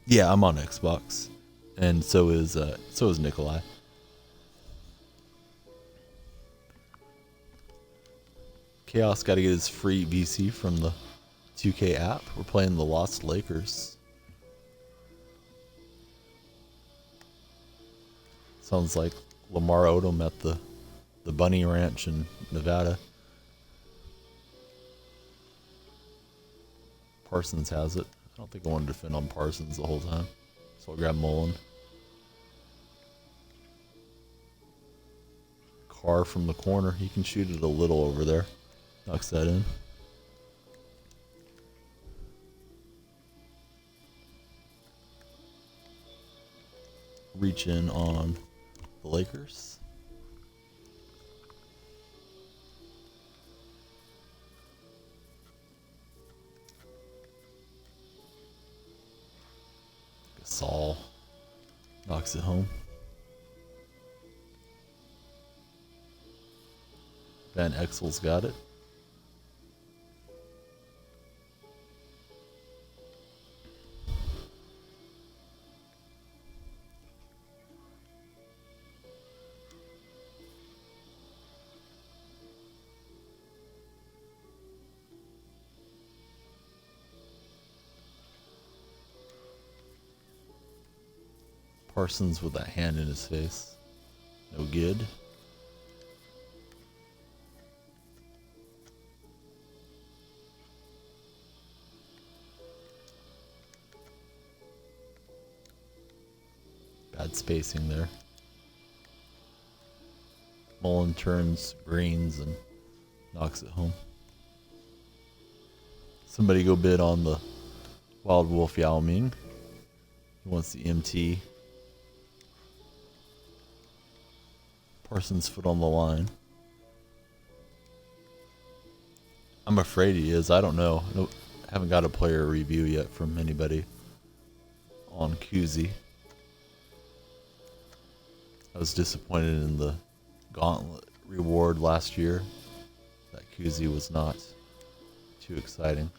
S1: Yeah, I'm on Xbox, and so is Nikolai. Chaos got to get his free VC from the 2K app. We're playing the Lost Lakers. Sounds like Lamar Odom at the Bunny Ranch in Nevada. Parsons has it. I don't think I want to defend on Parsons the whole time, so I'll grab Mullen. Carr from the corner. He can shoot it a little over there. Knocks that in. Reach in on the Lakers. Gasol knocks it home. Van Exel's got it. Parsons with that hand in his face. No good. Bad spacing there. Mullen turns greens and knocks it home. Somebody go bid on the Wild Wolf Yao Ming. He wants the MT. Parsons' foot on the line. I'm afraid he is. I don't know. I haven't got a player review yet from anybody on Kuzi. I was disappointed in the Gauntlet reward last year. That Kuzi was not too exciting.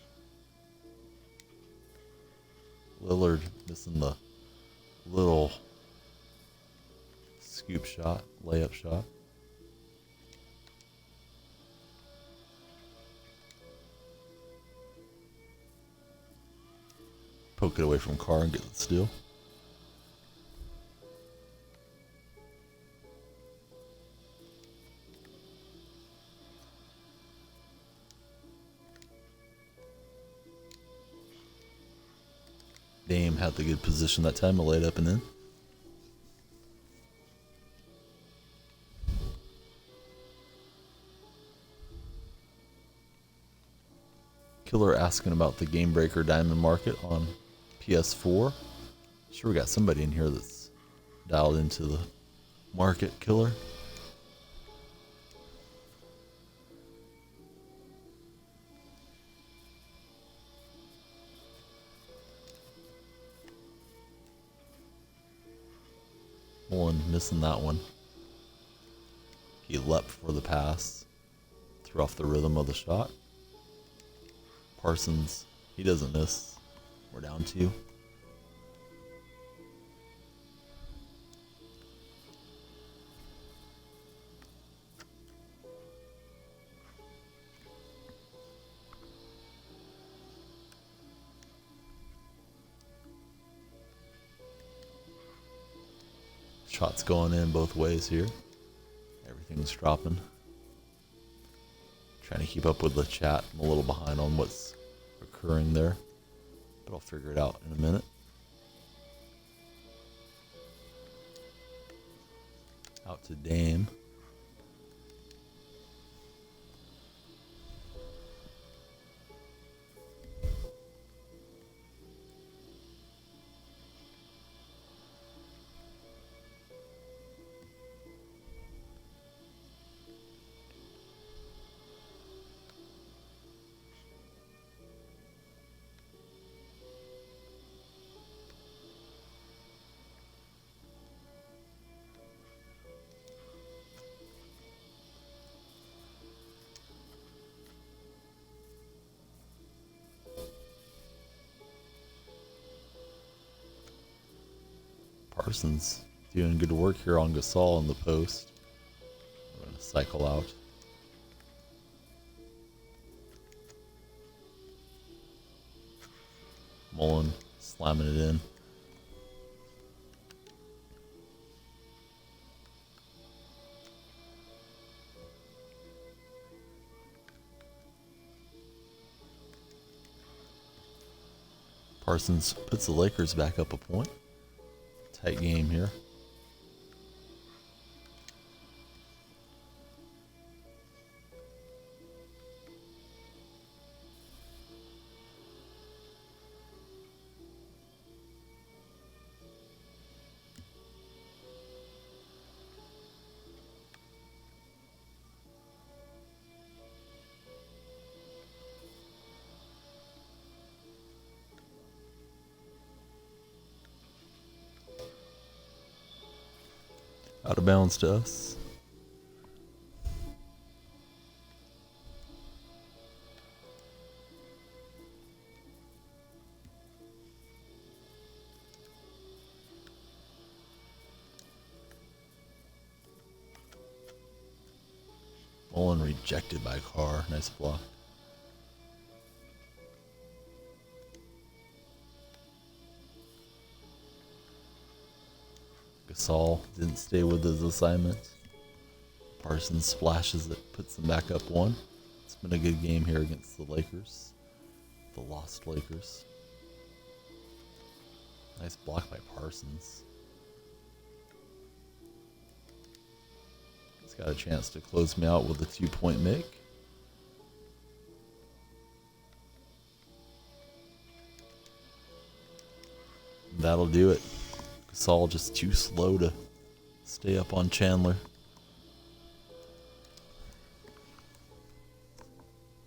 S1: Lillard missing the little scoop shot, layup shot. Poke it away from Carr and get the steal. Dame had the good position that time, laid up and in. Killer asking about the Game Breaker Diamond Market on PS4. Sure, we got somebody in here that's dialed into the market, Killer. Mullen missing that one. He leapt for the pass, threw off the rhythm of the shot. Parsons, he doesn't miss. We're down 2. Shots going in both ways here. Everything's dropping. Trying to keep up with the chat. I'm a little behind on what's occurring there, but I'll figure it out in a minute. Out to Dame. Parsons doing good work here on Gasol in the post. I'm going to cycle out. Mullen slamming it in. Parsons puts the Lakers back up a point. Tight game here. Out of bounds to us. Mullen rejected by Carr. Nice block. Gasol didn't stay with his assignment. Parsons splashes it, puts them back up one. It's been a good game here against the Lakers. The lost Lakers. Nice block by Parsons. He's got a chance to close me out with a 2-point make. That'll do it. Gasol just too slow to stay up on Chandler.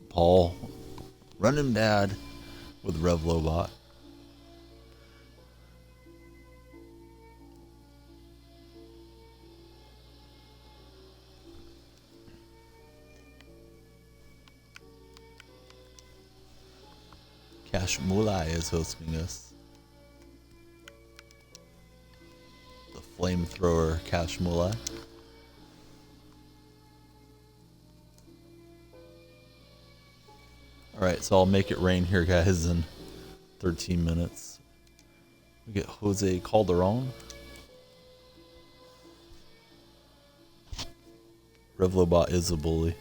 S1: Paul running bad with Revlobot. Cash Mulai is hosting us. The flamethrower Cash Mulai. Alright, so I'll make it rain here, guys, in 13 minutes. We get Jose Calderon. Revlobot is a bully.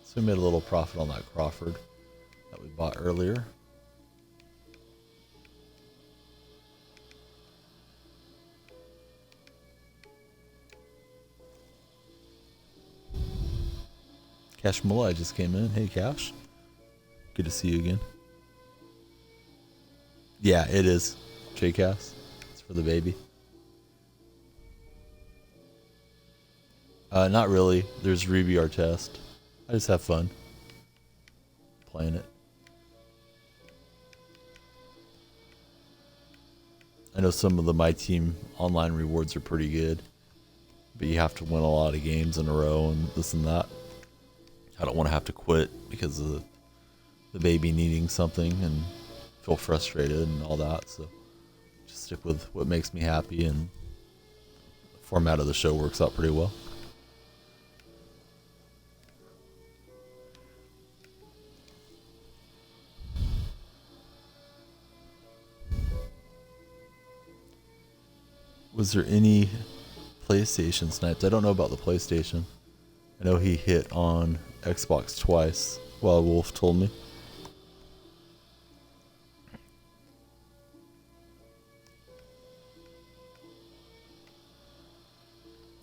S1: So we made a little profit on that Crawford that we bought earlier. Cash Mulai just came in. Hey, Cash. Good to see you again. Yeah, it is. J-Cass. It's for the baby. Not really. There's Ruby Artest. I just have fun playing it. I know some of the My Team online rewards are pretty good, but you have to win a lot of games in a row and this and that. I don't want to have to quit because of the baby needing something and feel frustrated and all that. So just stick with what makes me happy, and the format of the show works out pretty well. Was there any PlayStation snipes? I don't know about the PlayStation. I know he hit on Xbox twice, Wild Wolf told me.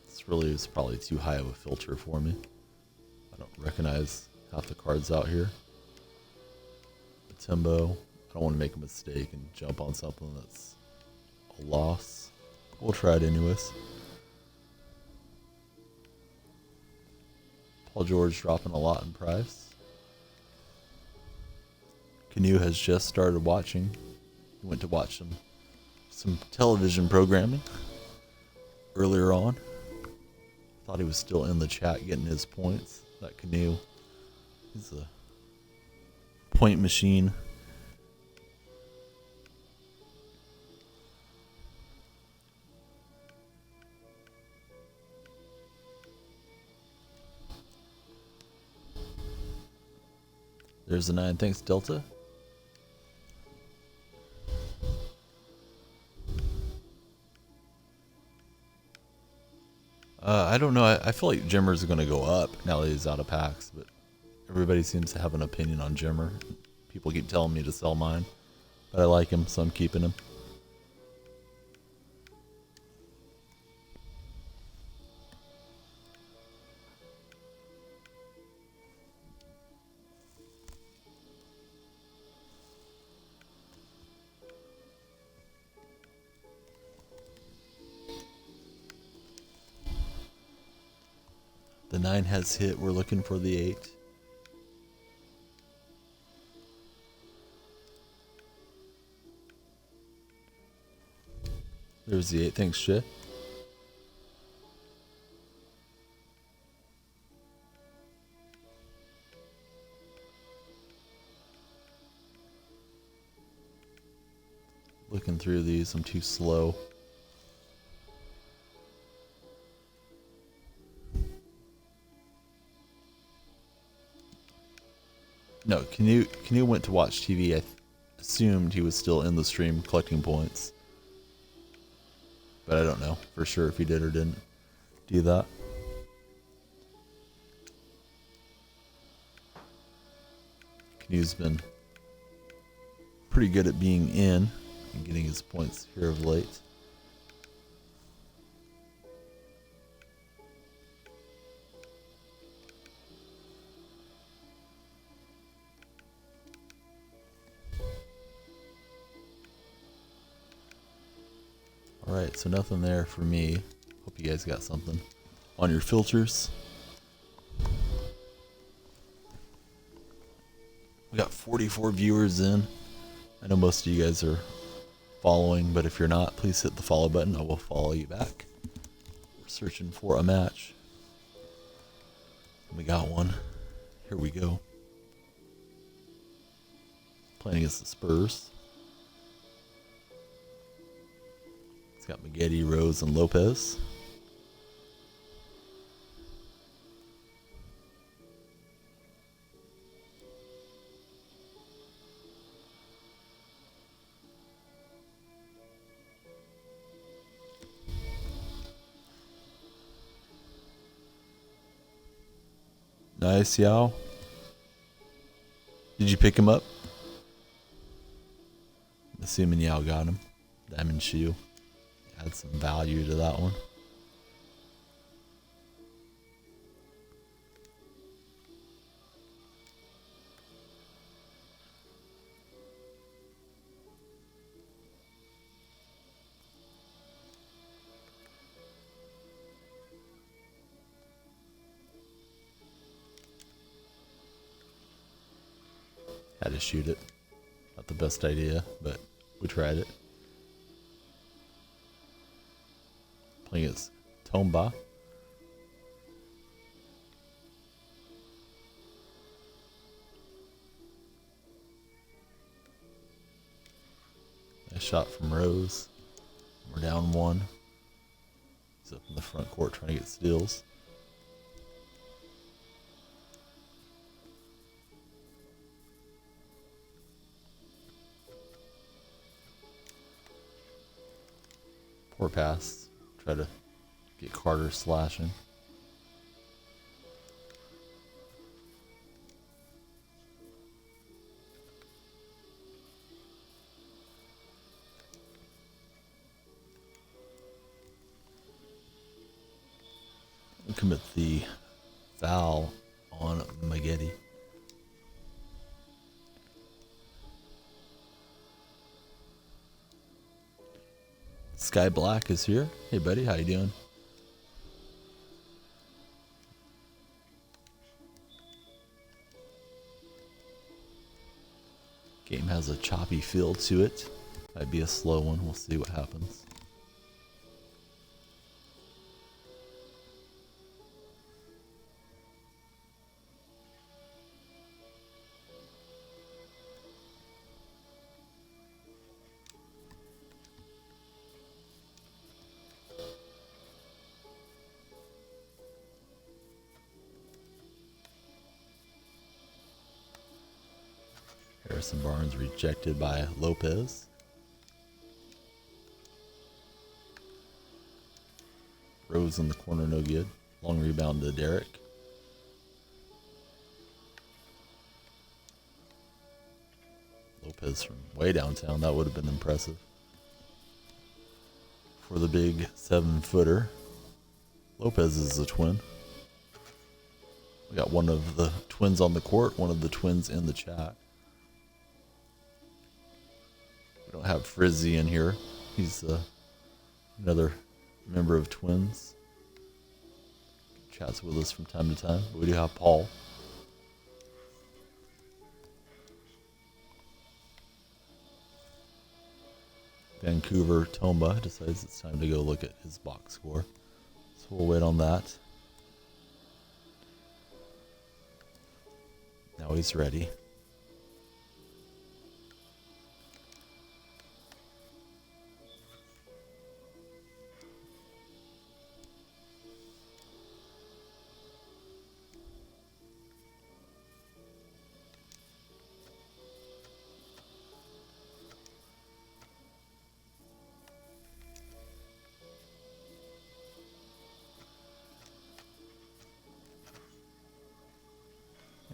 S1: This really is probably too high of a filter for me. I don't recognize half the cards out here. Timbo. I don't want to make a mistake and jump on something that's a loss. We'll try it anyways. Paul George dropping a lot in price. Canoe has just started watching. He went to watch some television programming earlier on. Thought he was still in the chat getting his points. That Canoe, he's a point machine. There's the 9. Thanks, Delta. I don't know. I feel like Jimmer's going to go up now that he's out of packs, but everybody seems to have an opinion on Jimmer. People keep telling me to sell mine, but I like him, so I'm keeping him. The 9 has hit. We're looking for the 8. There's the 8. Thanks, Shay. Looking through these, I'm too slow. No, Canoe went to watch TV. I assumed he was still in the stream collecting points. But I don't know for sure if he did or didn't do that. Canoe's been pretty good at being in and getting his points here of late. Alright, so nothing there for me. Hope you guys got something on your filters. We got 44 viewers in. I know most of you guys are following, but if you're not, please hit the follow button. I will follow you back. We're searching for a match. We got one. Here we go. Playing against the Spurs. It's got Maggette, Rose, and Lopez. Nice, Yao. Did you pick him up? I'm assuming Yao got him. Diamond shoe. Add some value to that one. Had to shoot it. Not the best idea, but we tried it. Playing against Tomba. Nice shot from Rose. We're down 1. He's up in the front court trying to get steals. Poor pass. Try to get Carter slashing. Commit the foul on Maggette. Sky Black is here. Hey buddy, how you doing? Game has a choppy feel to it. Might be a slow one. We'll see what happens. Harrison Barnes rejected by Lopez. Rose in the corner, no good. Long rebound to Derek. Lopez from way downtown, that would have been impressive. For the big 7-footer. Lopez is a twin. We got one of the twins on the court, one of the twins in the chat. We don't have Frizzy in here. He's another member of Twins. Chats with us from time to time. But we do have Paul. Vancouver Tomba decides it's time to go look at his box score. So we'll wait on that. Now he's ready.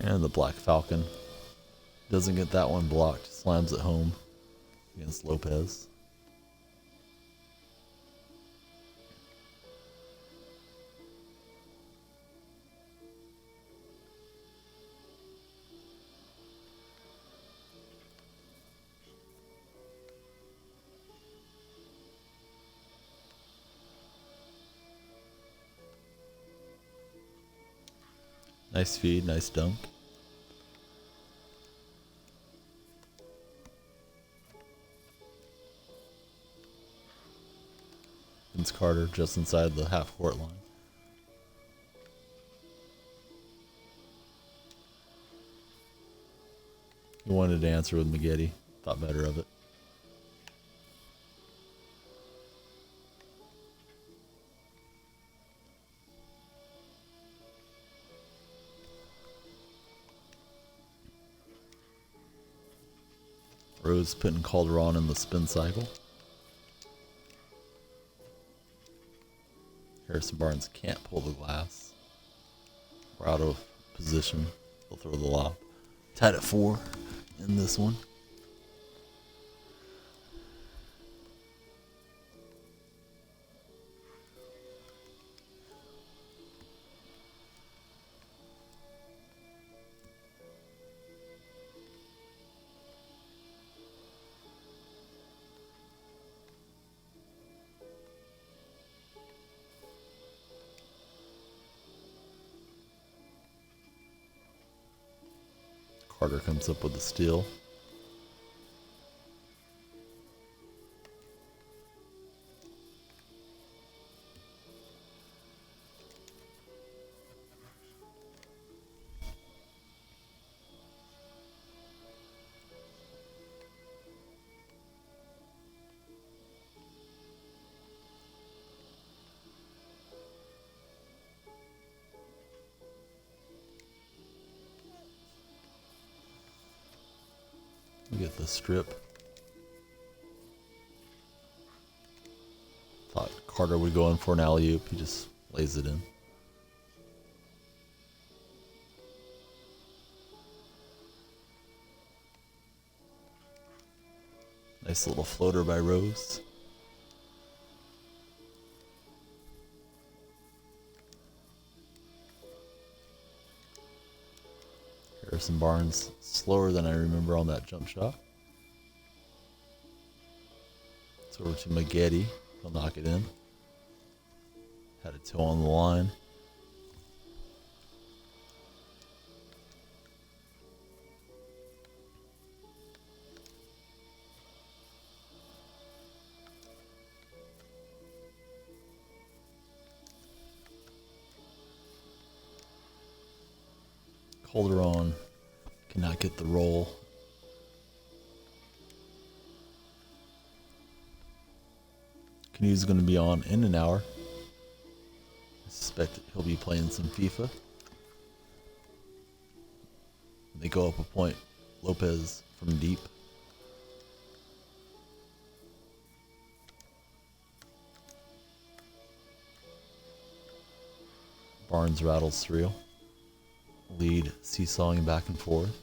S1: And the Black Falcon doesn't get that one blocked. Slams it home against Lopez. Nice feed, nice dunk. Vince Carter just inside the half-court line. He wanted to answer with Maggette. Thought better of it. Rose putting Calderon in the spin cycle. Harrison Barnes can't pull the glass. We're out of position. They'll throw the lob. Tied at 4 in this one. Carter comes up with the steal. We get the strip. Thought Carter would go in for an alley-oop. He just lays it in. Nice little floater by Rose. Harrison Barnes slower than I remember on that jump shot. It's over to Maggette. He'll knock it in. Had a toe on the line. Calderon cannot get the roll. Canute's going to be on in an hour. I suspect he'll be playing some FIFA. They go up a point. Lopez from deep. Barnes rattles through. Lead seesawing back and forth.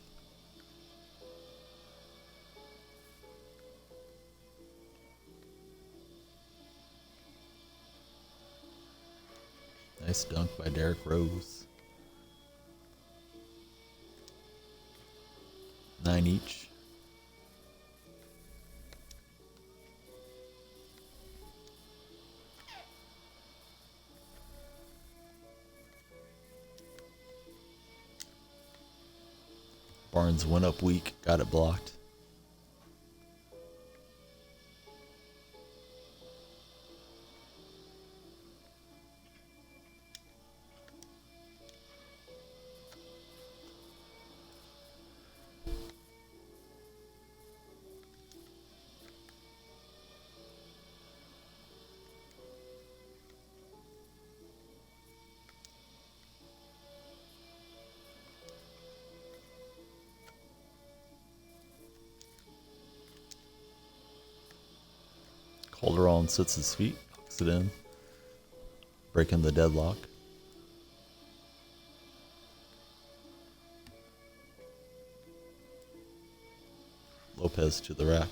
S1: Nice dunk by Derrick Rose. 9 each. Barnes went up weak, got it blocked. Calderon sits his feet, hooks it in, breaking the deadlock. Lopez to the rack.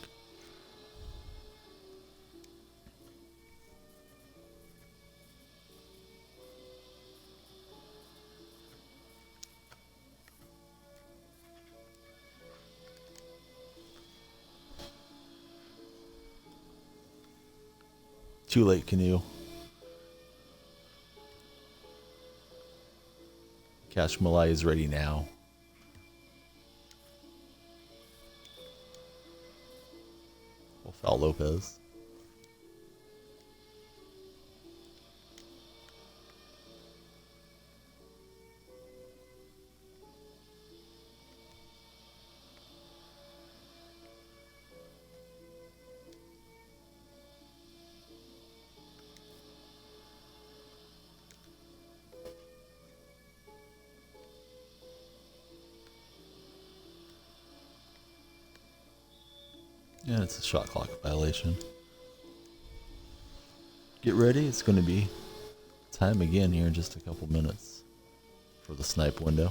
S1: Too late, Canoe. Cash Malai is ready now. We'll foul Lopez. Yeah, it's a shot clock violation. Get ready, it's going to be time again here in just a couple minutes for the snipe window.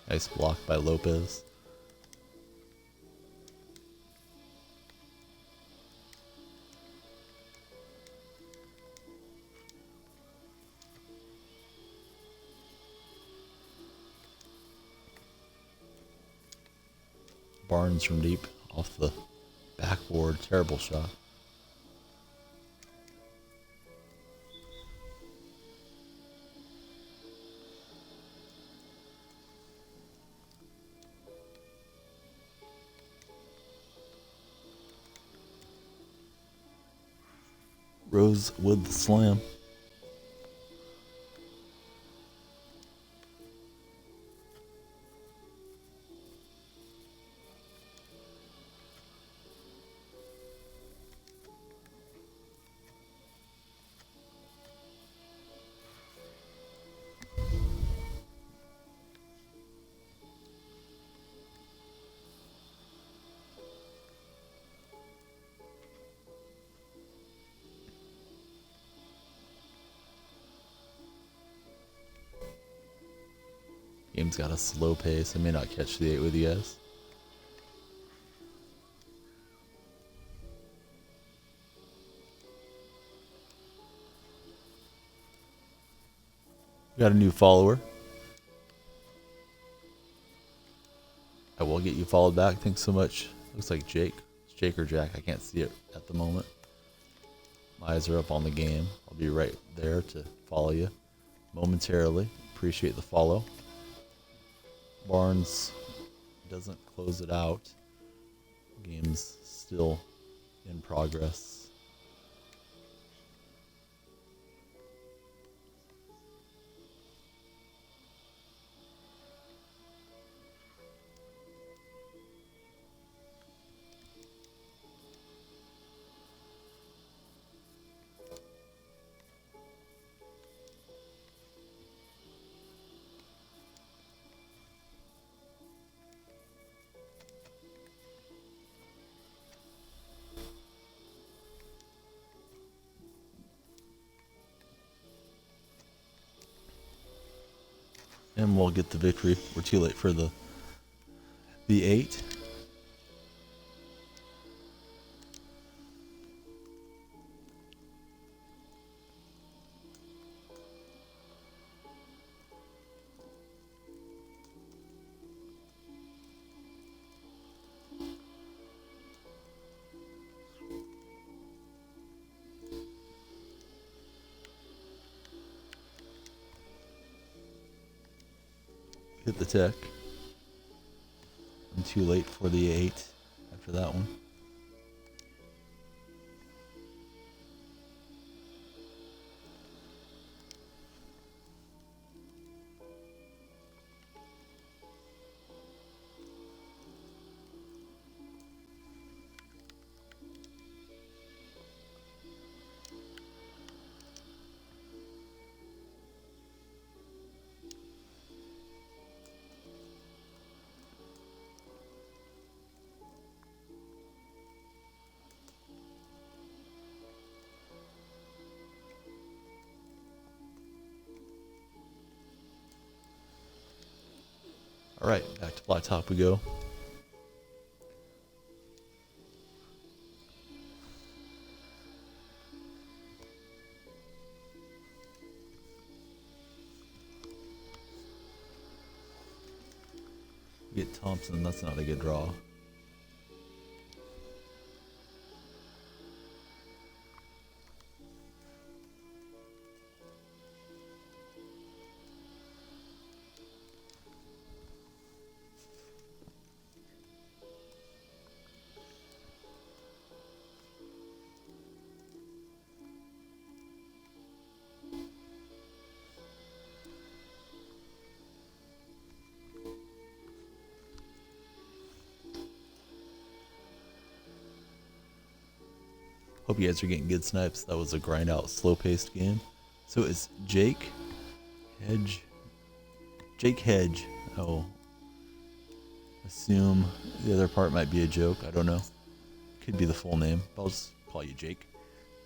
S1: Nice block by Lopez. Barnes from deep off the backboard. Terrible shot. Rose with the slam. Game's got a slow pace. I may not catch the 8 with you guys. Got a new follower. I will get you followed back. Thanks so much. Looks like Jake. It's Jake or Jack. I can't see it at the moment. My eyes are up on the game. I'll be right there to follow you momentarily. Appreciate the follow. Barnes doesn't close it out. Game's still in progress. And we'll get the victory. We're too late for the 8. Hit the tech. I'm too late for the 8 after that one. Alright, back to flat top we go. Get Thompson, that's not a good draw. Hope you guys are getting good snipes. That was a grind out, slow paced game. So it's Jake Hedge. I'll assume the other part might be a joke. I don't know. Could be the full name. I'll just call you Jake.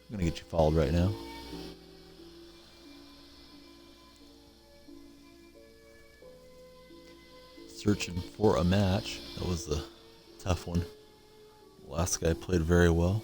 S1: I'm gonna get you followed right now. Searching for a match. That was the tough one. Last guy played very well.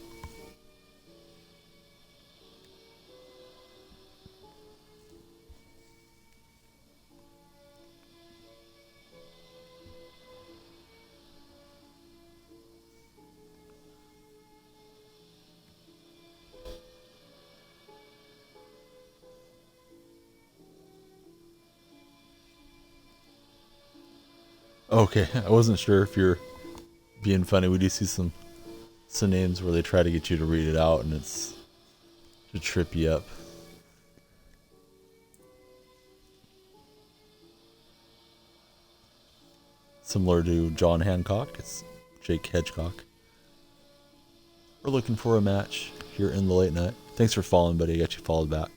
S1: Okay, I wasn't sure if you're being funny. We do see some names where they try to get you to read it out and it's to trip you up. Similar to John Hancock, it's Jake Hedgecock. We're looking for a match here in the late night. Thanks for following, buddy. I got you followed back.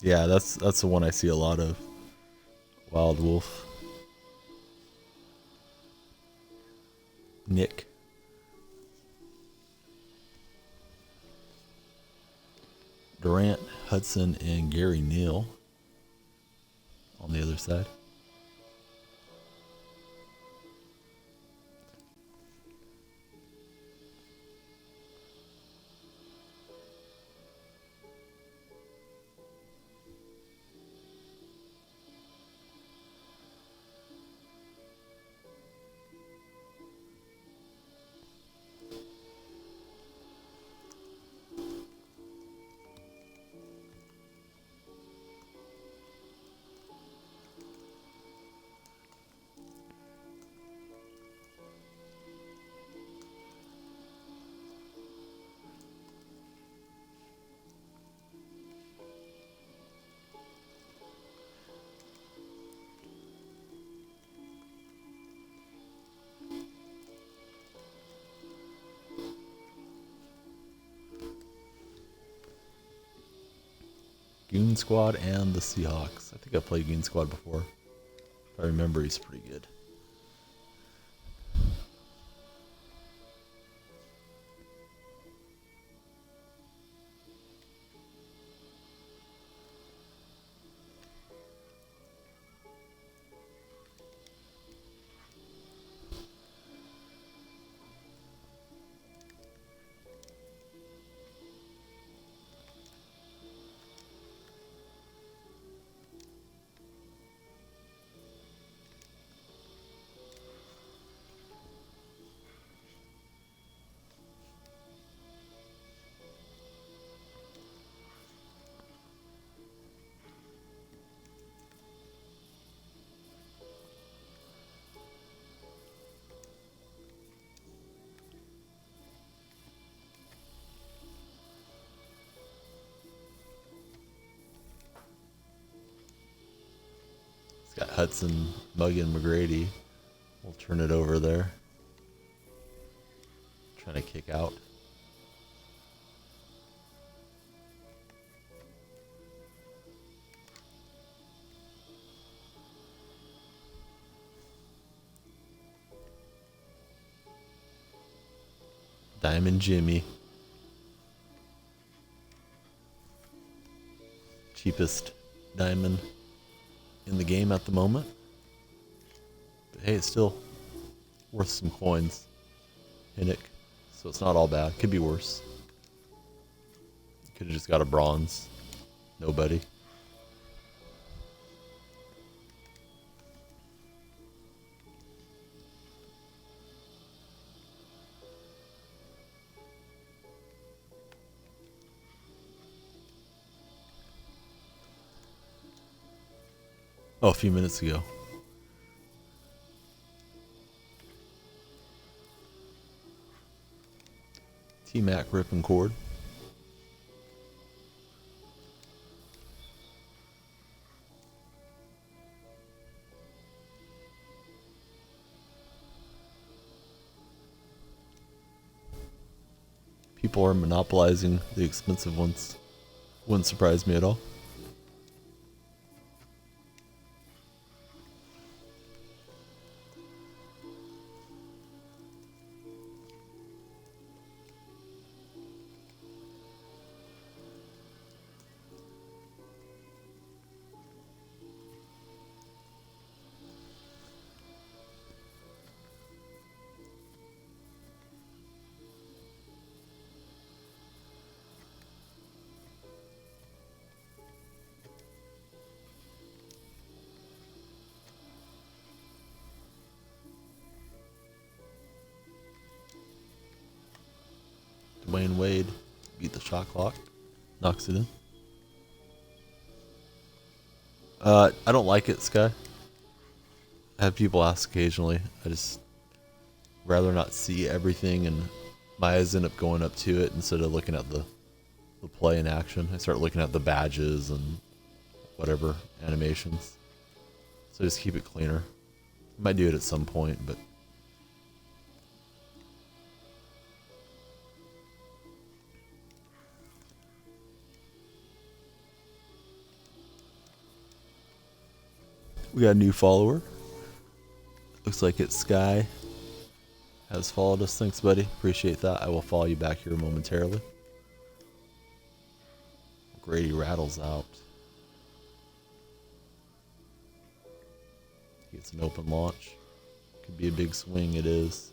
S1: Yeah, that's the one I see a lot of. Wild Wolf. Nick. Durant. Hudson and Gary Neal on the other side. Goon Squad and the Seahawks. I think I played Goon Squad before. If I remember, he's pretty good. Got Hudson, Muggan, McGrady. We'll turn it over there. Trying to kick out. Diamond Jimmy. Cheapest diamond in the game at the moment. But hey, it's still worth some coins. Hinnick. So it's not all bad. Could be worse. Could have just got a bronze. Nobody. Oh, a few minutes ago. T-Mac Rip and Cord. People are monopolizing the expensive ones. Wouldn't surprise me at all. Dwayne Wade beat the shot clock, knocks it in. I don't like it, Sky. I have people ask occasionally. I just rather not see everything, and my eyes end up going up to it instead of looking at the play in action. I start looking at the badges and whatever animations. So just keep it cleaner. I might do it at some point, but we got a new follower. Looks like it's Sky. Has followed us. Thanks, buddy. Appreciate that. I will follow you back here momentarily. Grady rattles out. Gets an open launch. Could be a big swing, it is.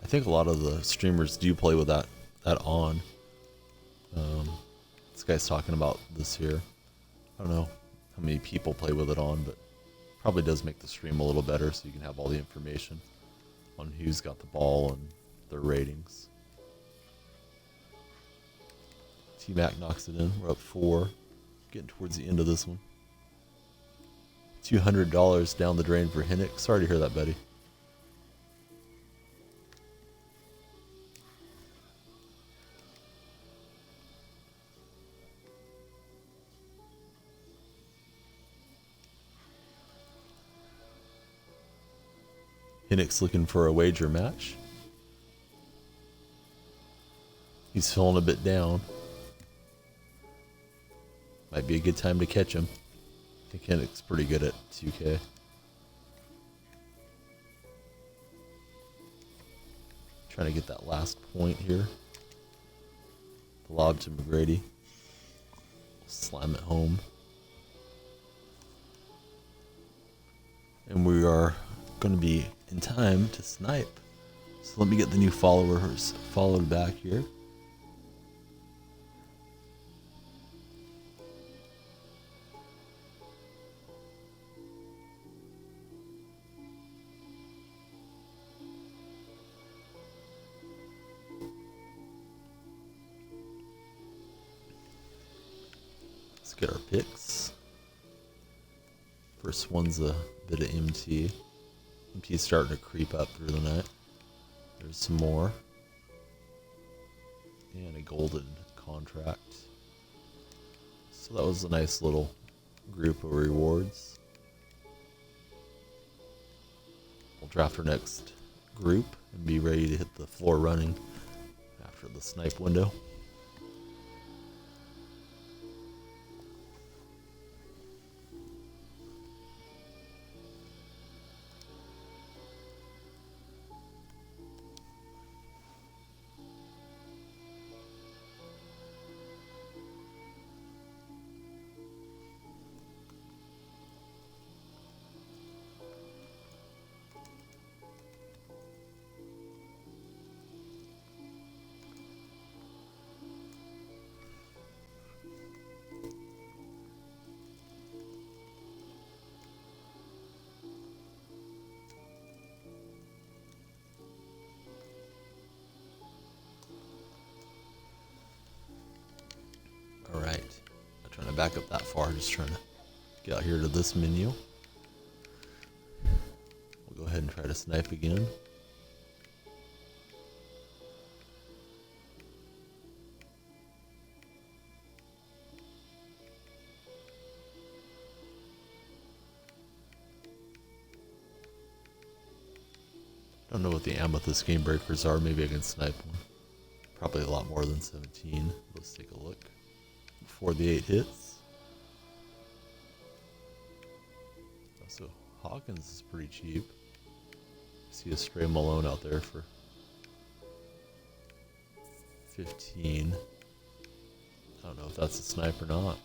S1: I think a lot of the streamers do play with that on. This guy's talking about this here. I don't know how many people play with it on, but probably does make the stream a little better so you can have all the information on who's got the ball and their ratings. T-Mac knocks it in. We're up 4. Getting towards the end of this one. $200 down the drain for Hinnick. Sorry to hear that, buddy. Hinnick's looking for a wager match. He's feeling a bit down. Might be a good time to catch him. I think Hinnick's pretty good at 2K. Trying to get that last point here. The lob to McGrady. Slam it home. And we are going to be in time to snipe. So let me get the new followers followed back here. Let's get our picks. First one's a bit of MT. MT's starting to creep up through the night. There's some more. And a golden contract. So that was a nice little group of rewards. We'll draft our next group and be ready to hit the floor running after the snipe window. Alright, not trying to back up that far, just trying to get out here to this menu. We'll go ahead and try to snipe again. Don't know what the amethyst game breakers are, maybe I can snipe one. Probably a lot more than 17. Let's take a look. Before the 8 hits. So Hawkins is pretty cheap. See a stray Malone out there for 15. I don't know if that's a snipe or not.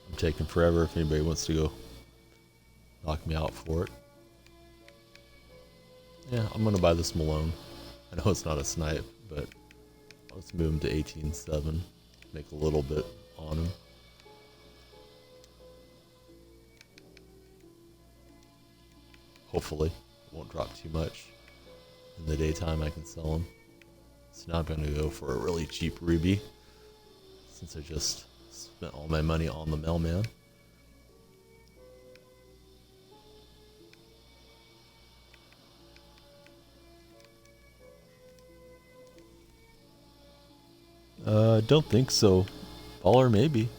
S1: I'm taking forever if anybody wants to go knock me out for it. Yeah, I'm going to buy this Malone. I know it's not a snipe, but let's move him to 18-7. Make a little bit on him. hopefully it won't drop too much. In the daytime I can sell them. So now I'm going to go for a really cheap ruby, since I just spent all my money on the mailman. Don't think so. $1 maybe,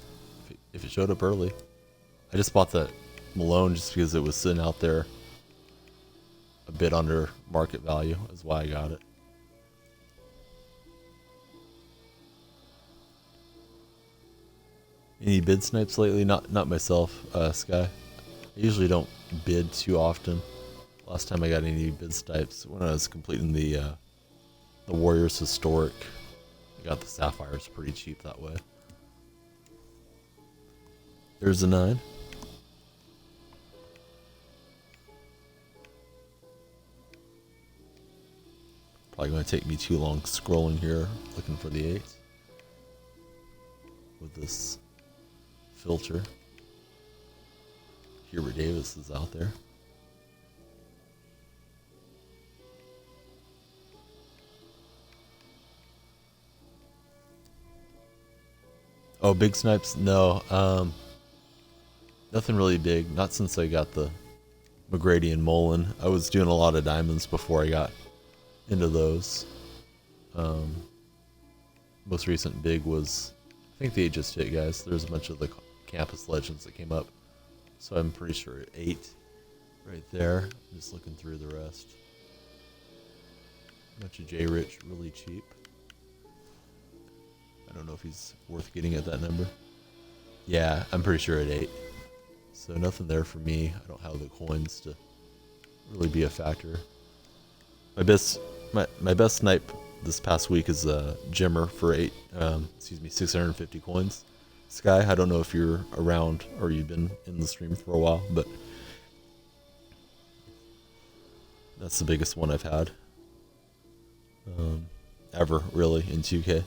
S1: if it showed up early. I just bought that Malone just because it was sitting out there a bit under market value, is why I got it. Any bid snipes lately? Not myself, Sky. I usually don't bid too often. Last time I got any bid snipes when I was completing the Warriors Historic. I got the Sapphires pretty cheap that way. There's a 9. Probably going to take me too long scrolling here, looking for the 8. With this filter. Hubert Davis is out there. Oh, big snipes? No. Nothing really big. Not since I got the McGrady and Mullen. I was doing a lot of diamonds before I got into those. Most recent big was, I think they just hit, guys. There's a bunch of the campus legends that came up. So I'm pretty sure 8 right there. I'm just looking through the rest. A bunch of J Rich, really cheap. I don't know if he's worth getting at that number. Yeah, I'm pretty sure at 8. So nothing there for me. I don't have the coins to really be a factor. My best snipe this past week is Jimmer for 650 coins. Sky, I don't know if you're around or you've been in the stream for a while, but that's the biggest one I've had ever, really, in 2K.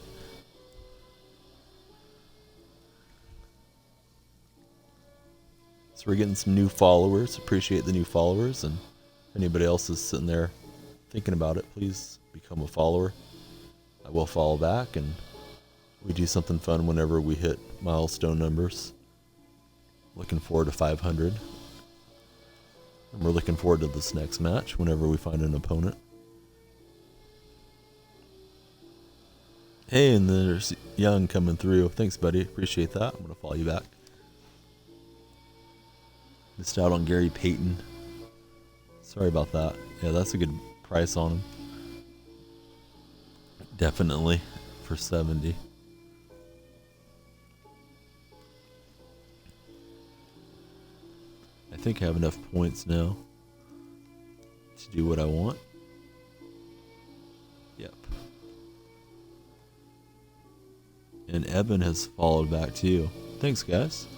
S1: So we're getting some new followers. Appreciate the new followers, and if anybody else is sitting there thinking about it, please become a follower. I will follow back, and we do something fun whenever we hit milestone numbers. Looking forward to 500. And we're looking forward to this next match whenever we find an opponent. Hey, and there's Young coming through. Thanks, buddy. Appreciate that. I'm going to follow you back. Missed out on Gary Payton. Sorry about that. Yeah, that's a good price on him. Definitely for 70. I think I have enough points now to do what I want. Yep. And Evan has followed back too. Thanks, guys.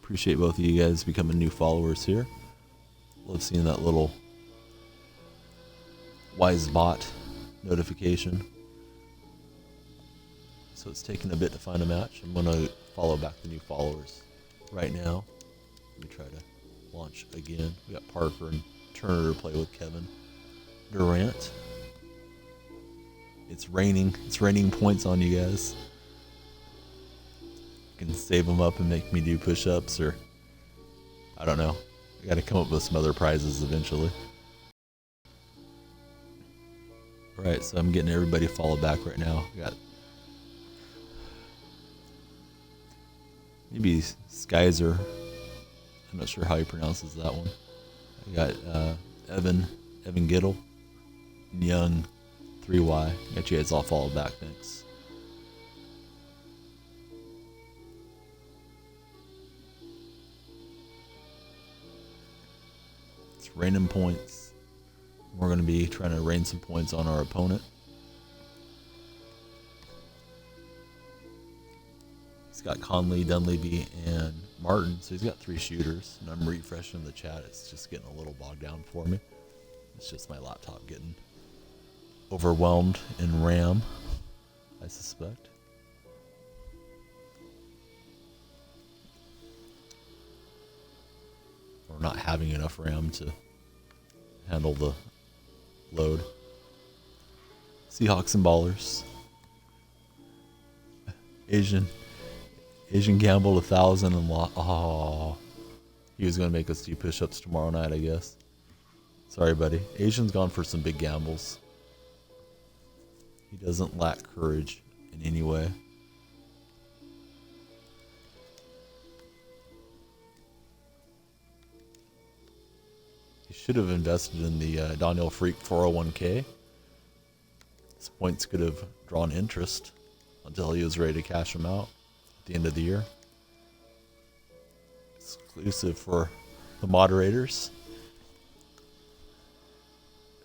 S1: Appreciate both of you guys becoming new followers here. Love seeing that little WiseBot notification. So it's taking a bit to find a match. I'm going to follow back the new followers right now. Let me try to launch again. We got Parker and Turner to play with Kevin Durant. It's raining. It's raining points on you guys. Can save them up and make me do push-ups, or I don't know. I got to come up with some other prizes eventually. Alright, so I'm getting everybody followed back right now. I got maybe Skyzer. I'm not sure how he pronounces that one. I got Evan Gittle, Young, 3Y. Got you guys all followed back. Thanks. It's raining points. We're going to be trying to rain some points on our opponent. He's got Conley, Dunleavy, and Martin, so he's got 3 shooters. And I'm refreshing the chat. It's just getting a little bogged down for me. It's just my laptop getting overwhelmed in RAM, I suspect. or not having enough RAM to handle the load. Seahawks and Ballers. Asian gambled 1,000 and lost. Oh, he was gonna make us do push-ups tomorrow night, I guess. Sorry, buddy. Asian's gone for some big gambles. He doesn't lack courage in any way. He should have invested in the DonyellFreak 401k. His points could have drawn interest until he was ready to cash them out at the end of the year. Exclusive for the moderators.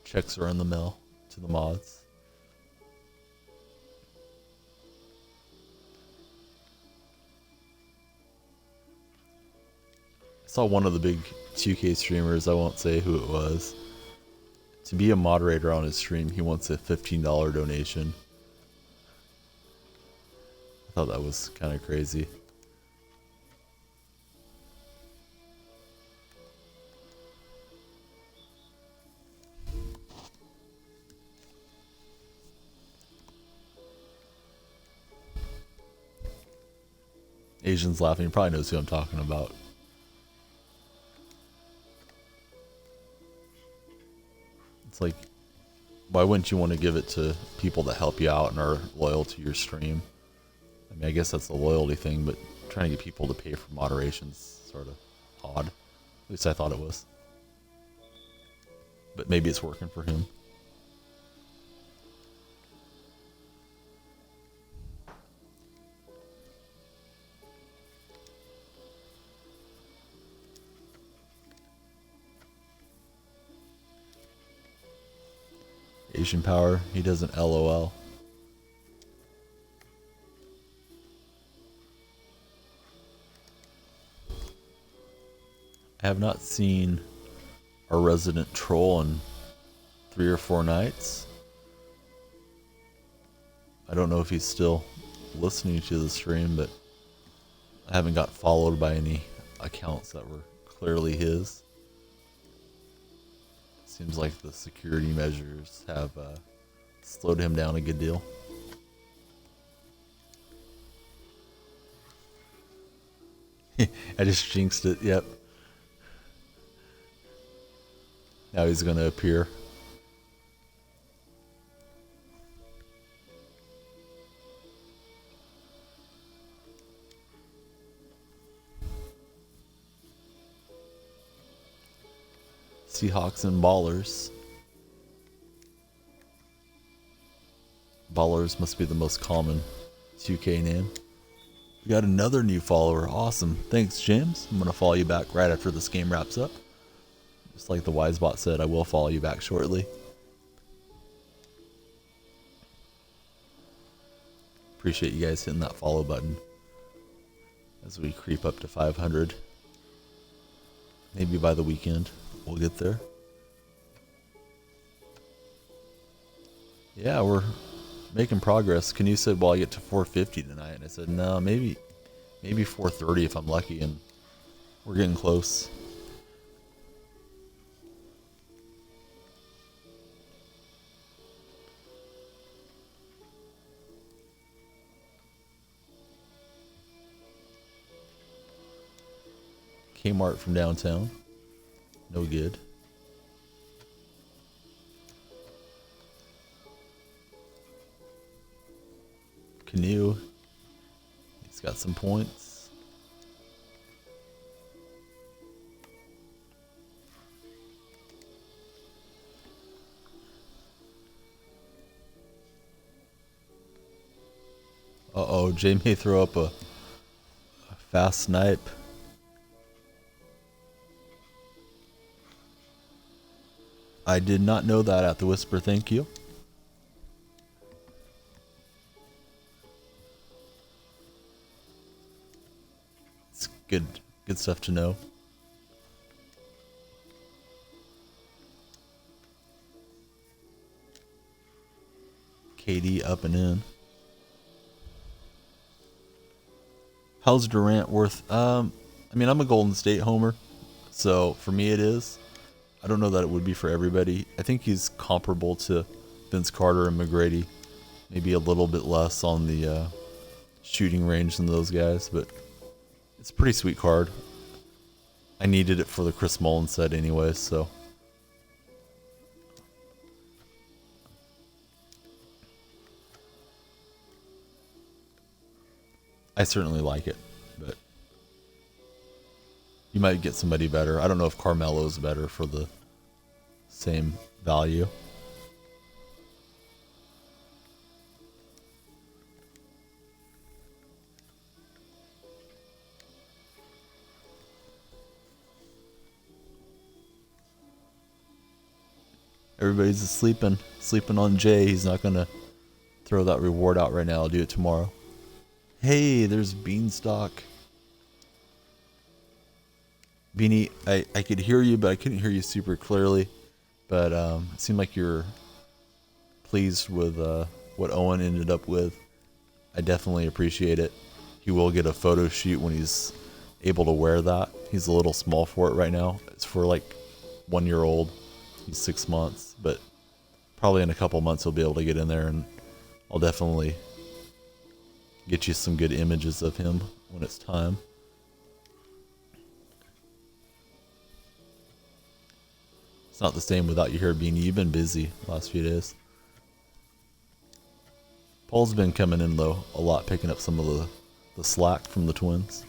S1: Checks are in the mail to the mods. I saw one of the big 2K streamers, I won't say who it was. To be a moderator on his stream, he wants a $15 donation. I thought that was kind of crazy. Asian's laughing, he probably knows who I'm talking about. It's like, why wouldn't you want to give it to people that help you out and are loyal to your stream? I mean, I guess that's the loyalty thing, but trying to get people to pay for moderation's sort of odd. At least I thought it was. But maybe it's working for him. Asian Power, he doesn't LOL. I have not seen our resident troll in 3 or 4 nights. I don't know if he's still listening to the stream, but I haven't got followed by any accounts that were clearly his. Seems like the security measures have slowed him down a good deal. I just jinxed it, yep. Now he's gonna appear. Seahawks and Ballers. Ballers must be the most common 2K name. We got another new follower. Awesome. Thanks, James. I'm going to follow you back right after this game wraps up. Just like the Wisebot said, I will follow you back shortly. Appreciate you guys hitting that follow button as we creep up to 500. Maybe by the weekend we'll get there. Yeah, we're making progress. Canoe said, well, I get to 450 tonight. And I said, no, maybe 430 if I'm lucky. And we're getting close. Kmart from downtown. No good. Canoe. He's got some points. Uh-oh, Jay may throw up a fast snipe. I did not know that at the Whisper, thank you. It's good stuff to know. KD up and in. How's Durant worth? I mean, I'm a Golden State homer. So for me, it is. I don't know that it would be for everybody. I think he's comparable to Vince Carter and McGrady. Maybe a little bit less on the shooting range than those guys, but it's a pretty sweet card. I needed it for the Chris Mullins set anyway, so. I certainly like it, but you might get somebody better. I don't know if Carmelo's better for the same value. Everybody's sleeping on Jay. He's not gonna throw that reward out right now. I'll do it tomorrow. Hey, there's Beanstalk. Beanie, I could hear you, but I couldn't hear you super clearly. But it seemed like you're pleased with what Owen ended up with. I definitely appreciate it. He will get a photo shoot when he's able to wear that. He's a little small for it right now. It's for like 1 year old. He's 6 months, but probably in a couple months he'll be able to get in there, and I'll definitely get you some good images of him when it's time. It's not the same without you here, Beanie. You've been busy the last few days. Paul's been coming in though a lot, picking up some of the slack from the Twins,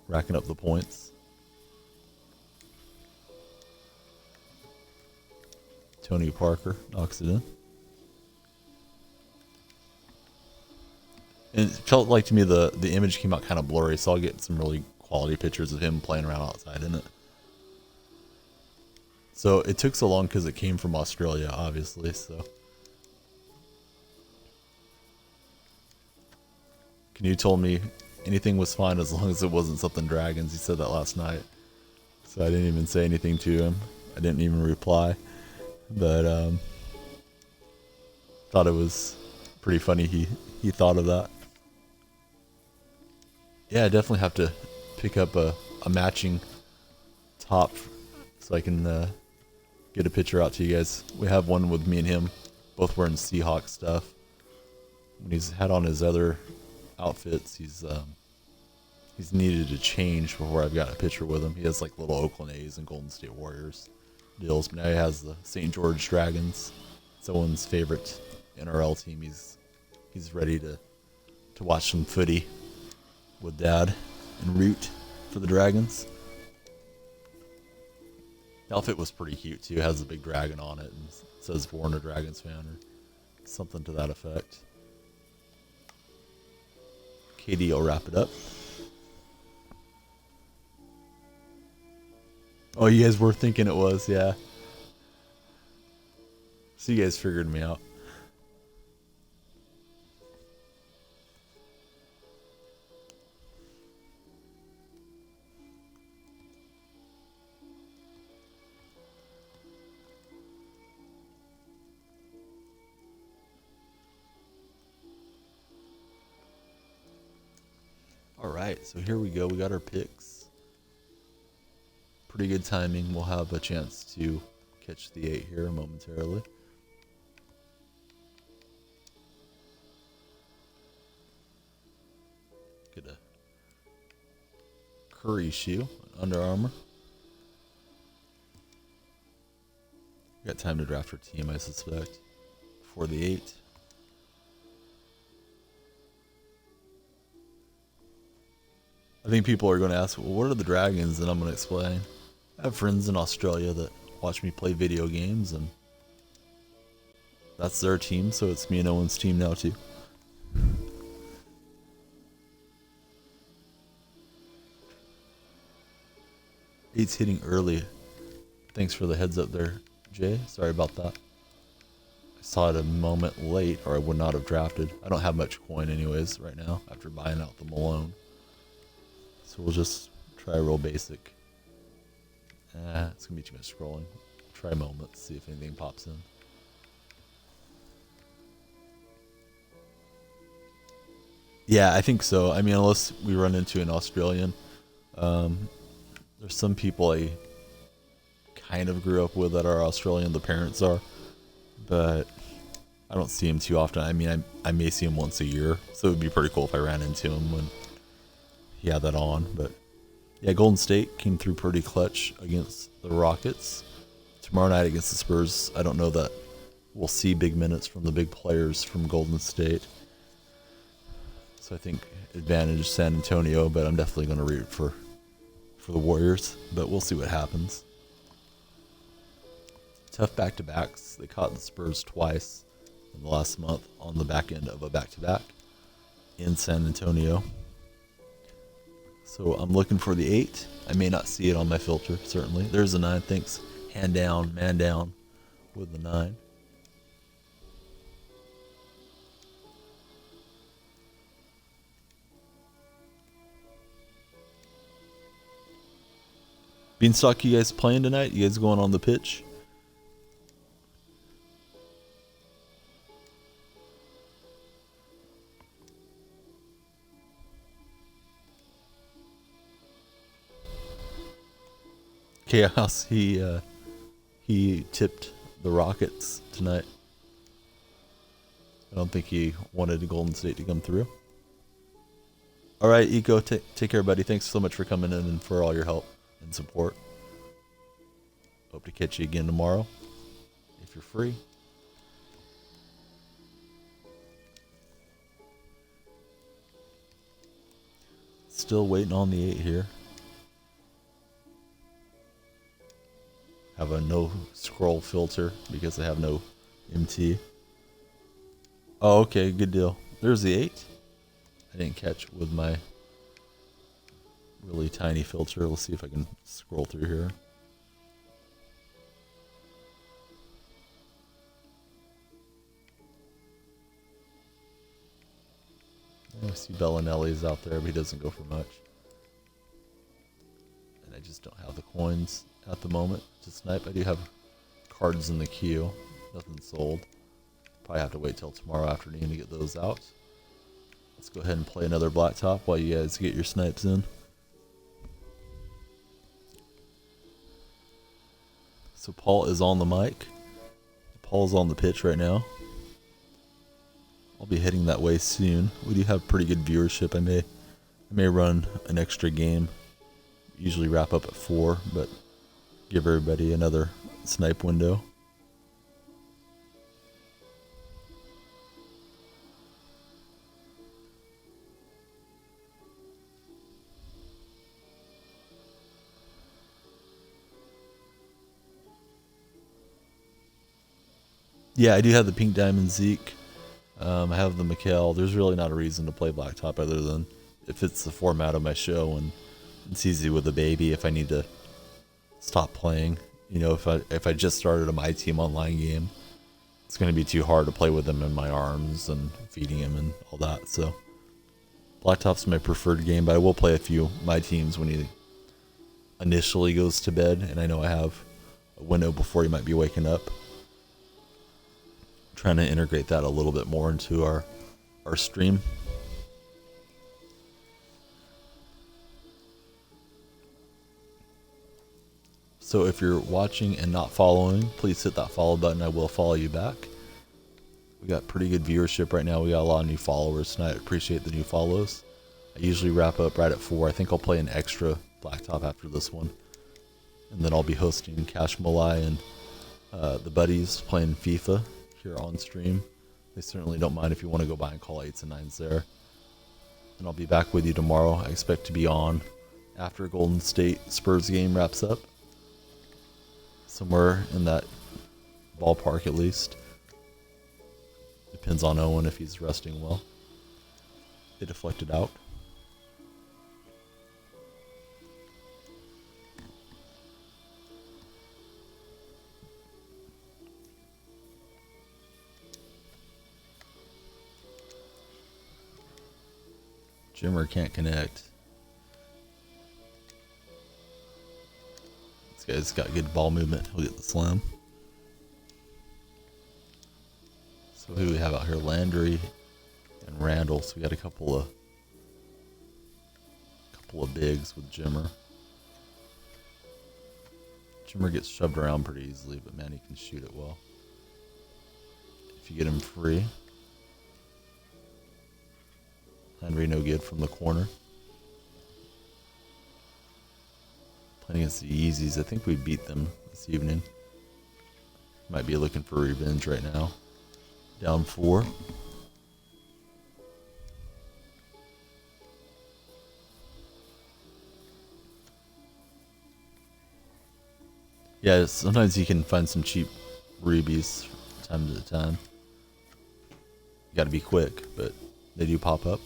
S1: racking up the points. Tony Parker knocks it in. And it felt like to me the image came out kind of blurry, so I'll get some really quality pictures of him playing around outside in it. So it took so long because it came from Australia, obviously, so. Can you told me anything was fine as long as it wasn't something dragons. He said that last night. So I didn't even say anything to him. I didn't even reply. But thought it was pretty funny he thought of that. Yeah, I definitely have to pick up a matching top so I can get a picture out to you guys. We have one with me and him both wearing Seahawks stuff. When he's had on his other outfits, he's needed to change before I've got a picture with him. He has like little Oakland A's and Golden State Warriors deals, but now he has the St. George Dragons. It's Owen's favorite NRL team. He's ready to watch some footy with Dad and root for the Dragons. The outfit was pretty cute too. It has a big dragon on it and says "Born a Dragons fan" or something to that effect. Katie will wrap it up. Oh, you guys were thinking it was, yeah. So you guys figured me out. Alright, so here we go. We got our picks. Pretty good timing. We'll have a chance to catch the 8 here momentarily. Get a Curry shoe, Under Armour. Got time to draft our team, I suspect, before the 8. I think people are going to ask, well, what are the Dragons? And I'm going to explain. I have friends in Australia that watch me play video games, and that's their team, so it's me and Owen's team now too. Eight's hitting early. Thanks for the heads up there, Jay. Sorry about that. I saw it a moment late, or I would not have drafted. I don't have much coin anyways right now after buying out the Malone. So we'll just try real basic. It's going to be too much scrolling. Try moments, see if anything pops in. Yeah, I think so. I mean, unless we run into an Australian. There's There's some people I kind of grew up with that are Australian, the parents are, but I don't see him too often. I mean, I may see him once a year, so it would be pretty cool if I ran into him when he had that on. But yeah, Golden State came through pretty clutch against the Rockets. Tomorrow night against the Spurs, I don't know that we'll see big minutes from the big players from Golden State. So I think advantage San Antonio, but I'm definitely going to root for the Warriors. But we'll see what happens. Tough back-to-backs. They caught the Spurs twice in the last month on the back end of a back-to-back in San Antonio. So I'm looking for the 8. I may not see it on my filter, certainly. There's a 9. Thanks. Hand down, man down with the 9. Beanstalk, you guys playing tonight? You guys going on the pitch? Chaos, he tipped the Rockets tonight. I don't think he wanted Golden State to come through. All right, Eco, take care, buddy. Thanks so much for coming in and for all your help and support. Hope to catch you again tomorrow if you're free. Still waiting on the 8 here. Have a no scroll filter because I have no MT. Oh, okay, good deal. There's the 8. I didn't catch with my really tiny filter. Let's see if I can scroll through here. I see Bellinelli's out there, but he doesn't go for much. And I just don't have the coins at the moment to snipe. I do have cards in the queue. Nothing sold. Probably have to wait till tomorrow afternoon to get those out. Let's go ahead and play another blacktop while you guys get your snipes in. So Paul is on the mic. Paul's on the pitch right now. I'll be heading that way soon. We do have pretty good viewership. I may run an extra game. Usually wrap up at 4, but give everybody another snipe window. Yeah, I do have the Pink Diamond Zeke. I have the Mikhail. There's really not a reason to play Blacktop other than if it's the format of my show and it's easy with a baby. If I need to stop playing, you know, if I just started a My Team online game, it's going to be too hard to play with him in my arms and feeding him and all that. So Blacktop's my preferred game, but I will play a few My Teams when he initially goes to bed, and I know I have a window before he might be waking up. Trying to integrate that a little bit more into our stream. So if you're watching and not following, please hit that follow button. I will follow you back. We got pretty good viewership right now. We got a lot of new followers tonight. I appreciate the new follows. I usually wrap up right at 4. I think I'll play an extra Blacktop after this one. And then I'll be hosting Cash Malai and the buddies playing FIFA here on stream. They certainly don't mind if you want to go by and call 8s and 9s there. And I'll be back with you tomorrow. I expect to be on after Golden State Spurs game wraps up. Somewhere in that ballpark at least. Depends on Owen if he's resting well. They deflected out. Jimmer can't connect. This guy's got good ball movement. He'll get the slam. So who do we have out here? Landry and Randall. So we got a couple of bigs with Jimmer. Shimmer gets shoved around pretty easily, but man, he can shoot it well. If you get him free. Henry no good from the corner. Playing against the Yeezys. I think we beat them this evening. Might be looking for revenge right now. Down 4. Yeah, sometimes you can find some cheap rubies from time to time. You gotta be quick, but they do pop up.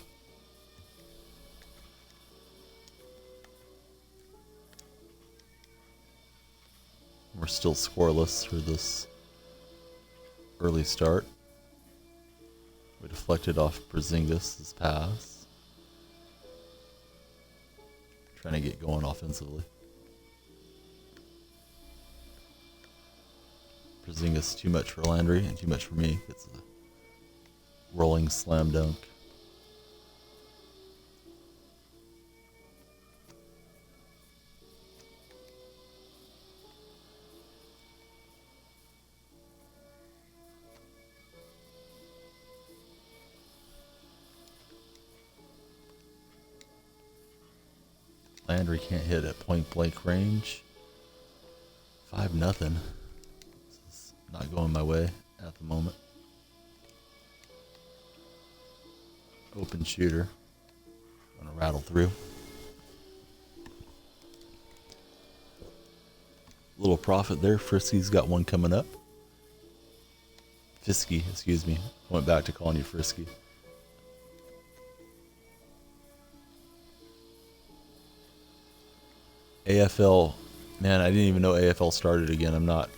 S1: We're still scoreless for this early start. We deflected off Porzingis' pass. Trying to get going offensively. Porzingis too much for Landry and too much for me. It's a rolling slam dunk. Landry can't hit at point blank range. 5-0. This is not going my way at the moment. Open shooter. Gonna rattle through. Little profit there. Frisky's got one coming up. Fisky, excuse me. I went back to calling you Frisky. AFL, man, I didn't even know AFL started again. I'm not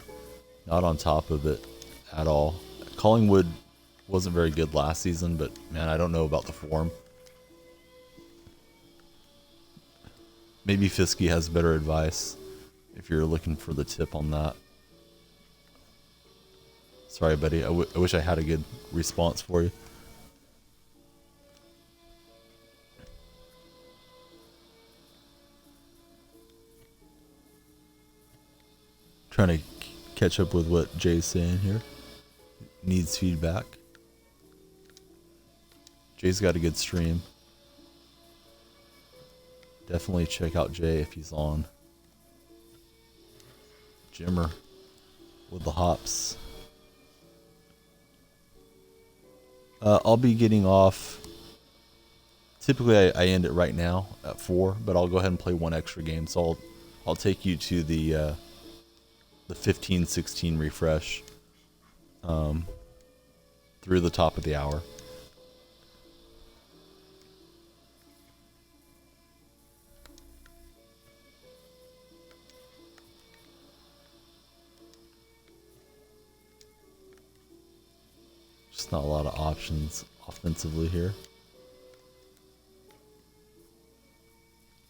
S1: on top of it at all. Collingwood wasn't very good last season, but man, I don't know about the form. Maybe Fisky has better advice if you're looking for the tip on that. Sorry, buddy. I wish I had a good response for you. Trying to catch up with what Jay's saying here. Needs feedback. Jay's got a good stream. Definitely check out Jay if he's on. Jimmer with the hops. I'll be getting off. Typically I end it right now at 4, but I'll go ahead and play one extra game. So I'll take you to the 15-16 refresh through the top of the hour. Just not a lot of options offensively here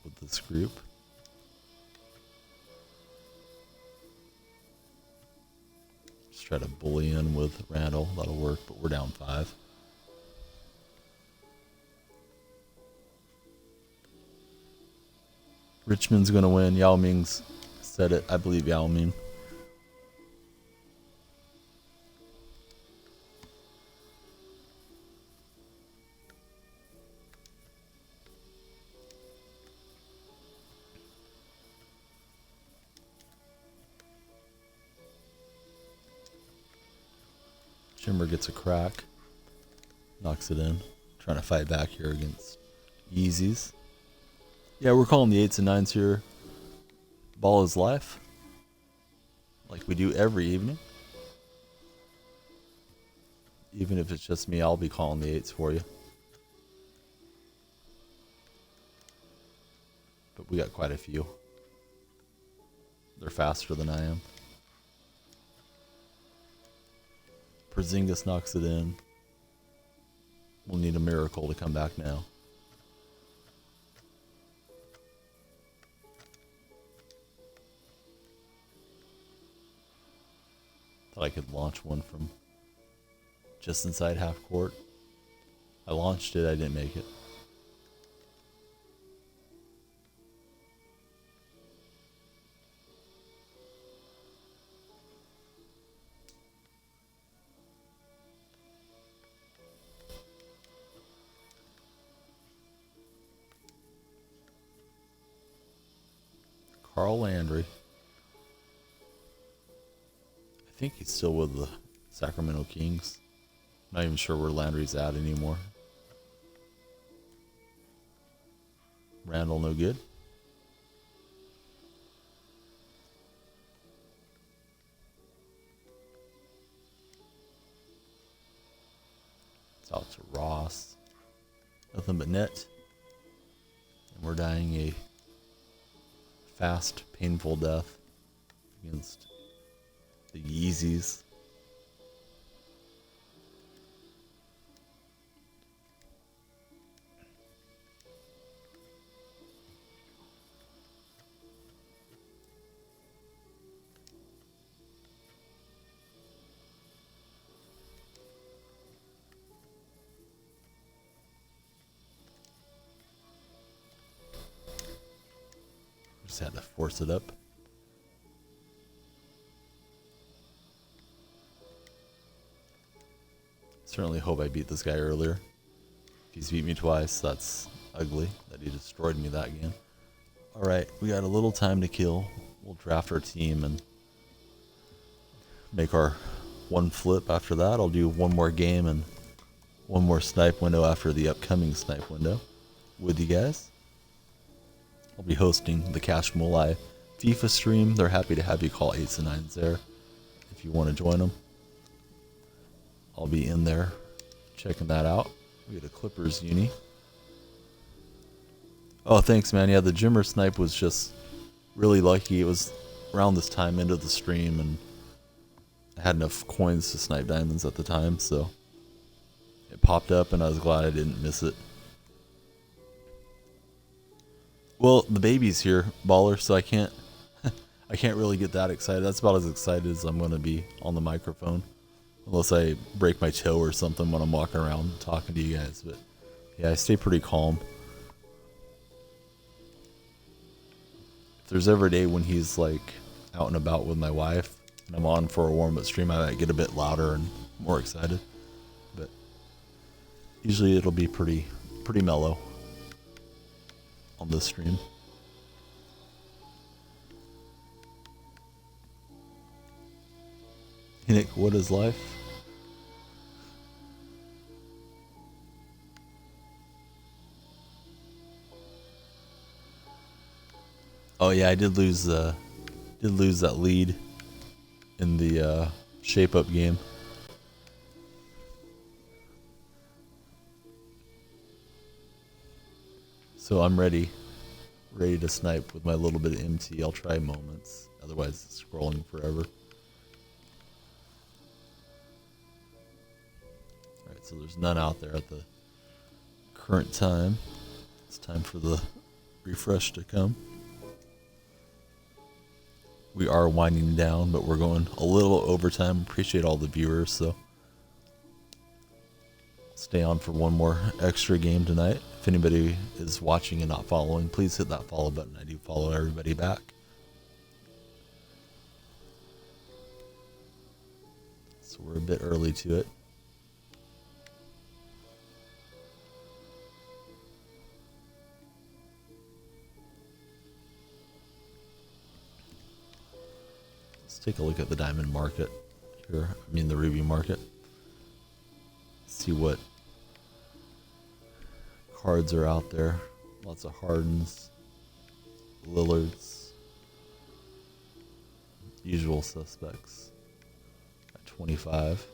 S1: with this group. Try to bully in with Randall. That'll work, but we're down 5. Richmond's going to win. Yao Ming's said it. I believe Yao Ming. Jimmer gets a crack, knocks it in. Trying to fight back here against Yeezys. Yeah, we're calling the 8s and 9s here. Ball is life, like we do every evening. Even if it's just me, I'll be calling the 8s for you. But we got quite a few. They're faster than I am. Porzingis knocks it in. We'll need a miracle to come back now. Thought I could launch one from just inside half court. I launched it, I didn't make it. Carl Landry. I think he's still with the Sacramento Kings. Not even sure where Landry's at anymore. Randall, no good. It's out to Ross. Nothing but net. And we're dying a fast, painful death against the Yeezys. Just had to force it up. Certainly hope I beat this guy earlier. If he's beat me twice, that's ugly that he destroyed me that game. Alright, we got a little time to kill. We'll draft our team and make our one flip after that. I'll do one more game and one more snipe window after the upcoming snipe window with you guys. I'll be hosting the Cash Mulai FIFA stream. They're happy to have you call 8s and 9s there if you want to join them. I'll be in there checking that out. We got a Clippers uni. Oh, thanks, man. Yeah, the Jimmer snipe was just really lucky. It was around this time into the stream, and I had enough coins to snipe diamonds at the time, so it popped up, and I was glad I didn't miss it. Well, the baby's here, baller, so I can't really get that excited. That's about as excited as I'm going to be on the microphone. Unless I break my toe or something when I'm walking around talking to you guys. But yeah, I stay pretty calm. If there's ever a day when he's like out and about with my wife and I'm on for a warm-up stream, I might get a bit louder and more excited. But usually it'll be pretty mellow on this stream. Nick, what is life? Oh yeah, I did lose that lead in the shape up game. So I'm ready to snipe with my little bit of MT. I'll try moments, otherwise it's scrolling forever. Alright, so there's none out there at the current time. It's time for the refresh to come. We are winding down, but we're going a little overtime. Appreciate all the viewers, so stay on for one more extra game tonight. If anybody is watching and not following, please hit that follow button. I do follow everybody back. So we're a bit early to it. Let's take a look at the diamond market here. I mean the ruby market. See what cards are out there. Lots of Hardens, Lillards, usual suspects at 25.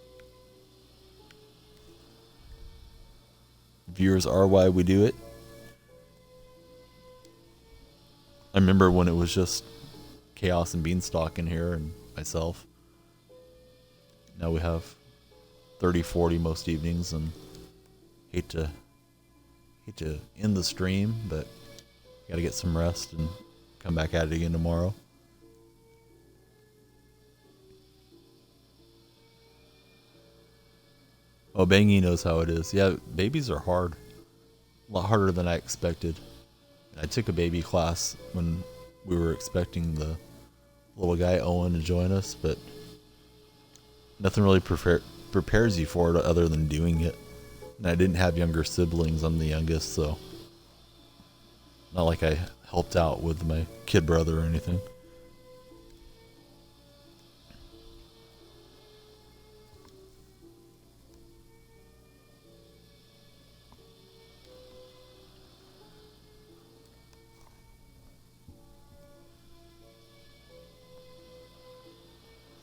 S1: Viewers are why we do it. I remember when it was just Chaos and Beanstalk in here and myself. Now we have 30, 40 most evenings, and hate to end the stream, but gotta get some rest and come back at it again tomorrow. Oh, Bangy knows how it is. Yeah, babies are hard. A lot harder than I expected. I took a baby class when we were expecting the little guy Owen to join us, but nothing really prepares you for it other than doing it. And I didn't have younger siblings. I'm the youngest, so not like I helped out with my kid brother or anything.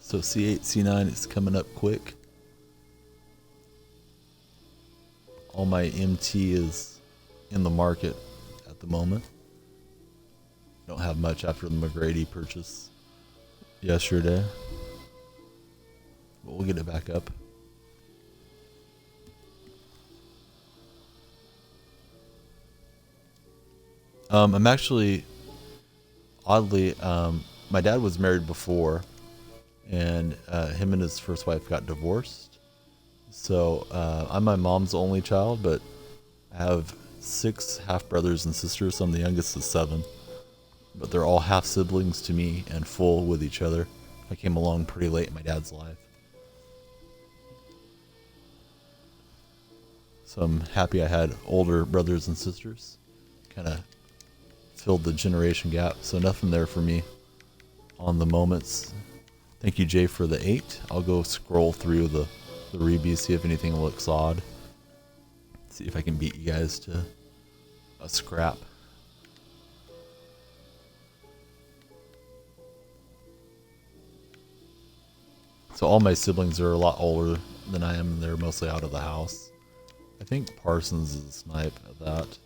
S1: So C8, C9 is coming up quick. All my MT is in the market at the moment. Don't have much after the McGrady purchase yesterday. But we'll get it back up. I'm actually, oddly, my dad was married before, and him and his first wife got divorced. So I'm my mom's only child, but I have 6 half brothers and sisters. So I'm the youngest of 7, but they're all half siblings to me and full with each other. I came along pretty late in my dad's life. So I'm happy I had older brothers and sisters. Kind of filled the generation gap. So nothing there for me on the moments. Thank you, Jay, for the 8. I'll go scroll through the rebies, see if anything looks odd. See if I can beat you guys to a scrap. So all my siblings are a lot older than I am, and they're mostly out of the house. I think Parsons is a snipe at that.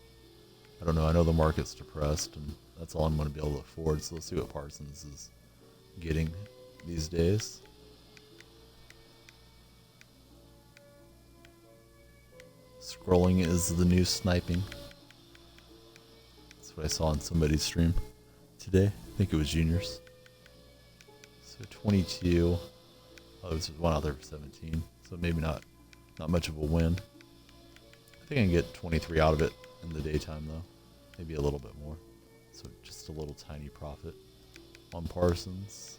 S1: I don't know. I know the market's depressed, and that's all I'm going to be able to afford. So let's see what Parsons is getting these days. Scrolling is the new sniping. That's what I saw on somebody's stream today. I think it was Junior's. So 22. Oh, there's one out there for 17. So maybe not much of a win. I think I can get 23 out of it in the daytime though. Maybe a little bit more. So just a little tiny profit on Parsons.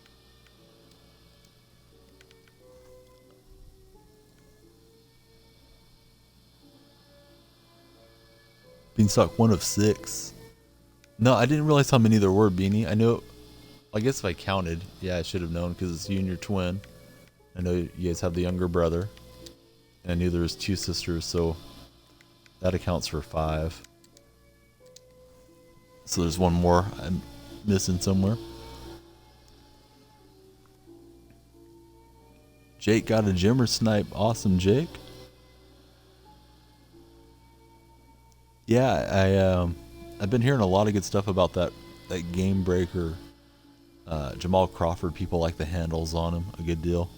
S1: Beanstalk 1 of 6. No, I didn't realize how many there were, Beanie. I know, I guess if I counted, yeah, I should have known because it's you and your twin. I know you guys have the younger brother. And I knew there was 2 sisters, so that accounts for 5. So there's one more I'm missing somewhere. Jake got a Jimmer snipe. Awesome, Jake. Yeah, I've been hearing a lot of good stuff about that Game Breaker. Jamal Crawford, people like the handles on him a good deal.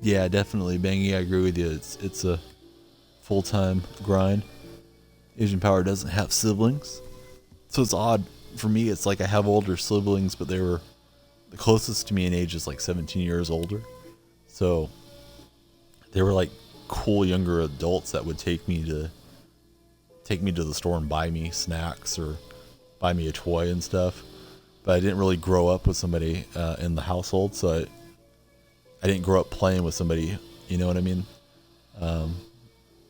S1: Yeah, definitely, Bangy. I agree with you. It's a full-time grind. Asian Power doesn't have siblings, so it's odd for me. It's like I have older siblings, but they were the closest to me in age is like 17 years older. So they were like cool younger adults that would take me to the store and buy me snacks or buy me a toy and stuff. But I didn't really grow up with somebody in the household, so I didn't grow up playing with somebody, you know what I mean?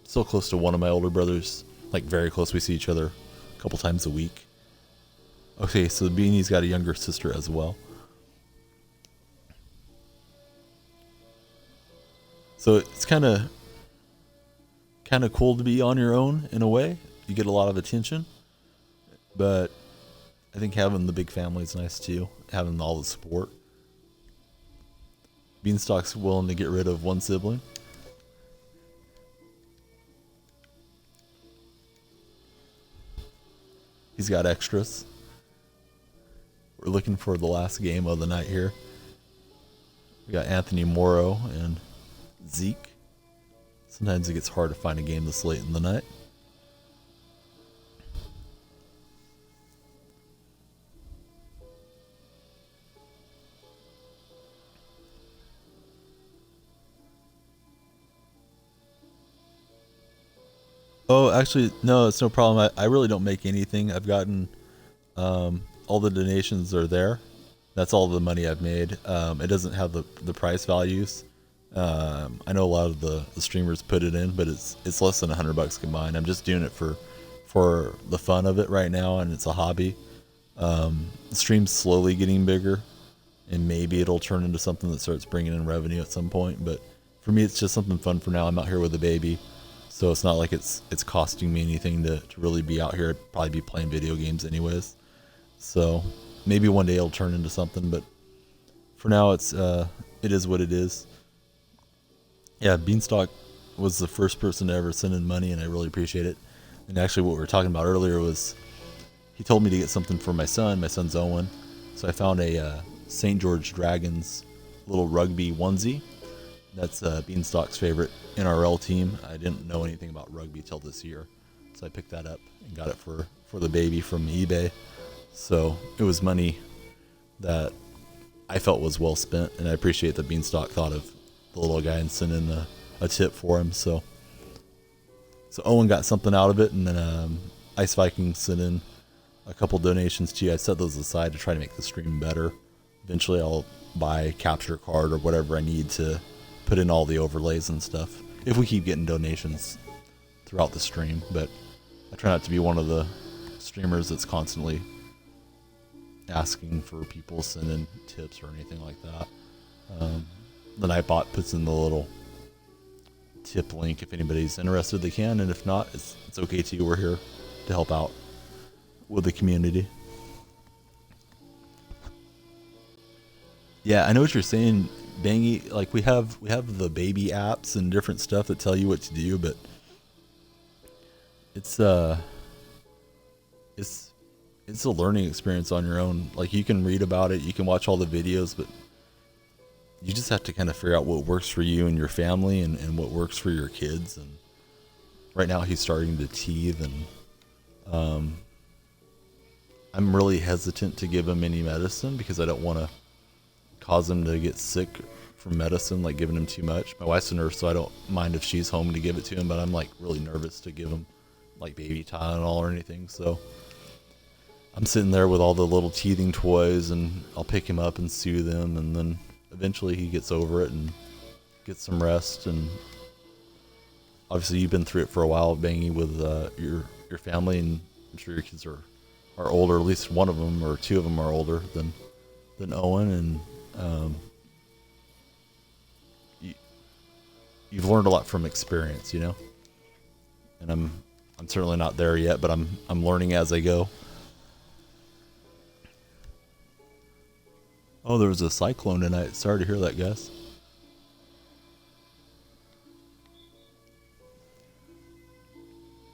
S1: Still close to one of my older brothers, like very close. We see each other a couple times a week. Okay, so Beanie's got a younger sister as well. So it's kind of cool to be on your own in a way. You get a lot of attention, but I think having the big family is nice too, having all the support. Beanstalk's willing to get rid of one sibling. He's got extras. We're looking for the last game of the night here. We got Anthony Morrow and Zeke. Sometimes it gets hard to find a game this late in the night. Oh, actually, no, it's no problem. I really don't make anything. I've gotten all the donations are there. That's all the money I've made. It doesn't have the price values. I know a lot of the streamers put it in, but it's less than $100 combined. I'm just doing it for the fun of it right now, and it's a hobby. The stream's slowly getting bigger, and maybe it'll turn into something that starts bringing in revenue at some point. But for me, it's just something fun for now. I'm out here with a baby, so it's not like it's costing me anything to really be out here. I'd probably be playing video games anyways. So maybe one day it'll turn into something, but for now it is what it is. Yeah, Beanstalk was the first person to ever send in money, and I really appreciate it. And actually, what we were talking about earlier was he told me to get something for my son. My son's Owen, so I found a St. George Dragons little rugby onesie. That's Beanstalk's favorite NRL team. I didn't know anything about rugby till this year, so I picked that up and got it for the baby from eBay. So it was money that I felt was well spent, and I appreciate that Beanstalk thought of the little guy and sent in a tip for him. So Owen got something out of it, and then Ice Viking sent in a couple donations too. I set those aside to try to make the stream better. Eventually I'll buy a capture card or whatever I need to put in all the overlays and stuff, if we keep getting donations throughout the stream. But I try not to be one of the streamers that's constantly asking for people to send in tips or anything like that. The Nightbot puts in the little tip link. If anybody's interested, they can, and if not, it's okay too. We're here to help out with the community. Yeah, I know what you're saying, Bangy. Like we have the baby apps and different stuff that tell you what to do, but it's a learning experience on your own. Like you can read about it, you can watch all the videos, but you just have to kind of figure out what works for you and your family, and what works for your kids. And right now he's starting to teeth, and I'm really hesitant to give him any medicine because I don't want to cause him to get sick from medicine, like giving him too much. My wife's a nurse, so I don't mind if she's home to give it to him, but I'm like really nervous to give him like baby Tylenol or anything. So I'm sitting there with all the little teething toys, and I'll pick him up and soothe him, and then eventually he gets over it and gets some rest. And obviously you've been through it for a while, Bangy, with your family, and I'm sure your kids are older. At least one of them or two of them are older than Owen, and you've learned a lot from experience, you know. And I'm certainly not there yet, but I'm learning as I go. Oh, there was a cyclone tonight. Sorry to hear that, guys.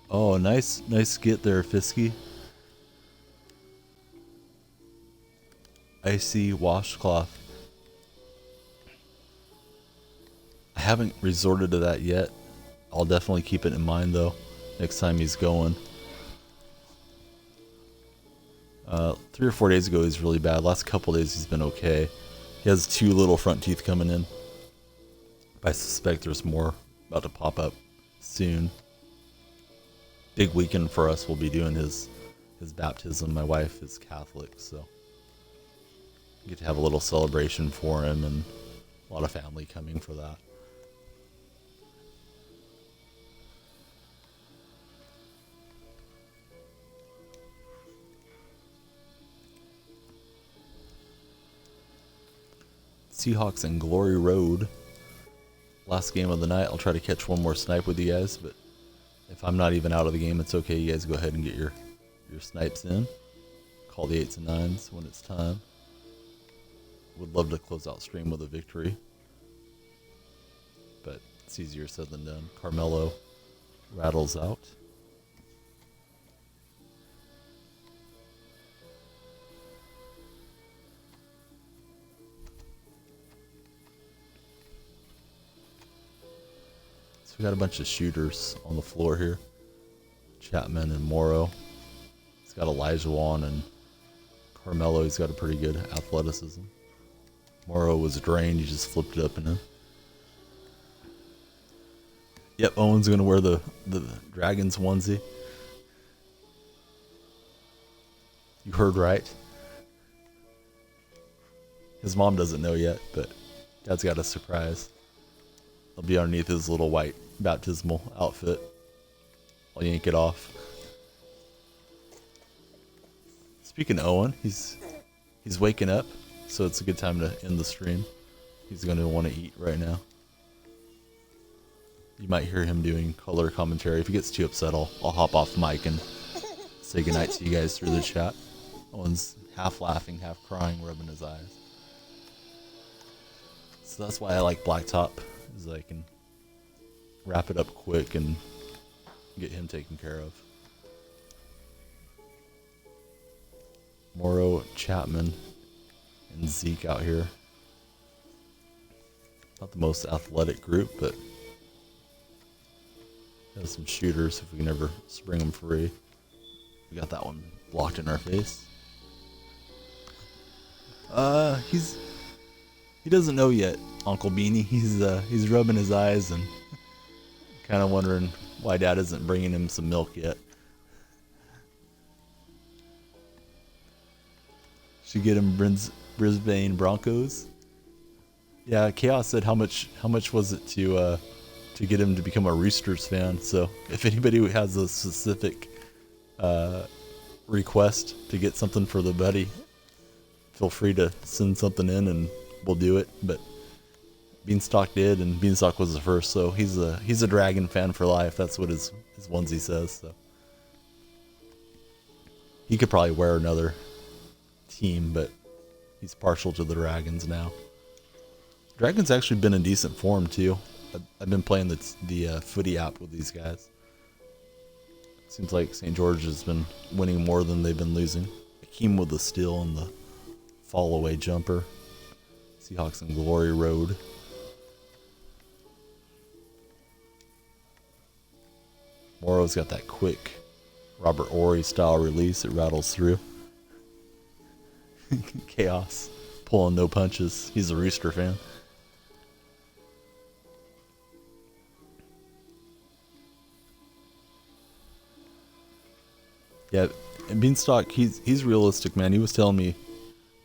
S1: Oh, nice get there, Fisky. Icy washcloth. I haven't resorted to that yet. I'll definitely keep it in mind though, next time he's going. 3 or 4 days ago he's really bad. Last couple days he's been okay. He has 2 little front teeth coming in. I suspect there's more about to pop up soon. Big weekend for us. We'll be doing his baptism. My wife is Catholic, so get to have a little celebration for him, and a lot of family coming for that. Seahawks and Glory Road. Last game of the night. I'll try to catch one more snipe with you guys, but if I'm not even out of the game, it's okay. You guys go ahead and get your snipes in. Call the 8s and 9s when it's time. Would love to close out stream with a victory, but it's easier said than done. Carmelo rattles out. So we got a bunch of shooters on the floor here. Chapman and Morrow. He's got Elijah Wan and Carmelo. He's got a pretty good athleticism. Morrow was drained. He just flipped it up and in. Yep, Owen's going to wear the Dragons onesie. You heard right. His mom doesn't know yet, but Dad's got a surprise. It'll be underneath his little white baptismal outfit. I'll yank it off. Speaking of Owen, he's waking up, so it's a good time to end the stream. He's going to want to eat right now. You might hear him doing color commentary. If he gets too upset, I'll hop off mic and say goodnight to you guys through the chat. Owen's half laughing, half crying, rubbing his eyes. So that's why I like Blacktop, is I can wrap it up quick and get him taken care of. Morrow, Chapman, and Zeke out here. Not the most athletic group, but have some shooters if we can ever spring them free. We got that one blocked in our face. He doesn't know yet, Uncle Beanie. He's rubbing his eyes and kind of wondering why Dad isn't bringing him some milk yet. Should get him Brisbane Broncos. Yeah, Chaos said how much was it to get him to become a Roosters fan. So if anybody has a specific request to get something for the buddy, feel free to send something in and we'll do it. But Beanstalk did, and Beanstalk was the first, so he's a Dragon fan for life. That's what his onesie says. So he could probably wear another team, but he's partial to the Dragons now. Dragons actually been in decent form too. I've been playing the footy app with these guys. Seems like St. George has been winning more than they've been losing. Akeem with the steal and the fall away jumper. Seahawks and Glory Road. Morrow's got that quick Robert Ory style release. It rattles through. Chaos. Pulling no punches. He's a Rooster fan. Yeah, and Beanstalk, he's realistic, man. He was telling me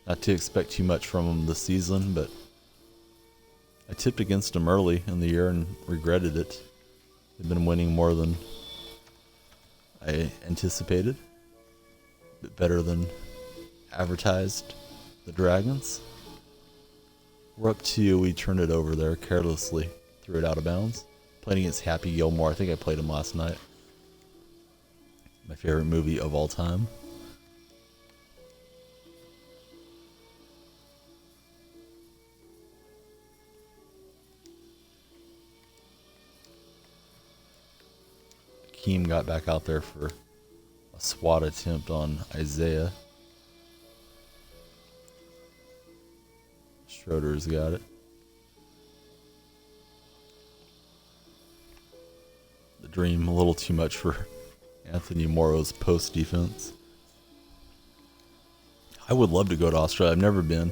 S1: not to expect too much from him this season, but I tipped against him early in the year and regretted it. They've been winning more than I anticipated, a bit better than advertised. The Dragons. We're up to, we turned it over there carelessly, threw it out of bounds. Playing against Happy Gilmore. I think I played him last night. My favorite movie of all time. Keem got back out there for a SWAT attempt on Isaiah. Schroeder's got it. The dream, a little too much for Anthony Morrow's post defense. I would love to go to Australia. I've never been.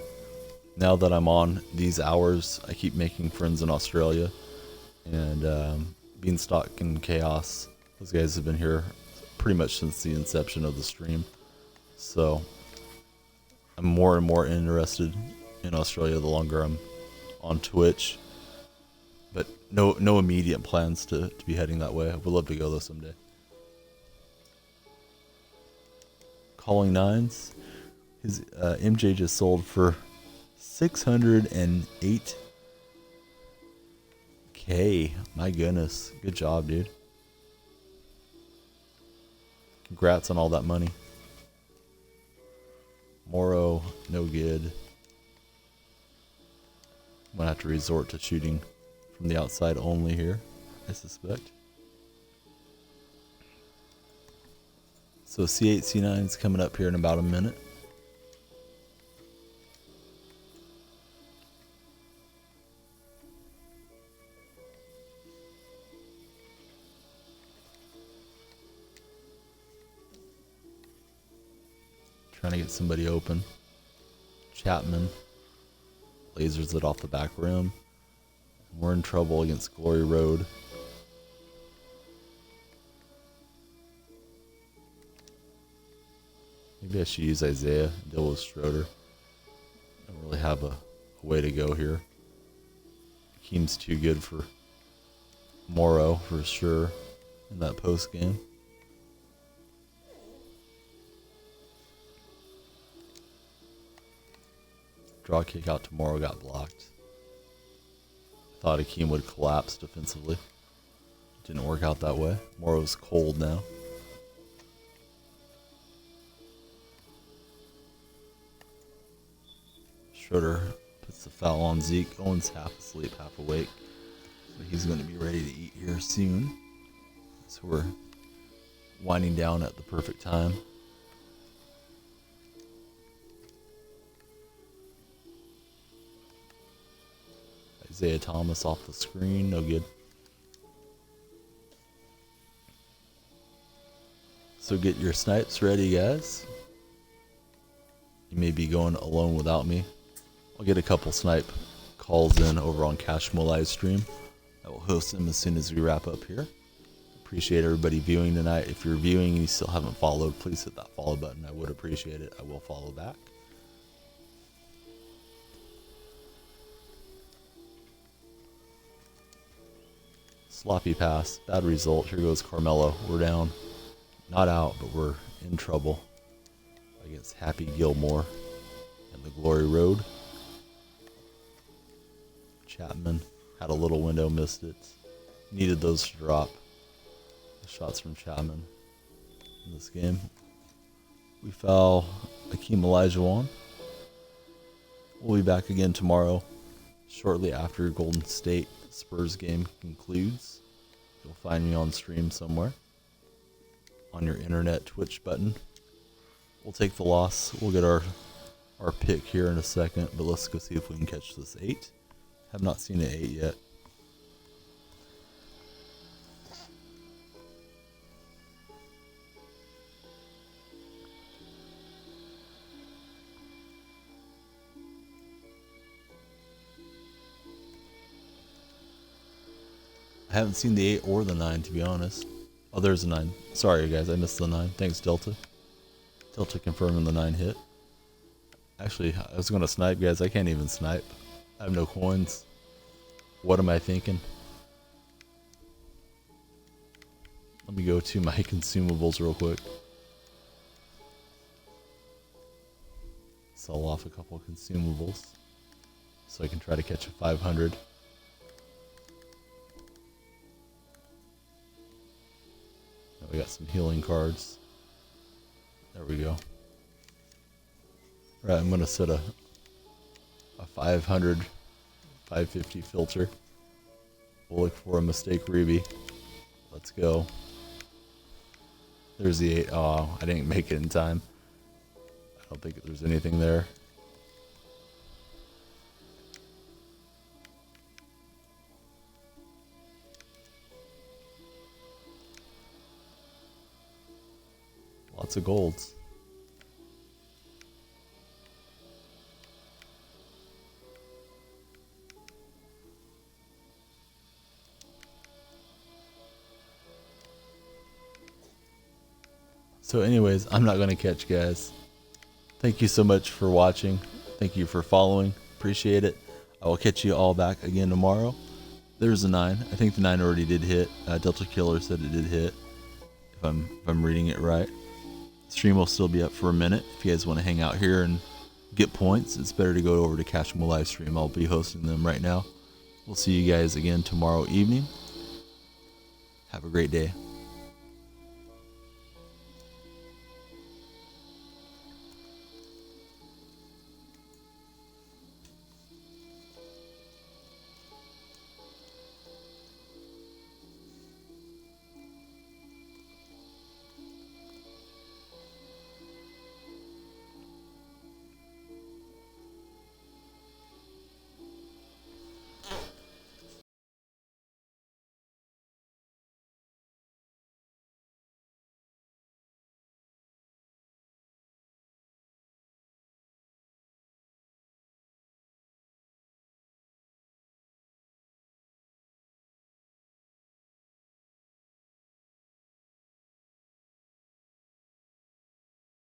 S1: Now that I'm on these hours, I keep making friends in Australia. And Beanstalk and Chaos, those guys have been here pretty much since the inception of the stream. So I'm more and more interested in Australia the longer I'm on Twitch. But no immediate plans to be heading that way. I would love to go though someday. Calling Nines. His MJ just sold for $608K. My goodness. Good job, dude. Congrats on all that money. Morrow, no good. I'm gonna have to resort to shooting from the outside only here, I suspect. So C8, C9 is coming up here in about a minute. Trying to get somebody open. Chapman lasers it off the back rim. We're in trouble against Glory Road. Maybe I should use Isaiah, deal with Schroeder. Don't really have a way to go here. Akeem's too good for Morrow for sure in that post game. Draw kick out to Morrow got blocked. Thought Akeem would collapse defensively. Didn't work out that way. Morrow's cold now. Schroeder puts the foul on Zeke. Owen's half asleep, half awake. So he's going to be ready to eat here soon. So we're winding down at the perfect time. Isaiah Thomas off the screen, no good. So get your snipes ready, guys. You may be going alone without me. I'll get a couple snipe calls in over on Cashmo live stream. I will host them as soon as we wrap up here. Appreciate everybody viewing tonight. If you're viewing and you still haven't followed, please hit that follow button. I would appreciate it. I will follow back. Sloppy pass, bad result. Here goes Carmelo. We're down. Not out, but we're in trouble against Happy Gilmore and the Glory Road. Chapman had a little window, missed it. Needed those to drop. The shots from Chapman in this game. We foul Akeem Olajuwon. We'll be back again tomorrow, shortly after Golden State Spurs game concludes. You'll find me on stream somewhere on your internet Twitch button. We'll take the loss. We'll get our pick here in a second, but let's go see if we can catch this 8. Have not seen an 8 yet. I haven't seen the 8 or the 9, to be honest. Oh, there's a 9. Sorry, guys, I missed the 9. Thanks, Delta. Delta confirming the 9 hit. Actually, I was going to snipe, guys. I can't even snipe. I have no coins. What am I thinking? Let me go to my consumables real quick. Sell off a couple of consumables so I can try to catch a 500. Now we got some healing cards. There we go. Right, I'm going to set a 500, 550 filter. We'll look for a mistake Ruby. Let's go. There's the 8. Oh, I didn't make it in time. I don't think there's anything there. Lots of golds. So anyways, I'm not going to catch, guys. Thank you so much for watching. Thank you for following. Appreciate it. I will catch you all back again tomorrow. There's a 9. I think the 9 already did hit. Delta Killer said it did hit. If I'm reading it right. Stream will still be up for a minute. If you guys want to hang out here and get points, it's better to go over to Cashmo live stream. I'll be hosting them right now. We'll see you guys again tomorrow evening. Have a great day.